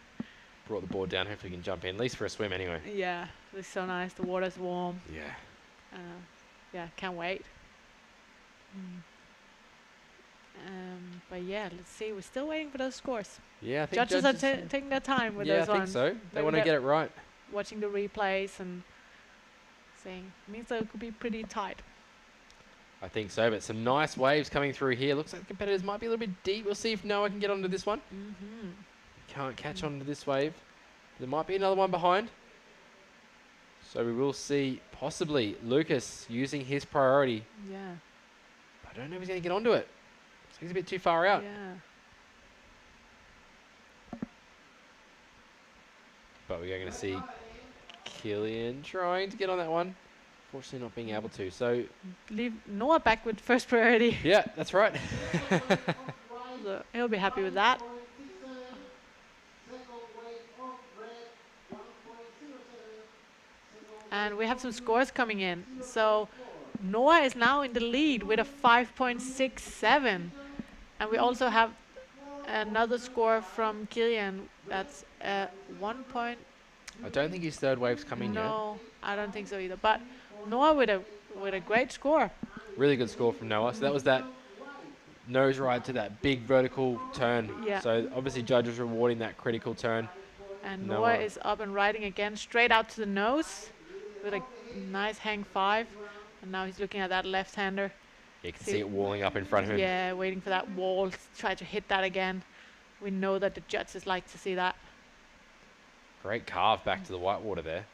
Brought the board down. Hopefully we can jump in, at least for a swim anyway. Yeah, it's so nice. The water's warm. Yeah. Yeah, can't wait. But yeah, let's see. We're still waiting for those scores. Yeah, I think judges are taking their time with those ones. Yeah, I think so. They want to get it right. Watching the replays and saying it means that it could be pretty tight. I think so, but some nice waves coming through here. Looks like the competitors might be a little bit deep. We'll see if Noah can get onto this one. Can't catch onto this wave. There might be another one behind. So we will see possibly Lucas using his priority. Yeah. But I don't know if he's going to get onto it. So he's a bit too far out. Yeah. But we are going to see Kilian trying to get on that one. Fortunately not being able to. So leave Noah back with first priority. Yeah, that's right. So he'll be happy with that. And we have some scores coming in. So Noah is now in the lead with a 5.67. And we also have another score from Kilian. That's 1 point. I don't think his third wave's coming yet. No, I don't think so either. But Noah with a great score. Really good score from Noah. So that was that nose ride to that big vertical turn. Yeah. So obviously judges rewarding that critical turn. And Noah is up and riding again, straight out to the nose with a nice hang 5. And now he's looking at that left-hander. You can see it walling up in front of him. Yeah, waiting for that wall to try to hit that again. We know that the judges like to see that. Great carve back to the whitewater there.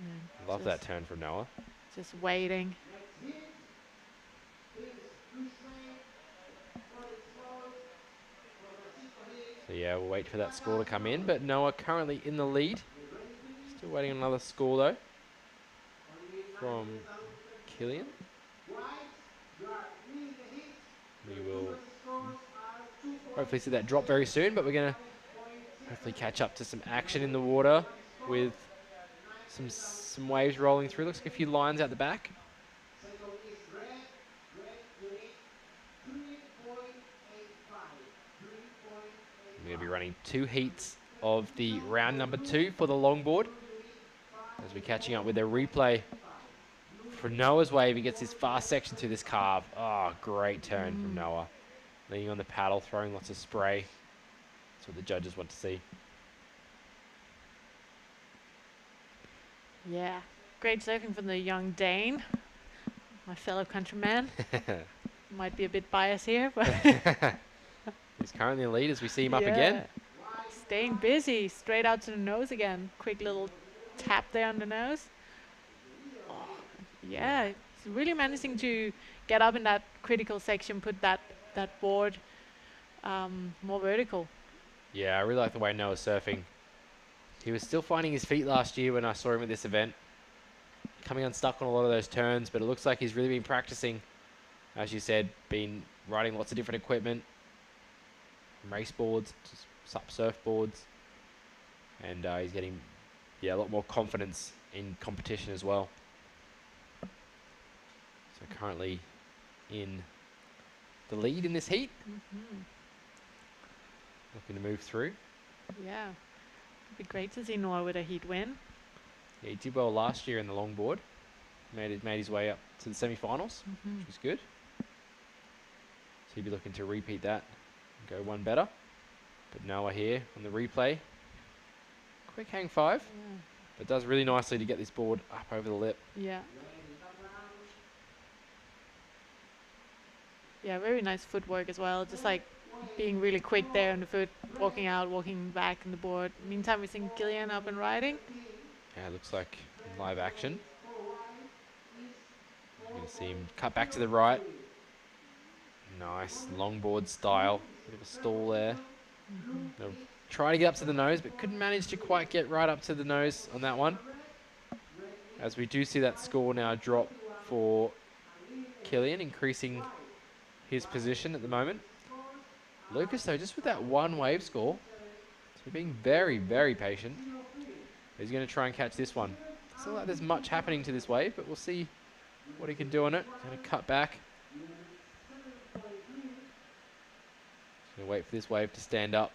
Yeah, Love that turn from Noah. Just waiting. So yeah, we'll wait for that score to come in. But Noah currently in the lead. Still waiting on another score though from Killian. We will hopefully see that drop very soon, but we're going to hopefully catch up to some action in the water with some waves rolling through. Looks like a few lines out the back. We're going to be running 2 heats of the round number 2 for the longboard. As we're catching up with a replay for Noah's wave, he gets his fast section through this carve. Oh, great turn from Noah. Leaning on the paddle, throwing lots of spray. That's what the judges want to see. Yeah, great surfing from the young Dane, my fellow countryman. Might be a bit biased here, but he's currently in the lead as we see him up again. Staying busy, straight out to the nose again. Quick little tap there on the nose. Oh, yeah, it's really managing to get up in that critical section, put that board more vertical. Yeah, I really like the way Noah's surfing. He was still finding his feet last year when I saw him at this event, coming unstuck on a lot of those turns, but it looks like he's really been practicing, as you said, been riding lots of different equipment, from race boards to SUP surfboards, and he's getting a lot more confidence in competition as well. So currently in the lead in this heat. Looking to move through. Yeah. It'd be great to see Noah with a heat win. Yeah, he did well last year in the longboard. Made his way up to the semi-finals, which was good. So he'd be looking to repeat that and go one better. But Noah here on the replay. Quick hang 5. Yeah. But does really nicely to get this board up over the lip. Yeah. Yeah, very nice footwork as well. Just like being really quick there on the foot, walking out, walking back on the board. Meantime, we're seeing Killian up and riding. Yeah, it looks like in live action. You can see him cut back to the right. Nice longboard style. Bit of a stall there. They'll try to get up to the nose, but couldn't manage to quite get right up to the nose on that one. As we do see that score now drop for Killian, increasing his position at the moment. Lucas, though, just with that one wave score, so being very, very patient. He's going to try and catch this one. It's not like there's much happening to this wave, but we'll see what he can do on it. He's going to cut back. He's going to wait for this wave to stand up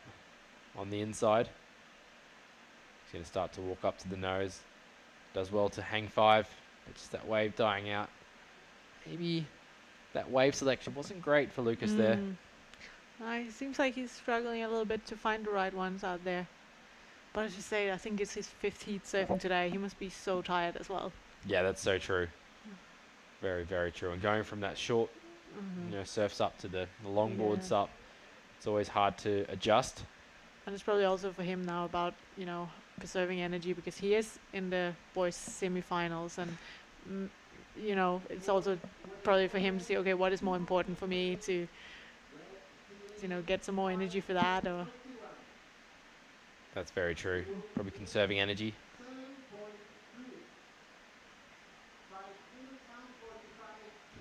on the inside. He's going to start to walk up to the nose. Does well to hang 5, but just that wave dying out. Maybe that wave selection wasn't great for Lucas there. It seems like he's struggling a little bit to find the right ones out there. But as you say, I think it's his 5th heat surfing today. He must be so tired as well. Yeah, that's so true. Very, very true. And going from that short surf SUP to the longboard SUP, it's always hard to adjust. And it's probably also for him now about, preserving energy, because he is in the boys semi-finals, and it's also probably for him to see, okay, what is more important for me to get some more energy for that, or... That's very true. Probably conserving energy.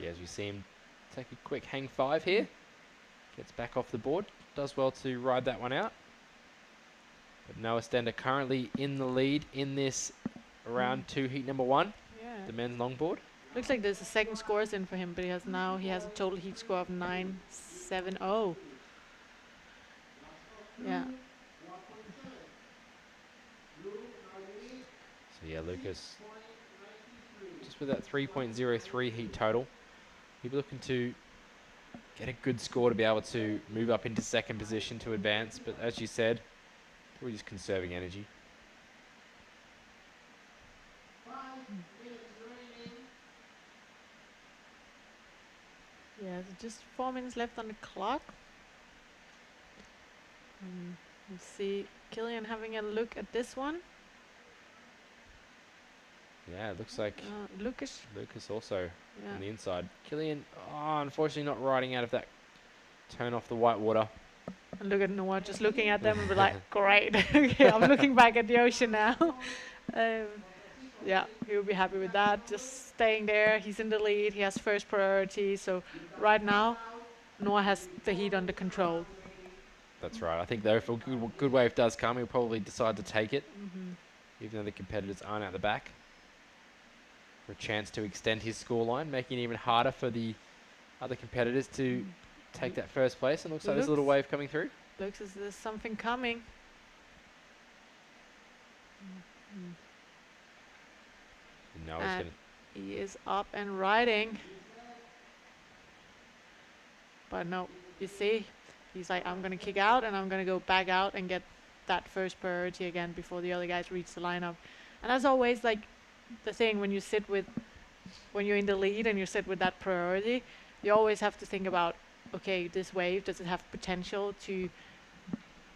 Yeah, as you see him take a quick hang 5 here. Gets back off the board. Does well to ride that one out. But Noah Stender currently in the lead in this round 2 heat number 1. Yeah. The men's longboard. Looks like there's a second scores in for him, but he has a total heat score of 9.70. Yeah. So yeah, Lucas, just with that 3.03 heat total, he'll be looking to get a good score to be able to move up into second position to advance. But as you said, we're just conserving energy. Yeah, there's just 4 minutes left on the clock. Let's see Killian having a look at this one. Yeah, it looks like Lucas also on the inside. Killian, unfortunately not riding out of that turn off the white water. And look at Noah just looking at them and be like, great, okay, I'm looking back at the ocean now. Yeah, he'll be happy with that. Just staying there. He's in the lead. He has first priority. So right now, Noah has the heat under control. That's right. I think though, if a good wave does come, he'll probably decide to take it, even though the competitors aren't at the back. For a chance to extend his scoreline, making it even harder for the other competitors to take that first place. And looks like there's a little wave coming through. Looks as there's something coming. No, and he is up and riding. But no, you see, he's like, I'm going to kick out and I'm going to go back out and get that first priority again before the other guys reach the lineup. And that's always like the thing when you're in the lead and you sit with that priority, you always have to think about, okay, this wave, does it have potential to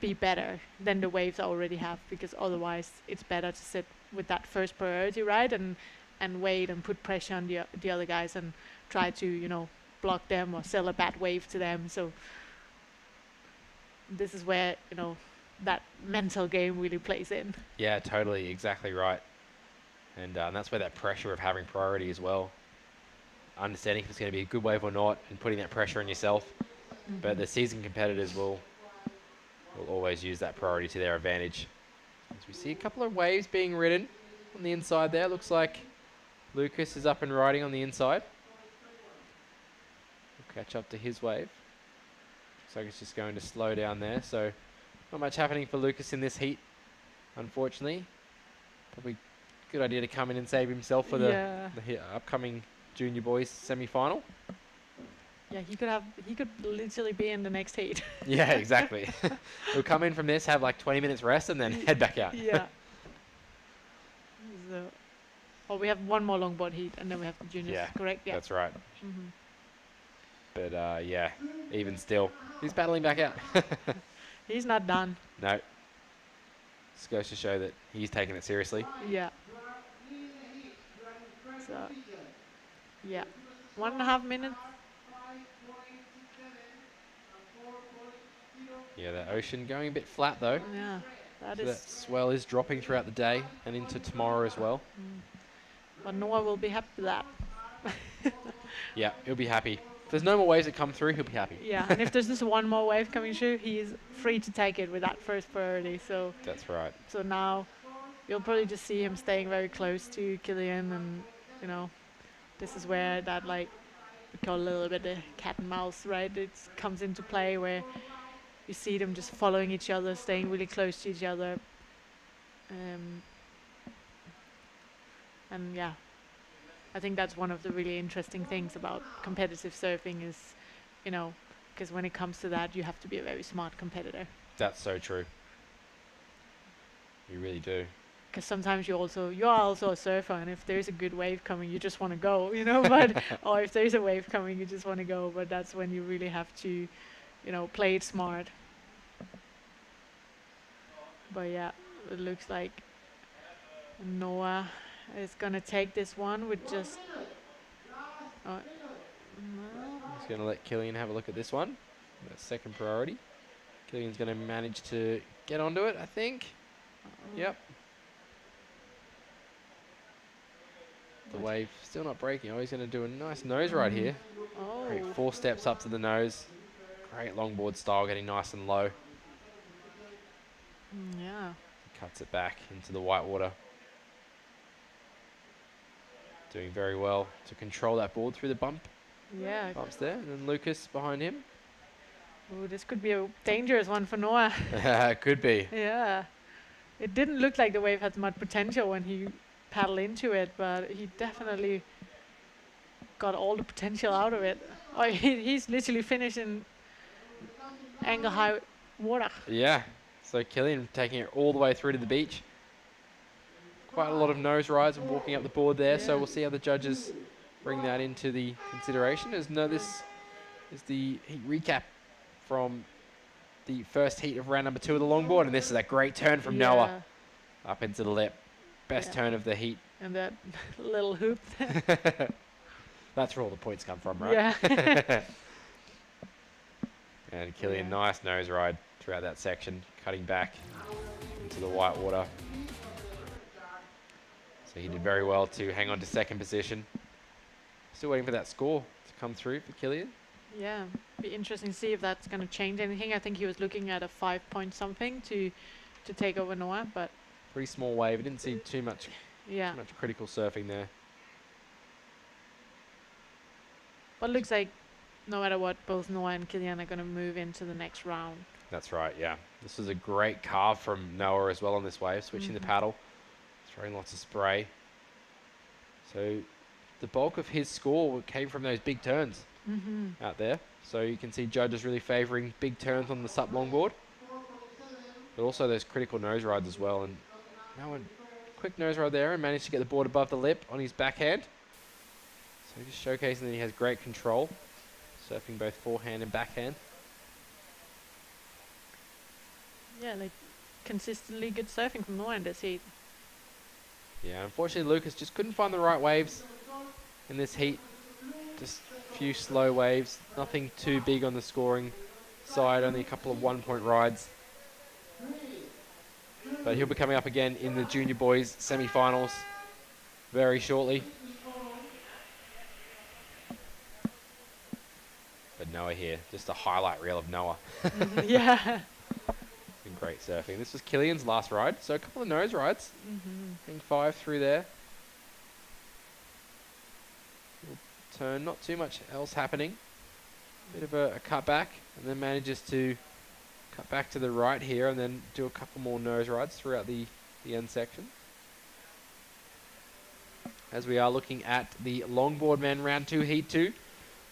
be better than the waves I already have? Because otherwise it's better to sit with that first priority, right? And wait and put pressure on the other guys and try to, you know, block them or sell a bad wave to them. So this is where, you know, that mental game really plays in. Yeah, totally, exactly right. And that's where that pressure of having priority as well. Understanding if it's going to be a good wave or not and putting that pressure on yourself. But the seasoned competitors will always use that priority to their advantage. As we see a couple of waves being ridden on the inside there. Looks like Lucas is up and riding on the inside. We'll catch up to his wave. Looks like it's just going to slow down there. So not much happening for Lucas in this heat, unfortunately. Probably a good idea to come in and save himself for the upcoming junior boys semi-final. Yeah, he could literally be in the next heat. Yeah, exactly. He'll come in from this, have like 20 minutes rest, and then head back out. Yeah. So, we have one more longboard heat, and then we have the juniors. Yeah, correct. Yeah, that's right. But yeah, even still, he's battling back out. He's not done. No. This goes to show that he's taking it seriously. Yeah. So, yeah, 1.5 minutes. Yeah, the ocean going a bit flat though. Yeah, that swell is dropping throughout the day and into tomorrow as well. But Noah will be happy with that. Yeah, he'll be happy. If there's no more waves that come through, he'll be happy. Yeah, and if there's just one more wave coming through, he's free to take it with that first priority. So that's right. So now you'll probably just see him staying very close to Killian, and you know, this is where that, like, we call a little bit the cat and mouse, right? It comes into play where you see them just following each other, staying really close to each other. And yeah, I think that's one of the really interesting things about competitive surfing is, you know, because when it comes to that, you have to be a very smart competitor. That's so true. You really do. Because sometimes you are also a surfer, and if there's a good wave coming, you just want to go, you know. But or if there's a wave coming, you just want to go. But that's when you really have to, you know, play it smart. But yeah, it looks like Noah is gonna take this one with just. He's gonna let Killian have a look at this one. That's second priority. Killian's gonna manage to get onto it, I think. Yep. The wave still not breaking. Oh, he's going to do a nice nose right here. Oh. Great 4 steps up to the nose. Great longboard style, getting nice and low. Yeah. Cuts it back into the white water. Doing very well to control that board through the bumps there. And then Lucas behind him. Oh, this could be a dangerous one for Noah. Could be. Yeah. It didn't look like the wave had much potential when he paddled into it, but he definitely got all the potential out of it. Oh, he's literally finishing ankle high water. Yeah. So Killian taking it all the way through to the beach. Quite a lot of nose rides and walking up the board there. Yeah. So we'll see how the judges bring that into the consideration. As this is the heat recap from the first heat of round number 2 of the longboard, and this is a great turn from Noah up into the lip. Best turn of the heat. And that little hoop. That's where all the points come from, right? Yeah. And Killian, nice nose ride throughout that section, cutting back into the white water. So he did very well to hang on to second position. Still waiting for that score to come through for Killian. Yeah, be interesting to see if that's going to change anything. I think he was looking at a 5 point something to take over Noah, but pretty small wave. I didn't see too much critical surfing there. But it looks like no matter what, both Noah and Killian are going to move into the next round. That's right, yeah. This was a great carve from Noah as well on this wave, switching the paddle, throwing lots of spray. So the bulk of his score came from those big turns out there. So you can see judges really favouring big turns on the SUP longboard, but also those critical nose rides as well. And Noah, quick nose ride there and managed to get the board above the lip on his backhand. So just showcasing that he has great control, surfing both forehand and backhand. Yeah, like consistently good surfing from Noah in this heat. Yeah, unfortunately Lucas just couldn't find the right waves in this heat. Just a few slow waves, nothing too big on the scoring side, only a couple of 1 point rides. But he'll be coming up again in the junior boys semi-finals very shortly. But Noah here, just a highlight reel of Noah. Yeah. Been great surfing. This was Killian's last ride, so a couple of nose rides. Getting 5 through there. Turn, not too much else happening. Bit of a cut back, and then manages to cut back to the right here, and then do a couple more nose rides throughout the end section. As we are looking at the longboard men round 2, heat 2.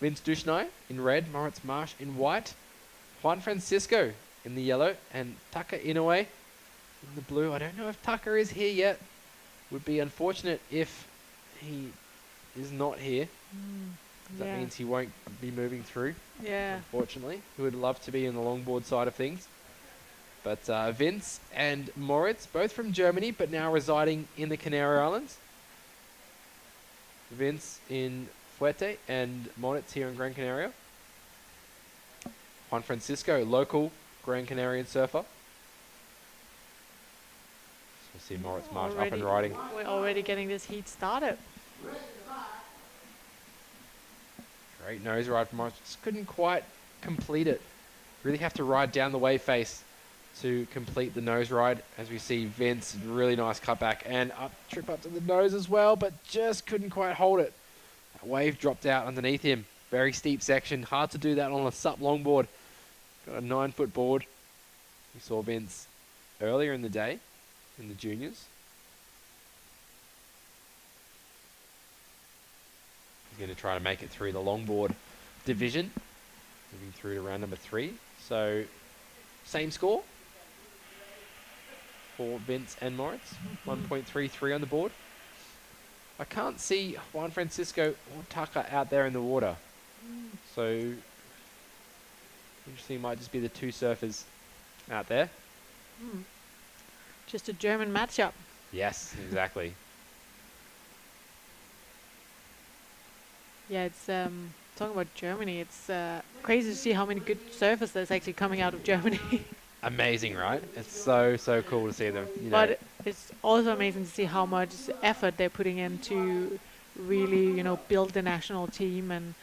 Vince Dushnai in red, Moritz Marsh in white, Juan Francisco in the yellow, and Taka Inoue in the blue. I don't know if Taka is here yet. Would be unfortunate if he is not here. That means he won't be moving through. Yeah. Unfortunately. He would love to be in the longboard side of things. But Vince and Moritz, both from Germany, but now residing in the Canary Islands. Vince in Fuerte and Moritz here in Gran Canaria. Juan Francisco, local Gran Canarian surfer. So we'll see Moritz Marsh up and riding. We're already getting this heat started. Great nose ride from Moritz. Just couldn't quite complete it. Really have to ride down the wave face to complete the nose ride. As we see Vince, really nice cutback and trip up to the nose as well, but just couldn't quite hold it. That wave dropped out underneath him. Very steep section. Hard to do that on a SUP longboard. Got a 9-foot board. We saw Vince earlier in the day in the juniors. He's going to try to make it through the longboard division. Moving through to round number 3. So, same score for Vince and Moritz. 1.33 on the board. I can't see Juan Francisco or Taka out there in the water. So, interesting, might just be the two surfers out there. Just a German matchup. Yes, exactly. Yeah, it's talking about Germany. It's crazy to see how many good surfers there's actually coming out of Germany. Amazing, right? It's so cool to see them. But it's also amazing to see how much effort they're putting in to really, build the national team. And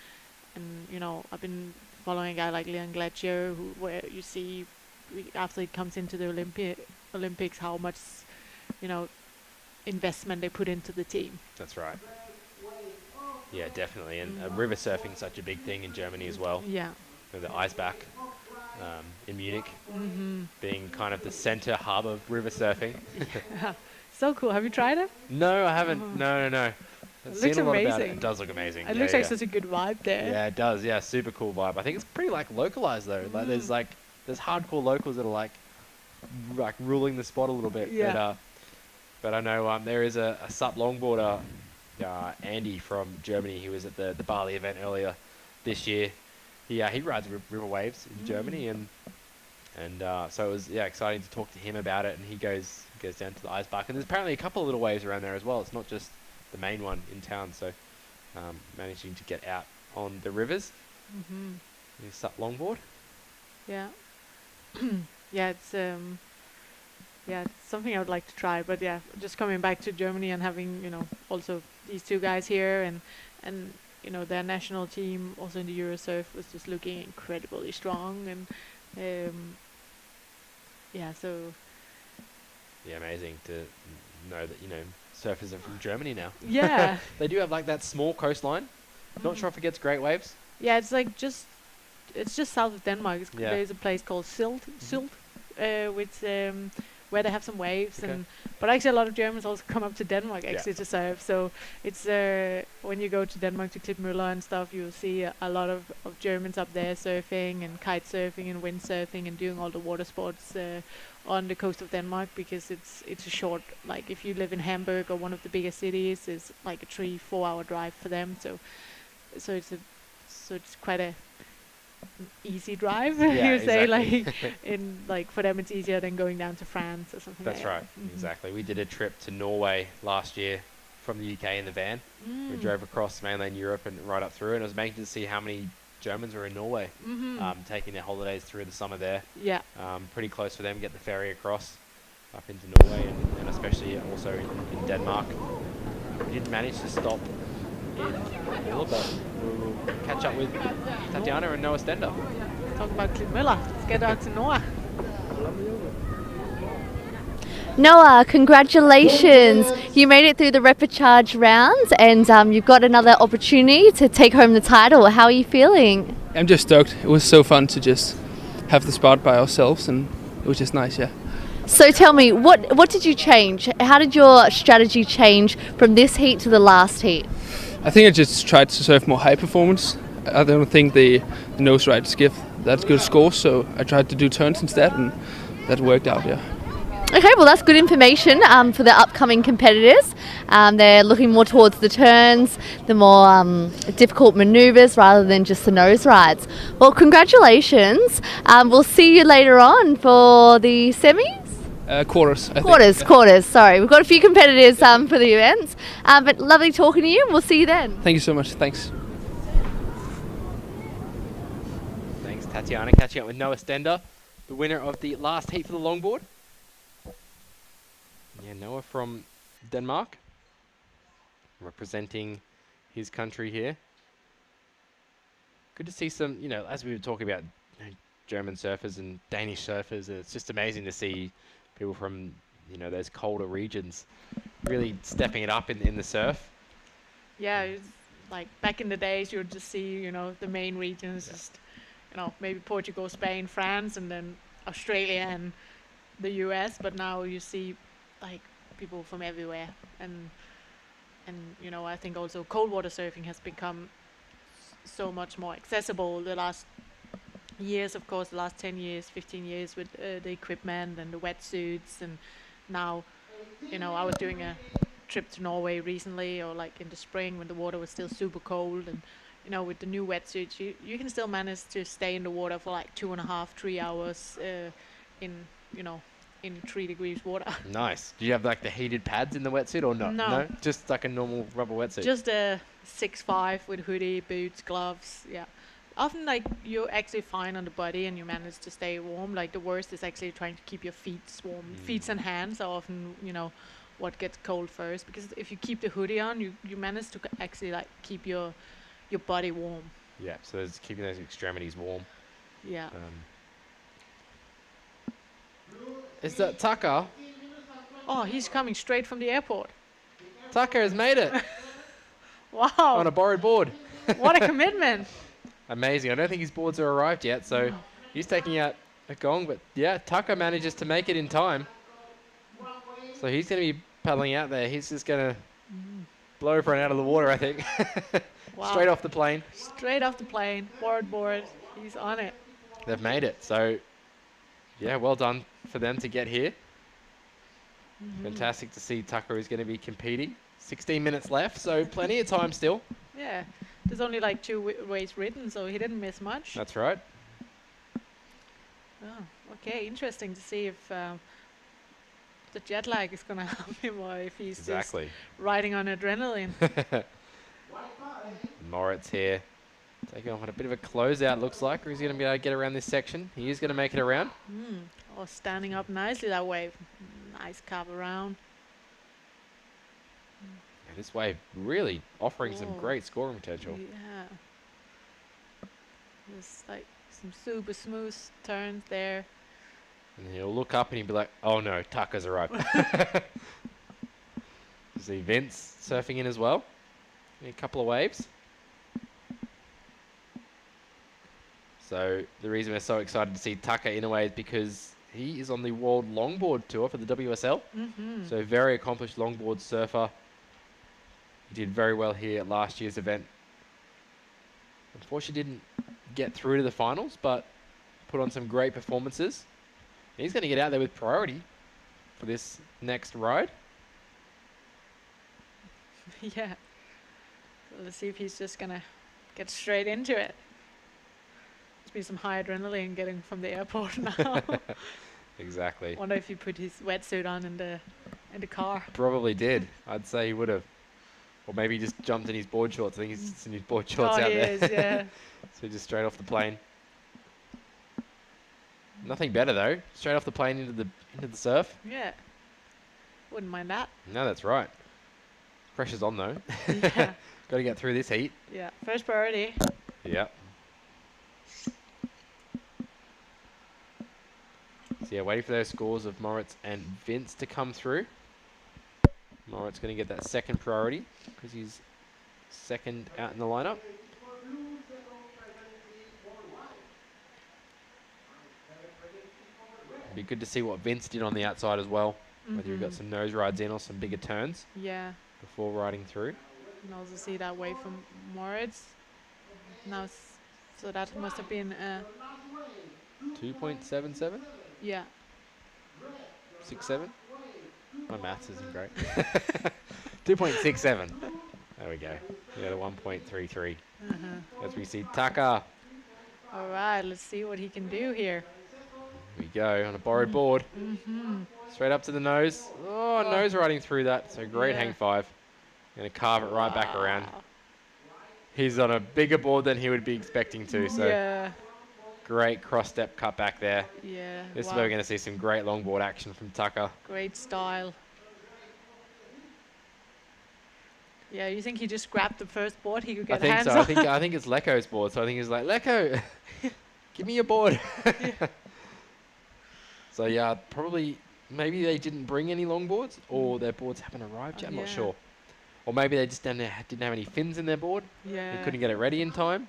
I've been following a guy like Leon Gletscher, where you see after he comes into the Olympics how much, investment they put into the team. That's right. Yeah, definitely. And river surfing is such a big thing in Germany as well. Yeah. The Eisbach in Munich being kind of the center hub of river surfing. Yeah. So cool. Have you tried it? No, I haven't. No. It looks amazing. It does look amazing. It looks like such a good vibe there. Yeah, it does. Yeah, super cool vibe. I think it's pretty localized though. Like there's hardcore locals that are like ruling the spot a little bit. Yeah. But I know there is a SUP longboarder, Andy from Germany. He was at the Bali event earlier this year. He rides river waves in Germany, and so it was exciting to talk to him about it. And he goes down to the Eisbach, and there's apparently a couple of little waves around there as well. It's not just the main one in town. So managing to get out on the rivers. His SUP longboard. Yeah. Yeah, it's something I would like to try. But yeah, just coming back to Germany and having, also these two guys here, and their national team also in the Eurosurf was just looking incredibly strong, and yeah, so Yeah, amazing to know that surfers are from Germany now. yeah. They do have like that small coastline. Not sure if it gets great waves. Yeah, it's like it's just south of Denmark. Yeah. There's a place called Sylt, which where they have some waves, Okay. but actually a lot of Germans also come up to Denmark actually to surf. So it's when you go to Denmark to Klitmøller and stuff, you'll see a lot of Germans up there surfing and kite surfing and windsurfing and doing all the water sports on the coast of Denmark, because it's a short, like if you live in Hamburg or one of the bigger cities, it's like a 3-4 hour drive for them. So it's quite a easy drive. Yeah, you say exactly. like for them it's easier than going down to France or something. That's like right, that. exactly. We did a trip to Norway last year from the UK in the van. We drove across mainland Europe and right up through, and it was amazing to see how many Germans were in Norway, taking their holidays through the summer there. Yeah. Pretty close for them, get the ferry across up into Norway, and especially also in Denmark. We didn't manage to stop in Manila, but we'll catch up with Tatiana and Noah Stender. Talk about Klitmøller. Let's get down to Noah. Noah, congratulations. You made it through the repechage rounds, and you've got another opportunity to take home the title. How are you feeling? I'm just stoked. It was so fun to just have the spot by ourselves, and it was just nice, yeah. So tell me, what did you change? How did your strategy change from this heat to the last heat? I think I just tried to surf more high performance. I don't think the nose rides give that good scores, so I tried to do turns instead, and that worked out, yeah. Okay, well that's good information for the upcoming competitors. They're looking more towards the turns, the more difficult manoeuvres rather than just the nose rides. Well, congratulations. We'll see you later on for the semis. Quarters, I think. Quarters, sorry. We've got a few competitors for the events, but lovely talking to you, and we'll see you then. Thank you so much, thanks. Thanks, Tatiana. Catching up with Noah Stender, the winner of the last heat for the longboard. Yeah, Noah from Denmark, representing his country here. Good to see some, as we were talking about German surfers and Danish surfers, it's just amazing to see people from, those colder regions really stepping it up in the surf. Yeah, it's like back in the days you would just see, the main regions, just, maybe Portugal, Spain, France, and then Australia and the US, but now you see like people from everywhere, and I think also cold water surfing has become so much more accessible the last years, of course, the last 10 years, 15 years with the equipment and the wetsuits, and now, I was doing a trip to Norway recently, or like in the spring when the water was still super cold, and with the new wetsuits, you can still manage to stay in the water for like 2.5-3 hours in 3 degrees water. Nice. Do you have like the heated pads in the wetsuit or not? No. Just like a normal rubber wetsuit? Just a 6'5" with hoodie, boots, gloves, yeah. Often like you're actually fine on the body and you manage to stay warm. Like the worst is actually trying to keep your feet warm. Feet and hands are often, what gets cold first, because if you keep the hoodie on, you manage to actually like keep your body warm. Yeah, so it's keeping those extremities warm. Yeah. Is that Tucker? Oh, he's coming straight from the airport. Tucker has made it. Wow. On a borrowed board. What a commitment. Amazing. I don't think his boards are arrived yet, so he's taking out a gong. But yeah, Tucker manages to make it in time. So he's going to be paddling out there. He's just going to blow everyone out of the water, I think. Wow. Straight off the plane. Straight off the plane. Board. He's on it. They've made it. So yeah, well done for them to get here. Fantastic to see Tucker is going to be competing. 16 minutes left, so plenty of time still. Yeah, there's only like 2 ways written, so he didn't miss much. That's right. Oh, okay, interesting to see if the jet lag is going to help him, or if he's just riding on adrenaline. Moritz here Taking off on a bit of a closeout, looks like, or is he going to be able to get around this section? He is going to make it around. Oh, standing up nicely that wave. Nice carve around. Yeah, this wave really offering some great scoring potential. Yeah. There's like some super smooth turns there. And he'll look up and he'll be like, oh no, Tucker's arrived. You see Vince surfing in as well. A couple of waves. So the reason we're so excited to see Tucker in a way is because he is on the World Longboard Tour for the WSL. So very accomplished longboard surfer. He did very well here at last year's event. Unfortunately didn't get through to the finals, but put on some great performances. He's going to get out there with priority for this next ride. Yeah. So let's see if he's just going to get straight into it. Must be some high adrenaline getting from the airport now. Exactly. Wonder if he put his wetsuit on in the car. Probably did. I'd say he would have. Or maybe he just jumped in his board shorts. I think he's just in his board shorts out there. Is, yeah. So just straight off the plane. Nothing better though. Straight off the plane into the surf. Yeah. Wouldn't mind that. No, that's right. Pressure's on though. Yeah. Got to get through this heat. Yeah. First priority. Yep. So yeah, waiting for those scores of Moritz and Vince to come through. Moritz going to get that second priority because he's second out in the lineup. It'd be good to see what Vince did on the outside as well. Whether he got some nose rides in or some bigger turns. Yeah. Before riding through. And also see that wave from Moritz. Now, so that must have been 2.77? Yeah. 67? My maths isn't great. 2.67. There we go. Yeah, the 1.33. As we see Tucker. All right, let's see what he can do here. Here we go on a borrowed board. Straight up to the nose. Oh, nose riding through that. So great hang five. Going to carve it right back around. He's on a bigger board than he would be expecting to. So great cross step cut back there. Yeah. This is where we're going to see some great longboard action from Tucker. Great style. Yeah, you think he just grabbed the first board he could get hands on? I think it's Leko's board. So I think he's like, Leko, give me your board. So yeah, probably maybe they didn't bring any longboards or their boards haven't arrived yet. I'm not sure. Or maybe they just didn't have any fins in their board. Yeah. They couldn't get it ready in time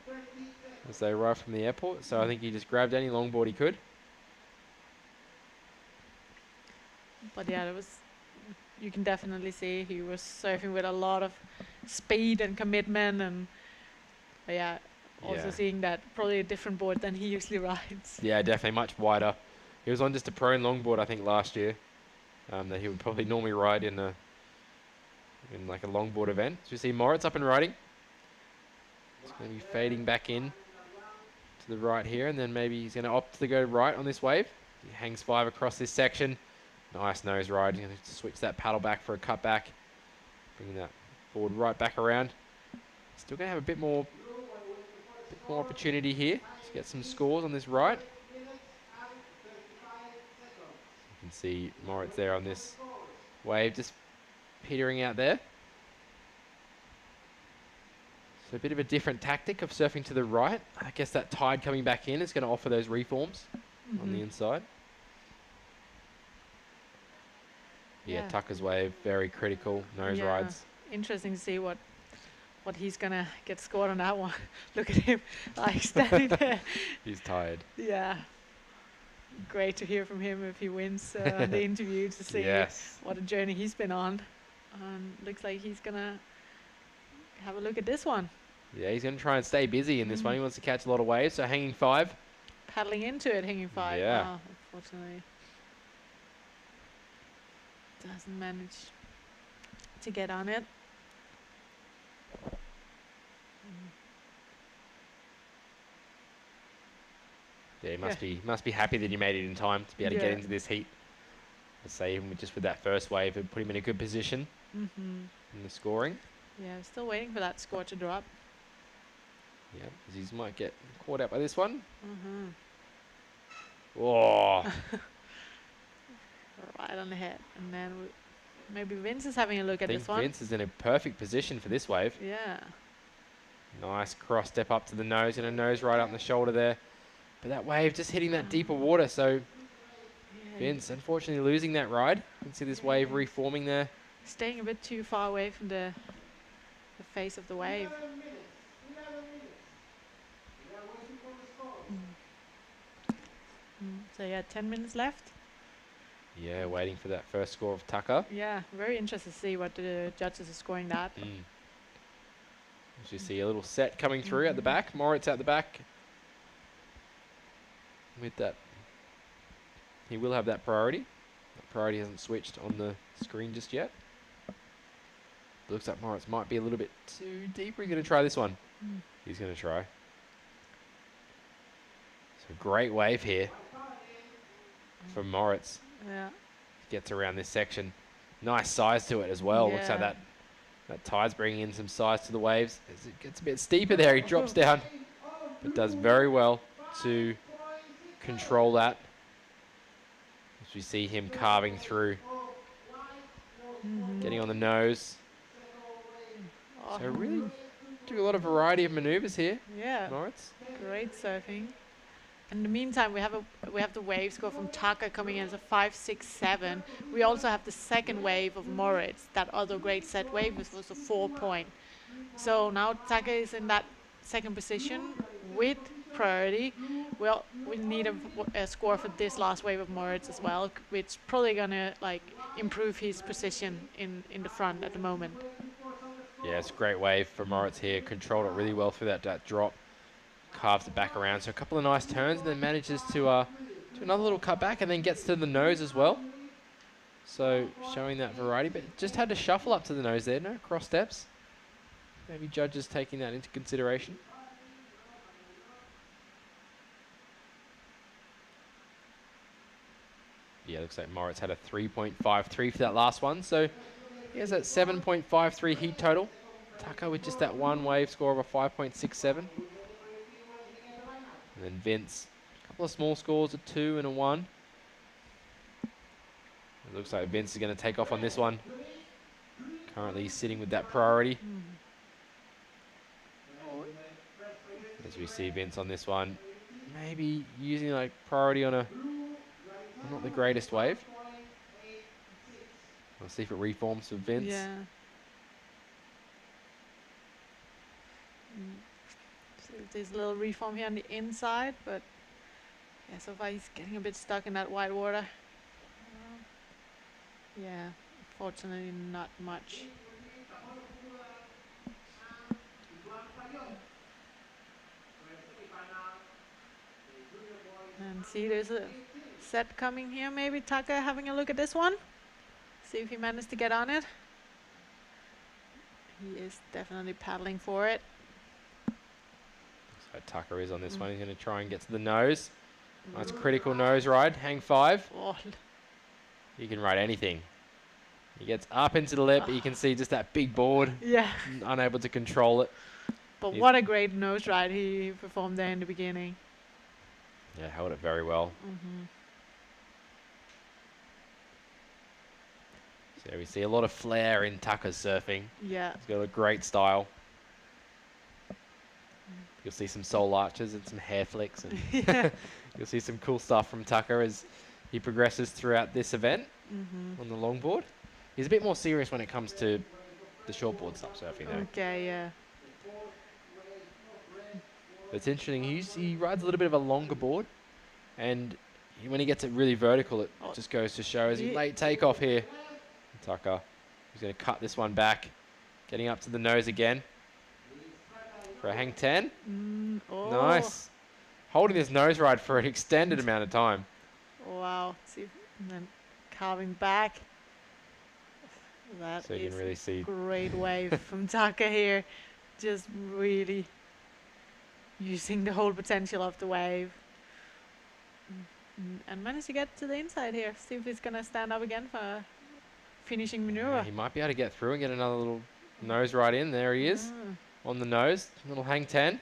as they arrived from the airport. So I think he just grabbed any longboard he could. But yeah, you can definitely see he was surfing with a lot of speed and commitment, and also seeing that probably a different board than he usually rides. Yeah, definitely much wider. He was on just a prone longboard, I think, last year. That he would probably normally ride in like a longboard event. So you see Moritz up and riding. It's going to be fading back in to the right here, and then maybe he's going to opt to go right on this wave. He hangs five across this section. Nice nose ride. He's going to switch that paddle back for a cut back. Bringing that board right back around. Still going to have a bit more opportunity here to get some scores on this right. You can see Moritz there on this wave just petering out there. So a bit of a different tactic of surfing to the right. I guess that tide coming back in is going to offer those reforms on the inside. Yeah, Tucker's wave, very critical, nose rides. Interesting to see what he's going to get scored on that one. Look at him, like standing there. He's tired. Yeah. Great to hear from him if he wins the interview to see what a journey he's been on. Looks like he's going to have a look at this one. Yeah, he's going to try and stay busy in this one. He wants to catch a lot of waves, so hanging five. Paddling into it, hanging five. Yeah. Oh, unfortunately. Doesn't manage to get on it. Yeah, he must be happy that he made it in time to be able to get into this heat. Let's say even just with that first wave, it put him in a good position in the scoring. Yeah, still waiting for that score to drop. Yeah, because he might get caught out by this one. Mm-hmm. Oh, Right on the head. And then maybe Vince is having a look I at think this one. Vince is in a perfect position for this wave. Yeah. Nice cross step up to the nose and a nose right up the shoulder there. But that wave just hitting that deeper water, so Vince unfortunately losing that ride. You can see this wave reforming there. Staying a bit too far away from the face of the wave. So yeah, 10 minutes left. Yeah, waiting for that first score of Tucker. Yeah, very interested to see what the judges are scoring that. As you see a little set coming through at the back. Moritz at the back. With that, he will have that priority. That priority hasn't switched on the screen just yet. Looks like Moritz might be a little bit too deep. We're going to try this one. He's going to try. So great wave here from Moritz. Yeah. Gets around this section. Nice size to it as well. Yeah. Looks like that tide's bringing in some size to the waves. As it gets a bit steeper there, he drops down. But does very well to control that. As we see him carving through. Getting on the nose. So really do a lot of variety of maneuvers here. Yeah. Moritz. Great surfing. In the meantime, we have the wave score from Tucker coming in as a 5.67. We also have the second wave of Moritz, that other great set wave, which was a 4 point. So now Tucker is in that second position with priority. Well, we need a score for this last wave of Moritz as well, which probably gonna like improve his position in the front at the moment. Yeah, it's a great wave for Moritz here. Controlled it really well through that drop. Carves it back around. So a couple of nice turns and then manages to do another little cut back and then gets to the nose as well. So showing that variety, but just had to shuffle up to the nose there. No cross steps. Maybe judges taking that into consideration. Yeah, looks like Moritz had a 3.53 for that last one. So he has that 7.53 heat total. Tucker with just that one wave score of a 5.67. And then Vince, a couple of small scores, a 2 and a 1. It looks like Vince is going to take off on this one. Currently sitting with that priority. As we see Vince on this one, maybe using like priority on a not the greatest wave. We'll see if it reforms for Vince. Yeah. So there's a little reform here on the inside, but yeah, so far he's getting a bit stuck in that white water. Yeah, fortunately not much. And see, there's a set coming here. Maybe Tucker having a look at this one. See if he managed to get on it. He is definitely paddling for it. So Tucker is on this one. He's going to try and get to the nose. Nice critical nose ride. Hang 5. Oh. You can ride anything. He gets up into the lip. You can see just that big board. Yeah. Unable to control it. But what a great nose ride he performed there in the beginning. Yeah, held it very well. So we see a lot of flair in Tucker's surfing. Yeah. He's got a great style. You'll see some soul arches and some hair flicks. And you'll see some cool stuff from Tucker as he progresses throughout this event on the longboard. He's a bit more serious when it comes to the shortboard stop surfing though. Okay, yeah. It's interesting. He rides a little bit of a longer board, and when he gets it really vertical, it just goes to show as he late takeoff here. Tucker, he's going to cut this one back, getting up to the nose again for a hang 10. Nice, holding this nose ride for an extended amount of time. Wow, see, and then carving back. That so you is can really see great wave from Tucker here, just really using the whole potential of the wave. And managed to get to the inside here. See if he's going to stand up again for a finishing maneuver. Yeah, he might be able to get through and get another little nose ride in. There he is on the nose. Little hang 10.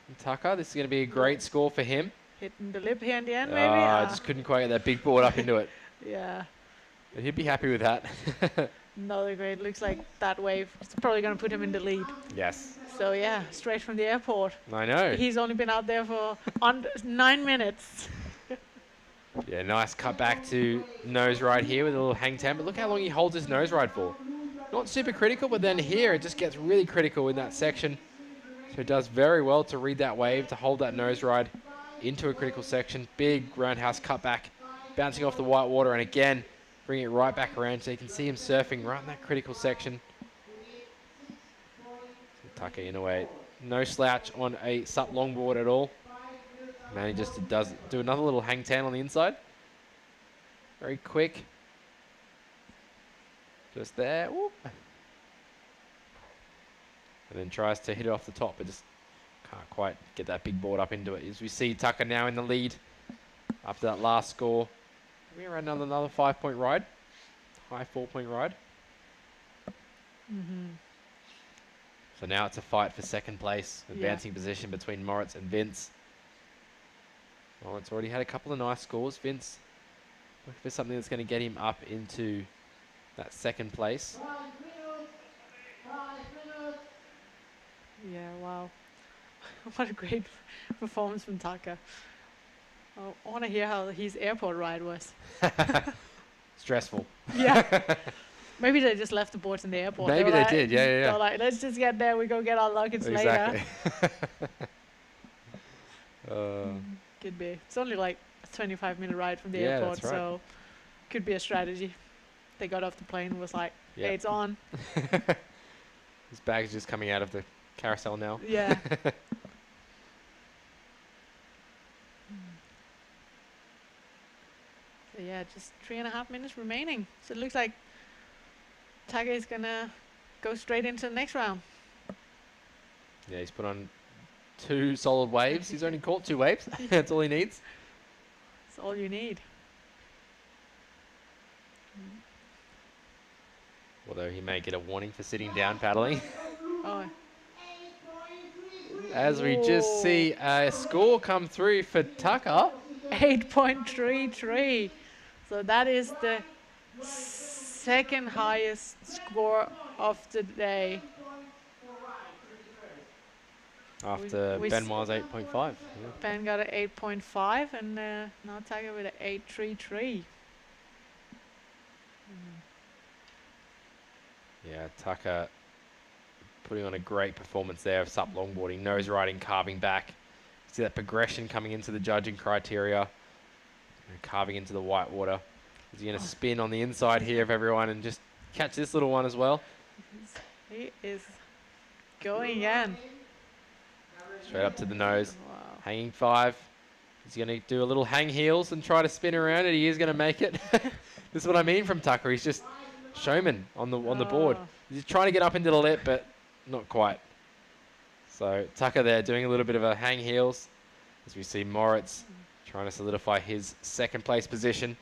And Tucker, this is going to be a great score for him. Hitting the lip here in the end, maybe? I just couldn't quite get that big board up into it. Yeah. But he'd be happy with that. Another great. Looks like that wave is probably going to put him in the lead. Yes. So, yeah, straight from the airport. I know. He's only been out there for under 9 minutes. Yeah, nice cut back to nose ride here with a little hang 10. But look how long he holds his nose ride for. Not super critical, but then here it just gets really critical in that section. So it does very well to read that wave, to hold that nose ride into a critical section. Big roundhouse cut back, bouncing off the white water, and again, bring it right back around so you can see him surfing right in that critical section. So Tucker in a way, no slouch on a SUP longboard at all. Manages to do another little hang 10 on the inside. Very quick. Just there. Whoop. And then tries to hit it off the top, but just can't quite get that big board up into it. As we see Tucker now in the lead after that last score. We're around another 5-point ride. High 4-point ride. So now it's a fight for second place. Advancing position between Moritz and Vince. Moritz already had a couple of nice scores. Vince looking for something that's going to get him up into that second place. Yeah, wow. What a great performance from Tucker. I want to hear how his airport ride was. Stressful. Yeah. Maybe they just left the boards in the airport. Maybe they did, yeah. They were like, let's just get there, we go get our luggage later. Could be. It's only like a 25-minute ride from the airport, that's right. so could be a strategy. They got off the plane and was like, hey, it's on. His bag is just coming out of the carousel now. Yeah. So yeah, just 3.5 minutes remaining. So it looks like Tucker is gonna go straight into the next round. Yeah, he's put on 2 solid waves. He's only caught 2 waves. That's all he needs. That's all you need. Although he may get a warning for sitting down paddling. Oh. As we just see a score come through for Tucker. 8.33. So that is the second highest score of the day. After Benoit's 8.5. Yeah. Ben got an 8.5 and now Tucker with an 8.33. Yeah, Tucker putting on a great performance there of SUP longboarding, nose riding, carving back. See that progression coming into the judging criteria. And carving into the white water. He's going to spin on the inside here of everyone and just catch this little one as well. He is going again. Straight up to the nose. Wow. Hanging 5. He's going to do a little hang heels and try to spin around it. He is going to make it. This is what I mean from Tucker. He's just showman on the board. He's trying to get up into the lip, but not quite. So Tucker there doing a little bit of a hang heels as we see Moritz trying to solidify his second place position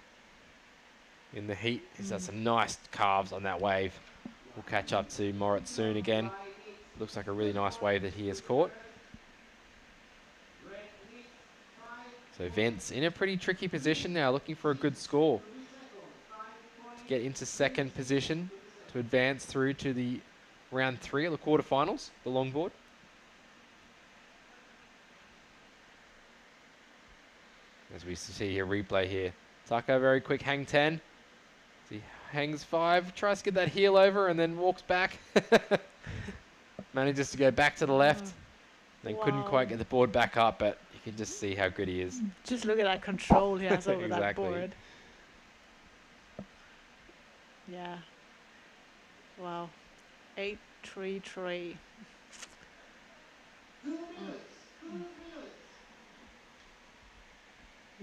in the heat. He's had some nice carves on that wave. We'll catch up to Moritz soon again. Looks like a really nice wave that he has caught. So Vince in a pretty tricky position now, looking for a good score to get into second position to advance through to the round 3 of the quarterfinals, the longboard. As we see here, replay here. Tucker, very quick hang 10. He hangs 5, tries to get that heel over and then walks back. Manages to go back to the left. Then couldn't quite get the board back up, but you can just see how good he is. Just look at that control he has over that Exactly. board. Yeah. Wow. 8.33.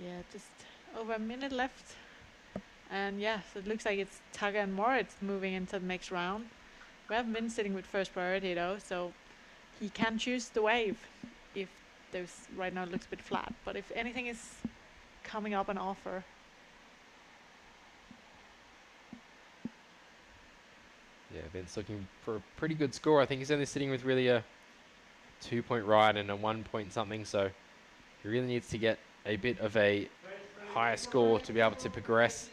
Yeah, just over a minute left. And yeah, so it looks like it's Tucker and Moritz moving into the next round. We haven't been sitting with first priority though, so he can choose the wave if there's right now it looks a bit flat. But if anything is coming up on offer. Yeah, Vince looking for a pretty good score. I think he's only sitting with really a 2-point ride and a 1 point something, so he really needs to get a bit of a higher score to be able to progress.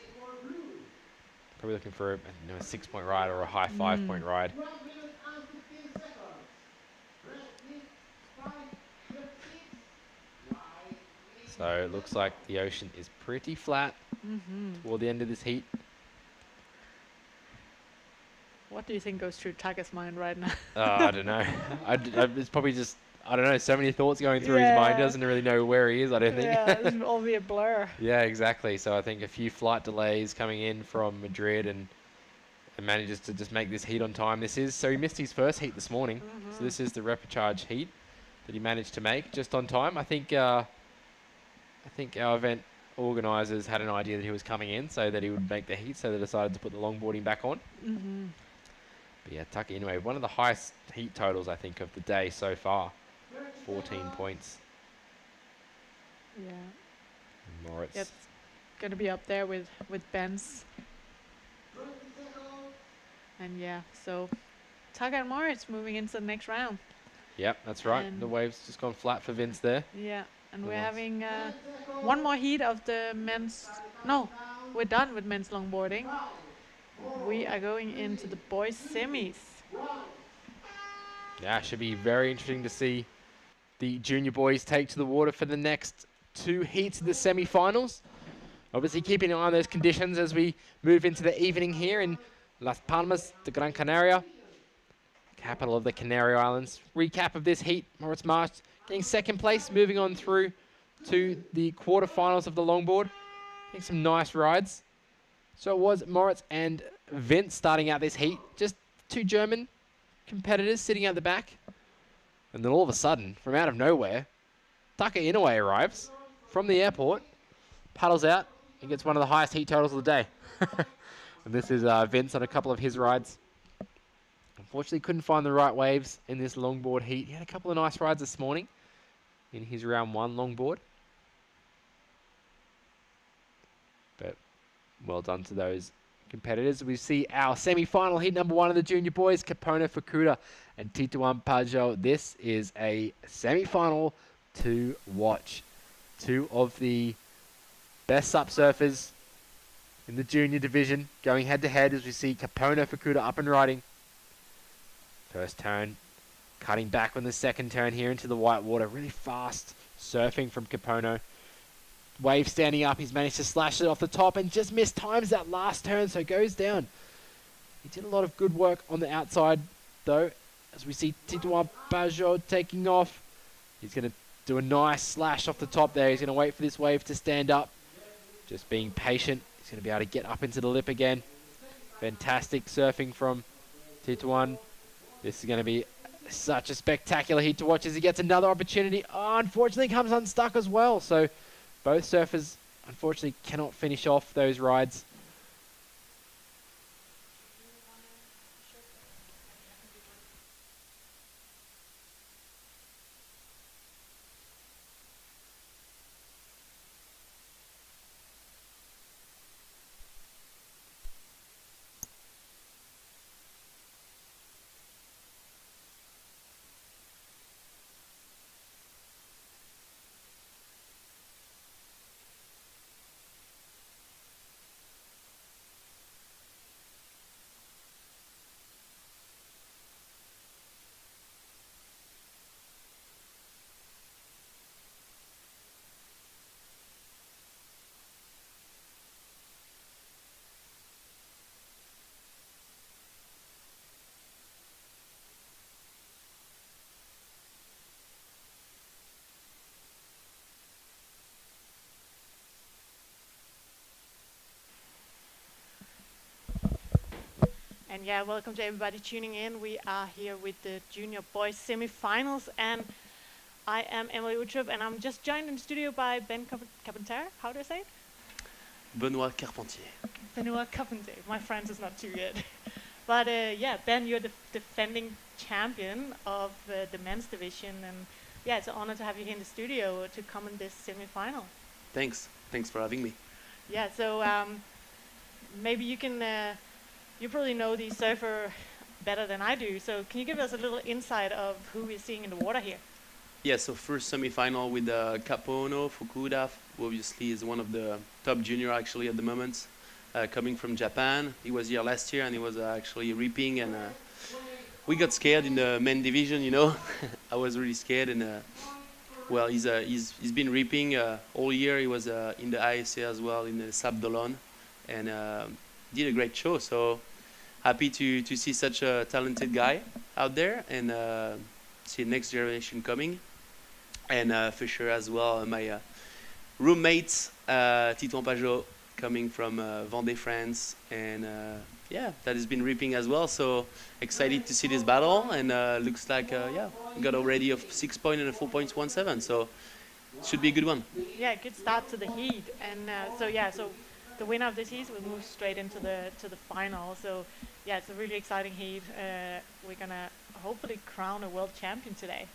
Probably looking for a 6-point ride or a high 5-point ride. So it looks like the ocean is pretty flat toward the end of this heat. What do you think goes through Taka's mind right now? I don't know. It's probably just, I don't know, so many thoughts going through his mind. He doesn't really know where he is, I don't think. Yeah, it'll all be a blur. Yeah, exactly. So I think a few flight delays coming in from Madrid and manages to just make this heat on time. So he missed his first heat this morning. So this is the repechage heat that he managed to make just on time. I think our event organisers had an idea that he was coming in so that he would make the heat, so they decided to put the longboarding back on. But yeah, Taka anyway, one of the highest heat totals, I think, of the day so far. 14 points. Yeah. Moritz. It's going to be up there with Ben's. And yeah, so Taka and Moritz moving into the next round. Yep, that's right. And the wave's just gone flat for Vince there. Yeah, and we're having one more heat of the men's... No, we're done with men's longboarding. We are going into the boys' semis. Yeah, should be very interesting to see the junior boys take to the water for the next 2 heats of the semi-finals. Obviously keeping an eye on those conditions as we move into the evening here in Las Palmas de Gran Canaria, capital of the Canary Islands. Recap of this heat, Moritz Marsh getting second place, moving on through to the quarterfinals of the longboard. Getting some nice rides. So it was Moritz and Vince starting out this heat. Just 2 German competitors sitting at the back. And then all of a sudden, from out of nowhere, Taka Inoue arrives from the airport, paddles out, and gets one of the highest heat totals of the day. And this is Vince on a couple of his rides. Unfortunately, couldn't find the right waves in this longboard heat. He had a couple of nice rides this morning in his round 1 longboard. But well done to those competitors. We see our semi-final heat number 1 of the junior boys, Kapono Fukuda and Tituan Pajot. This is a semi-final to watch. 2 of the best SUP surfers in the junior division going head-to-head as we see Kapono Fukuda up and riding. First turn, cutting back on the second turn here into the white water. Really fast surfing from Kapono. Wave standing up, he's managed to slash it off the top and just missed times that last turn, so goes down. He did a lot of good work on the outside, though, as we see Tituan Pajot taking off. He's going to do a nice slash off the top there. He's going to wait for this wave to stand up. Just being patient. He's going to be able to get up into the lip again. Fantastic surfing from Tituan. This is going to be such a spectacular heat to watch as he gets another opportunity. Oh, unfortunately comes unstuck as well, so both surfers unfortunately cannot finish off those rides. And yeah, welcome to everybody tuning in. We are here with the junior boys semi-finals, and I am Emily Utrup, and I'm just joined in the studio by Ben Carpentier. How do I say it? Benoit Carpentier. Benoit Carpentier. My French is not too good. But yeah, Ben, you're the defending champion of the men's division, and yeah, it's an honor to have you here in the studio to come in this semi-final. Thanks. Thanks for having me. Yeah, so maybe you can... you probably know the surfer better than I do. So can you give us a little insight of who we're seeing in the water here? Yeah, so first semi-final with Kapono Fukuda, who obviously is one of the top junior actually at the moment, coming from Japan. He was here last year and he was actually reaping, and we got scared in the men division, you know. I was really scared, and well, he's been reaping all year. He was in the ISA as well, in the Sabdolon, and did a great show. So happy to see such a talented guy out there, and see next generation coming. And for sure as well, my roommates, Titon Pajot, coming from Vendée, France, and yeah, that has been reaping as well. So excited to see this battle, and looks like yeah, we got already a 6 point and a 4.17, so should be a good one. Yeah, good start to the heat, and so yeah, so the winner of this heat will move straight into the final. So yeah, it's a really exciting heat. We're gonna hopefully crown a world champion today.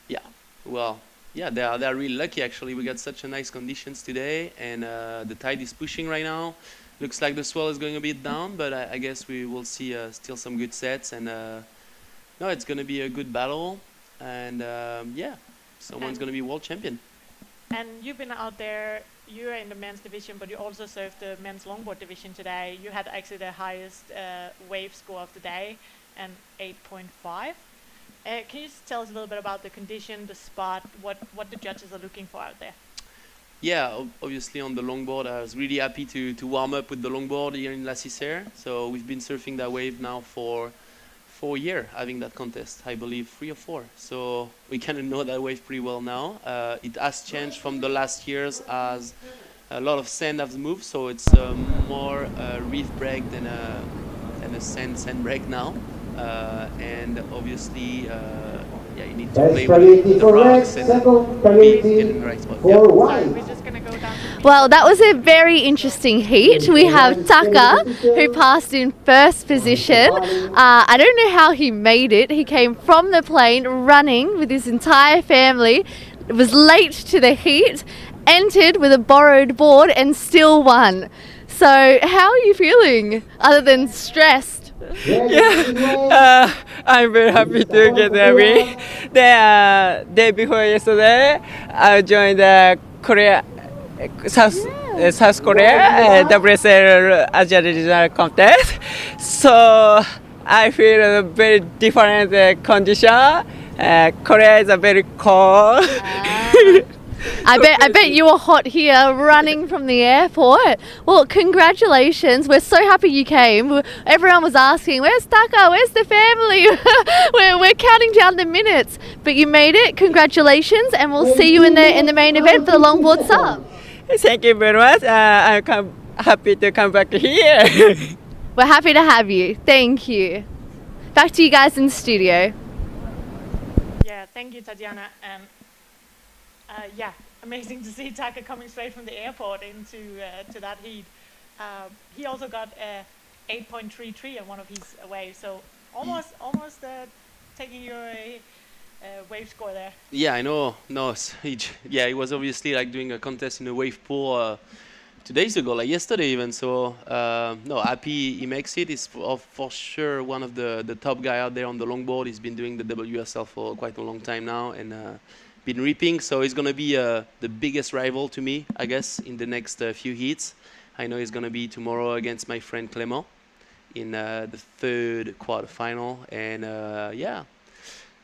Yeah, well, yeah, they are really lucky actually. We got such a nice conditions today, and the tide is pushing right now. Looks like the swell is going a bit down, but I guess we will see still some good sets, and no, it's going to be a good battle, and yeah, someone's going to be world champion. And you've been out there, you're in the men's division, but you also served the men's longboard division today. You had actually the highest wave score of the day, and 8.5. Can you just tell us a little bit about the condition, the spot, what the judges are looking for out there? Yeah, obviously on the longboard, I was really happy to warm up with the longboard here in La Cicère. So we've been surfing that wave now for 4 years, having that contest, I believe 3 or 4. So we kind of know that wave pretty well now. It has changed from the last years as a lot of sand has moved, so it's more reef break than a sand break now. And obviously, yeah, you need to play with the rocks and be in the right spot. Yeah. We're just gonna go down. Well, that was a very interesting heat. We have Taka, who passed in first position. I don't know how he made it. He came from the plane running with his entire family. It was late to the heat, entered with a borrowed board, and still won. So how are you feeling, other than stressed? Yeah, I'm very happy to get the win. The day before yesterday, I joined the South Korea WSL Asia Regional Contest. So I feel a very different condition. Korea is a very cold. I bet you were hot here running from the airport. Well, congratulations. We're so happy you came. Everyone was asking, where's Taka? Where's the family? we're counting down the minutes. But you made it. Congratulations. And we'll see you in the main event for the longboard sub. Thank you very much. I'm happy to come back here. We're happy to have you. Thank you. Back to you guys in the studio. Yeah, thank you, Tatiana. And yeah, amazing to see Taka coming straight from the airport into to that heat. He also got 8.33 on one of his waves, so almost taking your wave score there. Yeah, I know. No, yeah, he was obviously like doing a contest in a wave pool 2 days ago, like yesterday even. So no, happy he makes it. He's for sure one of the top guy out there on the longboard. He's been doing the WSL for quite a long time now, and been reaping, so he's going to be the biggest rival to me, I guess, in the next few heats. I know he's going to be tomorrow against my friend Clément in the 3rd quarterfinal, and yeah,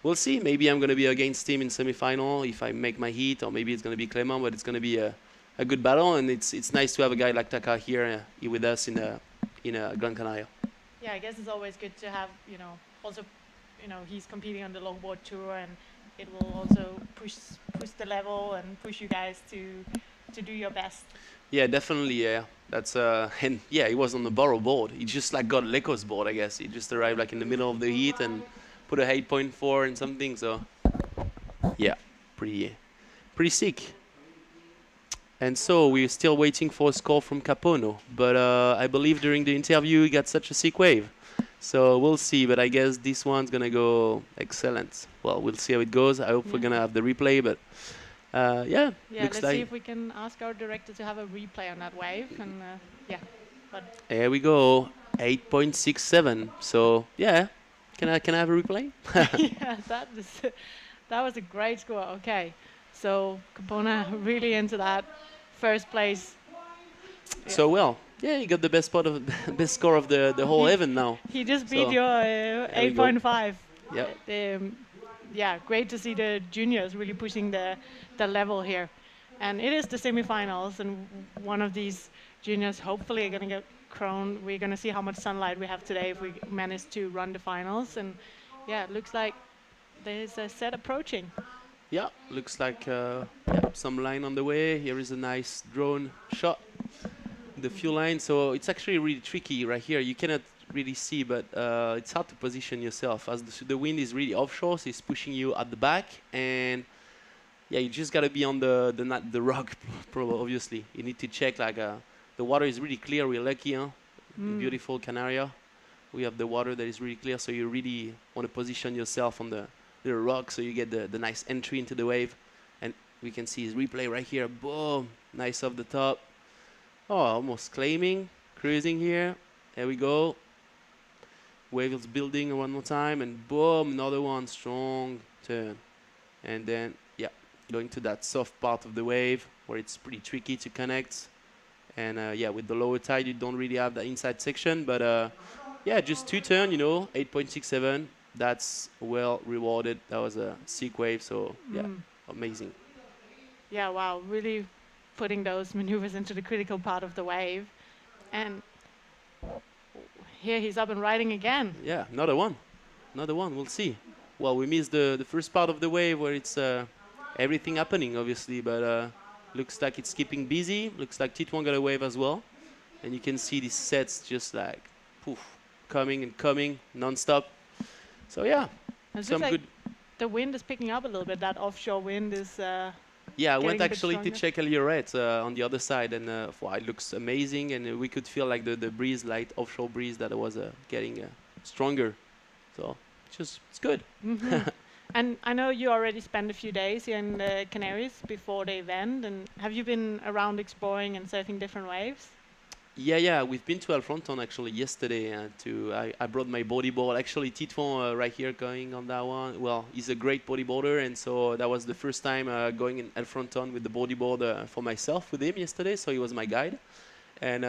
we'll see. Maybe I'm going to be against him in semi-final if I make my heat, or maybe it's going to be Clément, but it's going to be a good battle, and it's nice to have a guy like Taka here with us in Gran Canaria. Yeah, I guess it's always good to have, also, he's competing on the longboard tour, and it will also push the level and push you guys to do your best. Yeah, definitely. Yeah, that's and yeah, he was on the borrow board. He just like got Leko's board, I guess. He just arrived like in the middle of the heat and put a 8.4 and something. So yeah, pretty sick. And so we're still waiting for a score from Kapono, but I believe during the interview he got such a sick wave. So we'll see, but I guess this one's going to go excellent. Well, we'll see how it goes. I hope we're going to have the replay, but yeah, looks let's like... see if we can ask our director to have a replay on that wave. And yeah, but there we go, 8.67. So yeah, Can I have a replay? Yeah, that was a great score. Okay, so Capona really into that first place. So well, yeah, you got the best spot of best score of the whole event now. He just beat your 8.5. Yeah. Yeah, great to see the juniors really pushing the level here. And it is the semifinals, and one of these juniors hopefully are going to get crowned. We're going to see how much sunlight we have today if we manage to run the finals. And yeah, it looks like there's a set approaching. Yeah, looks like some line on the way. Here is a nice drone shot. The fuel line, so it's actually really tricky right here. You cannot really see, but it's hard to position yourself as the wind is really offshore, so it's pushing you at the back, and yeah, you just gotta be on the rock, obviously. You need to check, like, the water is really clear. We're lucky, huh? Beautiful Canaria. We have the water that is really clear, so you really want to position yourself on the little rock so you get the nice entry into the wave. And we can see his replay right here. Boom, nice off the top. Oh, almost claiming, cruising here. There we go. Wave is building one more time, and boom, another one, strong turn. And then, yeah, going to that soft part of the wave where it's pretty tricky to connect. And yeah, with the lower tide, you don't really have the inside section. But yeah, just 2 turn, 8.67. That's well rewarded. That was a sick wave, so yeah, amazing. Yeah, wow, really putting those maneuvers into the critical part of the wave. And here he's up and riding again. Yeah, another one. We'll see. Well, we missed the first part of the wave where it's everything happening, obviously, but looks like it's keeping busy. Looks like Titouan got a wave as well. And you can see these sets just like poof, coming and coming non-stop. So yeah, some good. The wind is picking up a little bit. That offshore wind is yeah, I went actually to check Eliorette on the other side, and wow, it looks amazing, and we could feel like the breeze, light offshore breeze, that was getting stronger. So it's good. And I know you already spent a few days here in the Canaries before the event, and have you been around exploring and surfing different waves? Yeah, we've been to El Fronton actually yesterday. I brought my bodyboard. Actually, Titouan right here going on that one. Well, he's a great bodyboarder, and so that was the first time going in El Fronton with the bodyboard for myself with him yesterday. So he was my guide, and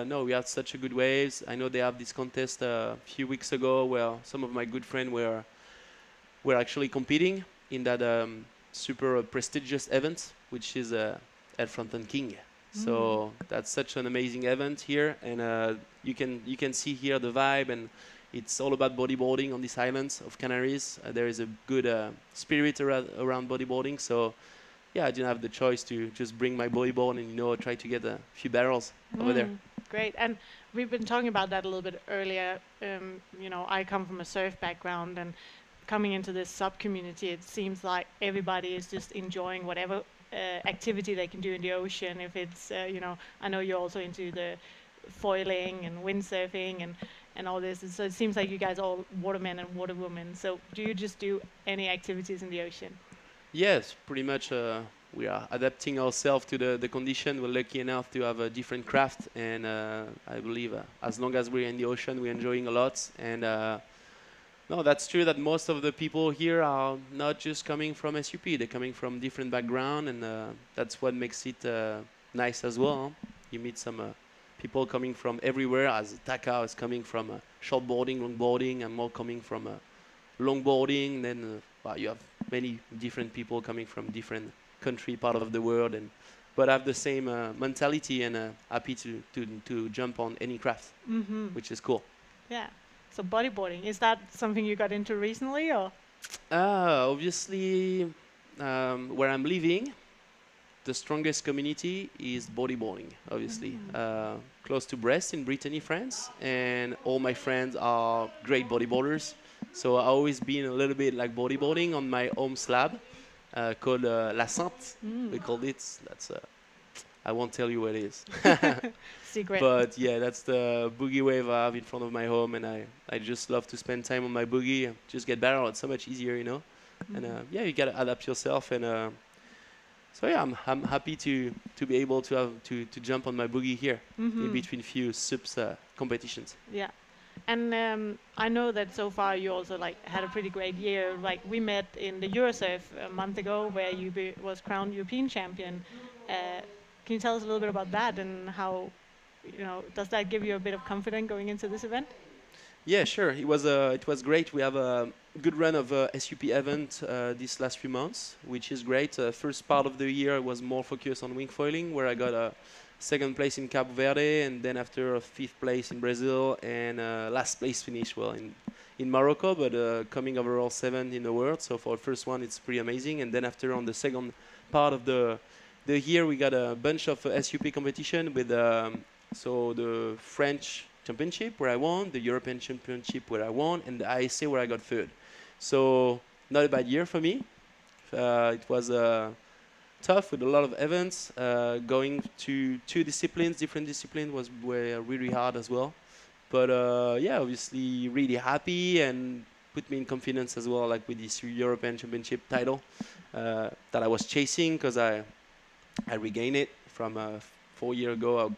no, we had such a good waves. I know they have this contest a few weeks ago where some of my good friends were actually competing in that super prestigious event, which is El Fronton King. So that's such an amazing event here, and you can see here the vibe, and it's all about bodyboarding on these islands of Canaries. There is a good spirit around bodyboarding, so yeah, I didn't have the choice to just bring my bodyboard and try to get a few barrels over there. Great, and we've been talking about that a little bit earlier. I come from a surf background, and coming into this sub-community, it seems like everybody is just enjoying whatever activity they can do in the ocean. If it's, I know you're also into the foiling and windsurfing and all this. And so it seems like you guys are all watermen and waterwomen. So do you just do any activities in the ocean? Yes, pretty much. We are adapting ourselves to the condition. We're lucky enough to have a different craft. And I believe as long as we're in the ocean, we're enjoying a lot. And no, that's true that most of the people here are not just coming from SUP. They're coming from different background, and that's what makes it nice as well. You meet some people coming from everywhere, as Taka is coming from shortboarding, longboarding, and more coming from longboarding. Then you have many different people coming from different country, part of the world, but have the same mentality and happy to jump on any craft, which is cool. Yeah. So bodyboarding, is that something you got into recently, or? Obviously, where I'm living, the strongest community is bodyboarding, obviously. Close to Brest in Brittany, France, and all my friends are great bodyboarders. So I've always been a little bit like bodyboarding on my home slab called La Sainte. We called it. That's I won't tell you what it is. Secret. But yeah, that's the boogie wave I have in front of my home, and I just love to spend time on my boogie. Just get better. It's so much easier, And yeah, you gotta adapt yourself, and so yeah, I'm happy to be able to jump on my boogie here in between few subs competitions. Yeah, And I know that so far you also like had a pretty great year. Like we met in the Eurosurf a month ago, where you was crowned European champion. Can you tell us a little bit about that and how, does that give you a bit of confidence going into this event? Yeah, sure. It was great. We have a good run of SUP event these last few months, which is great. First part of the year was more focused on wing foiling, where I got a second place in Cabo Verde, and then after a fifth place in Brazil, and last place finish in Morocco, but coming overall seventh in the world. So for the first one, it's pretty amazing. And then after on the second part of the year, we got a bunch of SUP competition with so the French Championship where I won, the European Championship where I won, and the ISA where I got third. So not a bad year for me. It was tough with a lot of events. Going to two disciplines, different disciplines, were really hard as well. But yeah, obviously really happy and put me in confidence as well, like with this European Championship title that I was chasing, because I regained it from 4 years ago.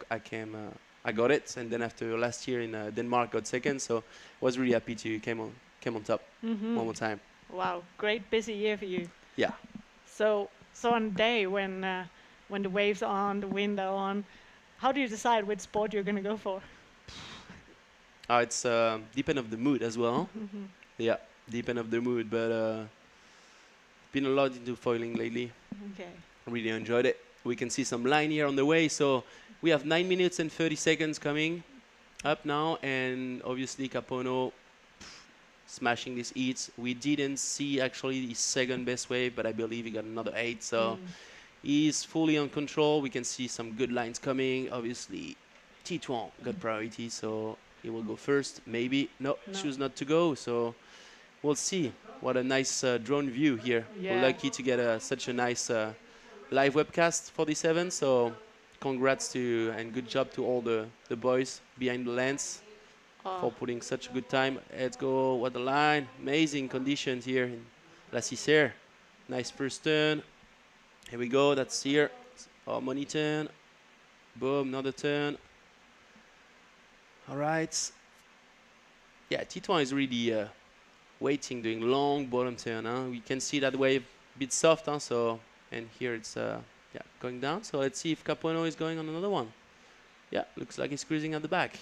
I got it, and then after last year in Denmark, got second. So I was really happy to came on top one more time. Wow, great busy year for you. Yeah. So on a day when the waves are on, the wind are on, how do you decide which sport you're going to go for? It's depend of the mood as well. Yeah, depend of the mood, but been a lot into foiling lately. Okay. Really enjoyed it. We can see some line here on the way, so we have 9 minutes and 30 seconds coming up now, and obviously Capono smashing these heats. We didn't see actually his second best wave, but I believe he got another 8, so he's fully on control. We can see some good lines coming. Obviously Titouan got priority, so he will go first. Maybe no, choose not to go, so we'll see. What a nice drone view here. Yeah. We're lucky to get such a nice live webcast for this event, so congrats to and good job to all the boys behind the lens for putting such a good time. Let's go. What a line. Amazing conditions here in La Cicère. Nice first turn. Here we go. That's here. Oh, money turn. Boom, another turn. All right. Yeah, Titouan is really waiting, doing long bottom turn. We can see that wave a bit soft, so, and here it's yeah, going down. So let's see if Capono is going on another one. Yeah, looks like he's cruising at the back.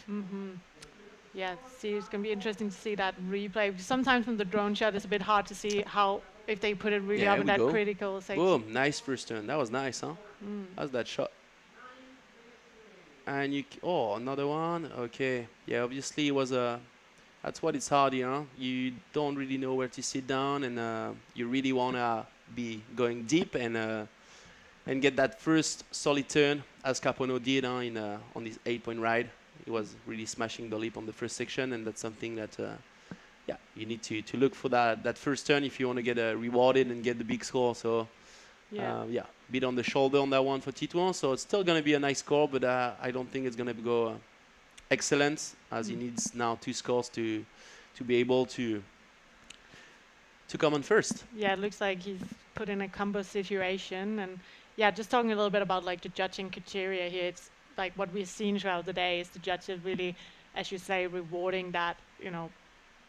Yeah, see, it's going to be interesting to see that replay. Because sometimes from the drone shot, it's a bit hard to see how, if they put it really up in that critical section. Boom, nice first turn. That was nice, huh? How's that shot? And you, oh, another one. Okay, yeah, obviously it was a, that's what it's hard, You don't really know where to sit down, and you really want to be going deep and get that first solid turn, as Capono did on this 8-point ride. He was really smashing the lip on the first section, and that's something that, yeah, you need to look for that first turn if you want to get rewarded and get the big score. So, yeah, bit on the shoulder on that one for Titouan. So it's still going to be a nice score, but I don't think it's going to go excellent, as he needs now 2 scores to be able to come on first. Yeah, it looks like he's put in a combo situation, and yeah, just talking a little bit about like the judging criteria here. It's like what we've seen throughout the day is the judges really, as you say, rewarding that,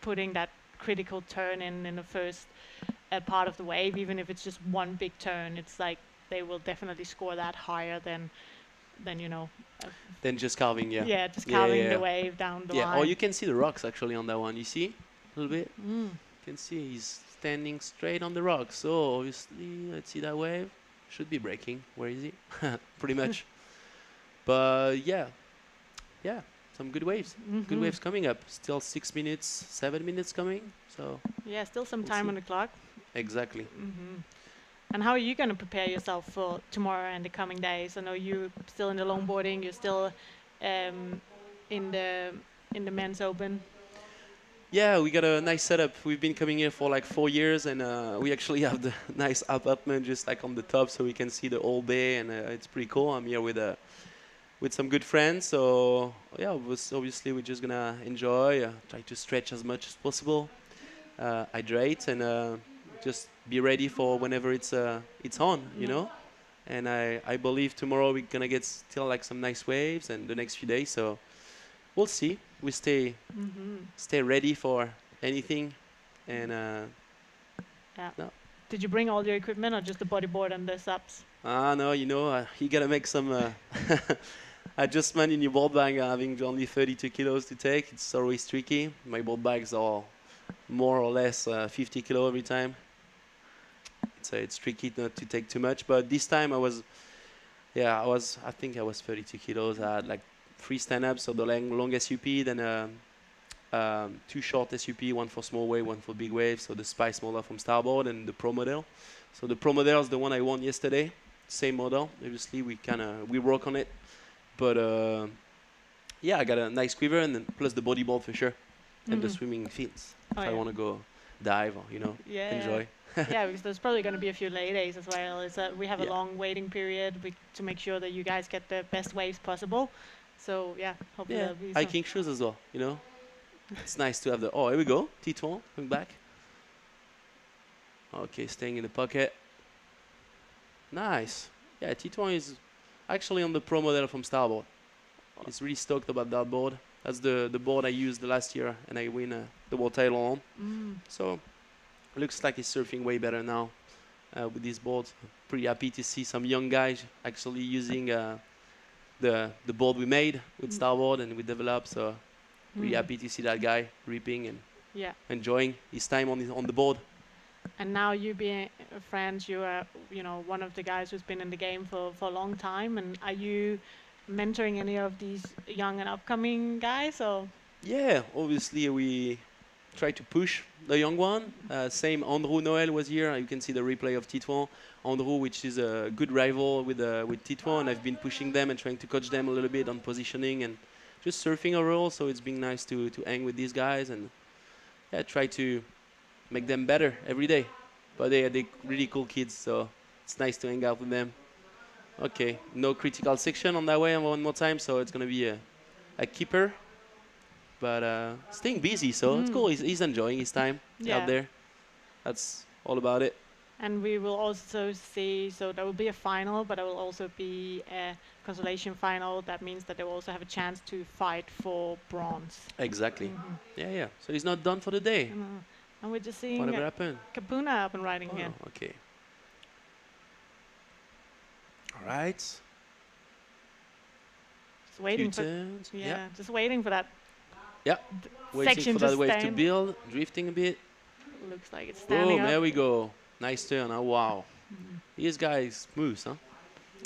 putting that critical turn in the first part of the wave, even if it's just one big turn. It's like they will definitely score that higher than than just carving, yeah, just carving the wave down the line. Oh, you can see the rocks actually on that one. You see a little bit. You can see he's standing straight on the rocks. So obviously, let's see that wave. Should be breaking. Where is he? Pretty much. But yeah, some good waves. Good waves coming up. Still 6 minutes, 7 minutes coming. So yeah, still some time on the clock. Exactly. And how are you going to prepare yourself for tomorrow and the coming days? I know you're still in the longboarding. You're still in the men's open. Yeah, we got a nice setup. We've been coming here for like 4 years, and we actually have the nice apartment just like on the top, so we can see the whole bay, and it's pretty cool. I'm here with some good friends, so yeah, obviously we're just gonna enjoy, try to stretch as much as possible, hydrate, and just be ready for whenever it's on, And I believe tomorrow we're gonna get still like some nice waves, and the next few days, so we'll see. we stay ready for anything, and yeah. no. Did you bring all your equipment or just the bodyboard and the subs? No, you gotta make some adjustment in your board bag. Having only 32 kilos to take, it's always tricky. My board bags are more or less 50 kilo every time. It's tricky not to take too much, but this time I think I was 32 kilos. I had like 3 stand-ups, so the long SUP, then 2 short SUP, one for small wave, one for big wave. So the Spice model from Starboard and the Pro model. So the Pro model is the one I won yesterday. Same model. Obviously, we work on it, but I got a nice quiver and then plus the bodyboard for sure, and the swimming fins if I want to go dive or enjoy. Yeah, because there's probably going to be a few lay days as well. Is that we have a long waiting period to make sure that you guys get the best waves possible. So hopefully there'll be hiking shoes as well. It's nice to have the. Oh, here we go. Titouan coming back. Okay, staying in the pocket. Nice. Yeah, Titouan is actually on the Pro model from Starboard. He's really stoked about that board. That's the board I used the last year, and I win the World title on. So looks like he's surfing way better now with this board. Pretty happy to see some young guys actually using the board we made with Starboard and we developed. So really happy to see that guy ripping and enjoying his time on the board. And now you being friends, you are one of the guys who's been in the game for a long time. And are you mentoring any of these young and upcoming guys? Or yeah, obviously we try to push the young one. Same Andrew Noël was here. You can see the replay of Titouan. Andrew, which is a good rival with Titouan, and I've been pushing them and trying to coach them a little bit on positioning and just surfing overall. So it's been nice to hang with these guys and try to make them better every day. But they're really cool kids, so it's nice to hang out with them. Okay, no critical section on that way one more time, so it's going to be a keeper. But staying busy, so it's cool. He's enjoying his time out there. That's all about it. And we will also see, so there will be a final, but there will also be a consolation final. That means that they will also have a chance to fight for bronze. Exactly. Yeah. So he's not done for the day. And we're just seeing whatever happened. Kapuna up and riding here. Okay. All right. Just waiting for turns. Just waiting for that. Yeah. Waiting section for that to wave stand. to build, drifting a bit. Looks like it's standing Boom, up. there we go. Nice turn. Oh, wow. This guy is smooth, huh?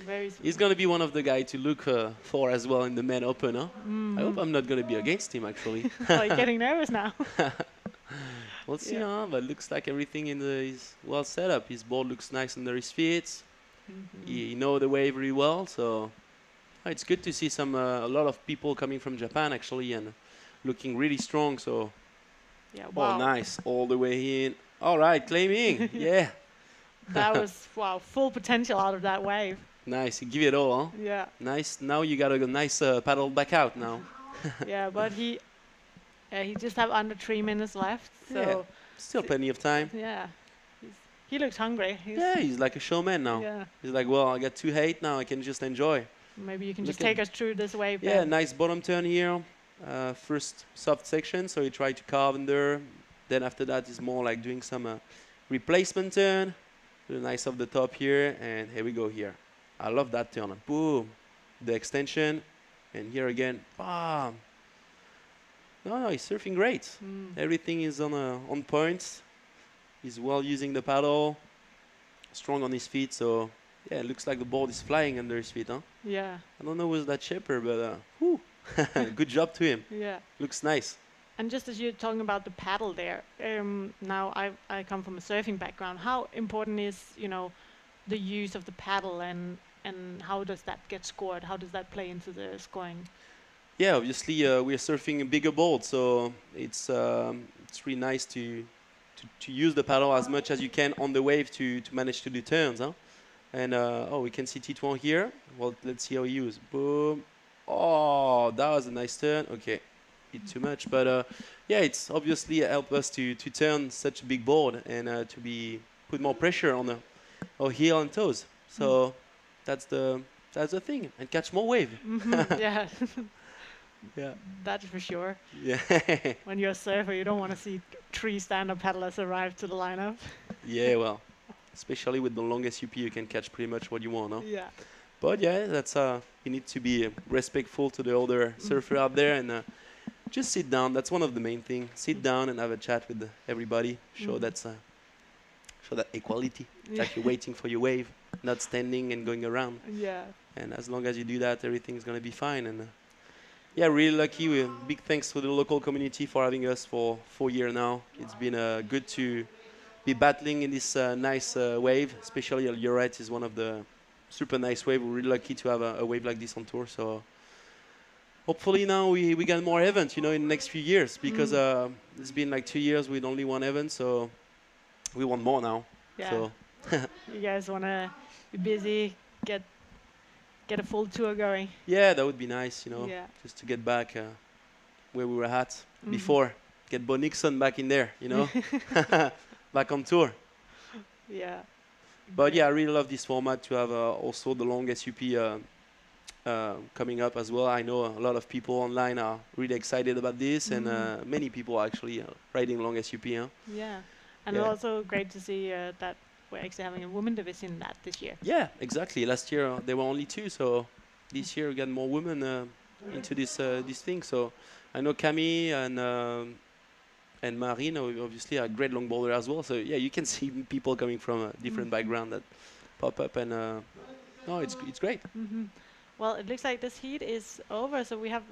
Very smooth. He's going to be one of the guys to look for as well in the men open, huh? I hope I'm not going to be against him, actually. Oh, you're getting nervous now. We'll see, huh? But looks like everything is well set up. His board looks nice under his feet. He knows the wave very well, so it's good to see a lot of people coming from Japan, actually, and looking really strong, so... Yeah, wow. Oh, nice. All the way in. All right, claiming. Yeah. That was, full potential out of that wave. Nice. You give it all, huh? Yeah. Nice. Now you got a nice paddle back out now. Yeah, but he just have under 3 minutes left. So still plenty of time. Yeah. He looks hungry. He's like a showman now. Yeah. He's like, well, I got 2-8 now. I can just enjoy. Maybe you can just take us through this wave. Yeah, nice bottom turn here. First soft section, so you try to carve under. Then after that is more like doing some replacement turn. Do nice off the top here, and here we go here. I love that turn. Boom, the extension, and here again, bam. No, he's surfing great. Everything is on point. He's well using the paddle, strong on his feet. So yeah, it looks like the board is flying under his feet, huh? Yeah. I don't know who's that shaper, but good job to him. Yeah. Looks nice. And just as you're talking about the paddle there, now I come from a surfing background. How important is, the use of the paddle and how does that get scored? How does that play into the scoring? Yeah, obviously we're surfing a bigger board, so it's really nice to use the paddle as much as you can on the wave to manage to do turns, huh? And we can see Titouan here. Well, let's see how he uses. Boom. Oh, that was a nice turn. Okay, bit too much, but it's obviously helped us to turn such a big board and to put more pressure on our heel and toes. So that's the thing, and catch more wave. Yeah. Yeah. That's for sure. Yeah. When you're a surfer, you don't want to see 3 stand-up paddlers arrive to the lineup. Yeah, well, especially with the longest UP, you can catch pretty much what you want, no? Yeah. But yeah, that's you need to be respectful to the other surfer out there and just sit down. That's one of the main things. Sit down and have a chat with everybody. Show show that equality. Like you're waiting for your wave, not standing and going around. Yeah. And as long as you do that, everything's gonna be fine. And yeah, really lucky. Big thanks to the local community for having us for 4 years now. It's been good to be battling in this nice wave. Especially Lloret is one of the super nice wave. We're really lucky to have a wave like this on tour. So hopefully now we get more events, in the next few years, because it's been like 2 years with only one event. So we want more now. Yeah. So you guys want to be busy, get a full tour going. yeah, that would be nice, Yeah. just to get back where we were at before. Get Bo Nixon back in there, back on tour. Yeah. But yeah, I really love this format to have also the longest UP coming up as well. I know a lot of people online are really excited about this, and many people are actually riding longest UP. Yeah. And Yeah. also great to see that we're actually having a women division in that this year. Yeah, exactly. Last year there were only 2, so this year we got more women into this thing. So I know Camille and Marine obviously are great longboarder as well. So yeah, you can see people coming from a different background that pop up, and no, it's great. Well, it looks like this heat is over, so we have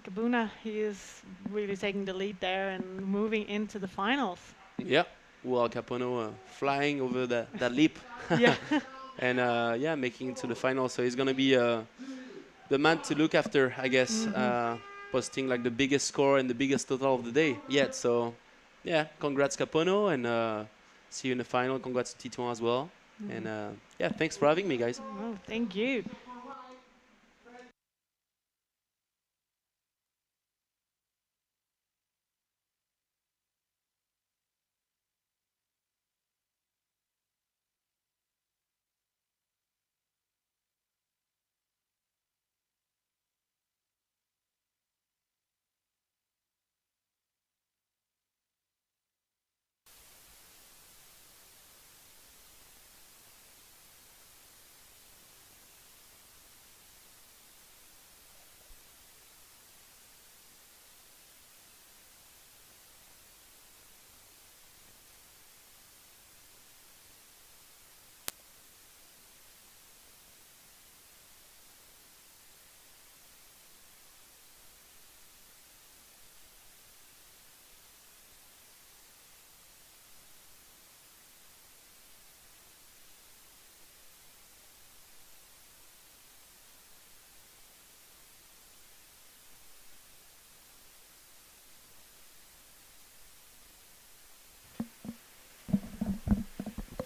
Kabuna. He is really taking the lead there and moving into the finals. Yeah, well, Capono flying over that leap. Yeah. And yeah, making it to the final. So he's going to be the man to look after, I guess, posting like the biggest score and the biggest total of the day yet. So yeah, congrats Capono, and see you in the final. Congrats to Titouan as well. And yeah, thanks for having me, guys. Oh, thank you.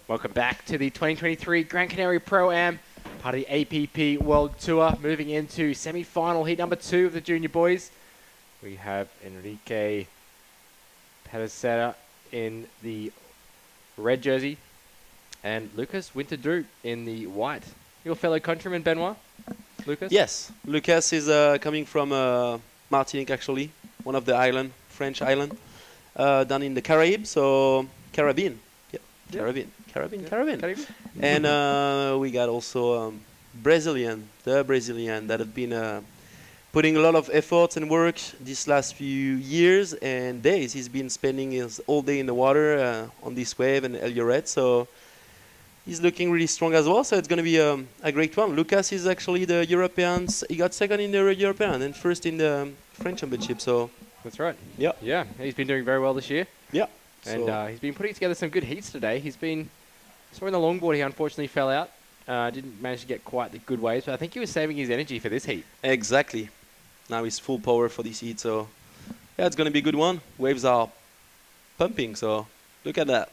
Welcome back to the 2023 Gran Canaria Pro-Am, part of the APP World Tour, moving into semi-final heat number 2 of the junior boys. We have Enrique Pedicera in the red jersey and Lucas Winterdrew in the white. Your fellow countryman, Benoit? Lucas? Yes, Lucas is coming from Martinique, actually, one of the French island, down in the Caribbean, so Caribbean. Caribbean. And we got also the Brazilian that have been putting a lot of effort and work these last few years and days. He's been spending his all day in the water on this wave and El Lloret, so he's looking really strong as well. So it's going to be a great one. Lucas is actually the Europeans. He got second in the European and first in the French Championship. So that's right. Yeah. Yeah, he's been doing very well this year. Yeah. And he's been putting together some good heats today. He's been, saw in the longboard, he unfortunately fell out. Didn't manage to get quite the good waves, but I think he was saving his energy for this heat. Exactly. Now he's full power for this heat, so yeah, it's going to be a good one. Waves are pumping, so look at that.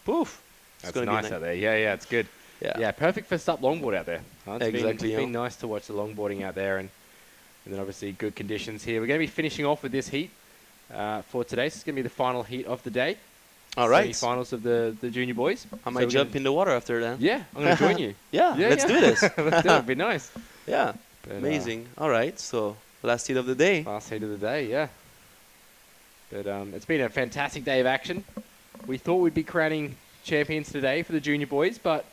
Poof. That's nice out there. Yeah, it's good. Yeah, perfect for SUP longboard out there. Exactly. It's been nice to watch the longboarding out there, and then obviously good conditions here. We're going to be finishing off with this heat for today. So it's going to be the final heat of the day. All right. Semi-finals of the junior boys. I might jump in the water after that. Yeah, I'm going to join you. Let's do this. Let's do it. It'd be nice. Yeah. But, amazing. All right. So Last heat of the day. Last heat of the day, yeah. But it's been a fantastic day of action. We thought we'd be crowning champions today for the junior boys, but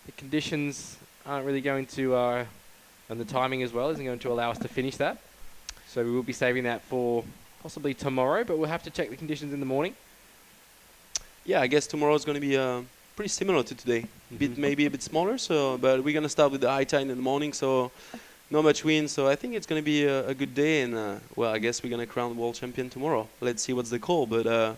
the conditions aren't really going to, and the timing as well isn't going to allow us to finish that. So we will be saving that for possibly tomorrow, but we'll have to check the conditions in the morning. Yeah, I guess tomorrow is going to be pretty similar to today. Maybe a bit smaller, so but we're going to start with the high tide in the morning, so not much wind. So I think it's going to be a good day, and well, I guess we're going to crown world champion tomorrow. Let's see what's the call, but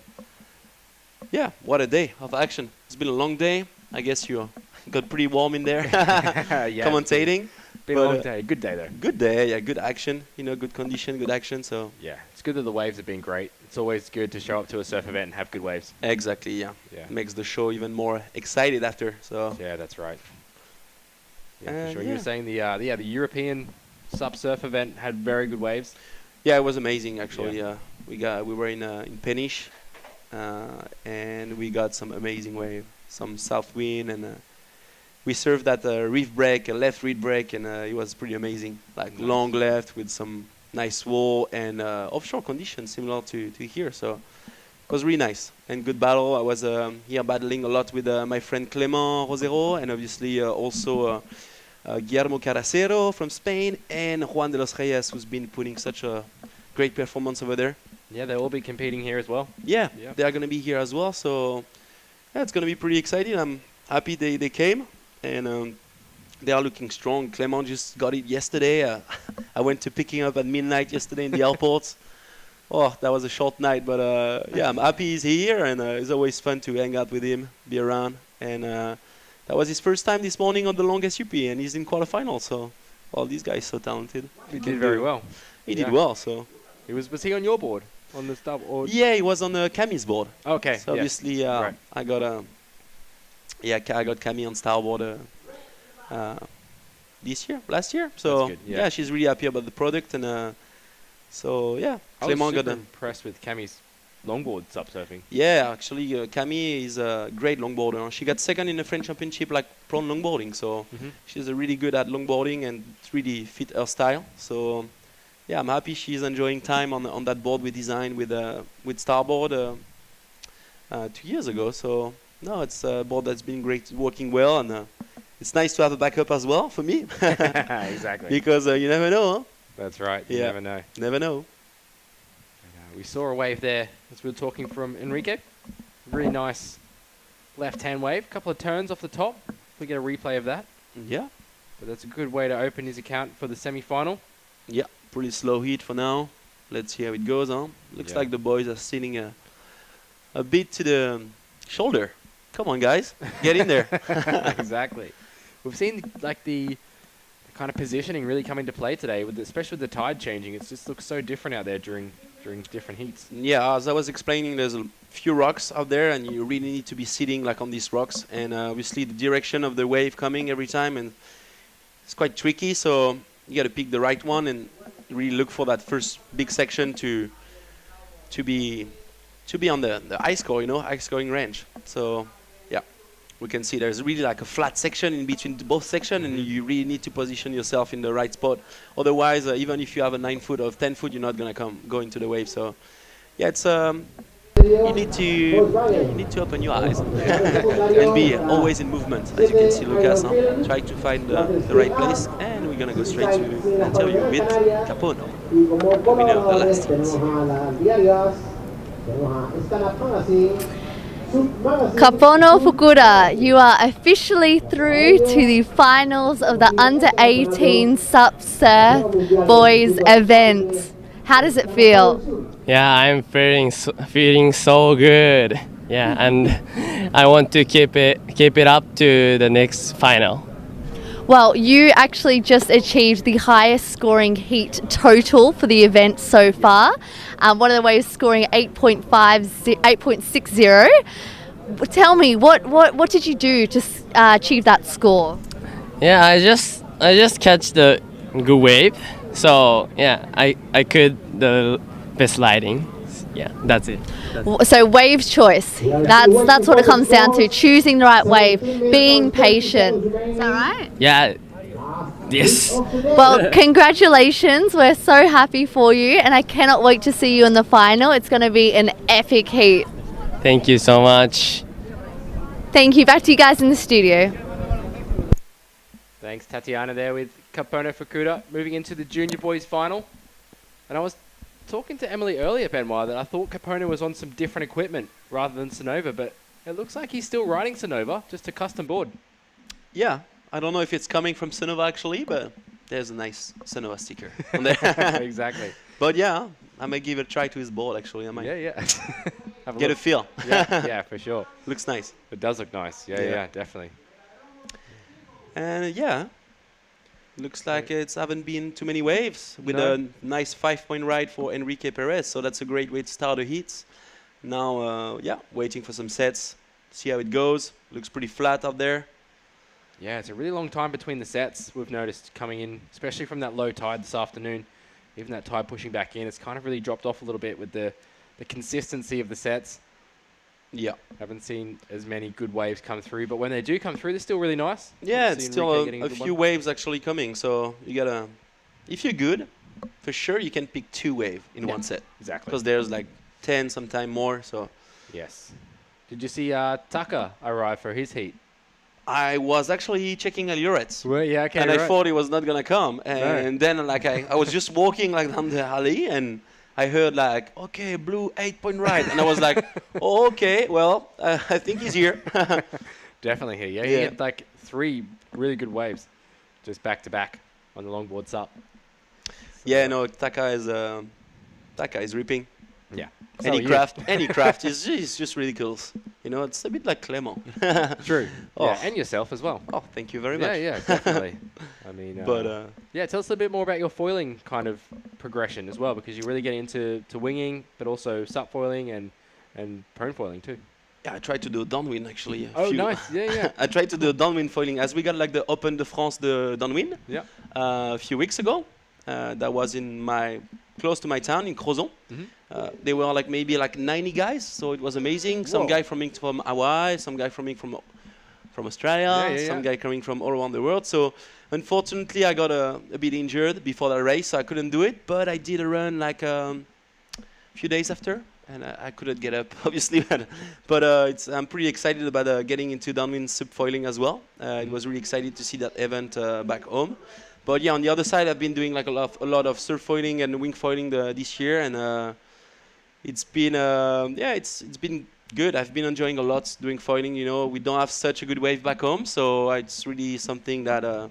yeah, what a day of action. It's been a long day. I guess you got pretty warm in there commentating. Been a long day. Good day, though. Good day, yeah, good action. You know, good condition, good action, so... Yeah, it's good that the waves have been great. It's always good to show up to a surf event and have good waves. Exactly, yeah. Makes the show even more excited after, so... Yeah, that's right. Yeah, for sure. You were saying the European SUP surf event had very good waves. Yeah, it was amazing, actually. Yeah. We were in Peniche, and we got some amazing wave, some south wind, and we surfed that reef break, a left reef break, and it was pretty amazing. Like long left with some nice wall and offshore conditions similar to here. So it was really nice and good battle. I was here battling a lot with my friend Clément Rosero, and obviously also Guillermo Caracero from Spain, and Juan de los Reyes, who's been putting such a great performance over there. Yeah, they'll all be competing here as well. Yeah, they are going to be here as well. So yeah, it's going to be pretty exciting. I'm happy they came. And they are looking strong. Clément just got it yesterday. I went to pick him up at midnight yesterday in the airport. Oh, that was a short night, but yeah, I'm happy he's here, and it's always fun to hang out with him, be around. And that was his first time this morning on the longest UP, and he's in quarterfinals. So, all these guys so talented. He did very well. He did well. So, was he on your board, on the starboard? Yeah, he was on Camille's board. Okay. So obviously, right. I got Camille on starboard last year. So yeah, she's really happy about the product, and so yeah. I was super impressed with Camille's longboard SUP surfing. Yeah, actually, Camille is a great longboarder. She got second in the French Championship, like prone longboarding. So she's really good at longboarding and really fit her style. So yeah, I'm happy she's enjoying time on that board we designed with Starboard 2 years ago. So. No, it's a board that's been great, working well, and it's nice to have a backup as well for me. Exactly. Because you never know, huh? That's right. You never know. Never know. We saw a wave there as we were talking from Enrique. Really nice left-hand wave. A couple of turns off the top. We get a replay of that. Yeah. But that's a good way to open his account for the semi-final. Yeah, pretty slow heat for now. Let's see how it goes, huh? Looks like the boys are sitting a bit to the shoulder. Come on, guys, get in there. Exactly. We've seen like the kind of positioning really come into play today, especially with the tide changing. It just looks so different out there during different heats. Yeah, as I was explaining, there's a few rocks out there, and you really need to be sitting like on these rocks. And obviously, the direction of the wave coming every time, and it's quite tricky. So you got to pick the right one and really look for that first big section to be on the high score, high scoring range. So yeah, we can see there's really like a flat section in between both sections, and you really need to position yourself in the right spot. Otherwise, even if you have a 9 foot or 10 foot, you're not gonna go into the wave. So yeah, it's you need to open your eyes and be always in movement. As you can see, Lucas, try to find the right place, and we're gonna go straight to the interview with Capono, winner of the last heat. Capono Fukuda, you are officially through to the finals of the under-18 SUP Surf Boys event. How does it feel? Yeah, I'm feeling so good. Yeah, and I want to keep it up to the next final. Well, you actually just achieved the highest scoring heat total for the event so far. One of the waves scoring 8.60. Tell me, what did you do to achieve that score? Yeah, I just catch the good wave. So yeah, I could the best sliding. Yeah, that's it. So wave choice. That's what it comes down to. Choosing the right wave, being patient. Is that right? Yeah, Yes. Well, congratulations. We're so happy for you, and I cannot wait to see you in the final. It's going to be an epic heat. Thank you so much. Thank you. Back to you guys in the studio. Thanks, Tatiana, there with Kapono Fukuda moving into the junior boys final. And I was talking to Emily earlier, Benoit, that I thought Kapono was on some different equipment rather than Sonova, but it looks like he's still riding Sonova, just a custom board. Yeah, I don't know if it's coming from Sonova actually, but there's a nice Sonova sticker on there. Exactly. But yeah, I may give it a try to his board actually. I might. Yeah. Get a feel. Yeah, for sure. Looks nice. It does look nice. Yeah, definitely. And yeah, looks like it's haven't been too many waves with a nice 5-point ride for Enrique Perez. So that's a great way to start the heats. Now, waiting for some sets, see how it goes. Looks pretty flat up there. Yeah, it's a really long time between the sets, we've noticed, coming in, especially from that low tide this afternoon. Even that tide pushing back in, it's kind of really dropped off a little bit with the consistency of the sets. Yeah. Haven't seen as many good waves come through, but when they do come through, they're still really nice. Yeah, it's still a few waves actually coming, so you gotta, if you're good, for sure you can pick 2 waves in one set. Exactly. Because there's like 10, sometimes more, so. Yes. Did you see Taka arrive for his heat? I was actually checking Allurets. Well, yeah, okay, and I thought he was not gonna come, and then like I was just walking like down the alley, and I heard like, okay, blue 8-point ride, and I was like, oh, okay, well, I think he's here. Definitely here. Yeah, he had like 3 really good waves, just back to back on the longboard sup. So yeah, no, Taka is ripping. Yeah. Any craft is just ridiculous. You know, it's a bit like Clément. True. Oh. Yeah, and yourself as well. Oh, thank you very much. Yeah, definitely. I mean, but yeah, tell us a bit more about your foiling kind of progression as well, because you're really getting into winging, but also sup foiling and prone foiling too. Yeah, I tried to do downwind actually. Oh, nice. Yeah. I tried to do downwind foiling as we got like the Open de France de downwind. Yeah. A few weeks ago. That was close to my town in Crozon. They were like maybe like 90 guys, so it was amazing. Some guy coming from Hawaii, some guy coming from Australia, some guy coming from all around the world. So unfortunately, I got a bit injured before the race, so I couldn't do it. But I did a run like a few days after, and I couldn't get up, obviously. But I'm pretty excited about getting into downwind subfoiling as well. It was really excited to see that event back home. But yeah, on the other side, I've been doing like a lot of surf foiling and wing foiling this year, and it's been it's been good. I've been enjoying a lot doing foiling. You know, we don't have such a good wave back home, so it's really something that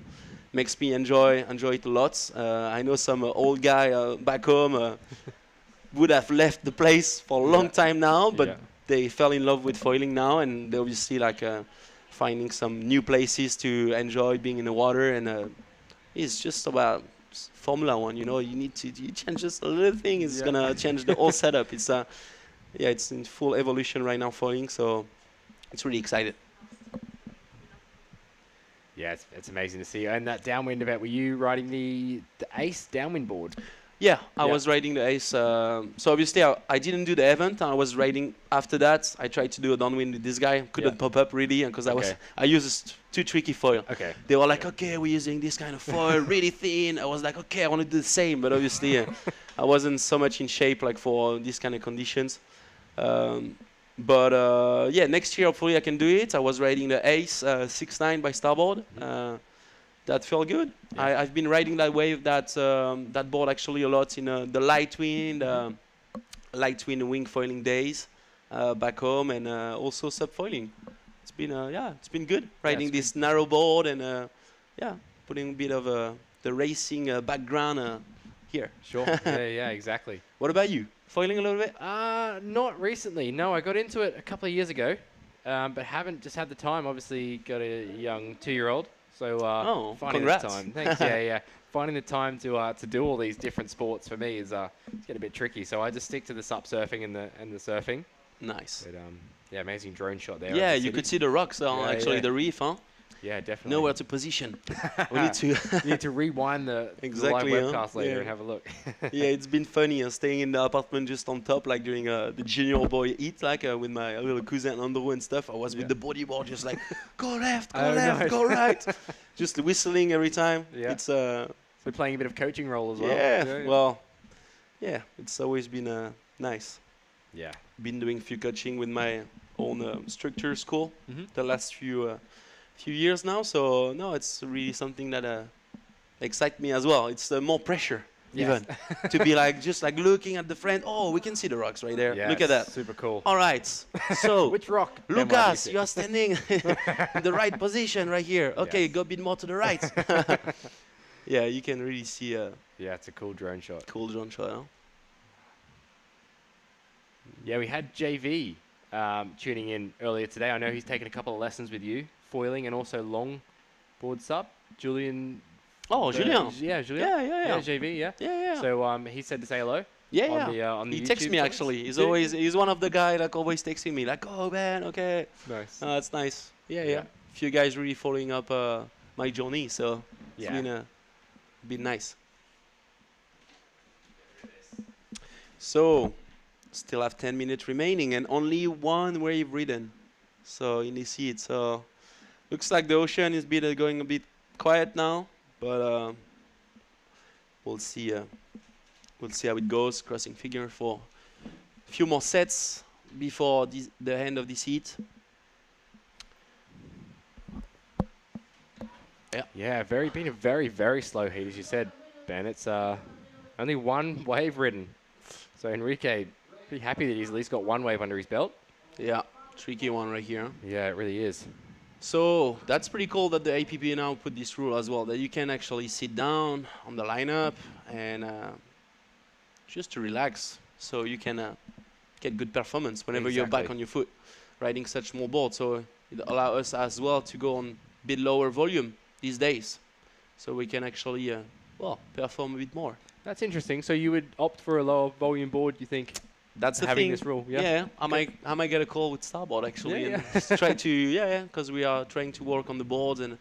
makes me enjoy it a lot. I know some old guy back home would have left the place for a long time now, but they fell in love with foiling now, and they obviously like finding some new places to enjoy being in the water and. It's just about Formula One, you know. You change just a little thing, it's gonna change the whole setup. It's it's in full evolution right now, foiling, so it's really excited. Yeah, it's amazing to see. And that downwind event, were you riding the Ace downwind board? Yeah, I was riding the Ace. So obviously I didn't do the event. I was riding after that. I tried to do a downwind with this guy. Couldn't pop up really because I used too tricky foil. Okay. They were like, okay, we're using this kind of foil, really thin. I was like, okay, I want to do the same, but obviously I wasn't so much in shape like for these kind of conditions. But yeah, next year hopefully I can do it. I was riding the Ace 6.9 by starboard. That felt good. Yeah. I've been riding that wave, that board actually a lot in the light wind wing foiling days back home, and also subfoiling. It's been good riding this narrow board and putting a bit of the racing background here. Sure. yeah, exactly. What about you? Foiling a little bit? Not recently. No, I got into it a couple of years ago, but haven't just had the time. Obviously, got a young 2-year-old. So finding congrats. the time, thanks. yeah. Finding the time to do all these different sports for me is it's getting a bit tricky. So I just stick to the sup surfing and the surfing. Nice. But amazing drone shot there. Yeah, you could see the rocks on the reef, huh? Yeah, definitely. Know where to position. We need to you need to rewind the exactly live webcast later and have a look. Yeah, it's been funny staying in the apartment just on top, like during the junior boy eat, like with my little cousin Andrew and stuff. I was with the bodyboard, just like go left, go left, nice. Go right, just whistling every time. Yeah. It's so playing a bit of coaching role as well. Yeah, well, yeah, it's always been nice. Yeah, been doing a few coaching with my own structure school the last few years now. So no, it's really something that excites me as well. It's more pressure even to be like just like looking at the friend. Oh, we can see the rocks right there. Yeah, look at that. Super cool. All right. So which rock? Lucas, you're standing in the right position right here. Okay, go a bit more to the right. Yeah, you can really see. Yeah, it's a cool drone shot. Cool drone shot. Huh? Yeah, we had JV tuning in earlier today. I know he's taken a couple of lessons with you, foiling and also long board sup. Julian. Oh, Julien. Yeah, Julien. Yeah, JV, yeah. Yeah. So he said to say hello. Yeah, on the he YouTube texts me comments. actually. He's one of the guys like always texting me like, oh man, okay. Nice. That's nice. Yeah. Few guys really following up my journey, so it's been nice. So. Still have 10 minutes remaining and only one wave ridden. So in this heat. So looks like the ocean is going a bit quiet now, but we'll see. We'll see how it goes. Crossing figure for a few more sets before the end of this heat. Yeah, been a very, very slow heat, as you said, Ben. It's only one wave ridden. So Enrique, pretty happy that he's at least got one wave under his belt. Yeah, tricky one right here. Yeah, it really is. So that's pretty cool that the APP now put this rule as well, that you can actually sit down on the lineup and just to relax, so you can get good performance whenever you're back on your foot riding such small board. So it allows us as well to go on a bit lower volume these days, so we can actually perform a bit more. That's interesting. So you would opt for a lower volume board, you think? That's the having thing. This rule, I might get a call with Starboard actually, and just try to because we are trying to work on the boards, and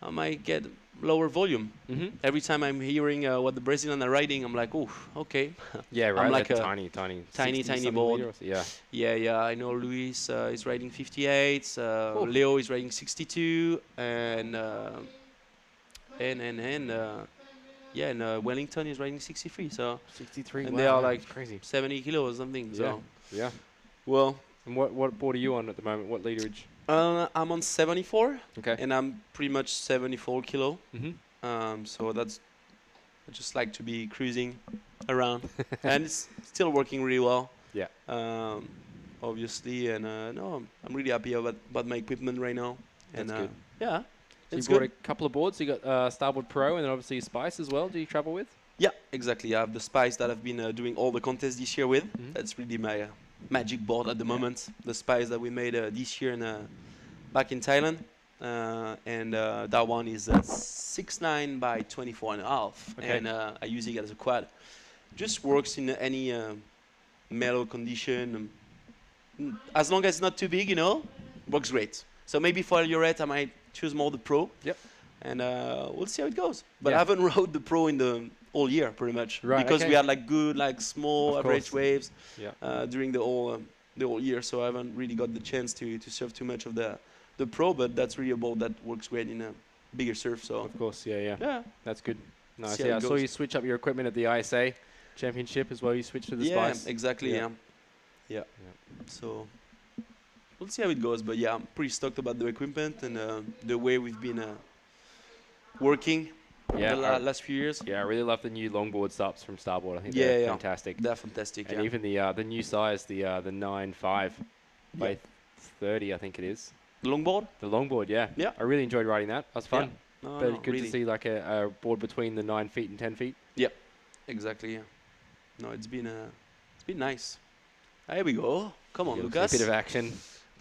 I might get lower volume. Every time I'm hearing what the Brazilians are riding, I'm like, oh, okay. Yeah, right. I'm like a tiny board. Yeah. I know Luis is riding 58. Leo is riding 62, and Wellington is riding 63. So 63. And wow, they are like crazy. 70 kilos or something. So yeah. Well. And what board are you on at the moment? What literage? I'm on 74. Okay. And I'm pretty much 74 kilo. So that's I just like to be cruising around, and it's still working really well. Yeah. Obviously, and no, I'm really happy about my equipment right now. That's and good. Yeah. So it's you bought good. a couple of boards. You got Starboard Pro and then obviously Spice as well. Do you travel with? Yeah, exactly. I have the Spice that I've been doing all the contests this year with. That's really my magic board at the moment. The Spice that we made this year back in Thailand. And that one is 6'9" by 24.5. Okay. And I use it as a quad. Just works in any metal condition. As long as it's not too big, works great. So maybe for Lorette, I might choose more the Pro. Yep. And we'll see how it goes. But I haven't rode the Pro in the all year, pretty much. Right, because we had good, small average waves during the whole year. So I haven't really got the chance to surf too much of the Pro. But that's really a board that works great in a bigger surf. So of course, yeah. That's good. Nice. See how Yeah, I it saw goes. you switch up your equipment at the ISA Championship as well. You switched to the Spice. Yeah, exactly. Yeah. So we'll see how it goes. But yeah, I'm pretty stoked about the equipment and the way we've been working the last few years. Yeah, I really love the new longboard subs from Starboard. I think they're fantastic. They're fantastic. And even the new size, the 9.5 by 30, I think it is. The longboard? The longboard, yeah. Yeah. I really enjoyed riding that. That was fun. Yeah. But good to see a board between the 9 feet and 10 feet. Yeah, exactly. Yeah. No, it's been nice. Here we go. Come on, Lucas. A bit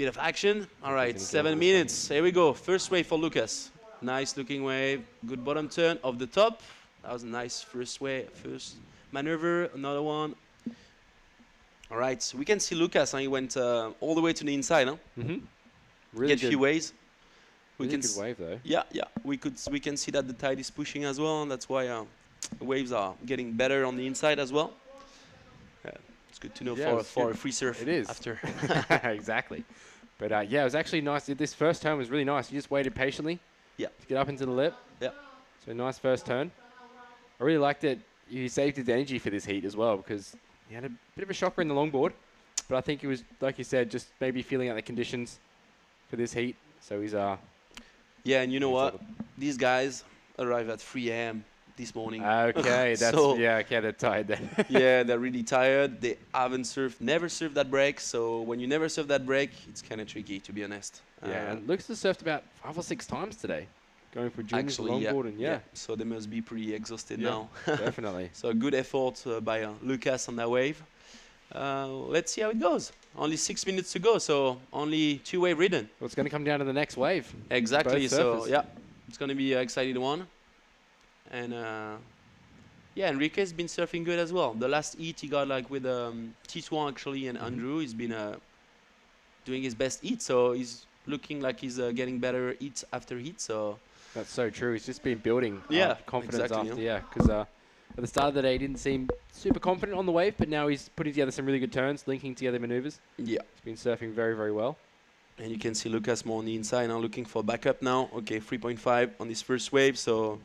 of action. All right, 7 minutes. Here we go. First wave for Lucas. Nice looking wave. Good bottom turn off the top. That was a nice first maneuver. Another one. All right, so we can see Lucas. He went all the way to the inside. Really Get a few waves. We can good wave though. Yeah, yeah. We can see that the tide is pushing as well, and that's why the waves are getting better on the inside as well. It's good to know for a free surf. It is after. exactly. But yeah, it was actually nice. This first turn was really nice. You just waited patiently. Yeah. To get up into the lip. Yeah. So nice first turn. I really liked it. He saved his energy for this heat as well because he had a bit of a shocker in the longboard. But I think he was, like you said, just maybe feeling out the conditions for this heat. So he's yeah, and you know what? These guys arrived at 3 a.m. this morning. Okay, that's okay, they're tired then. Yeah, they're really tired. They haven't never surfed that break. So when you never surf that break, it's kind of tricky, to be honest. Yeah, and Lucas has surfed about 5 or 6 times today, going for juniors longboard, and so they must be pretty exhausted now. Definitely. So a good effort by Lucas on that wave. Let's see how it goes. Only 6 minutes to go, so only 2-wave ridden. Well, it's going to come down to the next wave. Exactly. So yeah, it's going to be an exciting one. And yeah, Enrique's been surfing good as well. The last heat he got like with Titouan actually and Andrew. He's been doing his best heat, so he's looking like he's getting better heat after heat. So that's so true. He's just been building confidence exactly, after because at the start of the day he didn't seem super confident on the wave, but now he's putting together some really good turns, linking together maneuvers. Yeah, he's been surfing very, very well. And you can see Lucas more on the inside now, looking for backup now. Okay, 3.5 on this first wave, so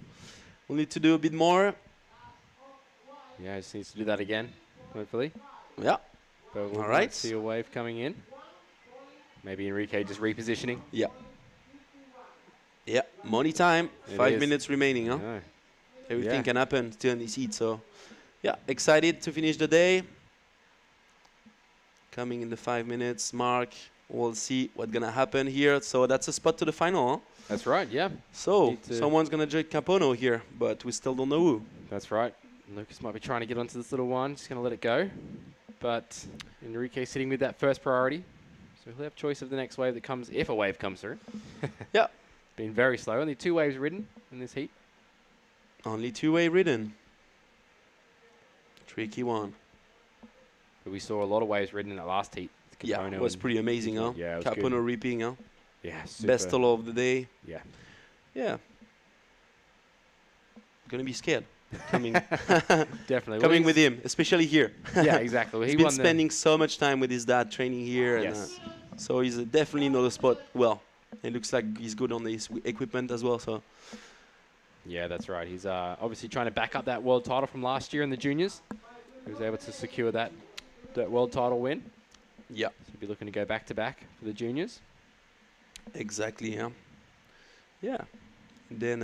we'll need to do a bit more. Yeah, he just needs to do that again, hopefully. Yeah. But we'll see a wave coming in. Maybe Enrique just repositioning. Yeah. Yeah, money time. 5 minutes remaining, huh? No. Everything can happen still in this heat, so yeah, excited to finish the day. Coming in the 5 minutes mark. We'll see what's gonna happen here. So that's a spot to the final, huh? That's right, yeah. So someone's gonna join Capono here, but we still don't know who. That's right. Lucas might be trying to get onto this little one, just gonna let it go. But Enrique sitting with that first priority. So he'll have choice of the next wave that comes, if a wave comes through. Yeah. Been very slow. Only 2 waves ridden in this heat. Only 2-wave ridden. Tricky one. But we saw a lot of waves ridden in that last heat. Yeah, it was pretty amazing, huh? Yeah, it was Capono good. reaping, huh? Yeah, super. Best all of the day. Yeah. Yeah. Gonna be scared. Coming. Definitely. Coming with him, especially here. Yeah, exactly. Well, he's been spending so much time with his dad training here. Yes. And, so he's definitely know the spot well. It looks like he's good on his equipment as well. So. Yeah, that's right. He's obviously trying to back up that world title from last year in the juniors. He was able to secure that world title win. Yeah. So he'll be looking to go back-to-back for the juniors. Exactly, yeah. Yeah. Then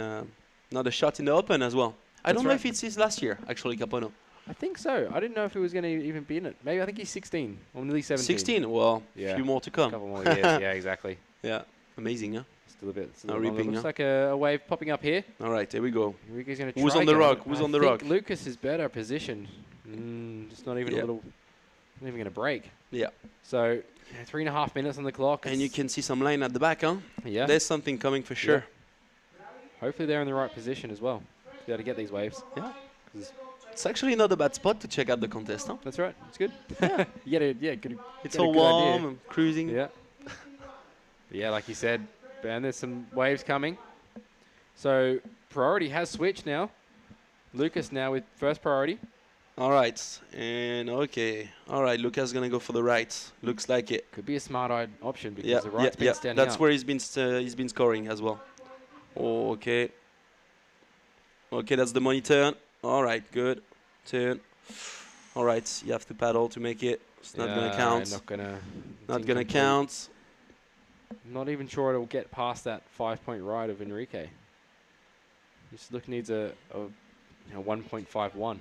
another shot in the open as well. I don't know if it's his last year, actually, Capono. I think so. I didn't know if he was going to even be in it. Maybe I think he's 16 or nearly 17. 16? Well, a few more to come. A couple more years, yeah, exactly. Yeah, amazing, huh? Still a bit. Reaping, looks like a wave popping up here. All right, here we go. Enrique's going to try. Who's on the rock? Who's on the rock? Lucas is better positioned. Just not even a little. Not even going to break. Yeah. So 3.5 minutes on the clock. And you can see some line at the back, huh? Yeah. There's something coming for sure. Yeah. Hopefully they're in the right position as well to be able to get these waves. Yeah. It's actually not a bad spot to check out the contest, huh? That's right. It's good. You get good. It's all warm and cruising. Yeah. Yeah, like you said, Ben, there's some waves coming. So priority has switched now. Lucas now with first priority. All right, and okay. All right, Lucas is gonna go for the right. Looks like it. Could be a smart option because the right's been standing That's where he's been scoring as well. Oh, okay. Okay, that's the money turn. All right, good turn. All right, you have to paddle to make it. It's not gonna count. Not gonna count. I'm not even sure it'll get past that 5-point ride of Enrique. This look needs a 1.51.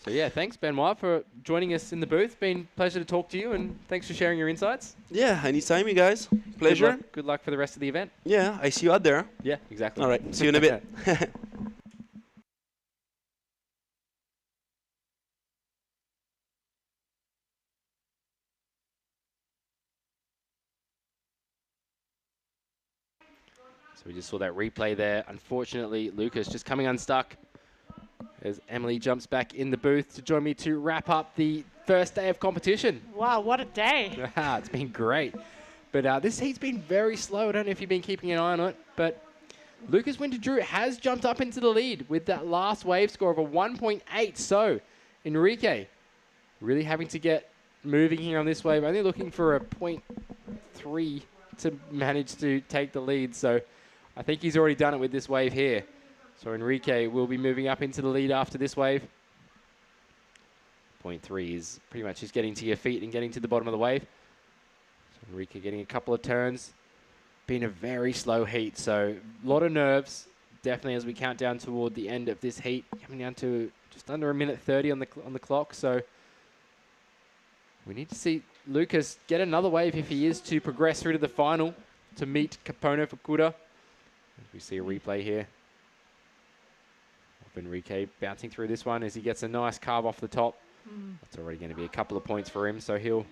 So yeah, thanks Benoit for joining us in the booth. Been a pleasure to talk to you, and thanks for sharing your insights. Yeah, anytime, you guys. Pleasure. Good luck for the rest of the event. Yeah, I see you out there. Yeah, exactly. All right, see you in a bit. So we just saw that replay there. Unfortunately, Lucas just coming unstuck. As Emily jumps back in the booth to join me to wrap up the first day of competition. Wow, what a day. It's been great. But this heat's been very slow. I don't know if you've been keeping an eye on it, but Lucas Winter-Drew has jumped up into the lead with that last wave score of a 1.8. So, Enrique really having to get moving here on this wave, only looking for a 0.3 to manage to take the lead. So, I think he's already done it with this wave here. So Enrique will be moving up into the lead after this wave. 0.3 is pretty much just getting to your feet and getting to the bottom of the wave. So Enrique getting a couple of turns. Been a very slow heat, so a lot of nerves. Definitely as we count down toward the end of this heat, coming down to just under a minute 30 on the clock. So we need to see Lucas get another wave if he is to progress through to the final to meet Kapono Fukuda. As we see a replay here. Enrique bouncing through this one as he gets a nice carve off the top. That's already going to be a couple of points for him, so he'll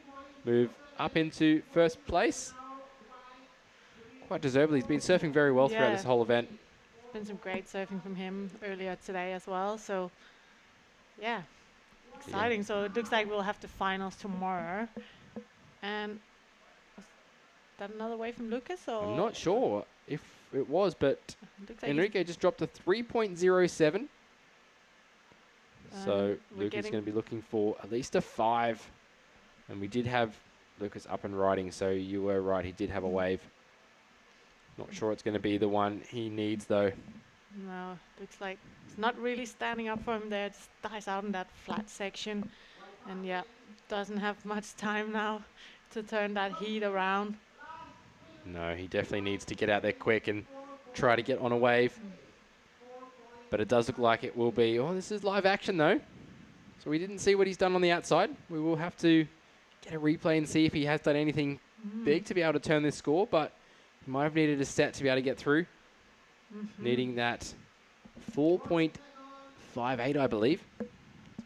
move up into first place. Quite deservedly. He's been surfing very well throughout this whole event. There's been some great surfing from him earlier today as well, so yeah, exciting. So it looks like we'll have the finals tomorrow. And was that another wave from Lucas? Or I'm not sure if it was, but like Enrique just dropped a 3.07. So Lucas is going to be looking for at least a 5. And we did have Lucas up and riding, so you were right, he did have a wave. Not sure it's going to be the one he needs, though. No, looks like it's not really standing up for him there. It dies out in that flat section. And yeah, doesn't have much time now to turn that heat around. No, he definitely needs to get out there quick and try to get on a wave. But it does look like it will be. Oh, this is live action, though. So we didn't see what he's done on the outside. We will have to get a replay and see if he has done anything big to be able to turn this score. But he might have needed a set to be able to get through. Needing that 4.58, I believe, to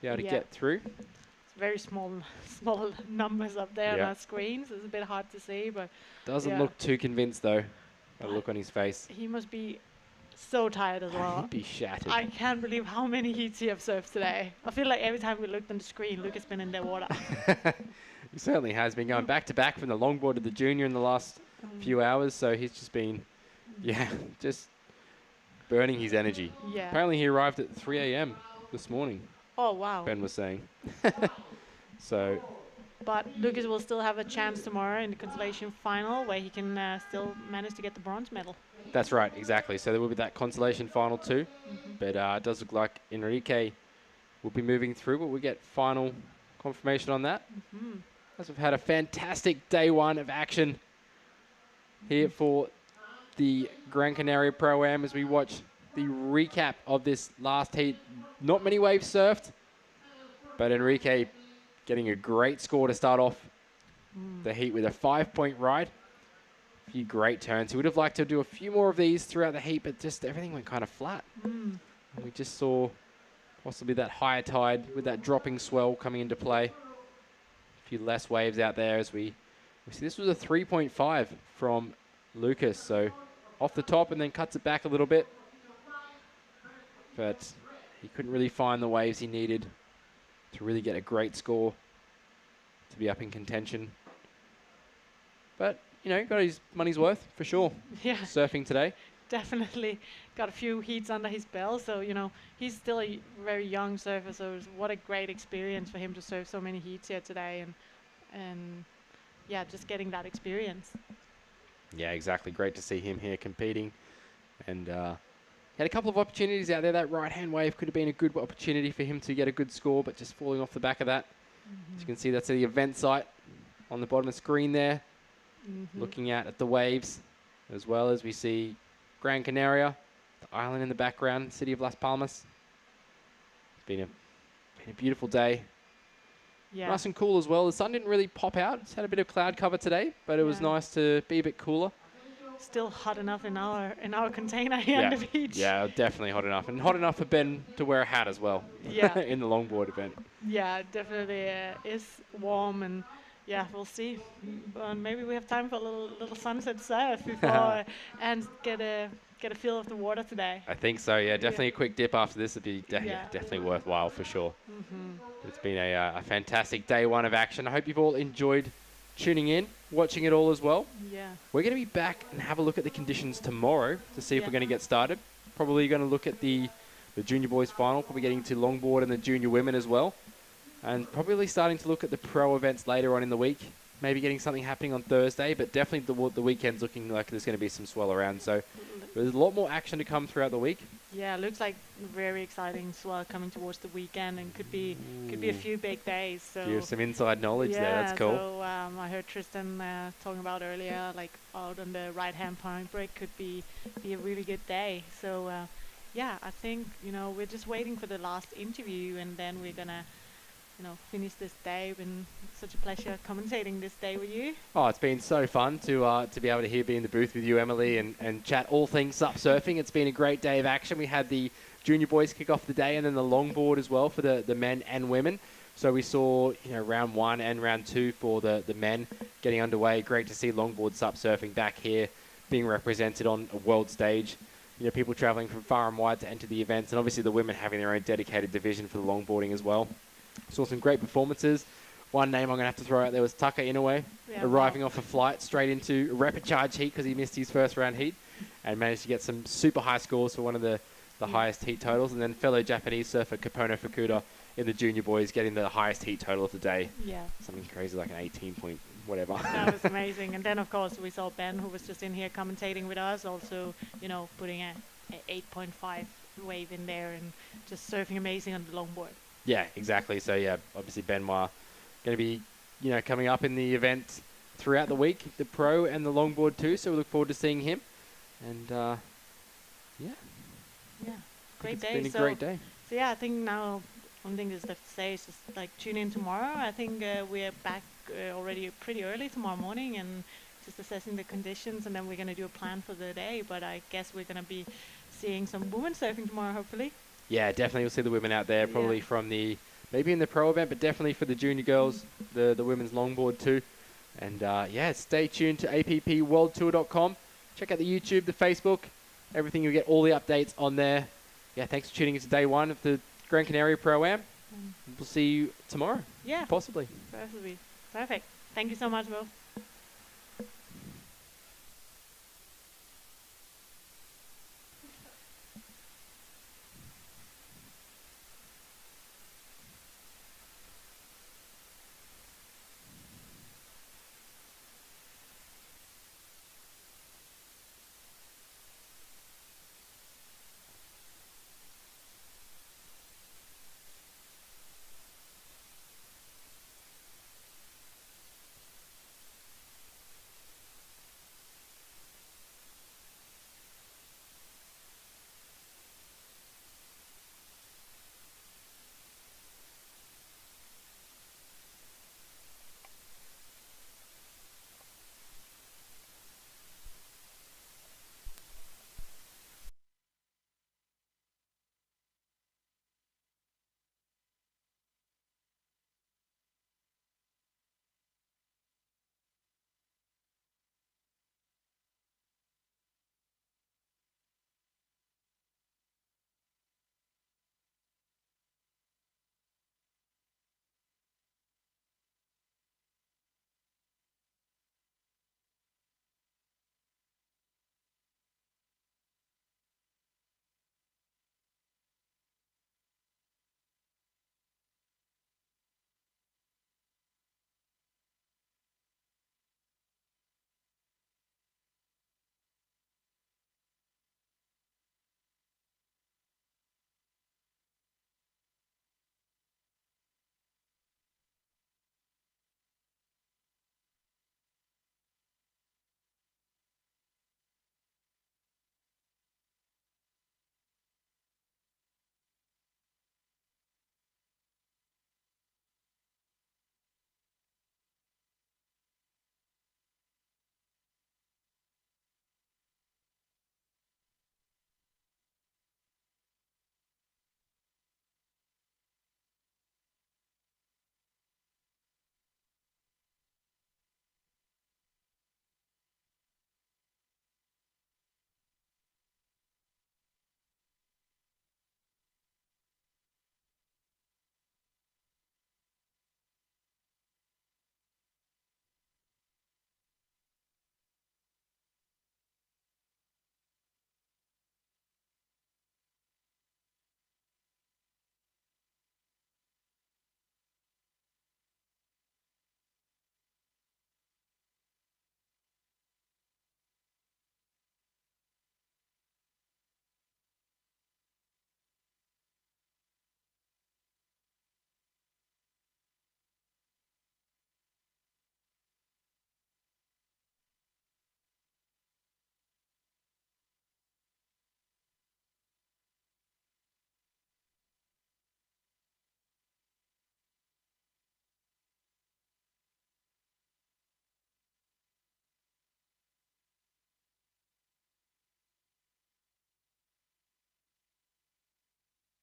be able to get through. It's very small numbers up there on our screens. It's a bit hard to see, but doesn't look too convinced, though. A look on his face. He must be so tired as well. He'd be shattered. I can't believe how many heats he have surfed today. I feel like every time we looked on the screen, Luke has been in the water. He certainly has been going back to back from the longboard to the junior in the last few hours. So he's just been, just burning his energy. Yeah. Apparently he arrived at 3 a.m. this morning. Oh, wow. Ben was saying. So. But Lucas will still have a chance tomorrow in the consolation final where he can still manage to get the bronze medal. That's right, exactly. So there will be that consolation final too. But it does look like Enrique will be moving through, but we'll get final confirmation on that. As we've had a fantastic day one of action here for the Gran Canaria Pro-Am as we watch the recap of this last heat. Not many waves surfed, but Enrique getting a great score to start off the heat with a 5-point ride. A few great turns. He would have liked to do a few more of these throughout the heat, but just everything went kind of flat. And we just saw possibly that higher tide with that dropping swell coming into play. A few less waves out there as we see this was a 3.5 from Lucas. So off the top and then cuts it back a little bit. But he couldn't really find the waves he needed to really get a great score to be up in contention. But, got his money's worth for sure. Yeah. Surfing today. Definitely got a few heats under his belt. So, he's still a very young surfer. So what a great experience for him to surf so many heats here today. And just getting that experience. Yeah, exactly. Great to see him here competing. And had a couple of opportunities out there. That right-hand wave could have been a good opportunity for him to get a good score, but just falling off the back of that. As you can see, that's the event site on the bottom of the screen there. Looking at the waves, as well as we see Gran Canaria, the island in the background, city of Las Palmas. It's been a beautiful day. Yeah. Nice and cool as well. The sun didn't really pop out. It's had a bit of cloud cover today, but it was nice to be a bit cooler. Still hot enough in our container here on the beach. Yeah, definitely hot enough. And hot enough for Ben to wear a hat as well. Yeah. In the longboard event. Yeah, definitely is warm, and we'll see. Maybe we have time for a little sunset surf before and get a get a feel of the water today. I think so, yeah. Definitely a quick dip after this would be definitely worthwhile for sure. It's been a fantastic day one of action. I hope you've all enjoyed tuning in, watching it all as well. Yeah. We're going to be back and have a look at the conditions tomorrow to see if we're going to get started. Probably going to look at the junior boys final, probably getting to longboard and the junior women as well. And probably starting to look at the pro events later on in the week. Maybe getting something happening on Thursday, but definitely the weekend's looking like there's going to be some swell around. So there's a lot more action to come throughout the week. Yeah, it looks like very exciting swell coming towards the weekend, and could be a few big days. So you have some inside knowledge there. That's cool. So I heard Tristan talking about earlier, like out on the right-hand point break could be a really good day. So yeah, I think we're just waiting for the last interview, and then we're gonna finish this day. Been such a pleasure commentating this day with you. Oh, it's been so fun to be able to be in the booth with you, Emily, and chat all things SUP surfing. It's been a great day of action. We had the junior boys kick off the day, and then the longboard as well for the men and women. So we saw round 1 and round 2 for the men getting underway. Great to see longboard SUP surfing back here being represented on a world stage. People travelling from far and wide to enter the events, and obviously the women having their own dedicated division for the longboarding as well. Saw some great performances. One name I'm going to have to throw out there was Tucker Inouye, arriving off a flight straight into repechage heat because he missed his first round heat and managed to get some super high scores for one of the highest heat totals. And then fellow Japanese surfer Kapono Fukuda in the junior boys getting the highest heat total of the day. Yeah. Something crazy like an 18 point whatever. That was amazing. And then, of course, we saw Ben, who was just in here commentating with us, also, putting an 8.5 wave in there and just surfing amazing on the longboard. Yeah, exactly. So, yeah, obviously Benoit going to be, coming up in the event throughout the week, the pro and the longboard too. So we look forward to seeing him. And, yeah. Yeah, great day. It's been a great day. So, yeah, I think now one thing that's left to say is just, tune in tomorrow. I think we're back already pretty early tomorrow morning and just assessing the conditions, and then we're going to do a plan for the day. But I guess we're going to be seeing some women surfing tomorrow, hopefully. Yeah, definitely we'll see the women out there, probably from maybe in the pro event, but definitely for the junior girls, the women's longboard too. And yeah, stay tuned to appworldtour.com. Check out the YouTube, the Facebook, everything. You'll get all the updates on there. Yeah, thanks for tuning into day one of the Gran Canaria Pro-Am. We'll see you tomorrow. Yeah. Possibly. Perfect. Thank you so much, Will.